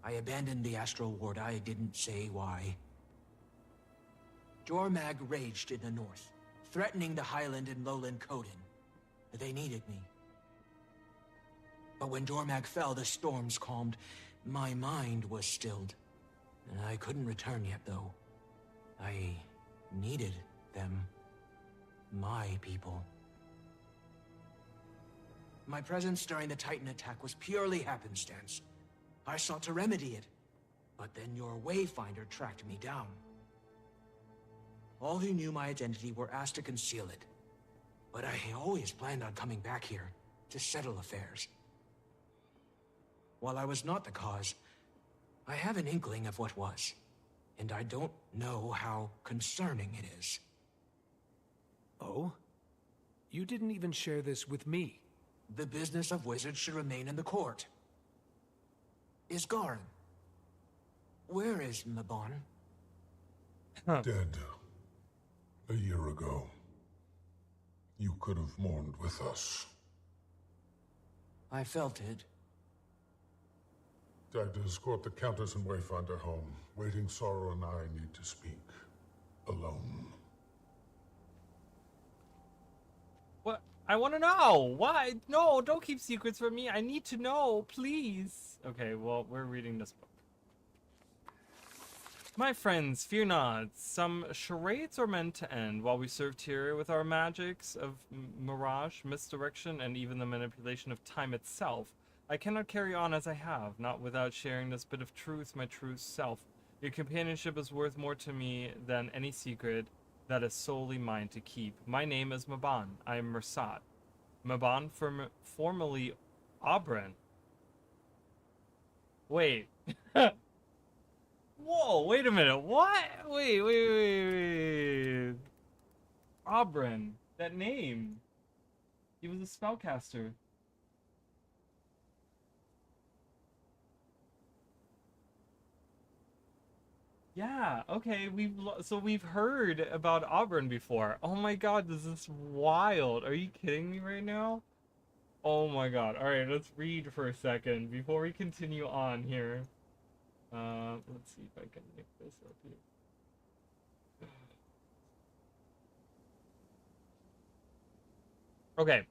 I abandoned the Astral Ward. I didn't say why. Jormag raged in the north, threatening the Highland and Lowland Coden. They needed me. But when Jormag fell, the storms calmed. My mind was stilled. I couldn't return yet, though. I needed them. My people. My presence during the Titan attack was purely happenstance. I sought to remedy it, but then your Wayfinder tracked me down. All who knew my identity were asked to conceal it, but I always planned on coming back here to settle affairs. While I was not the cause, I have an inkling of what was, and I don't know how concerning it is. Oh? You didn't even share this with me. The business of wizards should remain in the court. Isgarin. Where is Mabon? Dead. A year ago. You could have mourned with us. I felt it. I'd escort the Countess and Wayfinder home. Waiting Sorrow and I need to speak. Alone. What? I want to know. Why? No, don't keep secrets from me. I need to know, please. Okay, well, we're reading this book. My friends, fear not. Some charades are meant to end while we serve Tyria with our magics of mirage, misdirection, and even the manipulation of time itself. I cannot carry on as I have, not without sharing this bit of truth, my true self. Your companionship is worth more to me than any secret that is solely mine to keep. My name is Mabon. I am Mersat. Mabon, formerly Oberyn. Wait. Whoa, wait a minute. What? Wait. Oberyn. That name. He was a spellcaster. Yeah, okay, we've heard about Oberyn before. Oh my god, this is wild. Are you kidding me right now? Oh my god. Alright, let's read for a second before we continue on here. Let's see if I can make this up here. Okay.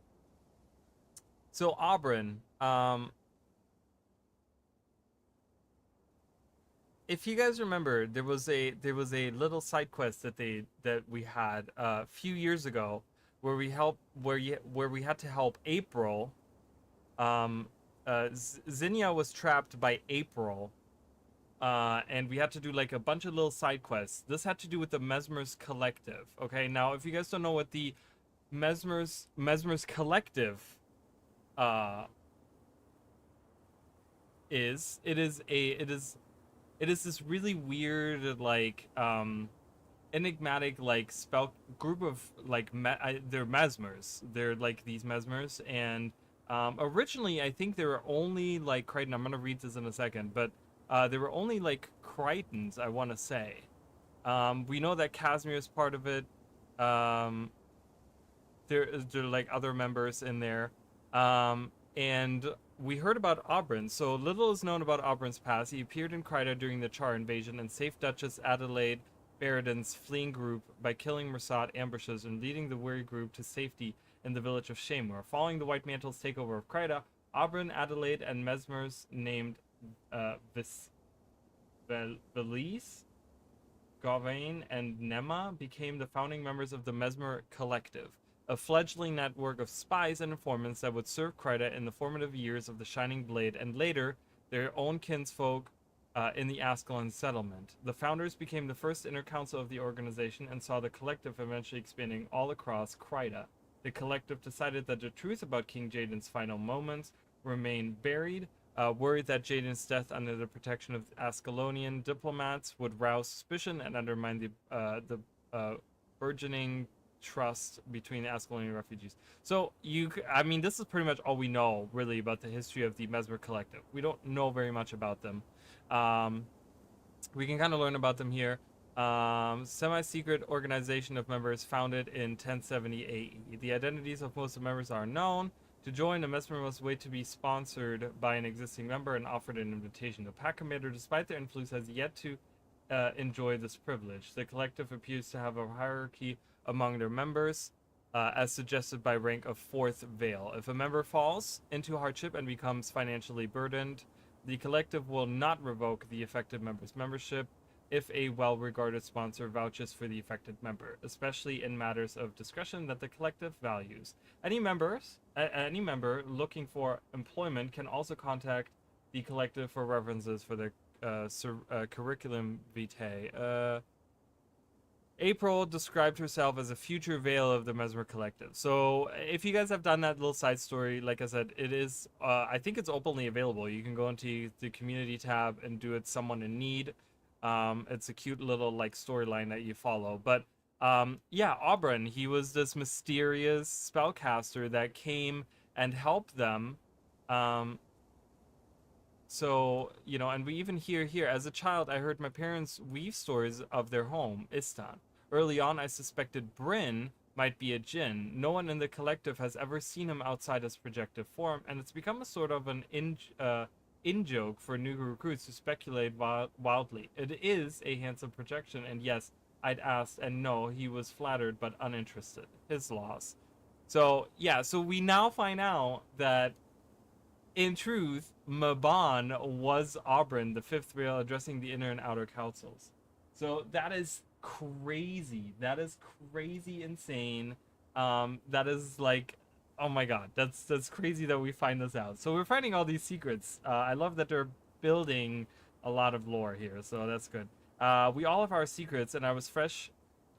So Oberyn, if you guys remember, there was a little side quest that we had a few years ago where we had to help April. Zinnia was trapped by April. And we had to do like a bunch of little side quests. This had to do with the Mesmer's Collective. Okay, now if you guys don't know what the Mesmer's Collective is, it is this really weird, like, enigmatic, like, spell group of, like, they're mesmers. They're, like, these mesmers, and, originally, I think there were only, like, Crichton, I'm gonna read this in a second, but, there were only, like, Crichtons, I want to say. We know that Casimir is part of it. There are, like, other members in there. And we heard about Oberyn. So little is known about Oberyn's past. He appeared in Kryta during the Char invasion and saved Duchess Adelaide Barridan's fleeing group by killing Mersat ambushes and leading the weary group to safety in the village of Shamor. Following the White Mantle's takeover of Kryta, Oberyn, Adelaide, and Mesmers named Valise, Gawain, and Nema became the founding members of the Mesmer Collective, a fledgling network of spies and informants that would serve Kryta in the formative years of the Shining Blade and later their own kinsfolk in the Ascalon settlement. The founders became the first inner council of the organization and saw the collective eventually expanding all across Kryta. The collective decided that the truth about King Jaden's final moments remained buried, worried that Jaden's death under the protection of Ascalonian diplomats would rouse suspicion and undermine the burgeoning trust between the Ascalonian refugees. So I mean, this is pretty much all we know really about the history of the Mesmer Collective. We don't know very much about them. We can kind of learn about them here. Semi-secret organization of members founded in 1070 AE. The identities of most of the members are known. To join, a Mesmer must wait to be sponsored by an existing member and offered an invitation. The pack commander, despite their influence, has yet to enjoy this privilege. The collective appears to have a hierarchy among their members, as suggested by rank of 4th Vale. If a member falls into hardship and becomes financially burdened, the collective will not revoke the affected member's membership if a well-regarded sponsor vouches for the affected member, especially in matters of discretion that the collective values. Any member looking for employment can also contact the collective for references for their curriculum vitae. April described herself as a future veil of the Mesmer Collective. So if you guys have done that little side story, like I said, it is, I think it's openly available. You can go into the community tab and do it Someone in Need. It's a cute little like storyline that you follow. But yeah, Auburn, he was this mysterious spellcaster that came and helped them. So, you know, and we even hear here, as a child, I heard my parents weave stories of their home, Istan. Early on, I suspected Bryn might be a djinn. No one in the collective has ever seen him outside his projective form, and it's become a sort of an in-joke for new recruits to speculate wildly. It is a handsome projection, and yes, I'd asked, and no, he was flattered but uninterested. His loss. So, yeah, so we now find out that in truth, Mabon was Auburn, the fifth rail, addressing the inner and outer councils. So that is crazy. That is crazy insane. That is like, oh my god, that's crazy that we find this out. So we're finding all these secrets. I love that they're building a lot of lore here, so that's good. We all have our secrets, and I was fresh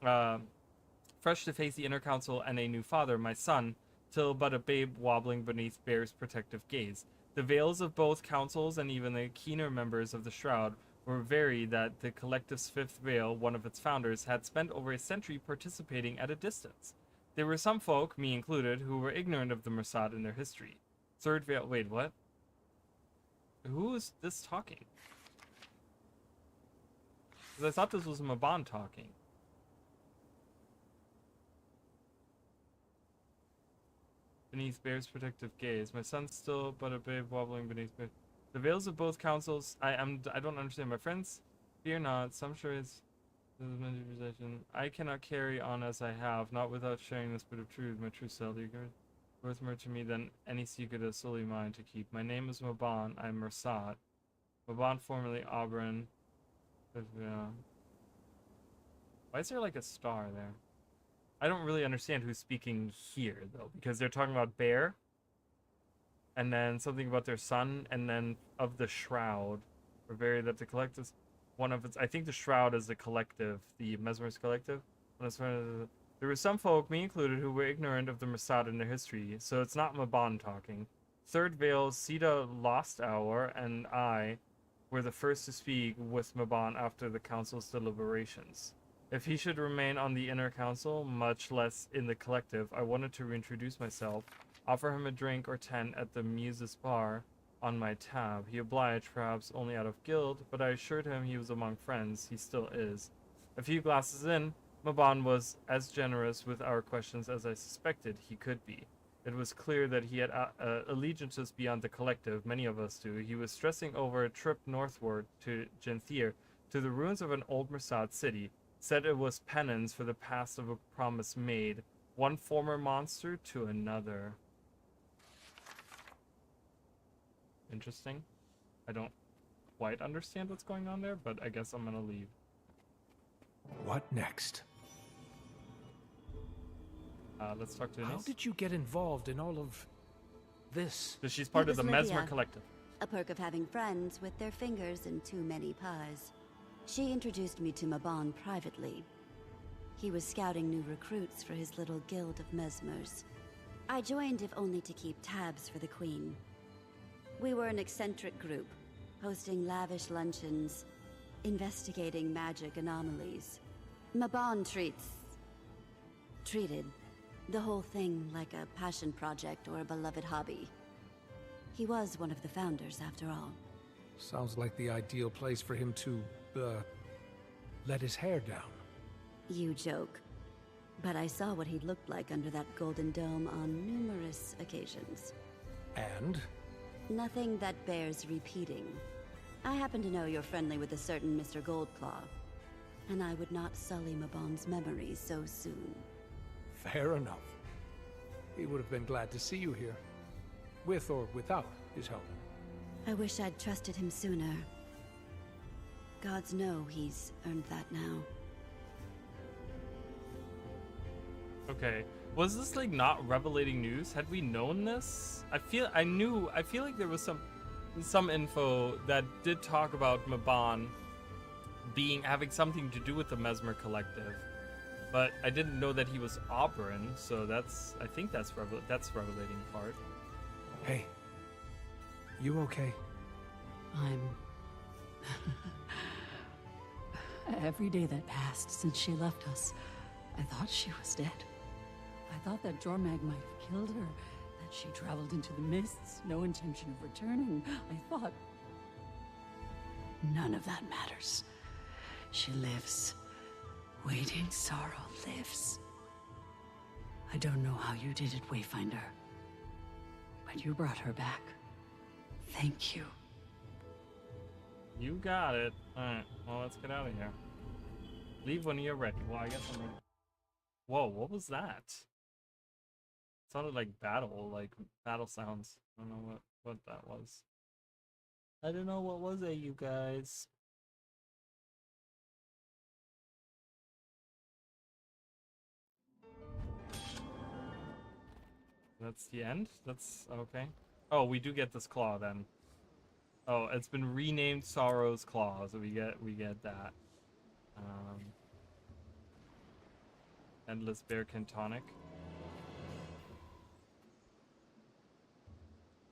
to face the inner council and a new father, my son, till but a babe wobbling beneath Bear's protective gaze. The veils of both councils and even the keener members of the Shroud were wary that the collective's fifth veil, one of its founders, had spent over a century participating at a distance. There were some folk, me included, who were ignorant of the Mersad and their history. Third veil, wait, what? Who is this talking? Because I thought this was Mabon talking. Beneath Bear's protective gaze. My son's still but a babe wobbling beneath Bear. The veils of both councils. I don't understand. My friends, fear not. Some sure is possession. I cannot carry on as I have, not without sharing this bit of truth, my true self. Worth more to me than any secret is solely mine to keep. My name is Mabon. I'm Mersat. Mabon, formerly Auburn. Why is there like a star there? I don't really understand who's speaking here, though, because they're talking about Bear, and then something about their son, and then of the Shroud. We're very that the collective, one of its. I think the Shroud is the collective, the Mesmer's collective. There were some folk, me included, who were ignorant of the Mersad and their history, so it's not Mabon talking. Third Veil, Sita Lost Hour, and I were the first to speak with Mabon after the council's deliberations. If he should remain on the inner council, much less in the collective, I wanted to reintroduce myself, offer him a drink or 10 at the Muse's bar on my tab. He obliged, perhaps only out of guilt, but I assured him he was among friends. He still is. A few glasses in, Mabon was as generous with our questions as I suspected he could be. It was clear that he had allegiances beyond the collective, many of us do. He was stressing over a trip northward to Janthir, to the ruins of an old Mersad city. Said it was penance for the past of a promise made, one former monster to another. Interesting. I don't quite understand what's going on there, but I guess I'm gonna leave. What next? Let's talk to Denise. How did you get involved in all of this? So she's part of the Lydia, Mesmer Collective. A perk of having friends with their fingers in too many pies. She introduced me to Mabon privately. He was scouting new recruits for his little guild of Mesmers. I joined if only to keep tabs for the Queen. We were an eccentric group, hosting lavish luncheons, investigating magic anomalies. Mabon treated the whole thing like a passion project or a beloved hobby. He was one of the founders, after all. Sounds like the ideal place for him to, let his hair down. You joke. But I saw what he looked like under that golden dome on numerous occasions. And? Nothing that bears repeating. I happen to know you're friendly with a certain Mr. Goldclaw, and I would not sully Mabon's memory so soon. Fair enough. He would have been glad to see you here. With or without his help. I wish I'd trusted him sooner. Gods know he's earned that now. Okay. Was this like not revelating news? Had we known this? I feel like there was some info that did talk about Mabon having something to do with the Mesmer Collective. But I didn't know that he was Oberon, so I think that's revelating part. Hey, you okay? I'm... Every day that passed since she left us, I thought she was dead. I thought that Jormag might have killed her, that she traveled into the mists, no intention of returning. I thought... None of that matters. She lives. Waiting Sorrow lives. I don't know how you did it, Wayfinder, but you brought her back. Thank you. You got it. Alright, well, let's get out of here. Leave when you're ready. Well, I guess I'm ready. Whoa, what was that? It sounded like battle sounds. I don't know what that was. I don't know what was it, you guys. That's the end? That's okay. Oh, we do get this claw then. Oh, it's been renamed Sorrow's Claw, so we get that. Endless Bearkin Tonic.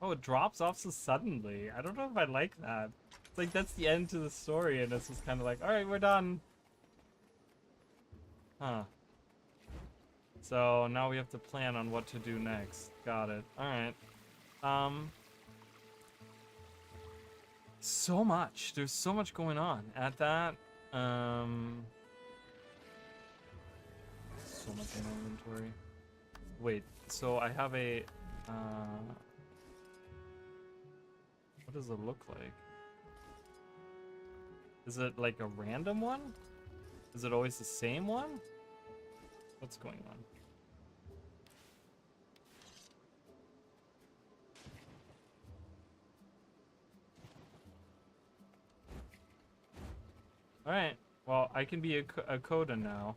Oh, it drops off so suddenly. I don't know if I like that. It's like that's the end to the story, and it's just kind of like, all right, we're done. Huh. So now we have to plan on what to do next. Got it. All right. So much. There's so much going on at that. So much in inventory. Wait. So I have a. What does it look like? Is it like a random one? Is it always the same one? What's going on? Alright, well, I can be a Coda now.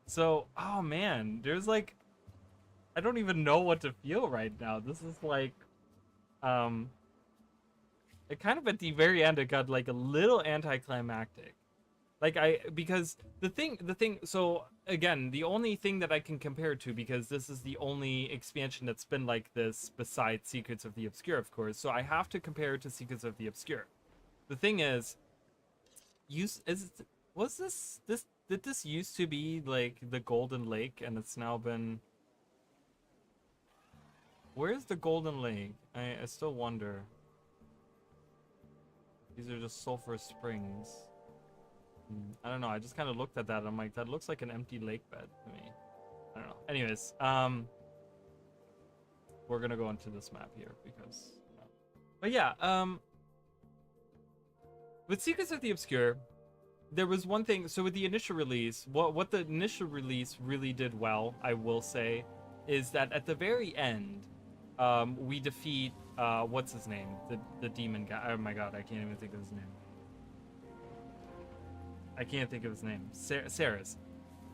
So, oh man, there's like... I don't even know what to feel right now. This is like... It kind of at the very end, it got like a little anticlimactic. Like because the thing, so again, the only thing that I can compare it to, because this is the only expansion that's been like this besides Secrets of the Obscure, of course. So I have to compare it to Secrets of the Obscure. The thing is, did this used to be like the Golden Lake, and it's now been... Where's the Golden Lake? I still wonder. These are just sulfur springs. I don't know, I just kind of looked at that and I'm like, that looks like an empty lake bed to me. I don't know. Anyways, we're gonna go into this map here because... But yeah, with Secrets of the Obscure, there was one thing. So with the initial release, what the initial release really did well, I will say, is that at the very end, we defeat, what's his name? The demon guy. Oh my god, I can't even think of his name. I can't think of his name. Ceres.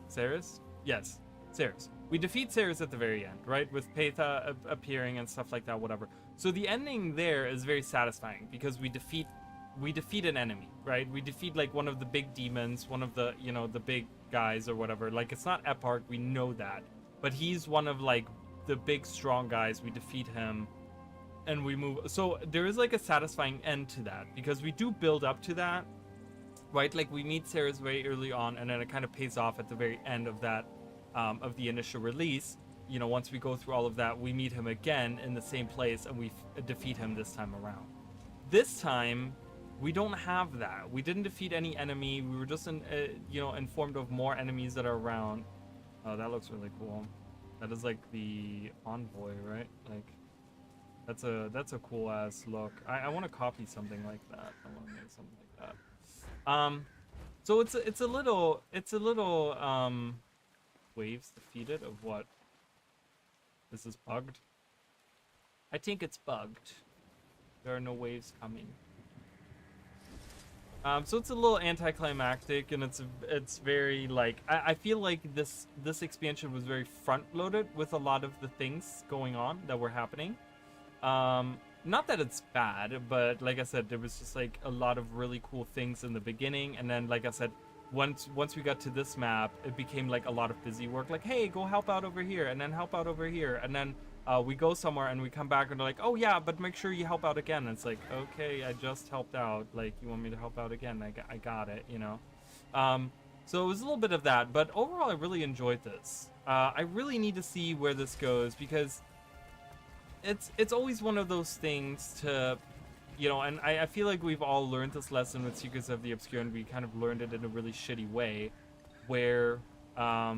Ceres? Yes, Ceres. We defeat Ceres at the very end, right? With Petha appearing and stuff like that, whatever. So the ending there is very satisfying because we defeat an enemy, right? We defeat like one of the big demons, one of the, you know, the big guys or whatever. Like, it's not Eparch, we know that. But he's one of like the big strong guys. We defeat him and we move. So there is like a satisfying end to that because we do build up to that. Right, like we meet Ceres very early on, and then it kind of pays off at the very end of that, of the initial release. You know, once we go through all of that, we meet him again in the same place, and we defeat him this time around. This time, we don't have that. We didn't defeat any enemy. We were just, you know, informed of more enemies that are around. Oh, that looks really cool. That is like the envoy, right? Like, that's a cool ass look. I want to copy something like that. I want to make something like that. So it's a little waves defeated of what? This is bugged. I think it's bugged. There are no waves coming. So it's a little anticlimactic, and it's very like I feel like this expansion was very front loaded with a lot of the things going on that were happening. Not that it's bad, but like I said, there was just like a lot of really cool things in the beginning, and then like I said, once we got to this map, it became like a lot of busy work. Like, hey, go help out over here, and then help out over here, and then we go somewhere and we come back and they're like, oh yeah, but make sure you help out again. And it's like, okay, I just helped out. Like, you want me to help out again? I got it, you know. So it was a little bit of that, but overall, I really enjoyed this. I really need to see where this goes because it's always one of those things to, you know, and I feel like we've all learned this lesson with Secrets of the Obscure, and we kind of learned it in a really shitty way, where, are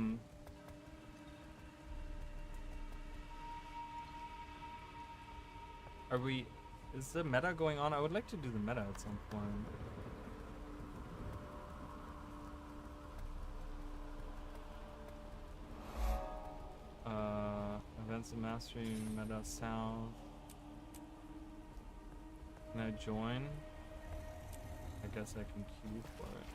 we, is the meta going on? I would like to do the meta at some point. Events of Mastery, Meta South. Can I join? I guess I can queue for it.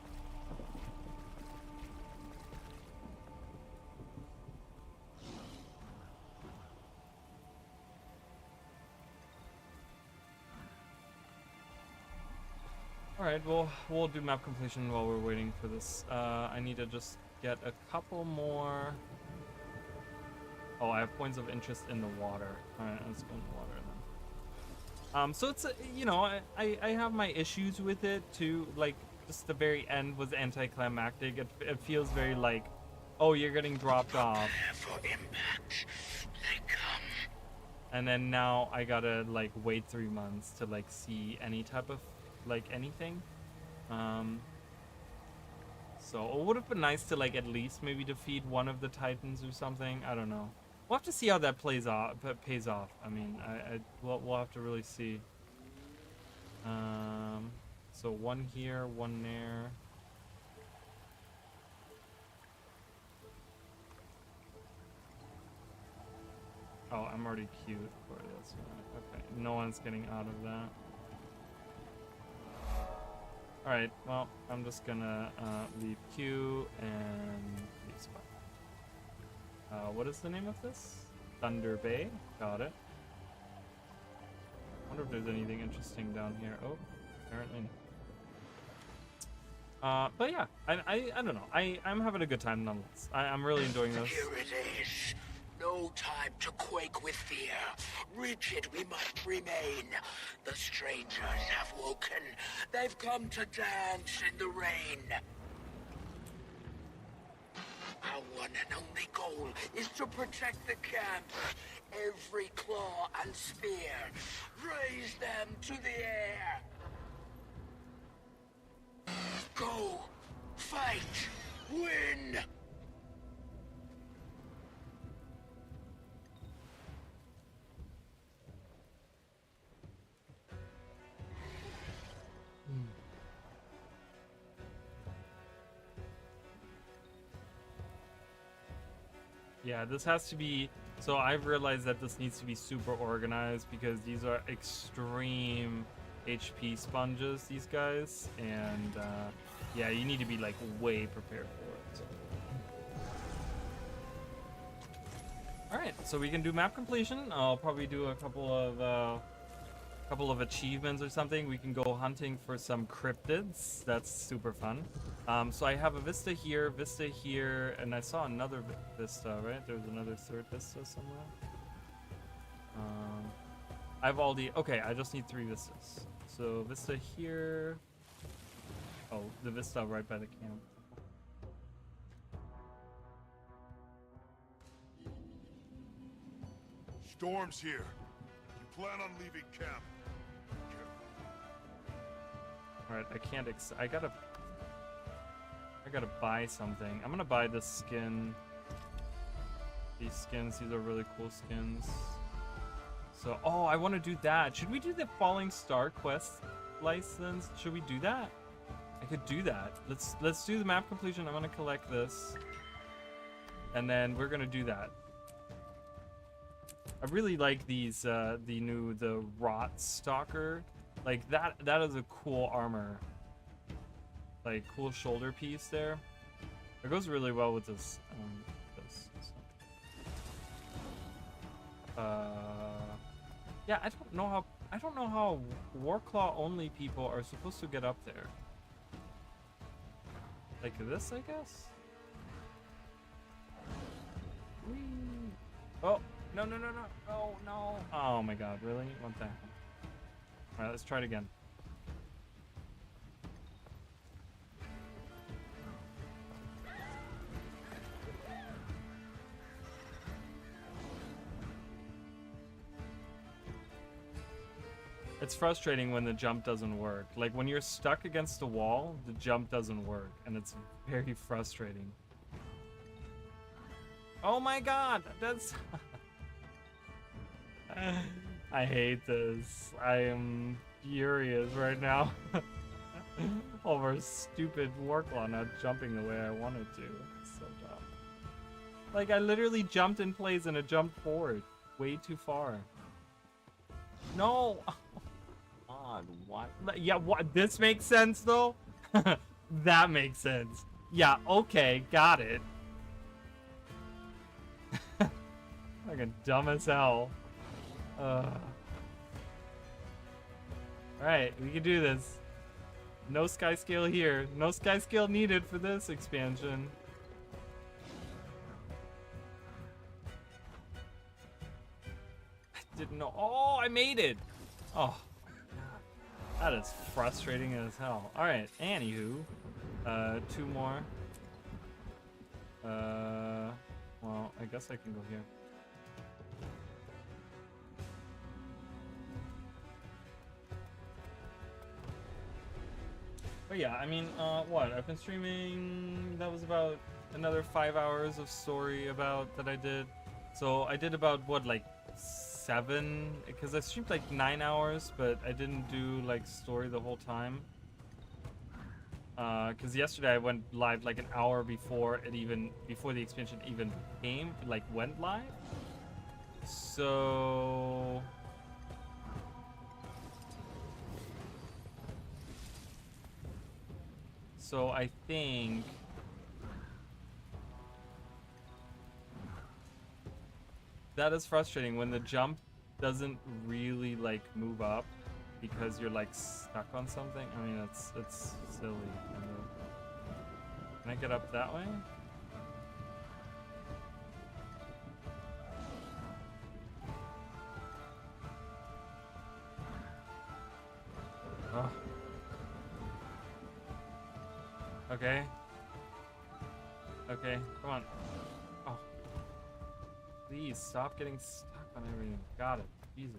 Alright, well, we'll do map completion while we're waiting for this. I need to just get a couple more... Oh, I have points of interest in the water. Alright, let's go in the water then. So it's, you know, I have my issues with it too. Like, just the very end was anticlimactic. It feels very like, oh, you're getting dropped off. For impact, they come. And then now I gotta, like, wait 3 months to, like, see any type of, like, anything. So it would have been nice to, like, at least maybe defeat one of the Titans or something. I don't know. We'll have to see how that pays off. I mean, we'll have to really see. So one here, one there. Oh, I'm already queued for this one. Okay, no one's getting out of that. Alright, well, I'm just gonna leave queue and leave spot. What is the name of this? Thunder Bay. Got it. Wonder if there's anything interesting down here. Oh, apparently not. But yeah, I don't know. I'm having a good time nonetheless. I'm really enjoying this. Here it is. No time to quake with fear. Rigid we must remain. The strangers have woken. They've come to dance in the rain. Our one and only goal is to protect the camp. Every claw and spear, raise them to the air. Go, fight, win. Yeah, this has to be... So I've realized that this needs to be super organized because these are extreme HP sponges, these guys. And yeah, you need to be like way prepared for it. Alright, so we can do map completion. I'll probably do a couple of achievements or something. We can go hunting for some cryptids. That's super fun. So I have a vista here, and I saw another vista, right? There's another third vista somewhere. I have all the... Okay, I just need 3 vistas. So vista here. Oh, the vista right by the camp. Storm's here. You plan on leaving camp? Alright, I can't I gotta buy something. I'm gonna buy this skin. These skins, these are really cool skins. So, oh, I want to do that. Should we do the Falling Star quest license? Should we do that? I could do that. Let's do the map completion. I'm gonna collect this. And then we're gonna do that. I really like these, the Rot Stalker. Like, that is a cool armor. Like, cool shoulder piece there. It goes really well with this, Yeah, I don't know how Warclaw only people are supposed to get up there. Like this, I guess? Whee. Oh, no. Oh, no. Oh my god, really? What the hell? Alright, let's try it again. It's frustrating when the jump doesn't work. Like when you're stuck against the wall, the jump doesn't work, and it's very frustrating. Oh my god, that's... I hate this. I am furious right now over stupid Warclaw not jumping the way I wanted to. It's so dumb. Like I literally jumped in place and it jumped forward way too far. No. God, what? Yeah, what? This makes sense though. That makes sense. Yeah. Okay, got it. Fucking dumb as hell. Alright, we can do this. No sky scale here. No sky scale needed for this expansion. I didn't know. Oh, I made it! Oh, that is frustrating as hell. Alright, anywho. 2 more. Well, I guess I can go here. But yeah, I mean, what? I've been streaming, that was about another 5 hours of story about that I did. So I did about, what, like 7? Because I streamed like 9 hours, but I didn't do like story the whole time. Because yesterday I went live like an hour before before the expansion even came, like went live. So... So I think that is frustrating when the jump doesn't really like move up because you're like stuck on something. I mean, it's silly. Kind of. Can I get up that way? Oh. Okay. Okay, come on. Oh. Please, stop getting stuck on everything. Got it. Jesus.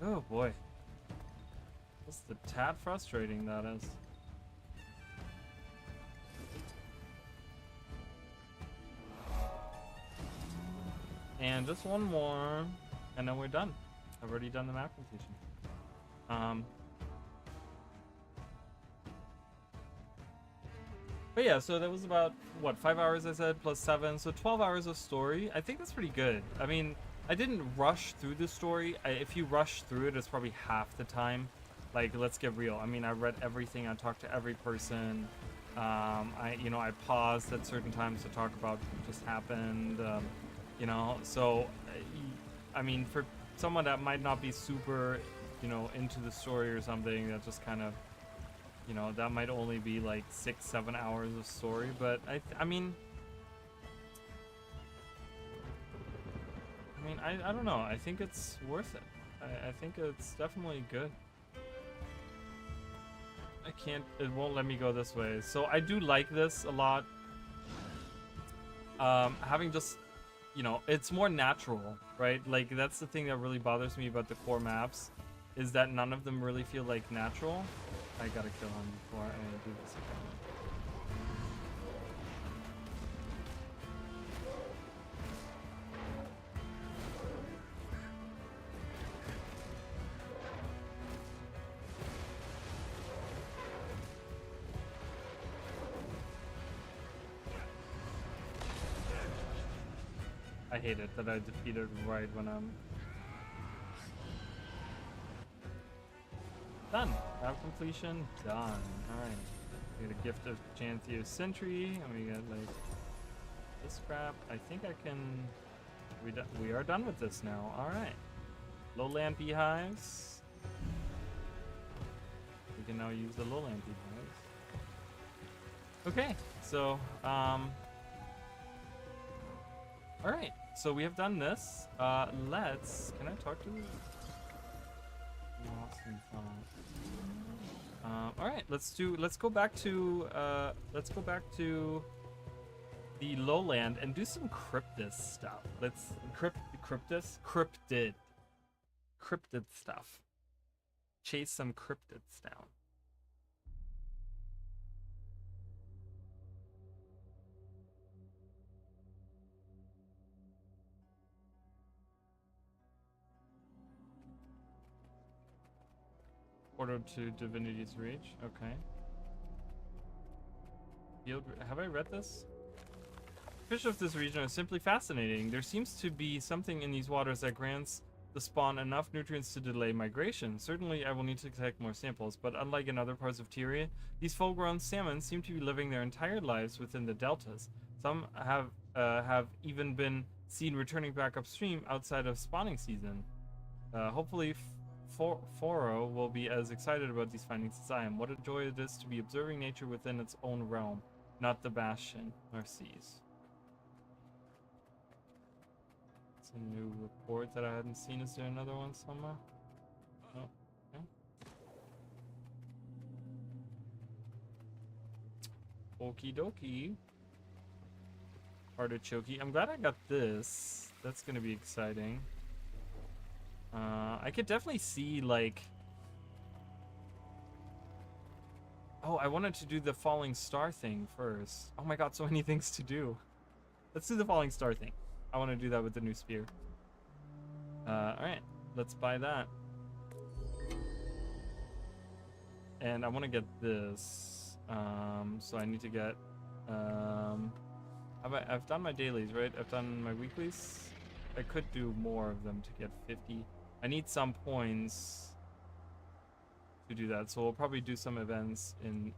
Oh boy. That's the tad frustrating that is. And just one more, and then we're done. I've already done the map completion. But yeah, so that was about, what, 5 hours I said, plus 7, so 12 hours of story. I think that's pretty good. I mean, I didn't rush through the story. If you rush through it, it's probably half the time. Like, let's get real. I mean, I read everything, I talked to every person. I paused at certain times to talk about what just happened. So, I mean, for someone that might not be super, into the story or something, that just kind of, that might only be like 6-7 hours of story, but I mean, I don't know. I think it's worth it. I think it's definitely good. It won't let me go this way. So I do like this a lot. Having just, it's more natural, right? Like that's the thing that really bothers me about the core maps, is that none of them really feel like natural. I gotta kill him before I do this again. I hate it that I defeated right when I'm done. Map completion done. Alright. We get a gift of Janthir Sentry, and we get like this crap. I think I can... We are done with this now. Alright. Lowland beehives. We can now use the lowland beehives. Okay, so all right, so we have done this. Let's. Can I talk to you? Lost in thought. All right, let's go back to the lowland and do some cryptid stuff. Let's cryptid stuff. Chase some cryptids down. Portal to Divinity's Reach. Okay. Have I read this? Fish of this region are simply fascinating. There seems to be something in these waters that grants the spawn enough nutrients to delay migration. Certainly, I will need to collect more samples, but unlike in other parts of Tyria, these full-grown salmon seem to be living their entire lives within the deltas. Some have even been seen returning back upstream outside of spawning season. Hopefully, Foro will be as excited about these findings as I am. What a joy it is to be observing nature within its own realm, not the bastion or seas. It's a new report that I hadn't seen. Is there another one somewhere? Oh, okay. Okie dokie. Artichoke. I'm glad I got this. That's gonna be exciting. I could definitely see, like... Oh, I wanted to do the falling star thing first. Oh my god, so many things to do. Let's do the falling star thing. I want to do that with the new spear. Alright, let's buy that. And I want to get this. So I need to get... I've done my dailies, right? I've done my weeklies. I could do more of them to get 50. I need some points to do that, so we'll probably do some events in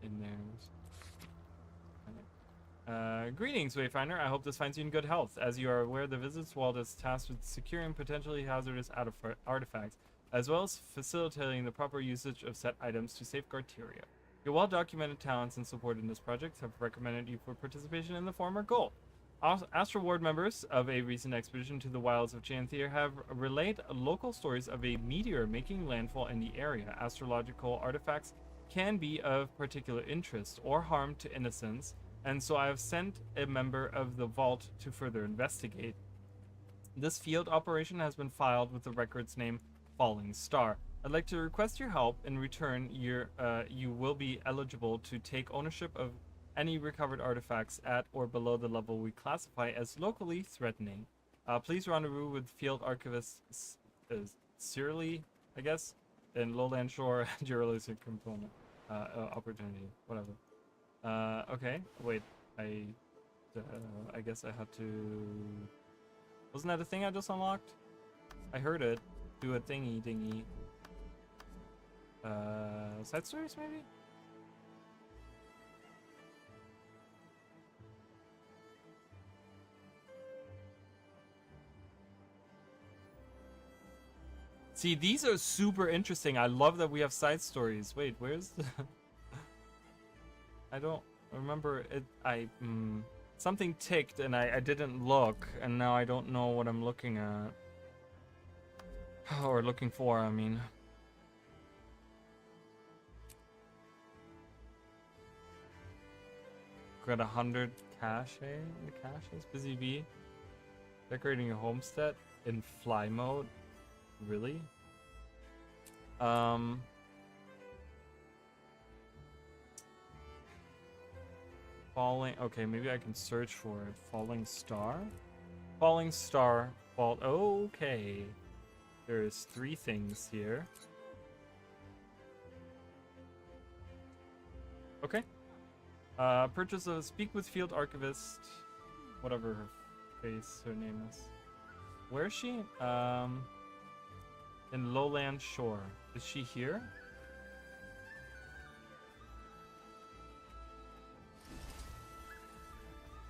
there. Greetings, Wayfinder. I hope this finds you in good health. As you are aware, the Visits Vault is tasked with securing potentially hazardous artifacts, as well as facilitating the proper usage of set items to safeguard Tyria. Your well-documented talents and support in this project have recommended you for participation in the former goal. Astral Ward members of a recent expedition to the wilds of Janthir have relayed local stories of a meteor making landfall in the area. Astrological artifacts can be of particular interest or harm to innocents, and so I have sent a member of the vault to further investigate. This field operation has been filed with the record's name Falling Star. I'd like to request your help. In return, you will be eligible to take ownership of any recovered artifacts at or below the level we classify as locally threatening. Please rendezvous with Field Archivist Searly, I guess, in Lowland Shore at your earliest component opportunity, whatever. Okay, wait, I guess I had to... Wasn't that a thing I just unlocked? I heard it. Do a thingy dingy. Side stories, maybe? See, these are super interesting. I love that we have side stories. Wait, where's the... I don't remember it. Something ticked and I didn't look, and now I don't know what I'm looking at. Or looking for, I mean. Got 100 caches? Busy bee. Decorating a homestead in fly mode. Really? Falling... Okay, maybe I can search for it. Falling star? Falling star. Fault... Okay. There's 3 things here. Okay. Purchase of Speak with Field Archivist. Whatever her name is. Where is she? In Lowland Shore. Is she here?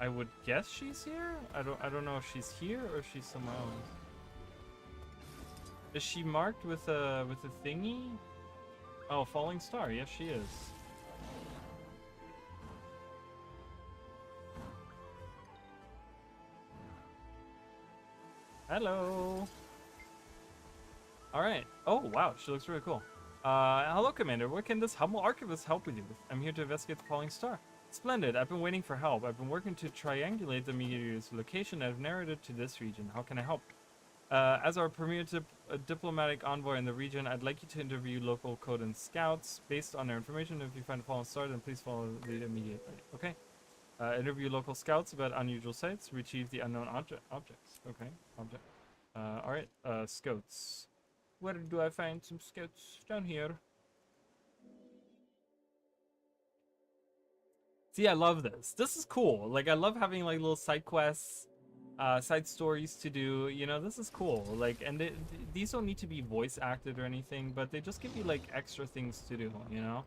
I would guess she's here. I don't know if she's here or she's somewhere else. Is she marked with a thingy? Oh, falling star. Yes, she is. Hello. All right. Oh, wow. She looks really cool. Hello, Commander. What can this humble archivist help with you? I'm here to investigate the falling star. Splendid. I've been waiting for help. I've been working to triangulate the meteor's location and I've narrowed it to this region. How can I help? As our premier diplomatic envoy in the region, I'd like you to interview local code and scouts. Based on their information, if you find a fallen star, then please follow the lead immediately. Okay. Interview local scouts about unusual sites. Retrieve the unknown objects. Okay. Object. Alright. Scouts. Where do I find some scouts? Down here. See, I love this. This is cool. Like, I love having, like, little side quests, side stories to do. You know, this is cool. Like, and these don't need to be voice acted or anything, but they just give you, like, extra things to do, you know?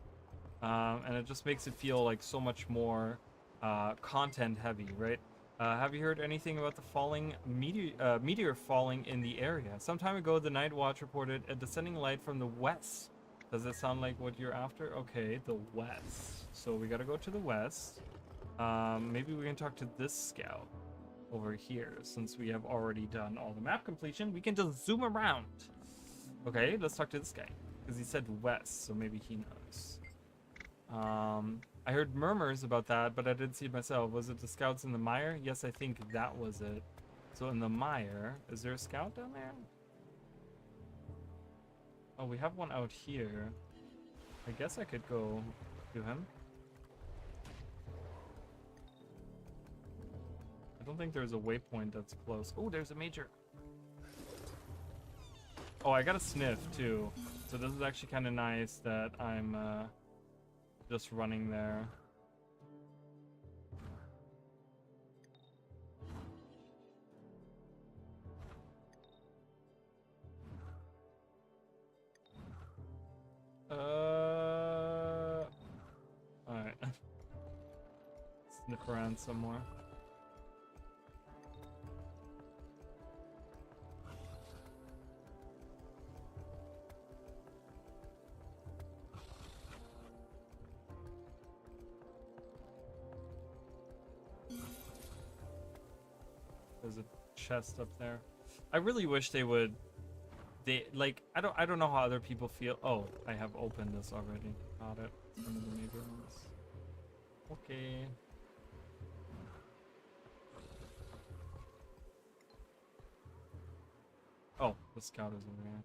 And it just makes it feel, like, so much more content heavy, right? Have you heard anything about the falling meteor falling in the area? Some time ago, the Night Watch reported a descending light from the west. Does that sound like what you're after? Okay, the west. So we gotta go to the west. Maybe we can talk to this scout over here. Since we have already done all the map completion, we can just zoom around. Okay, let's talk to this guy. Because he said west, so maybe he knows. I heard murmurs about that, but I didn't see it myself. Was it the scouts in the mire? Yes, I think that was it. So in the mire, is there a scout down there? Oh, we have one out here. I guess I could go to him. I don't think there's a waypoint that's close. Oh, there's a major. Oh, I got a sniff too. So this is actually kind of nice that I'm just running there. Alright. Sniff around some more. There's a chest up there. I really wish they would. Like, I don't know how other people feel. Oh, I have opened this already. Got it. Some of the major ones. Okay. Oh, the scout is over here.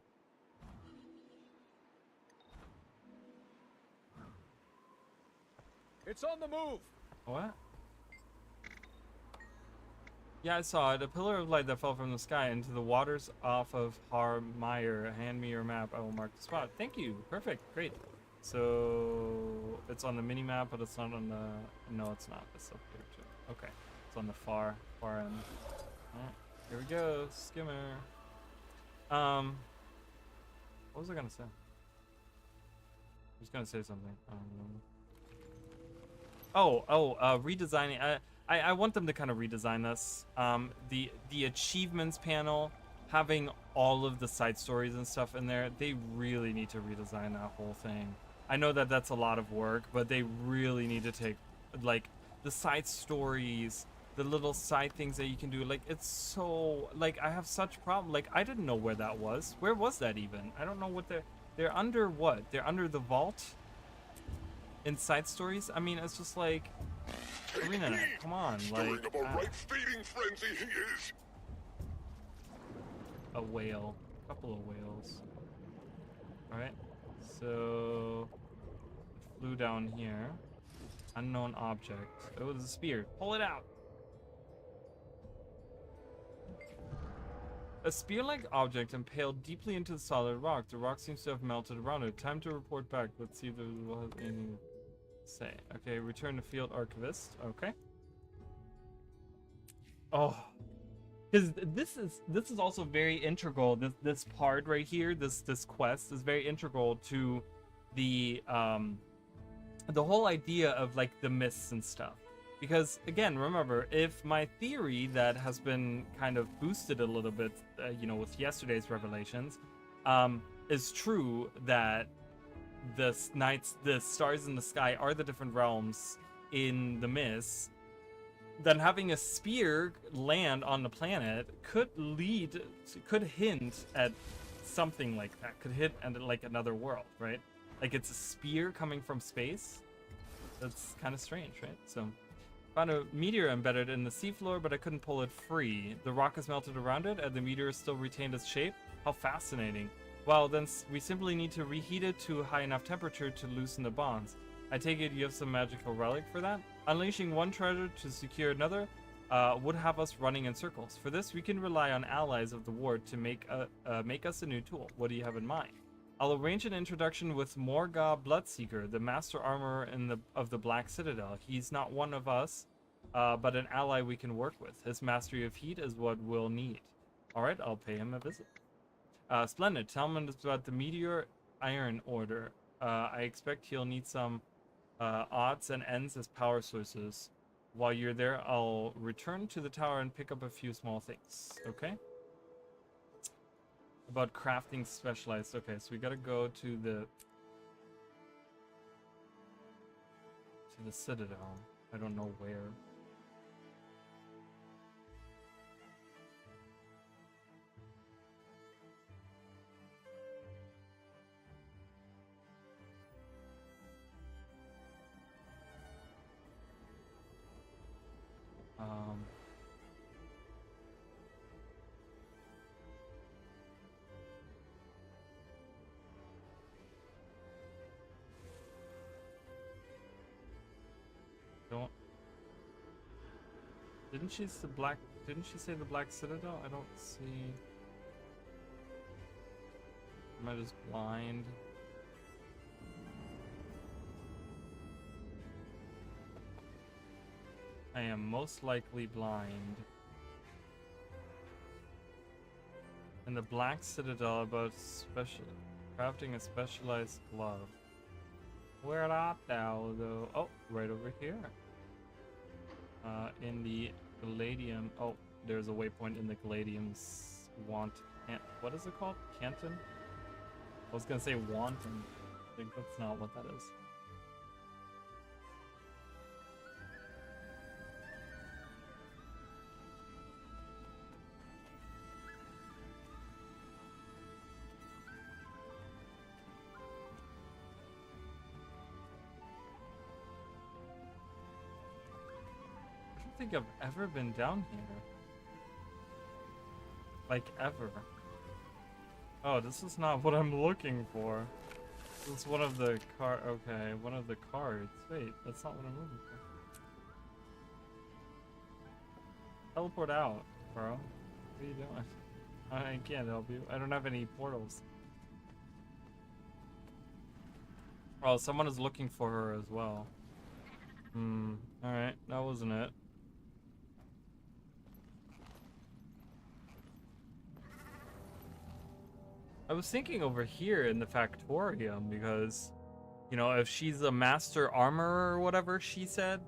It's on the move. What? Yeah, I saw it. A pillar of light that fell from the sky into the waters off of Har Mire. Hand me your map. I will mark the spot. Thank you. Perfect. Great. So it's on the mini map, but it's not on the. No, it's not. It's up here too. Okay. It's on the far end. Alright. Here we go. Skimmer. What was I gonna say? I was gonna say something. Redesigning. I want them to kind of redesign this. The achievements panel, having all of the side stories and stuff in there, they really need to redesign that whole thing. I know that that's a lot of work, but they really need to take, like, the side stories, the little side things that you can do. Like, it's so, like, I have such problem. Like, I didn't know where that was. Where was that even? I don't know what they're under. What? They're under the vault in side stories? I mean, it's just like, Arena, come on, like, of a right feeding frenzy he is. A whale, a couple of whales. All right, so it flew down here. Unknown object. Oh, there's a spear. Pull it out. A spear-like object impaled deeply into the solid rock. The rock seems to have melted around it. Time to report back. Let's see if we'll have anything to say. Okay, return to field archivist. Okay. Oh, because this is also very integral. This part right here, this quest is very integral to the whole idea of, like, the myths and stuff. Because, again, remember, if my theory that has been kind of boosted a little bit, you know, with yesterday's revelations, is true that the stars in the sky are the different realms in the mist, then having a spear land on the planet could hint at something like that. Could hit at like another world, right? Like it's a spear coming from space. That's kind of strange, right? So, found a meteor embedded in the seafloor, but I couldn't pull it free. The rock is melted around it, and the meteor still retained its shape. How fascinating. Well, then we simply need to reheat it to a high enough temperature to loosen the bonds. I take it you have some magical relic for that? Unleashing one treasure to secure another would have us running in circles. For this, we can rely on allies of the ward to make us a new tool. What do you have in mind? I'll arrange an introduction with Morga Bloodseeker, the master armorer of the Black Citadel. He's not one of us, but an ally we can work with. His mastery of heat is what we'll need. Alright, I'll pay him a visit. Splendid. Tell him about the Meteor Iron Order. I expect he'll need some odds and ends as power sources. While you're there, I'll return to the tower and pick up a few small things. Okay? About crafting specialized. Okay, so we gotta go to the Citadel. I don't know where. Don't. Didn't she say the Black Citadel? I don't see. Am I just blind? I am most likely blind. And the Black Citadel about crafting a specialized glove. Where art thou, though? Oh, right over here. In the Gladium. Oh, there's a waypoint in the Gladium's what is it called? Canton? I was gonna say wanton. I think that's not what that is. I don't think I've ever been down here. Like, ever. Oh, this is not what I'm looking for. This is one of the okay, one of the cards. Wait, that's not what I'm looking for. Teleport out, bro. What are you doing? I can't help you. I don't have any portals. Oh, someone is looking for her as well. Alright, that wasn't it. I was thinking over here in the Factorium because, you know, if she's a master armorer or whatever she said,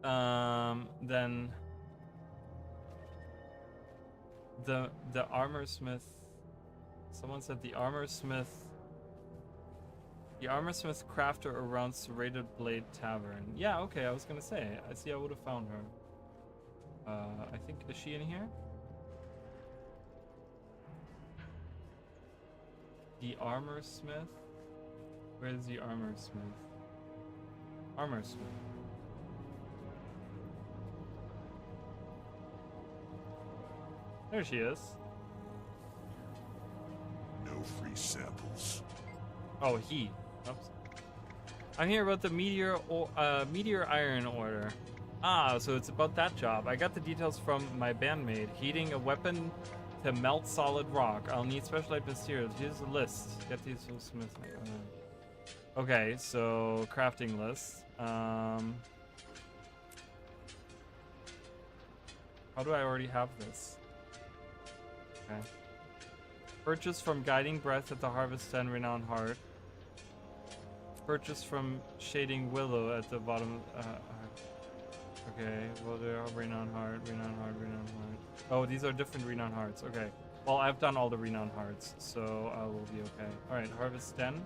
then the armorsmith, someone said the armorsmith crafter around Serrated Blade Tavern. Yeah, okay, I was gonna say, I see I would have found her. I think, is she in here? The armorsmith? Where is the armorsmith? Armorsmith. There she is. No free samples. Oh, he. Oops. I'm here about the Meteor Iron Order. Ah, so it's about that job. I got the details from my bandmate. Heating a weapon to melt solid rock. I'll need specialized materials. Here's a list. Get these from Smith. Okay, so crafting list. How do I already have this? Okay. Purchase from Guiding Breath at the Harvest 10 Renowned Heart. Purchase from Shading Willow at the bottom. Okay, well, there are Renowned Heart, Renowned Heart, Renowned Heart. Oh, these are different Renowned Hearts. Okay. Well, I've done all the renown hearts, so I will be okay. Alright, Harvest Den.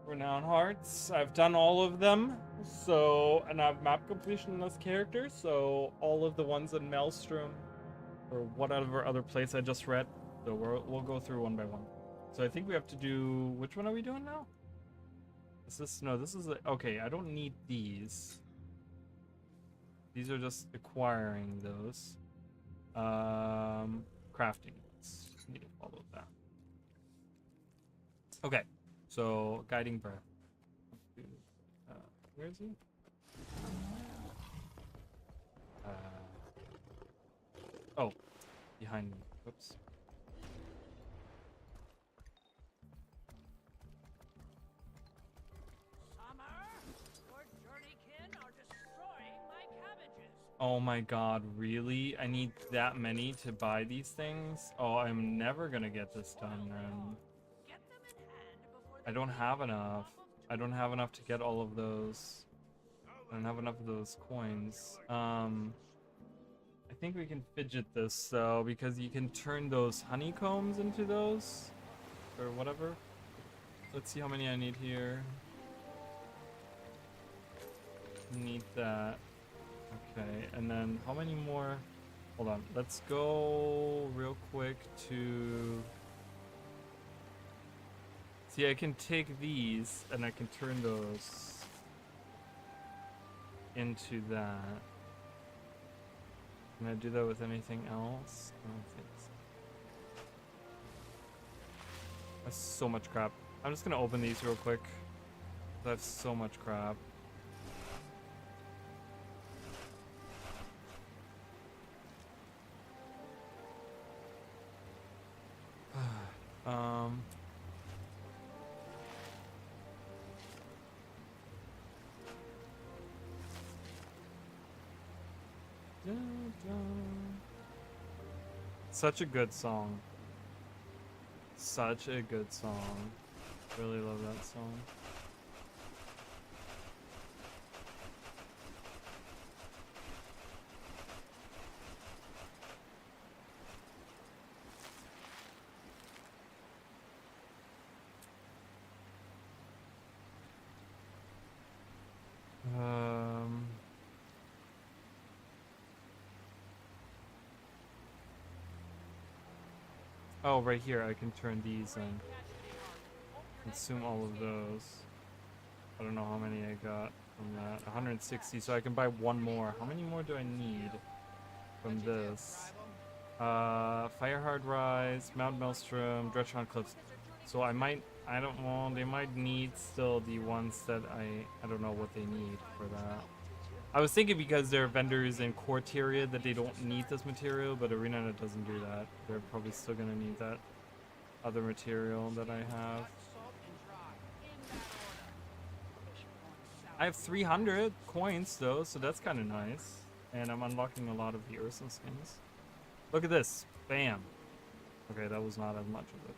Renown hearts. I've done all of them. So, and I've map completion in this character, so all of the ones in Maelstrom or whatever other place I just read. So we'll go through one by one. So I think we have to do, which one are we doing now? Is this, no, this is, okay, I don't need these. These are just acquiring those. Crafting. Let's need to follow that. Okay, so guiding breath. Where is he? Oh, behind me. Whoops. Oh my god, really? I need that many to buy these things? Oh, I'm never gonna get this done then. I don't have enough. I don't have enough to get all of those. I don't have enough of those coins. I think we can fidget this though, because you can turn those honeycombs into those. Or whatever. Let's see how many I need here. Need that. Okay, and then how many more? Hold on, let's go real quick to... See, I can take these and I can turn those into that. Can I do that with anything else? I don't think so. That's so much crap. I'm just gonna open these real quick. I have so much crap. Such a good song. Such a good song. Really love that song. Oh, right here, I can turn these and consume all of those. I don't know how many I got from that. 160, so I can buy one more. How many more do I need from this? Firehard Rise, Mount Maelstrom, Dredgehound Cliffs. So I don't know, they might need still the ones that I don't know what they need for that. I was thinking because there are vendors in Quarteria that they don't need this material, but Arena doesn't do that. They're probably still gonna need that other material that I have. I have 300 coins though, so that's kind of nice. And I'm unlocking a lot of the Ursa skins. Look at this. Bam. Okay, that was not as much of it.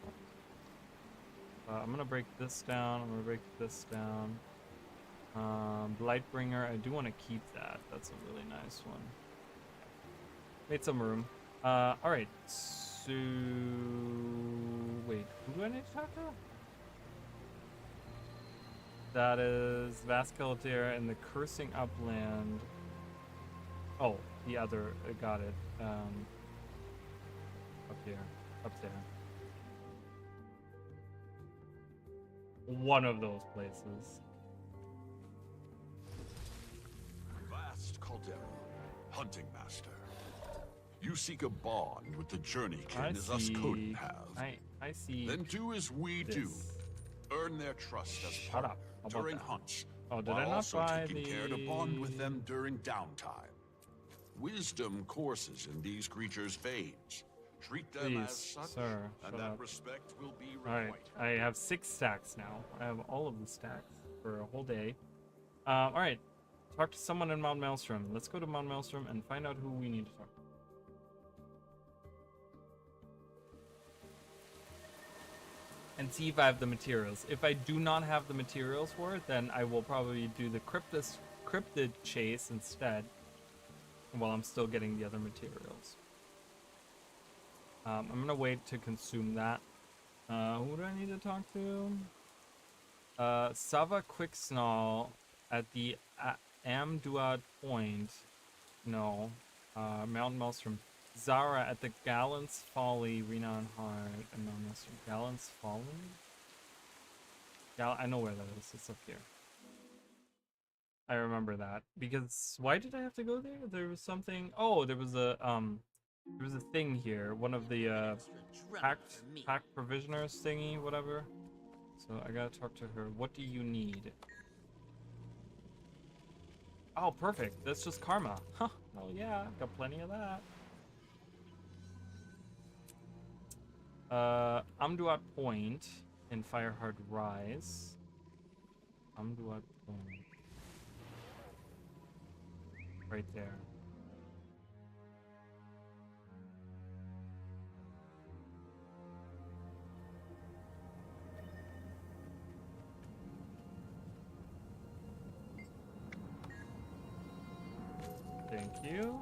I'm gonna break this down. I'm gonna break this down. Blightbringer, I do want to keep that. That's a really nice one. Made some room. Alright. So... Wait, who do I need to talk to? That is Vascalter and the Cursing Upland. Oh, the other. Got it. Up here. Up there. One of those places. Vast Caldera, hunting master. You seek a bond with the Journeykin as us couldn't have. I see. Then do as we do. Earn their trust as Shut up. during hunts. Oh, did I while not also buy taking care to bond with them during downtime. Wisdom courses in these creatures' veins. Treat them as Please, such, sir, and shut that up. respect will be Alright, requited. I have 6 stacks now. I have all of the stacks for a whole day. Alright, talk to someone in Mount Maelstrom. Let's go to Mount Maelstrom and find out who we need to talk to. And see if I have the materials. If I do not have the materials for it, then I will probably do the cryptid chase instead. while I'm still getting the other materials. I'm gonna wait to consume that. Who do I need to talk to? Sava Quicksnall at the Amduad Point. No. Mountain Maelstrom. Zara at the Gallant's Folly, Renown Heart, and Mountain Maelstrom. Gallant's Folly? I know where that is. It's up here. I remember that. Because why did I have to go there? There was something. Oh, there was a thing here. One of the pack provisioners thingy, whatever. So I gotta talk to her. What do you need? Oh, perfect. That's just karma. Huh. Oh yeah, got plenty of that. Amduat Point and Firehard Rise. Amduat Point. Right there. Thank you.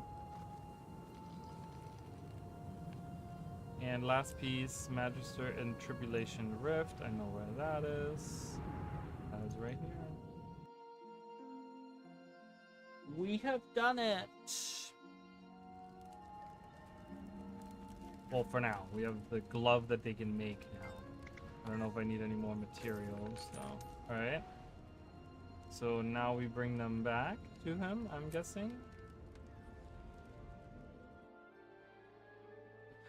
And last piece, Magister and Tribulation Rift. I know where that is. That is right here. We have done it! Well, for now. We have the glove that they can make now. I don't know if I need any more materials, so... Alright. So now we bring them back to him, I'm guessing.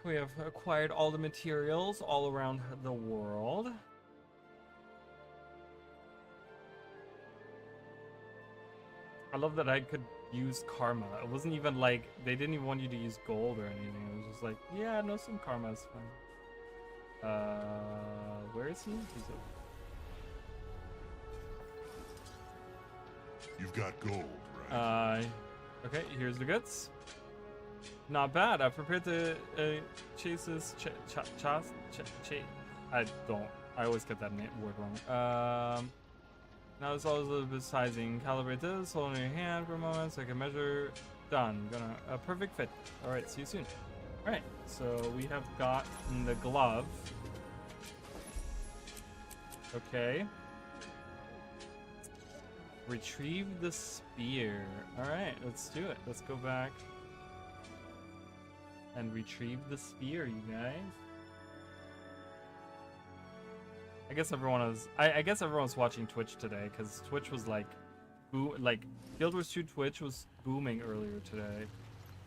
We have acquired all the materials all around the world. I love that I could use karma. It wasn't even like, they didn't even want you to use gold or anything. It was just like, yeah, no, some karma is fine. Where is he? He's over. You've got gold, right? Okay, here's the goods. Not bad. I've prepared to chase this I always get that word wrong. Now it's all a little bit sizing. Calibrate this, hold it in your hand for a moment so I can measure. Done. Gonna a perfect fit. Alright, see you soon. Alright, so we have got the glove. Okay. Retrieve the spear. Alright, let's do it. Let's go back and retrieve the spear, you guys. I guess everyone is. I guess everyone's watching Twitch today because Twitch was like, Guild Wars 2 Twitch was booming earlier today.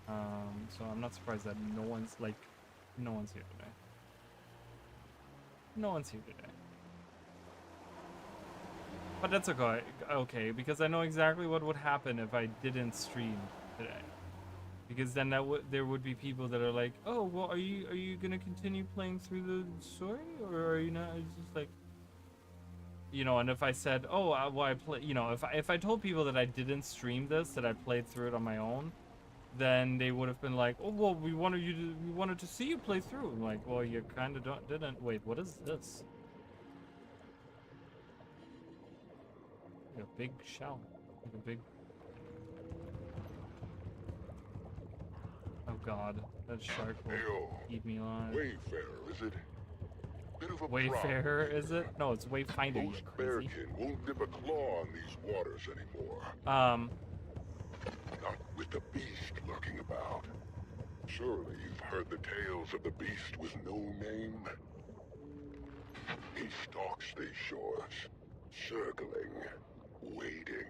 So I'm not surprised that no one's here today. No one's here today. But that's okay. Okay, because I know exactly what would happen if I didn't stream today. Because then there would be people that are like, oh, well, are you gonna continue playing through the story, or are you not? It's just like, you know. And if I said, oh, well, I play, you know, if I told people that I didn't stream this, that I played through it on my own, then they would have been like, oh, well, we wanted to see you play through. I'm like, well, you kind of didn't. Wait, what is this? Like a big shell, like a big. Oh god, that shark will eat me alive. Wayfarer, is it? Bit of a Wayfarer, problem. is it? No, it's Wayfinder, you Most crazy. bearkin won't dip a claw on these waters anymore. Not with the beast lurking about. Surely you've heard the tales of the beast with no name? He stalks these shores, circling, waiting.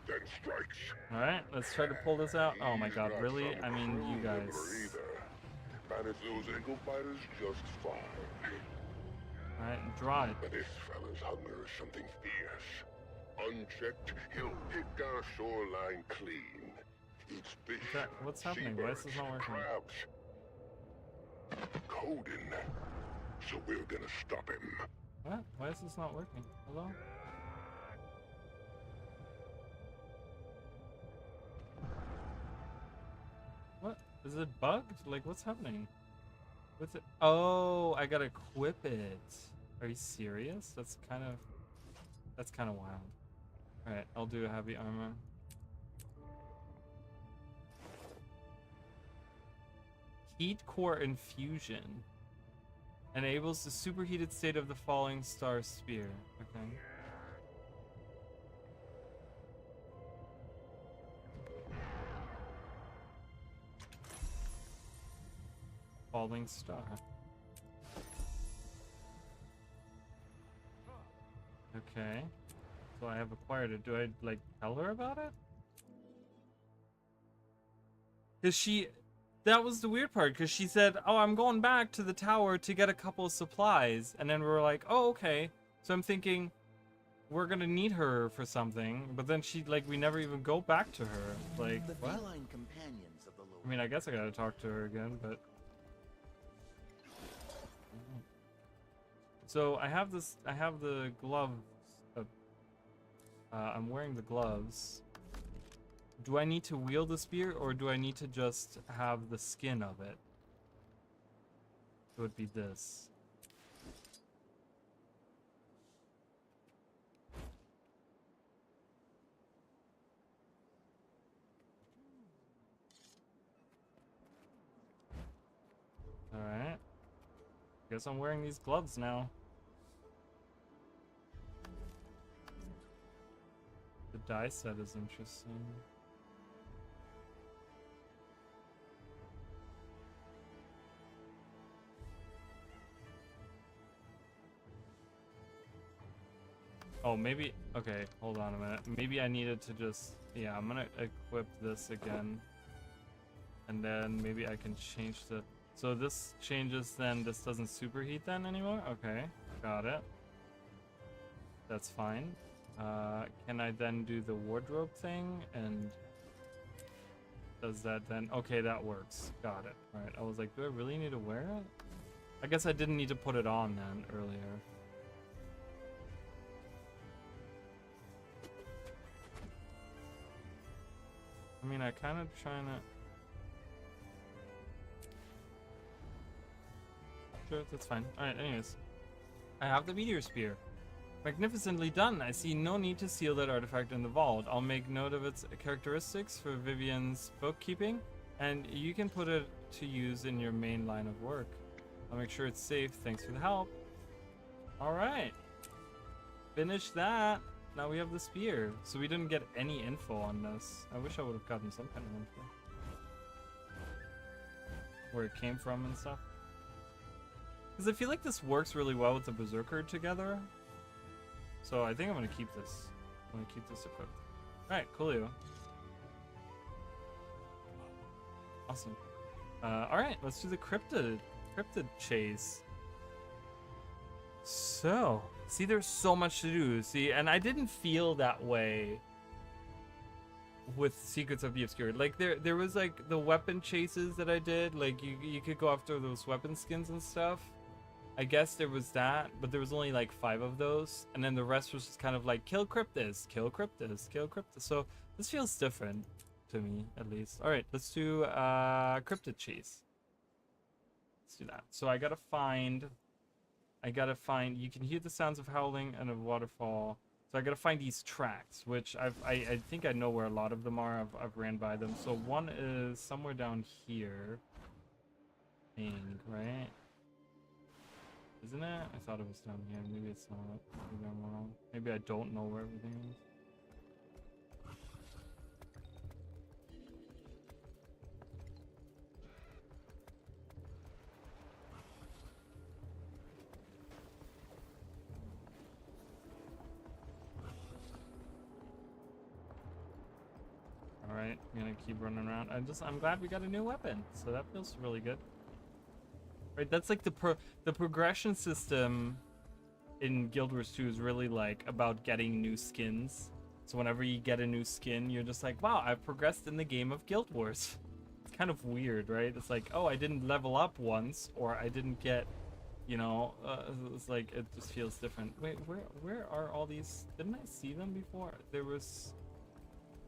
Then strikes. Alright, let's try to pull this out. Oh my god, really? I mean, you guys. Manage those ankle biters just fine. Alright, draw it. But this fella's hunger is something fierce. Unchecked, he'll pick our shoreline clean. Eats fish, what's happening? Why is this not working? crabs. Coding. So we're gonna stop him. What? Why is this not working? Hello? What? Is it bugged? Like, what's happening? What's it? Oh, I gotta equip it. Are you serious? That's kind of wild. Alright, I'll do a heavy armor. Heat core infusion. Enables the superheated state of the falling star spear. Okay. Falling star. Okay. So I have acquired it. Do I, like, tell her about it? Because she... That was the weird part, because she said, oh, I'm going back to the tower to get a couple of supplies. And then we were like, oh, okay. So I'm thinking, we're going to need her for something. But then she, like, we never even go back to her. Like, The what? feline companions of the lower I mean, I guess I gotta talk to her again, but... So I have this, I have the gloves. I'm wearing the gloves. Do I need to wield the spear, or do I need to just have the skin of it? It would be this. Alright. Guess I'm wearing these gloves now. The die set is interesting. Oh, maybe... Okay, hold on a minute. Maybe I needed to just... Yeah, I'm gonna equip this again. And then maybe I can change the... So this changes then, this doesn't superheat then anymore? Okay, got it. That's fine. Can I then do the wardrobe thing? And does that then... Okay, that works. Got it. Alright, I was like, do I really need to wear it? I guess I didn't need to put it on then earlier. I mean, I kind of trying to... Sure, that's fine. Alright, anyways. I have the meteor spear. Magnificently done. I see no need to seal that artifact in the vault. I'll make note of its characteristics for Vivian's bookkeeping, and you can put it to use in your main line of work. I'll make sure it's safe. Thanks for the help. Alright. Finish that. Now we have the spear. So we didn't get any info on this. I wish I would have gotten some kind of info. Where it came from and stuff. Because I feel like this works really well with the Berserker together. So I think I'm going to keep this. I'm going to keep this equipped. Alright, coolio. Awesome. Alright, let's do the cryptid chase. So, see, there's so much to do. See, and I didn't feel that way with Secrets of the Obscure. Like, there was, like, the weapon chases that I did. Like, you could go after those weapon skins and stuff. I guess there was that, but there was only, like, 5 of those. And then the rest was just kind of like, kill Cryptis, kill Cryptis, kill Cryptis. So, this feels different to me, at least. Alright, let's do Cryptid Chase. Let's do that. So, I gotta find, you can hear the sounds of howling and of waterfall. So I gotta find these tracks, which I think I know where a lot of them are. I've ran by them. So one is somewhere down here. Right? Isn't it? I thought it was down here. Maybe it's not. Maybe I'm wrong. Maybe I don't know where everything is. Alright, I'm gonna keep running around. I'm glad we got a new weapon, so that feels really good. Right, that's like the progression system in Guild Wars 2 is really like about getting new skins. So whenever you get a new skin, you're just like, wow, I've progressed in the game of Guild Wars. It's kind of weird, right? It's like, oh, I didn't level up once, or I didn't get, you know, it's like, it just feels different. Wait, where are all these? Didn't I see them before? There was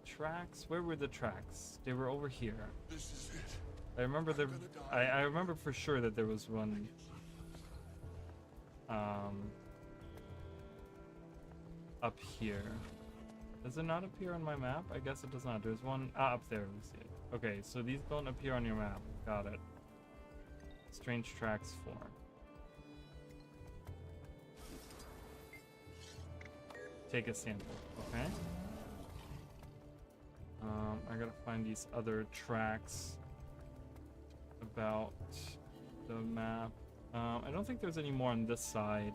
tracks. Where were the tracks? They were over here. This is it. I remember I remember for sure that there was one up here. Does it not appear on my map? I guess it does not. There's one up there. We see it. Okay, so these don't appear on your map. Got it. Strange tracks 4. Take a sample, okay? I gotta find these other tracks about the map. I don't think there's any more on this side.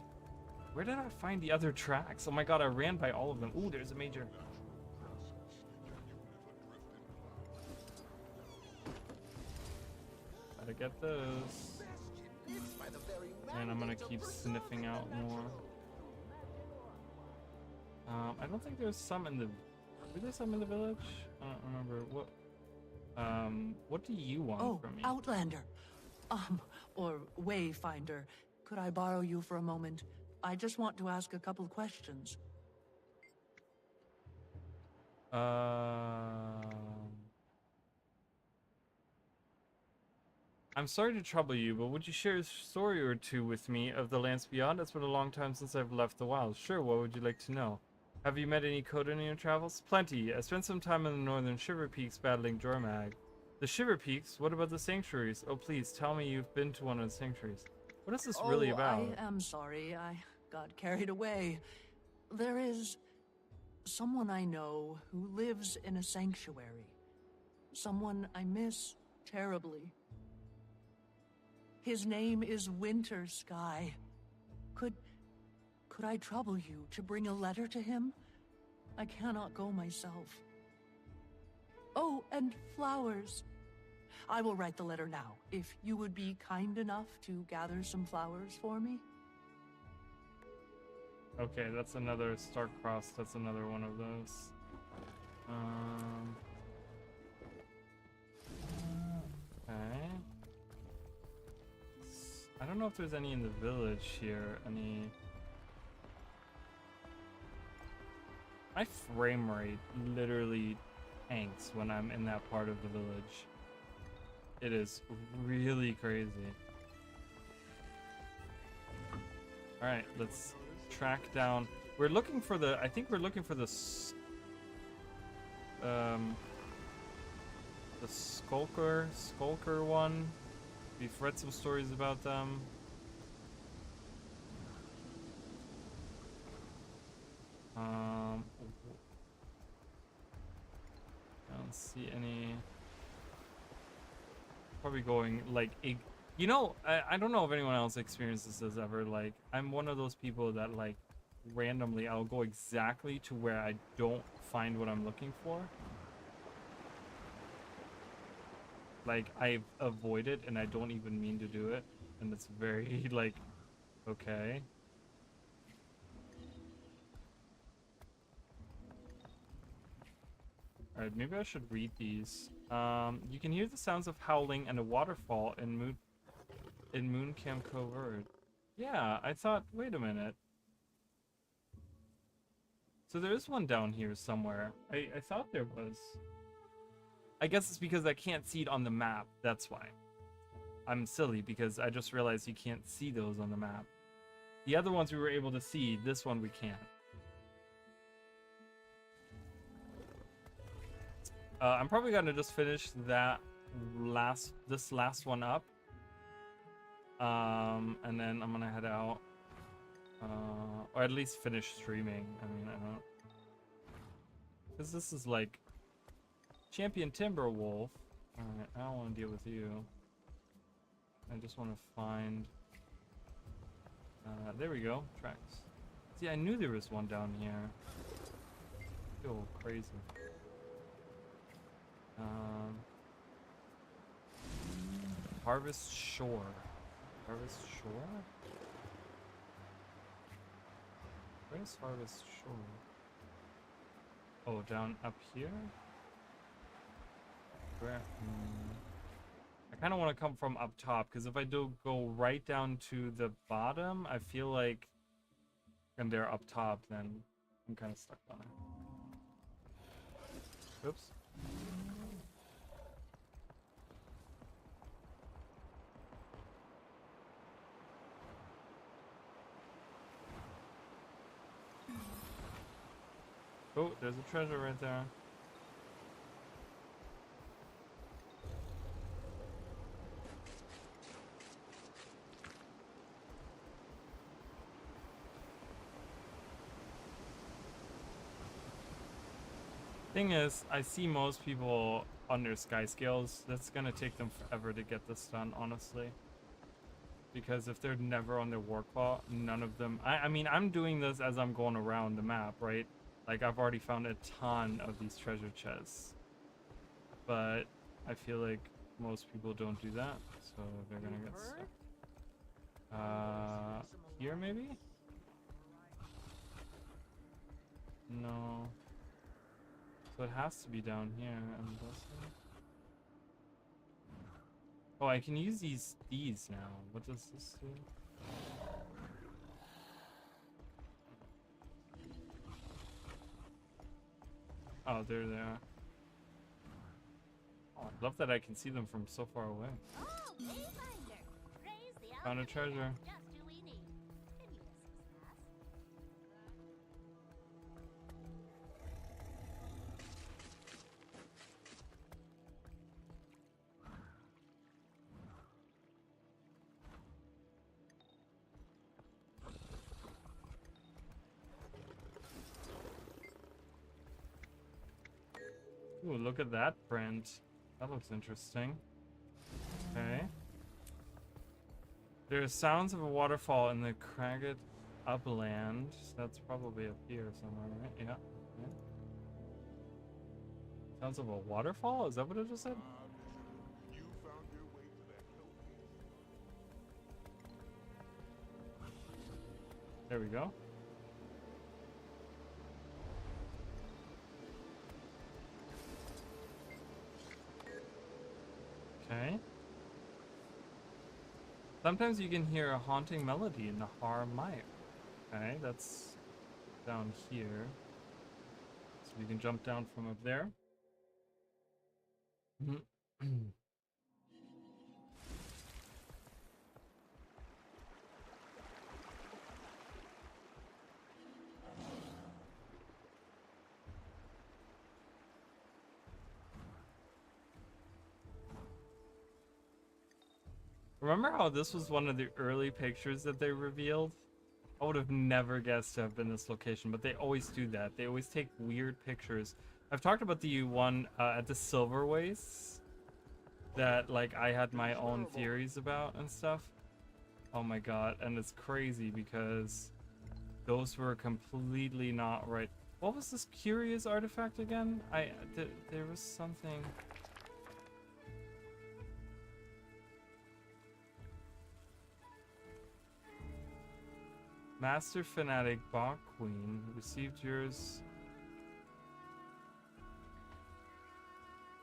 Where did I find the other tracks? Oh my god, I ran by all of them. Ooh, there's a major. Gotta get those. And I'm gonna keep sniffing out more. I don't think there's some in the... Were there some in the village? I don't remember. What do you want from me? Outlander. Or Wayfinder. Could I borrow you for a moment? I just want to ask a couple questions. I'm sorry to trouble you, but would you share a story or two with me of the lands beyond? It's been a long time since I've left the wilds. Sure, what would you like to know? Have you met any Coda in your travels? Plenty. I spent some time in the northern Shiver Peaks battling Jormag. The Shiver Peaks? What about the sanctuaries? Oh, please, tell me you've been to one of the sanctuaries. What is this really about? I am sorry. I got carried away. There is someone I know who lives in a sanctuary. Someone I miss terribly. His name is Winter Sky. Could I trouble you to bring a letter to him? I cannot go myself. Oh, and flowers. I will write the letter now, if you would be kind enough to gather some flowers for me. Okay, that's another star-crossed. That's another one of those. Okay. I don't know if there's any in the village here. Any... My frame rate literally tanks when I'm in that part of the village. It is really crazy. Alright, let's track down. We're looking for the... I think we're looking for the Skulker one. We've read some stories about them. I don't see any. Probably going like, you know, I don't know if anyone else experiences this ever. Like, I'm one of those people that like randomly I'll go exactly to where I don't find what I'm looking for. Like, I've avoided and I don't even mean to do it, and it's very like, okay. Alright, maybe I should read these. You can hear the sounds of howling and a waterfall in Mooncamp Covert. Yeah, I thought, wait a minute. So there is one down here somewhere. I thought there was. I guess it's because I can't see it on the map, that's why. I'm silly because I just realized you can't see those on the map. The other ones we were able to see, this one we can't. I'm probably gonna just finish this last one up. And then I'm gonna head out. Or at least finish streaming. I mean, I don't... Because this is like... Champion Timberwolf. Alright, I don't want to deal with you. I just want to find... there we go. Tracks. See, I knew there was one down here. I feel crazy. Harvest Shore. Harvest Shore? Where's Harvest Shore? Oh, down up here? Where? I kind of want to come from up top, because if I do go right down to the bottom, I feel like, and they're up top, then I'm kind of stuck on it. Oops. Oh, there's a treasure right there. Thing is, I see most people under sky scales. That's gonna take them forever to get this done, honestly. Because if they're never on their war claw, none of them. I mean, I'm doing this as I'm going around the map, right? Like, I've already found a ton of these treasure chests. But I feel like most people don't do that, so they're gonna get stuck. Here maybe? No. So it has to be down here, I'm guessing. Oh, I can use these now. What does this do? Oh, there they are. Oh, I love that I can see them from so far away. Found a treasure. Ooh, look at that print. That looks interesting. Okay. There are sounds of a waterfall in the cragged upland. That's probably up here somewhere, right? Yeah. Okay. Sounds of a waterfall? Is that what it just said? There we go. Okay. Sometimes you can hear a haunting melody in the Haramaya. Okay, that's down here. So we can jump down from up there. Remember how this was one of the early pictures that they revealed? I would have never guessed to have been this location, but they always do that. They always take weird pictures. I've talked about the one at the Silver Wastes that like I had my own theories about and stuff. Oh my god, and it's crazy because those were completely not right. What was this curious artifact again? There was something. Master Fanatic Bach Queen received yours.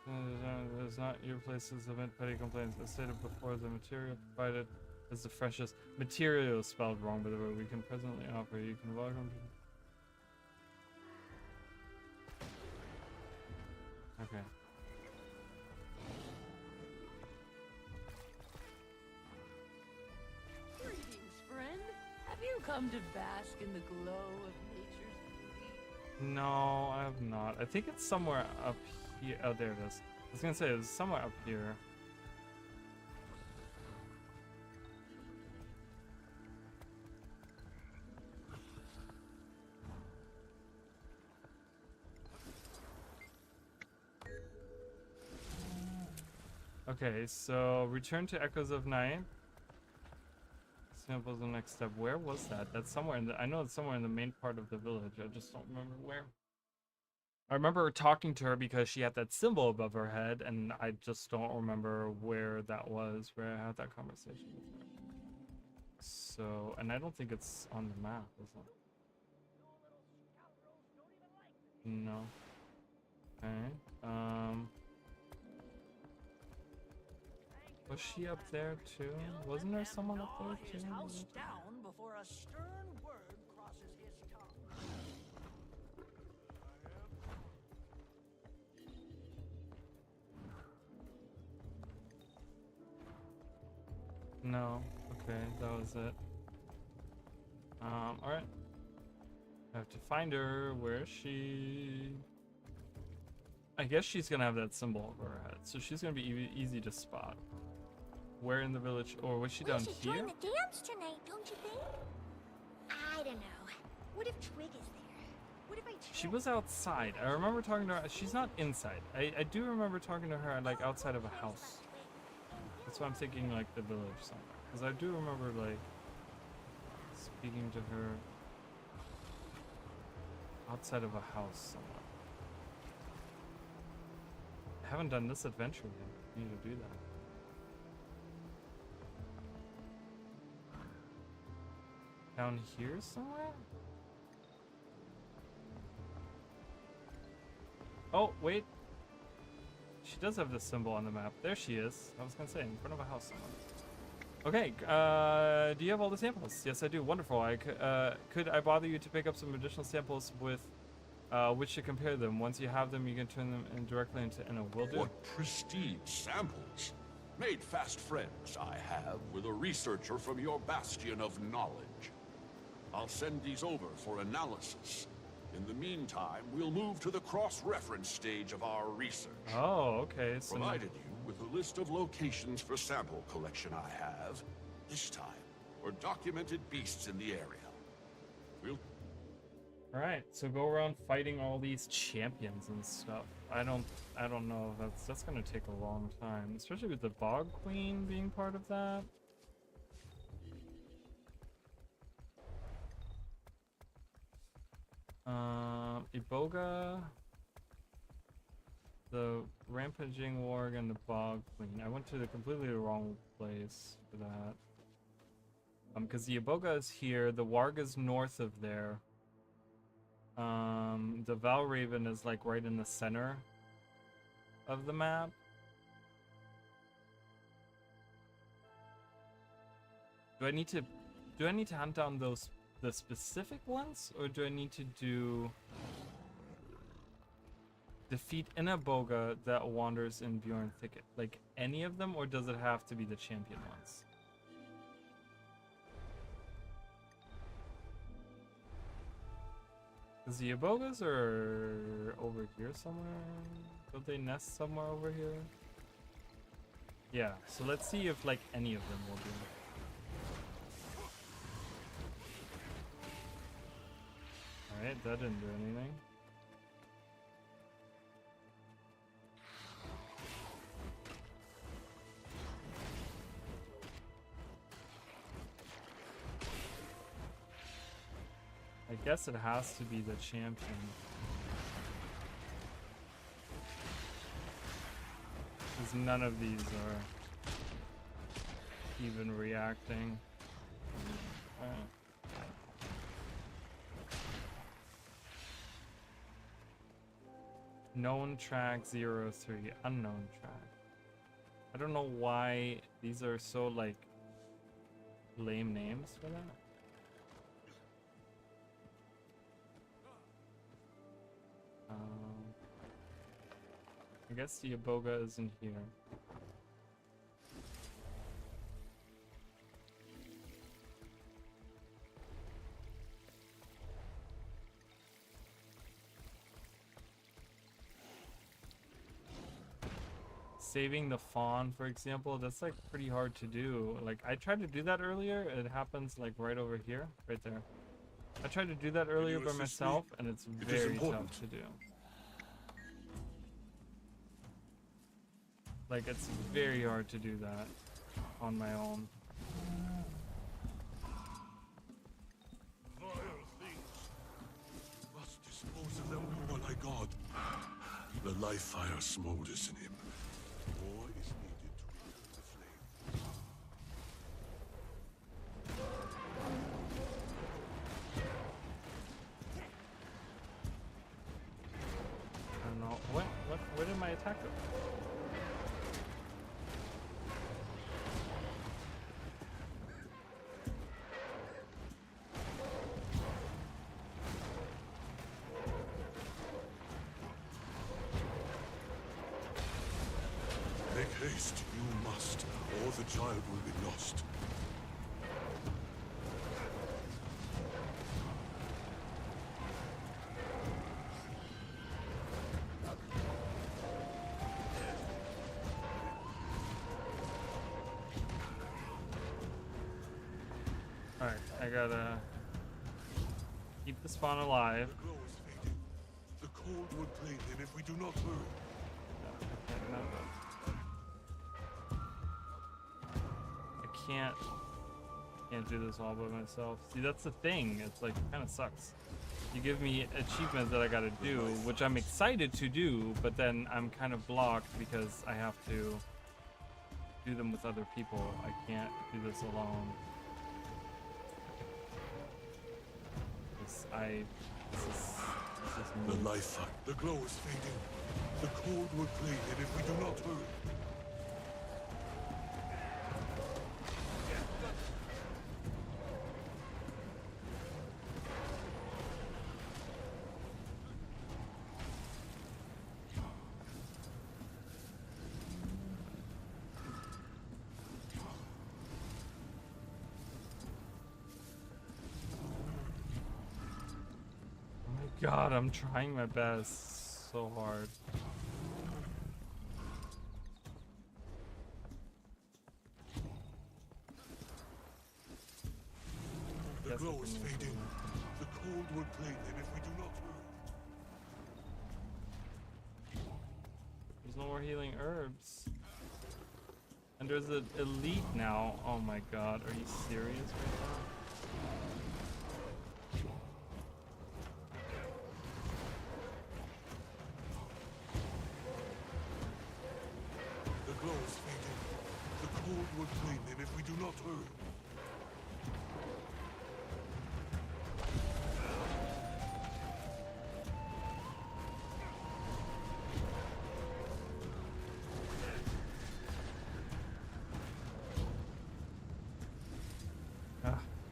It is not your place to submit petty complaints. As stated before, the material provided is the freshest. Material is spelled wrong, by the way. We can presently offer. You can welcome to. Okay. Greetings, friend. Have you come to bask in the glow of nature's beauty? No, I have not. I think it's somewhere up here. Oh, there it is. I was gonna say it was somewhere up here. Okay, so return to Echoes of Night. Samples the next step. Where was that? That's somewhere in the. I know it's somewhere in the main part of the village. I just don't remember where. I remember talking to her because she had that symbol above her head, and I just don't remember where that was, where I had that conversation with her. So, and I don't think it's on the map, is it? No. Okay. Was she up there too? Wasn't there someone up there too? House down before a stern word crosses his tongue. No. Okay, that was it. Alright. I have to find her. Where is she? I guess she's gonna have that symbol over her head, so she's gonna be easy to spot. Where in the village? Or was she down We should here? join the dance tonight, don't you think? I don't know. What if Twig is there? What if I She was outside. I remember talking to her. She's not inside. I do remember talking to her like outside of a house. That's why I'm thinking like the village somewhere. Because I do remember like speaking to her outside of a house somewhere. I haven't done this adventure yet. I need to do that. Down here somewhere? Oh, wait. She does have this symbol on the map. There she is. I was gonna say, in front of a house somewhere. Okay, do you have all the samples? Yes, I do. Wonderful. Could I bother you to pick up some additional samples with which to compare them? Once you have them, you can turn them in directly into will do. What pristine samples. Made fast friends I have with a researcher from your bastion of knowledge. I'll send these over for analysis. In the meantime, we'll move to the cross-reference stage of our research. Oh, okay. So Provided you with a list of locations for sample collection I have, this time, for documented beasts in the area. We'll... Alright, so go around fighting all these champions and stuff. I don't know if that's gonna take a long time. Especially with the Bog Queen being part of that. Iboga, the Rampaging Warg, and the Bog Queen. I went to the completely wrong place for that. Because the Iboga is here, the Warg is north of there. The Valraven is like right in the center of the map. Do I need to hunt down the specific ones, or do I need to defeat an Iboga that wanders in Bjorn Thicket? Like any of them, or does it have to be the champion ones? Because the Ibogas are over here somewhere. Don't they nest somewhere over here? Yeah, so let's see if like any of them will be. Alright, that didn't do anything. I guess it has to be the champion. Because none of these are even reacting. Known track 03, unknown track. I don't know why these are so like lame names for that. I guess the Iboga isn't here. Saving the fawn, for example, that's like pretty hard to do. Like I tried to do that earlier, it happens like right over here, right there. I tried to do that earlier by myself, and it's very tough to do. Like it's very hard to do that on my own. Vile things. Must dispose of them, or my god. The life fire smolders in him. More is needed to return the flame. I don't know. Where did my attack go? Make haste, you must, or the child will be lost. Alright, I gotta keep the spawn alive. cold will clean in if we do not hurry. I can't do this all by myself. See, that's the thing. It's like, it kind of sucks. You give me achievements that I gotta do, which I'm excited to do, but then I'm kind of blocked because I have to do them with other people. I can't do this alone. This is The life, the glow is fading. The cold will clean in if we do not hurry. God, I'm trying my best so hard. The glow is fading. The cold will clean in if we do not hurry. There's no more healing herbs. And there's an elite now. Oh my god, are you serious right now? Will clean in if we do not hurry.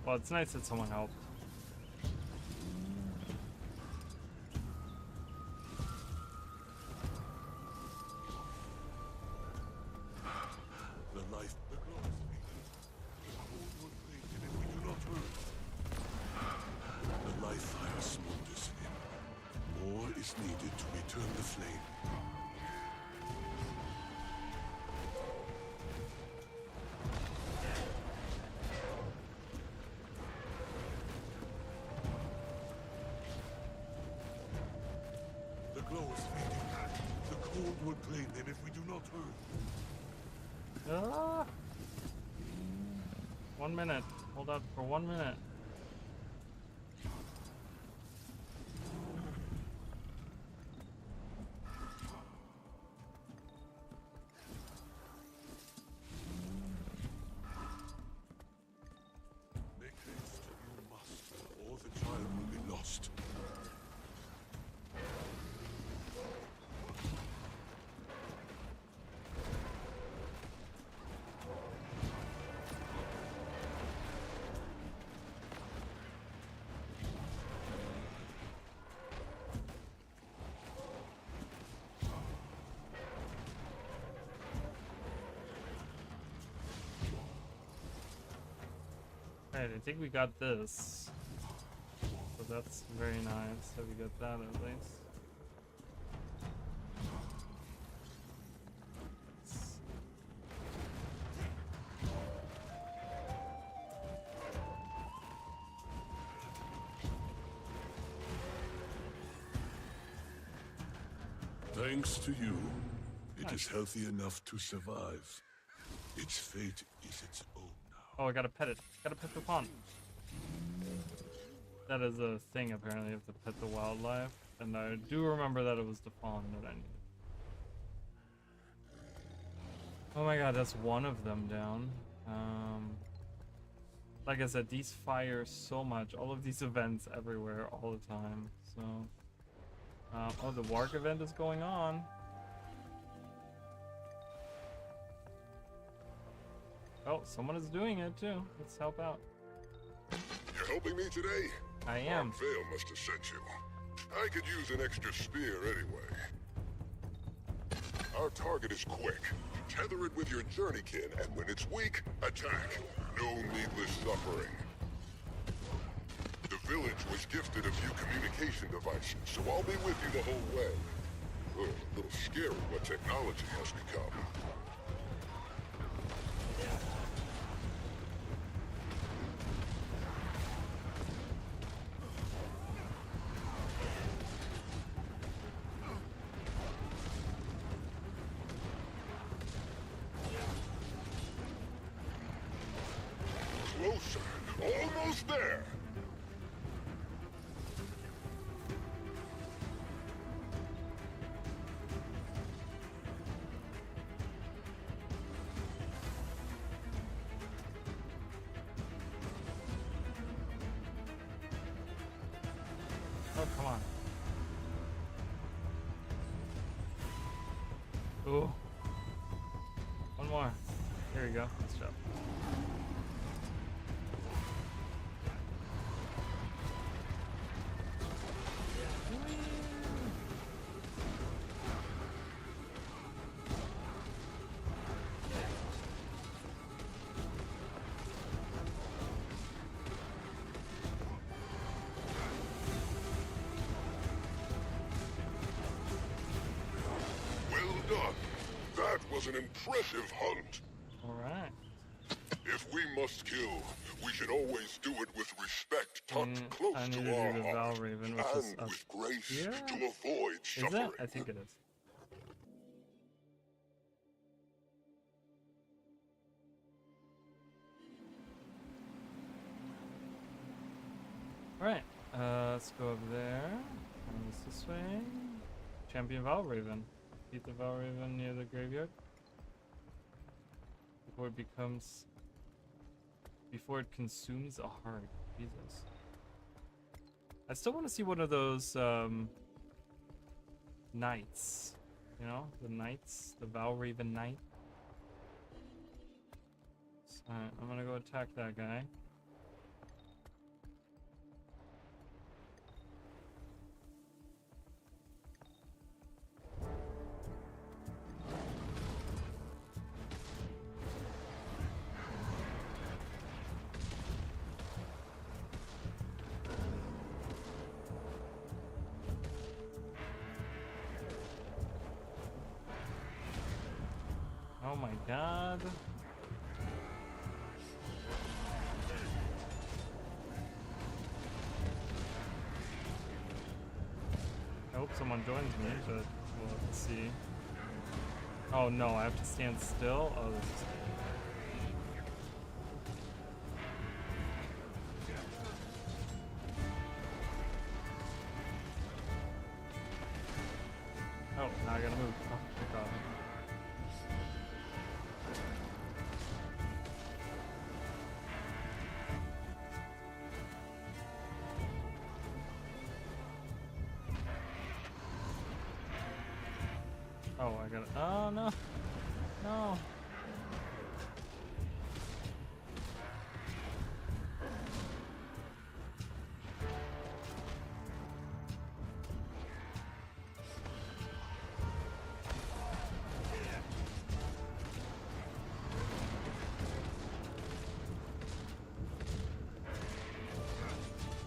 Well, it's nice that someone helped. Needed to return the flame. The glow is fading. The cold will clean in if we do not hurry. Ah! 1 minute. Hold up for 1 minute. Alright, I think we got this. So that's very nice that we got that at least. Thanks to you, it is healthy enough to survive. Its fate is its own. Oh, I gotta pet it. Gotta pet the pawn. That is a thing, apparently, you have to pet the wildlife. And I do remember that it was the fawn that I needed. Oh my god, that's one of them down. Like I said, these fire so much. All of these events everywhere, all the time. So, oh, the Warg event is going on. Oh, someone is doing it too. Let's help out. You're helping me today? I am. Vale must have sent you. I could use an extra spear anyway. Our target is quick. Tether it with your journeykin, and when it's weak, attack. No needless suffering. The village was gifted a few communication devices, so I'll be with you the whole way. Oh, a little scary what technology has become. Oh, come on. Ooh. One more. Here we go. Let's jump. Well done. That was an impressive hunt. Alright. If we must kill, we should always do it with respect tucked close I need to to our do the heart, Valraven, which is and up with grace here? to avoid Is suffering. it? I think it is. Alright, let's go over there. And this way. Champion Valraven. Beat the Valraven near the graveyard. Before it consumes a heart. Jesus. I still want to see one of those knights. You know, the knights, the Valraven knight. So, I'm gonna go attack that guy. Oh my god. I hope someone joins me, but we'll have to see. Oh no, I have to stand still? Oh, this is... Oh, now I gotta move. Oh my god. Oh, I gotta... Oh, no. No.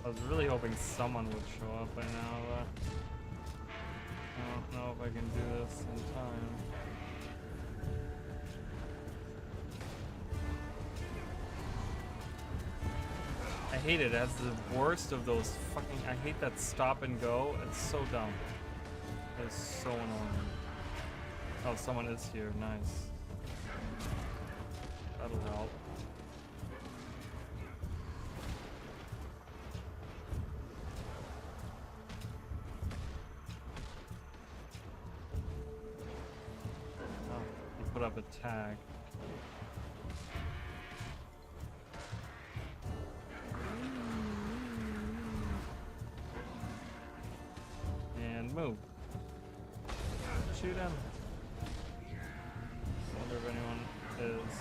I was really hoping someone would show up by now, but I don't know if I can do this in time. I hate it. It has the worst of those fucking... I hate that stop and go. It's so dumb. It's so annoying. Oh, someone is here. Nice. That'll help. Oh, he put up a tag. And move. Shoot him. Wonder if anyone is.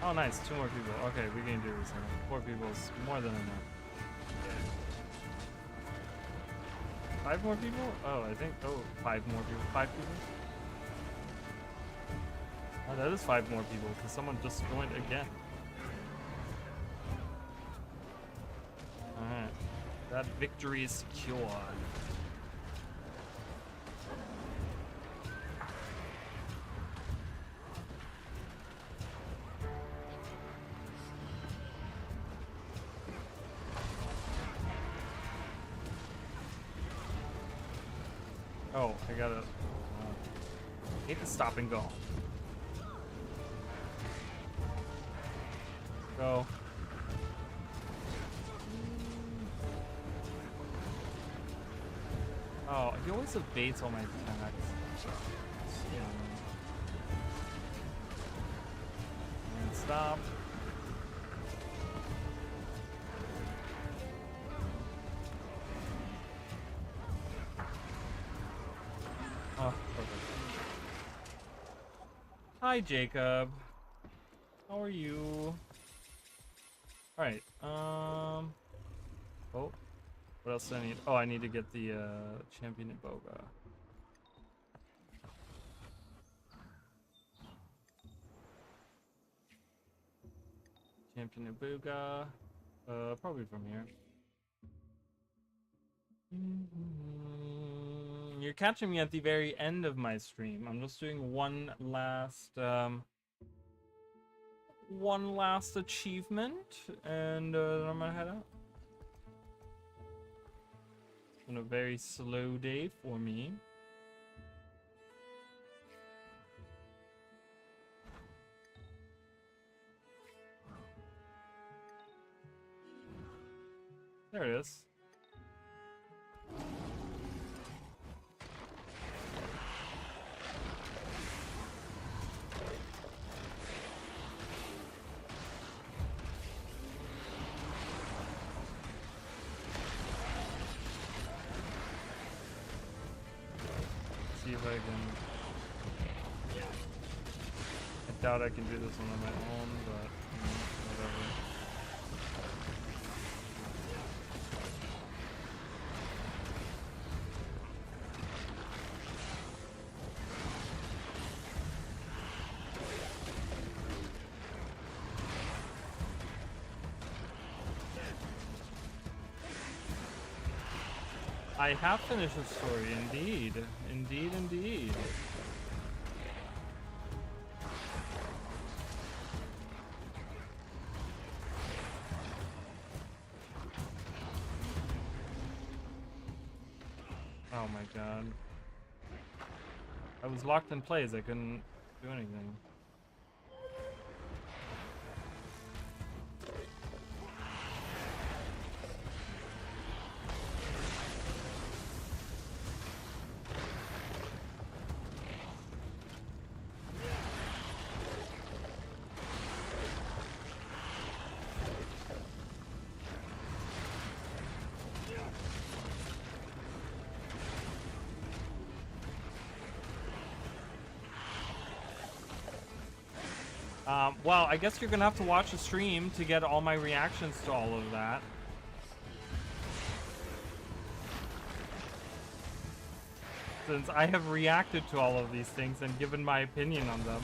Oh, nice. 2 more people. Okay, we can do this now. 4 people is more than enough. 5 more people? Oh, I think. Oh, 5 more people. 5 people? Oh, that is 5 more people because someone just joined again. Alright. That victory is secured. Oh, I gotta... hate to stop and go. Go. Oh, he always evades all my attacks. Yeah. stop. Oh, perfect. Hi, Jacob. How are you? Alright, oh. What else do I need? Oh, I need to get the, champion Iboga. Champion Iboga. Probably from here. You're catching me at the very end of my stream. I'm just doing one last achievement, and then I'm gonna head out. It's been a very slow day for me. There it is. See if I can. I doubt I can do this one on my own, but whatever. I have finished the story, indeed. Indeed, indeed. Oh my god. I was locked in place, I couldn't do anything. Well, I guess you're gonna have to watch the stream to get all my reactions to all of that. Since I have reacted to all of these things and given my opinion on them.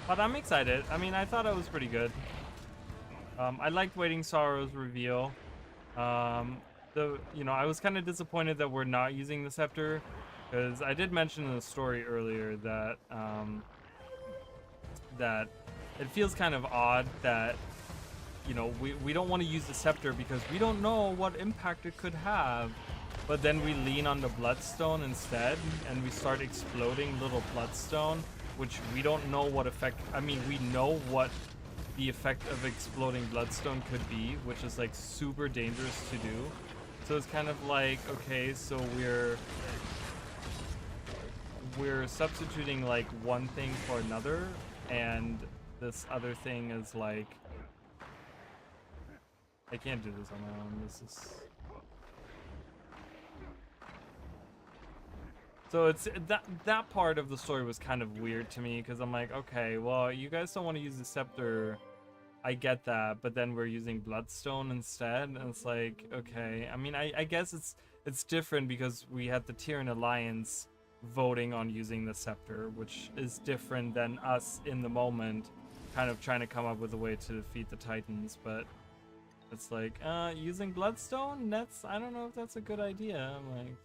But I'm excited. I mean, I thought it was pretty good. I liked Waiting Sorrow's reveal. I was kind of disappointed that we're not using the scepter, because I did mention in the story earlier that that it feels kind of odd that we don't want to use the scepter because we don't know what impact it could have, but then we lean on the bloodstone instead and we start exploding little bloodstone, which we don't know what effect. I mean, we know what the effect of exploding bloodstone could be, which is like super dangerous to do. So it's kind of like, okay, so we're substituting like one thing for another, and this other thing is like, I can't do this on my own. This is so it's that part of the story was kind of weird to me, because I'm like, okay, well, you guys don't want to use the scepter. I get that, but then we're using bloodstone instead, and it's like, okay. I mean, I guess it's different because we had the Tyrian Alliance voting on using the scepter, which is different than us in the moment kind of trying to come up with a way to defeat the Titans. But it's like, using bloodstone, I don't know if that's a good idea. I'm like,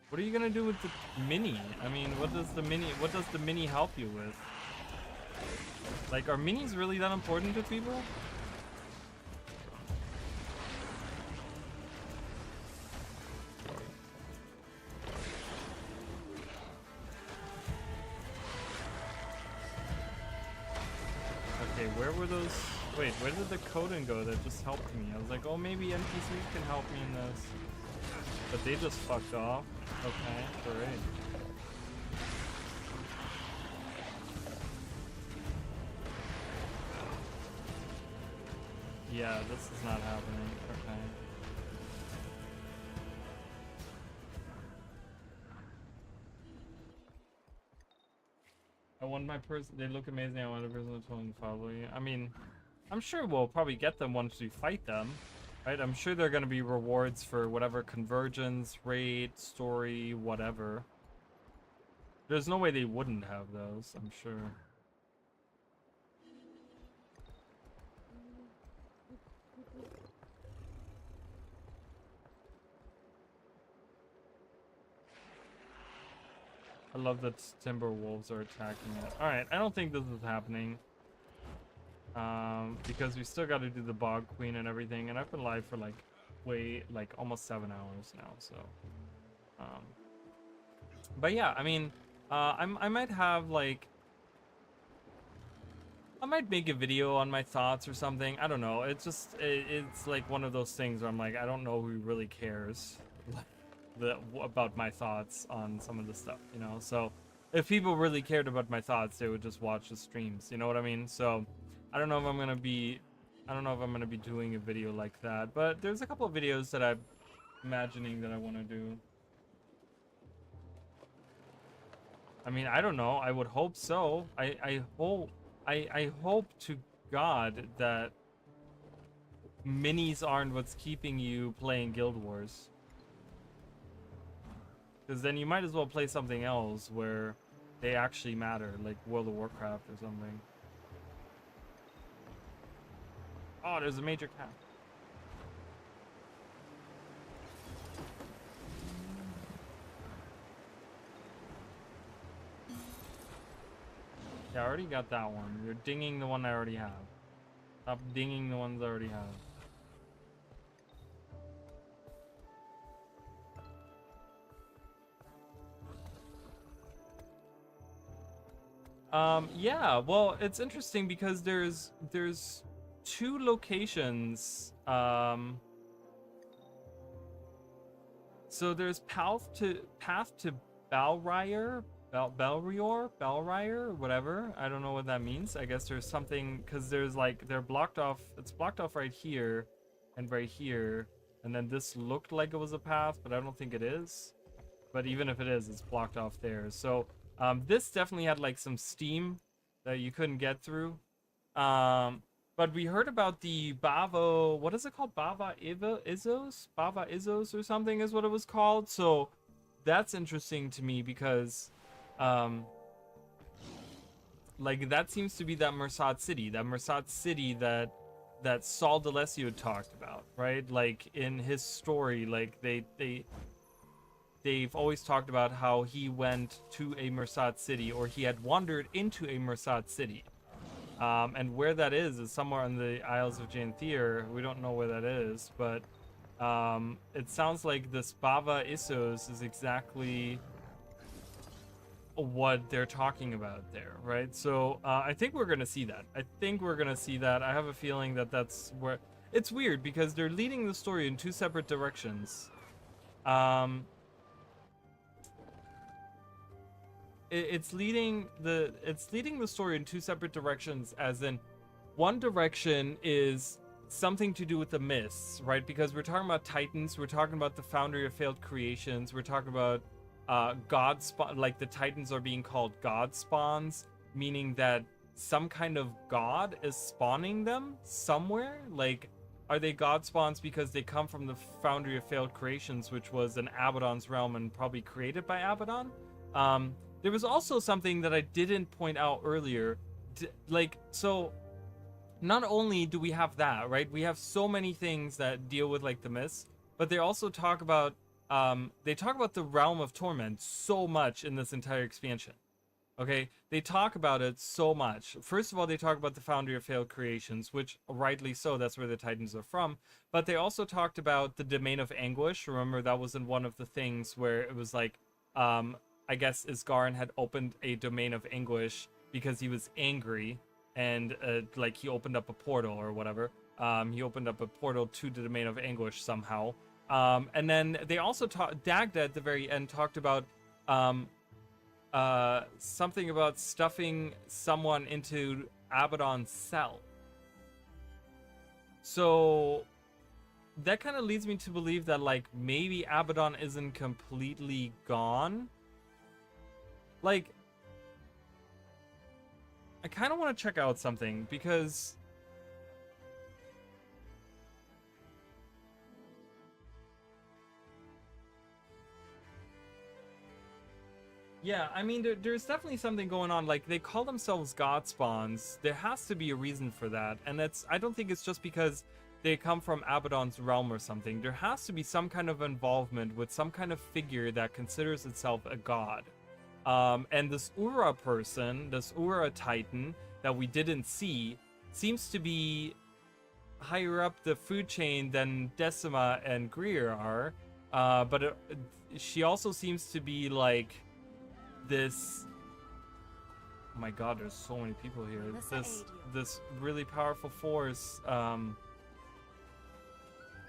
what are you gonna do with the mini? I mean, what does the mini help you with? Like, are minis really that important to people? Okay, where were those? Wait, where did the Coden go that just helped me? I was like, oh, maybe NPCs can help me in this. But they just fucked off. Okay, great. Yeah, this is not happening. Okay. I want my person. They look amazing. I want a person to follow you. I mean, I'm sure we'll probably get them once we fight them, right? I'm sure there are going to be rewards for whatever convergence, raid, story, whatever. There's no way they wouldn't have those, I'm sure. I love that Timberwolves are attacking it. Alright, I don't think this is happening. Because we still got to do the Bog Queen and everything, and I've been live for like almost 7 hours now, so. But yeah, I mean, I might have like, I might make a video on my thoughts or something. I don't know. It's just, it's like one of those things where I'm like, I don't know who really cares about my thoughts on some of the stuff, you know? So if people really cared about my thoughts, they would just watch the streams, you know what I mean? So I don't know if I'm going to be, doing a video like that, but there's a couple of videos that I'm imagining that I want to do. I mean, I don't know. I would hope so. I hope to God that minis aren't what's keeping you playing Guild Wars. Because then you might as well play something else where they actually matter, like World of Warcraft or something. Oh, there's a major cap. Yeah, I already got that one. You're dinging the one I already have. Stop dinging the ones I already have. Yeah, well, it's interesting because there's two locations. So there's path to Balrior, Balrior, whatever. I don't know what that means. I guess there's something, because there's like, they're blocked off. It's blocked off right here and right here. And then this looked like it was a path, but I don't think it is. But even if it is, it's blocked off there. So this definitely had like some steam that you couldn't get through. But we heard about the Bavo, what is it called? Bava Izzos? Bava Izzos or something is what it was called. So that's interesting to me because like that seems to be that Mersat city that Saul D'Alessio talked about, right? Like in his story, like they've always talked about how he went to a Mersat city, or he had wandered into a Mersat city. And where that is somewhere in the Isles of Janthir. We don't know where that is, but it sounds like this Bava Issos is exactly what they're talking about there, right? So I think we're gonna see that. I have a feeling that that's where... It's weird because they're leading the story in two separate directions. It's leading the story in two separate directions, as in one direction is something to do with the mists, right? Because we're talking about Titans, we're talking about the Foundry of Failed Creations, we're talking about God spawn, like the Titans are being called God spawns, meaning that some kind of god is spawning them somewhere. Like, are they God spawns because they come from the Foundry of Failed Creations, which was an Abaddon's realm and probably created by Abaddon? There was also something that I didn't point out earlier. So not only do we have that, right? We have so many things that deal with like the myths, but they also talk about the realm of torment so much in this entire expansion. Okay, they talk about it so much. First of all, they talk about the Foundry of Failed Creations, which rightly so, that's where the Titans are from. But they also talked about the Domain of Anguish. Remember, that was in one of the things where it was like, I guess Isgarin had opened a Domain of Anguish because he was angry, and like he opened up a portal or whatever. He opened up a portal to the domain of anguish somehow. And then they also Dagda at the very end talked about something about stuffing someone into Abaddon's cell. So that kind of leads me to believe that like maybe Abaddon isn't completely gone. Like, I kind of want to check out something because yeah, I mean, there's definitely something going on. Like, they call themselves God spawns. There has to be a reason for that. And I don't think it's just because they come from Abaddon's realm or something. There has to be some kind of involvement with some kind of figure that considers itself a god. And this Ura person, this Ura Titan that we didn't see, seems to be higher up the food chain than Decima and Greer are. But she also seems to be like this. Oh my god, there's so many people here. This really powerful force,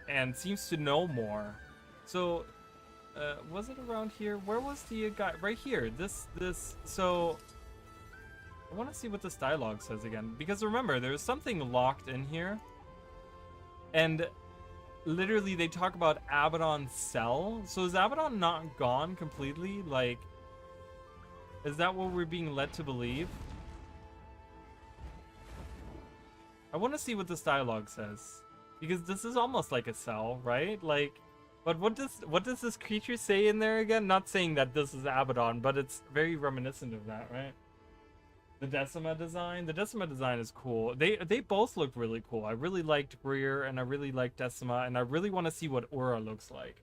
and seems to know more. So was it around here? Where was the guy? Right here. So I want to see what this dialogue says again, because remember, there's something locked in here, and literally they talk about Abaddon's cell. So is Abaddon not gone completely? Like, is that what we're being led to believe? I want to see what this dialogue says, because this is almost like a cell, right? Like, but what does this creature say in there again? Not saying that this is Abaddon, but it's very reminiscent of that, right? The Decima design. The Decima design is cool. They both look really cool. I really liked Greer and I really liked Decima, and I really want to see what Aura looks like.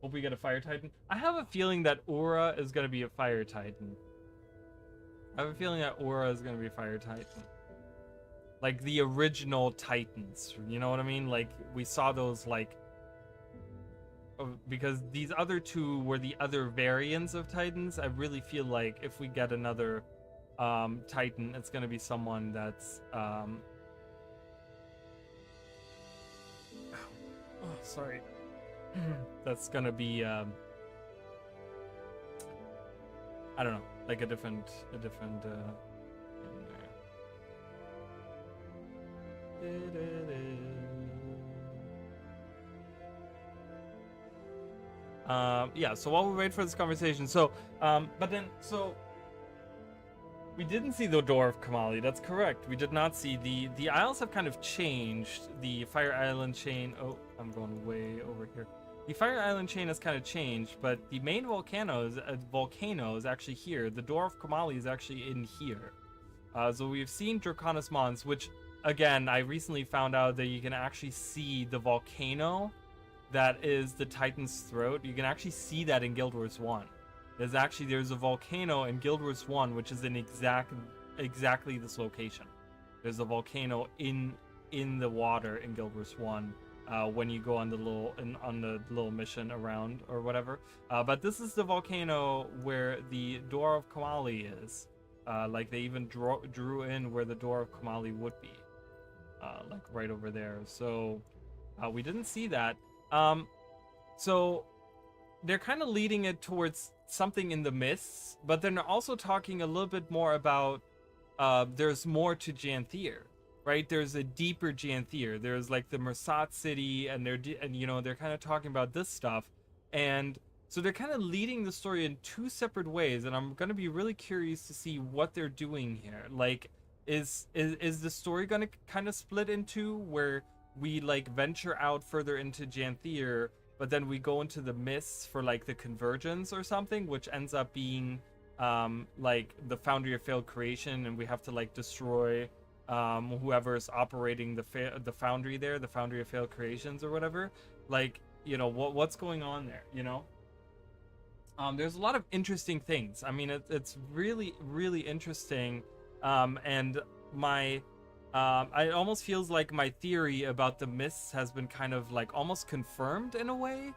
Hope we get a Fire Titan. I have a feeling that Aura is going to be a Fire Titan. I have a feeling that Aura is going to be a Fire Titan. Like the original Titans. You know what I mean? Like, we saw those, like... Because these other two were the other variants of Titans. I really feel like if we get another Titan, it's going to be someone that's... Oh, sorry. That's gonna be I don't know, like a different in there. Yeah, so while we wait for this conversation, so we didn't see the door of Kamali. That's correct. We did not see the isles have kind of changed. The Fire Island chain. Oh, I'm going way over here. The Fire Island chain has kind of changed, but the main volcano is actually here. The door of Kamali is actually in here. So we've seen Draconis Mons, which again, I recently found out that you can actually see the volcano that is the Titan's throat. You can actually see that in Guild Wars 1. There's a volcano in Guild Wars 1 which is in exactly this location. There's a volcano in the water in Guild Wars 1 when you go on the little mission around or whatever. But this is the volcano where the door of Kamali is. Like they even drew in where the door of Kamali would be, like right over there. So we didn't see that. So they're kind of leading it towards something in the mists, but then they're also talking a little bit more about there's more to Janthir, right? There's a deeper Janthir. There's like the Mersat city, and they're kind of talking about this stuff, and so they're kind of leading the story in two separate ways, and I'm gonna be really curious to see what they're doing here. Like, is the story gonna kind of split into where we like venture out further into Janthir, but then we go into the mists for like the convergence or something, which ends up being like the Foundry of Failed Creation, and we have to like destroy whoever's operating the foundry there, the Foundry of Failed Creations or whatever. Like, what's going on there, there's a lot of interesting things. I mean, it's really, really interesting. And it almost feels like my theory about the mists has been kind of like almost confirmed in a way.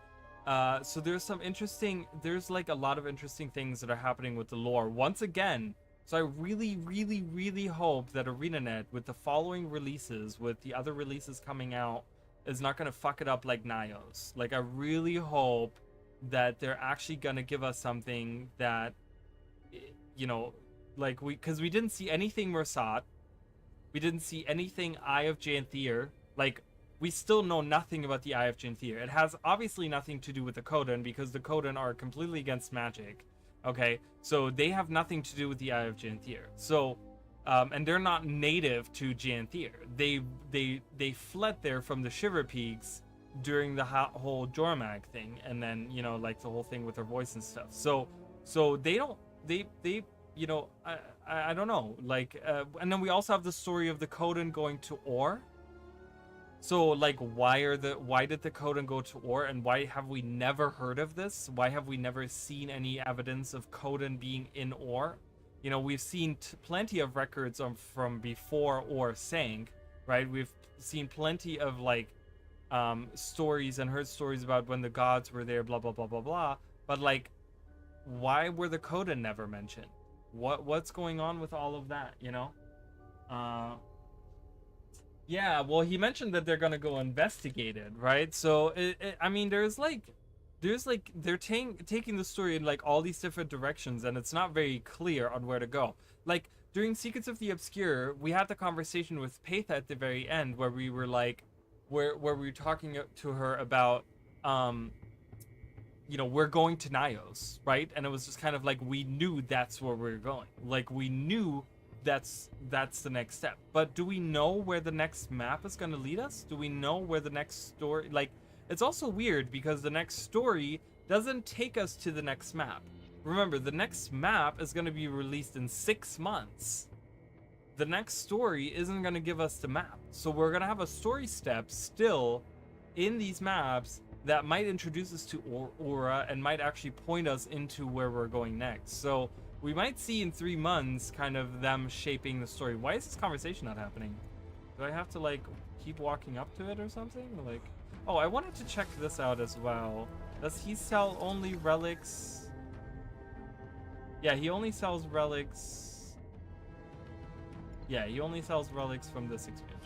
So there's like a lot of interesting things that are happening with the lore. Once again, So I really, really, really hope that ArenaNet, with the following releases, with the other releases coming out, is not going to fuck it up like Nios. Like, I really hope that they're actually going to give us something that, you know, like, because we didn't see anything Mersat. We didn't see anything Eye of Janthir. Like, we still know nothing about the Eye of Janthir. It has obviously nothing to do with the Kodan, because the Kodan are completely against magic. Okay, so they have nothing to do with the Eye of Janthir. So, and they're not native to Janthir. They fled there from the Shiver Peaks during the whole Jormag thing, and then, you know, like the whole thing with their voice and stuff. So they don't, they you know, I don't know, like, and then we also have the story of the Kodan going to Or. So, like, why did the Kodan go to Or, and why have we never heard of this? Why have we never seen any evidence of Kodan being in Or? You know, we've seen plenty of records from before Or sank, right? We've seen plenty of, like, stories and heard stories about when the gods were there, blah, blah, blah, blah, blah. But, like, why were the Kodan never mentioned? What's going on with all of that, you know? Yeah, well, he mentioned that they're gonna go investigate it, right? So, I mean, there's like, they're taking the story in, like, all these different directions, and it's not very clear on where to go. Like, during Secrets of the Obscure, we had the conversation with Paitha at the very end, where we were like, where we were talking to her about, you know, we're going to Nios, right? And it was just kind of like, we knew that's where we were going. Like, we knew that's the next step. But do we know where the next map is going to lead us? Do we know where the next story, like, it's also weird because the next story doesn't take us to the next map. Remember, the next map is going to be released in 6 months. The next story isn't going to give us the map. So we're going to have a story step still in these maps that might introduce us to Aura and might actually point us into where we're going next. So we might see in 3 months kind of them shaping the story. Why is this conversation not happening? Do I have to, like, keep walking up to it or something? Like, oh, I wanted to check this out as well. Does he sell only relics? Yeah, he only sells relics. Yeah, he only sells relics from this expansion.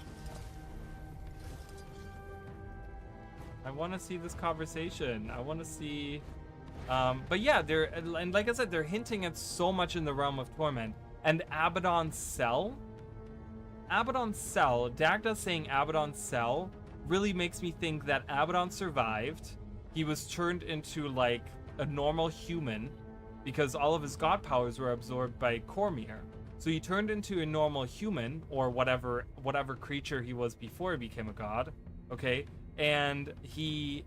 I want to see this conversation. I want to see... but yeah, and like I said, they're hinting at so much in the realm of torment. And Abaddon's cell? Abaddon's cell, Dagda saying Abaddon's cell really makes me think that Abaddon survived. He was turned into, like, a normal human because all of his god powers were absorbed by Cormyr. So he turned into a normal human, or whatever creature he was before he became a god, okay? And he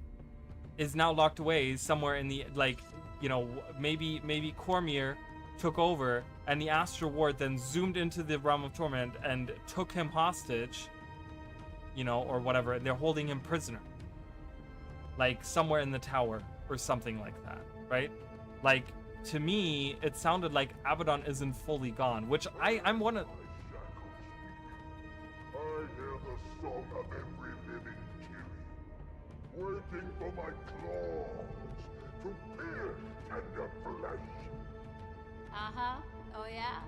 is now locked away somewhere in the, like, you know, maybe Cormyr took over, and the Astral Ward then zoomed into the realm of torment and took him hostage, you know, or whatever, and they're holding him prisoner, like somewhere in the tower or something like that, right? Like, to me, it sounded like Abaddon isn't fully gone, which I'm one of... I hear the song of every living Kiri, waiting for my claws to pierce tender flesh. Uh-huh. Oh, yeah?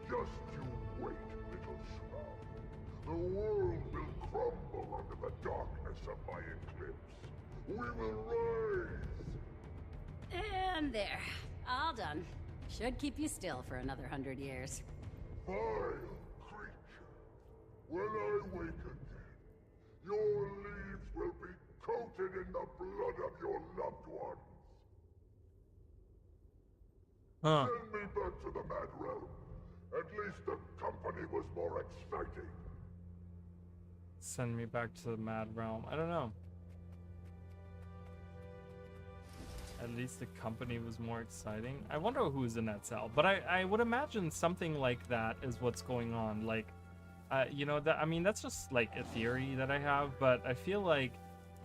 Just you wait, little shroud. The world will crumble under the darkness of my eclipse. We will rise. And there. All done. Should keep you still for another 100 years. Vile creature. When I wake again, your leaves will be coated in the blood of your loved ones. Huh. Send me back to the Mad Realm. At least the company was more exciting. Send me back to the Mad Realm. I don't know. At least the company was more exciting. I wonder who's in that cell. But I would imagine something like that is what's going on. Like, you know, that, I mean, that's just like a theory that I have, but I feel like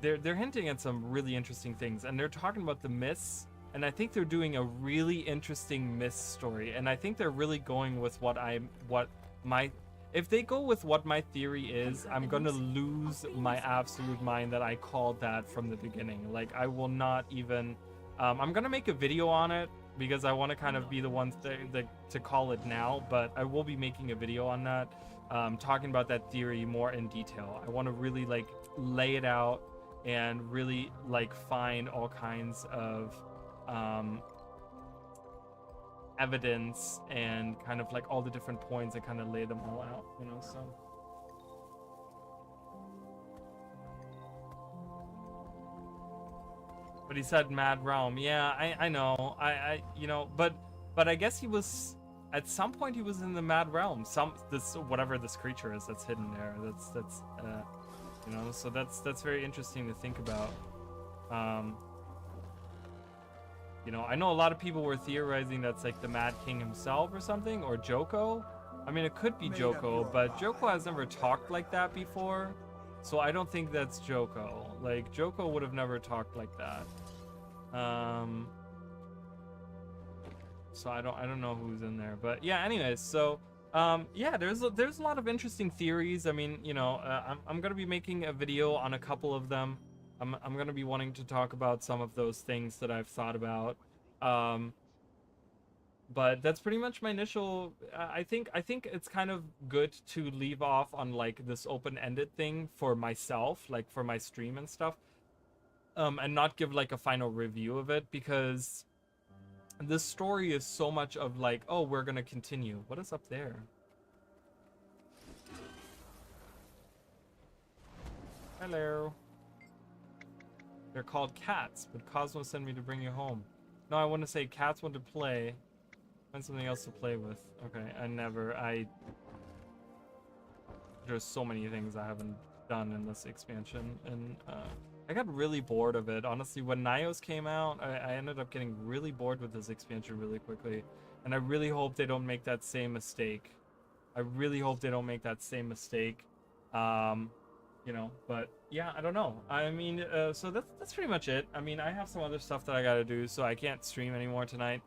they're hinting at some really interesting things, and they're talking about the myths, and I think they're doing a really interesting myth story, and I think they're really going with if they go with what my theory is, I'm gonna lose my absolute mind that I called that from the beginning. Like, I will not even... I'm gonna make a video on it because I want to kind of be the ones to call it now, but I will be making a video on that, talking about that theory more in detail. I want to really like lay it out and really like find all kinds of evidence and kind of like all the different points and kind of lay them all out, you know. So but he said Mad Realm. Yeah, I know. I you know, but I guess he was at some point he was in the Mad Realm. This whatever this creature is that's hidden there. That's you know, so that's very interesting to think about. You know, I know a lot of people were theorizing that's like the Mad King himself or something, or Joko. I mean, it could be Joko, but Joko has never talked like that before. So I don't think that's Joko. Like, Joko would have never talked like that. So I don't know who's in there, but yeah. Anyways, so yeah, there's a lot of interesting theories. I mean, you know, I'm gonna be making a video on a couple of them. I'm gonna be wanting to talk about some of those things that I've thought about. But that's pretty much my initial. I think it's kind of good to leave off on like this open-ended thing for myself, like for my stream and stuff, and not give like a final review of it, because this story is so much of like, oh, we're gonna continue. What is up there? Hello. They're called cats, but Cosmo sent me to bring you home. No, I want to say cats want to play. Find something else to play with. Okay, there's so many things I haven't done in this expansion, and I got really bored of it. Honestly, when Nios came out, I ended up getting really bored with this expansion really quickly, and I really hope they don't make that same mistake. You know, but yeah, I don't know. I mean, so that's pretty much it. I mean, I have some other stuff that I gotta do, so I can't stream anymore tonight.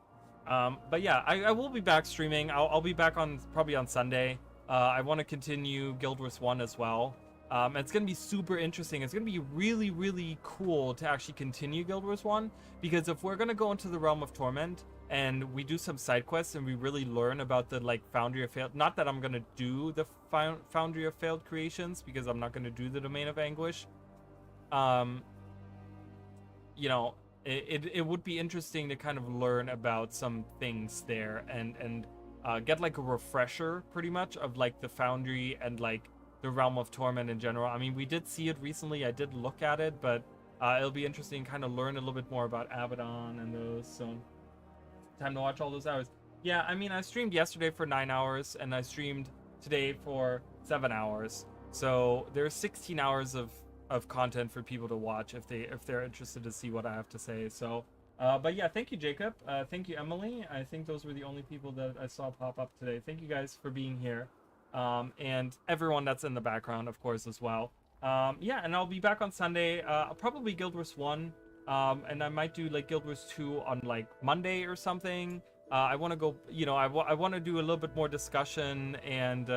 But yeah, I will be back streaming. I'll be back probably on Sunday. I want to continue Guild Wars 1 as well. It's gonna be super interesting. It's gonna be really, really cool to actually continue Guild Wars 1, because if we're gonna go into the Realm of Torment and we do some side quests and we really learn about the like Foundry of Failed, not that I'm gonna do the Foundry of Failed Creations, because I'm not gonna do the Domain of Anguish. You know, it would be interesting to kind of learn about some things there and get like a refresher pretty much of like the Foundry and like the Realm of Torment in general. I mean, we did see it recently. I did look at it, but it'll be interesting to kind of learn a little bit more about Abaddon and those. So time to watch all those hours. Yeah, I mean, I streamed yesterday for 9 hours and I streamed today for 7 hours. So there's 16 hours of content for people to watch if they're interested to see what I have to say. So but yeah, thank you, Jacob. Thank you, Emily. I think those were the only people that I saw pop up today. Thank you guys for being here. And everyone that's in the background, of course, as well. Yeah, and I'll be back on Sunday. Probably Guild Wars 1. And I might do like Guild Wars 2 on like Monday or something. I want to go, you know, I want to do a little bit more discussion, and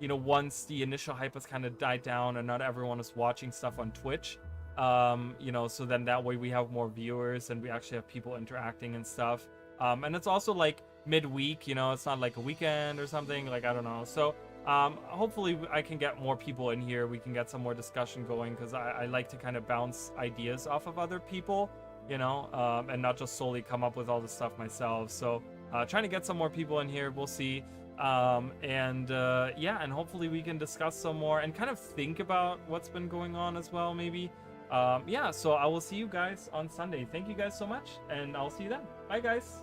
you know, once the initial hype has kind of died down and not everyone is watching stuff on Twitch, you know, so then that way we have more viewers and we actually have people interacting and stuff. And it's also like midweek, you know, it's not like a weekend or something, like, I don't know. So hopefully I can get more people in here. We can get some more discussion going, because I like to kind of bounce ideas off of other people, you know, and not just solely come up with all the stuff myself. So trying to get some more people in here. We'll see. Yeah, and hopefully we can discuss some more and kind of think about what's been going on as well, maybe. Yeah, so I will see you guys on Sunday. Thank you guys so much, and I'll see you then. Bye, guys.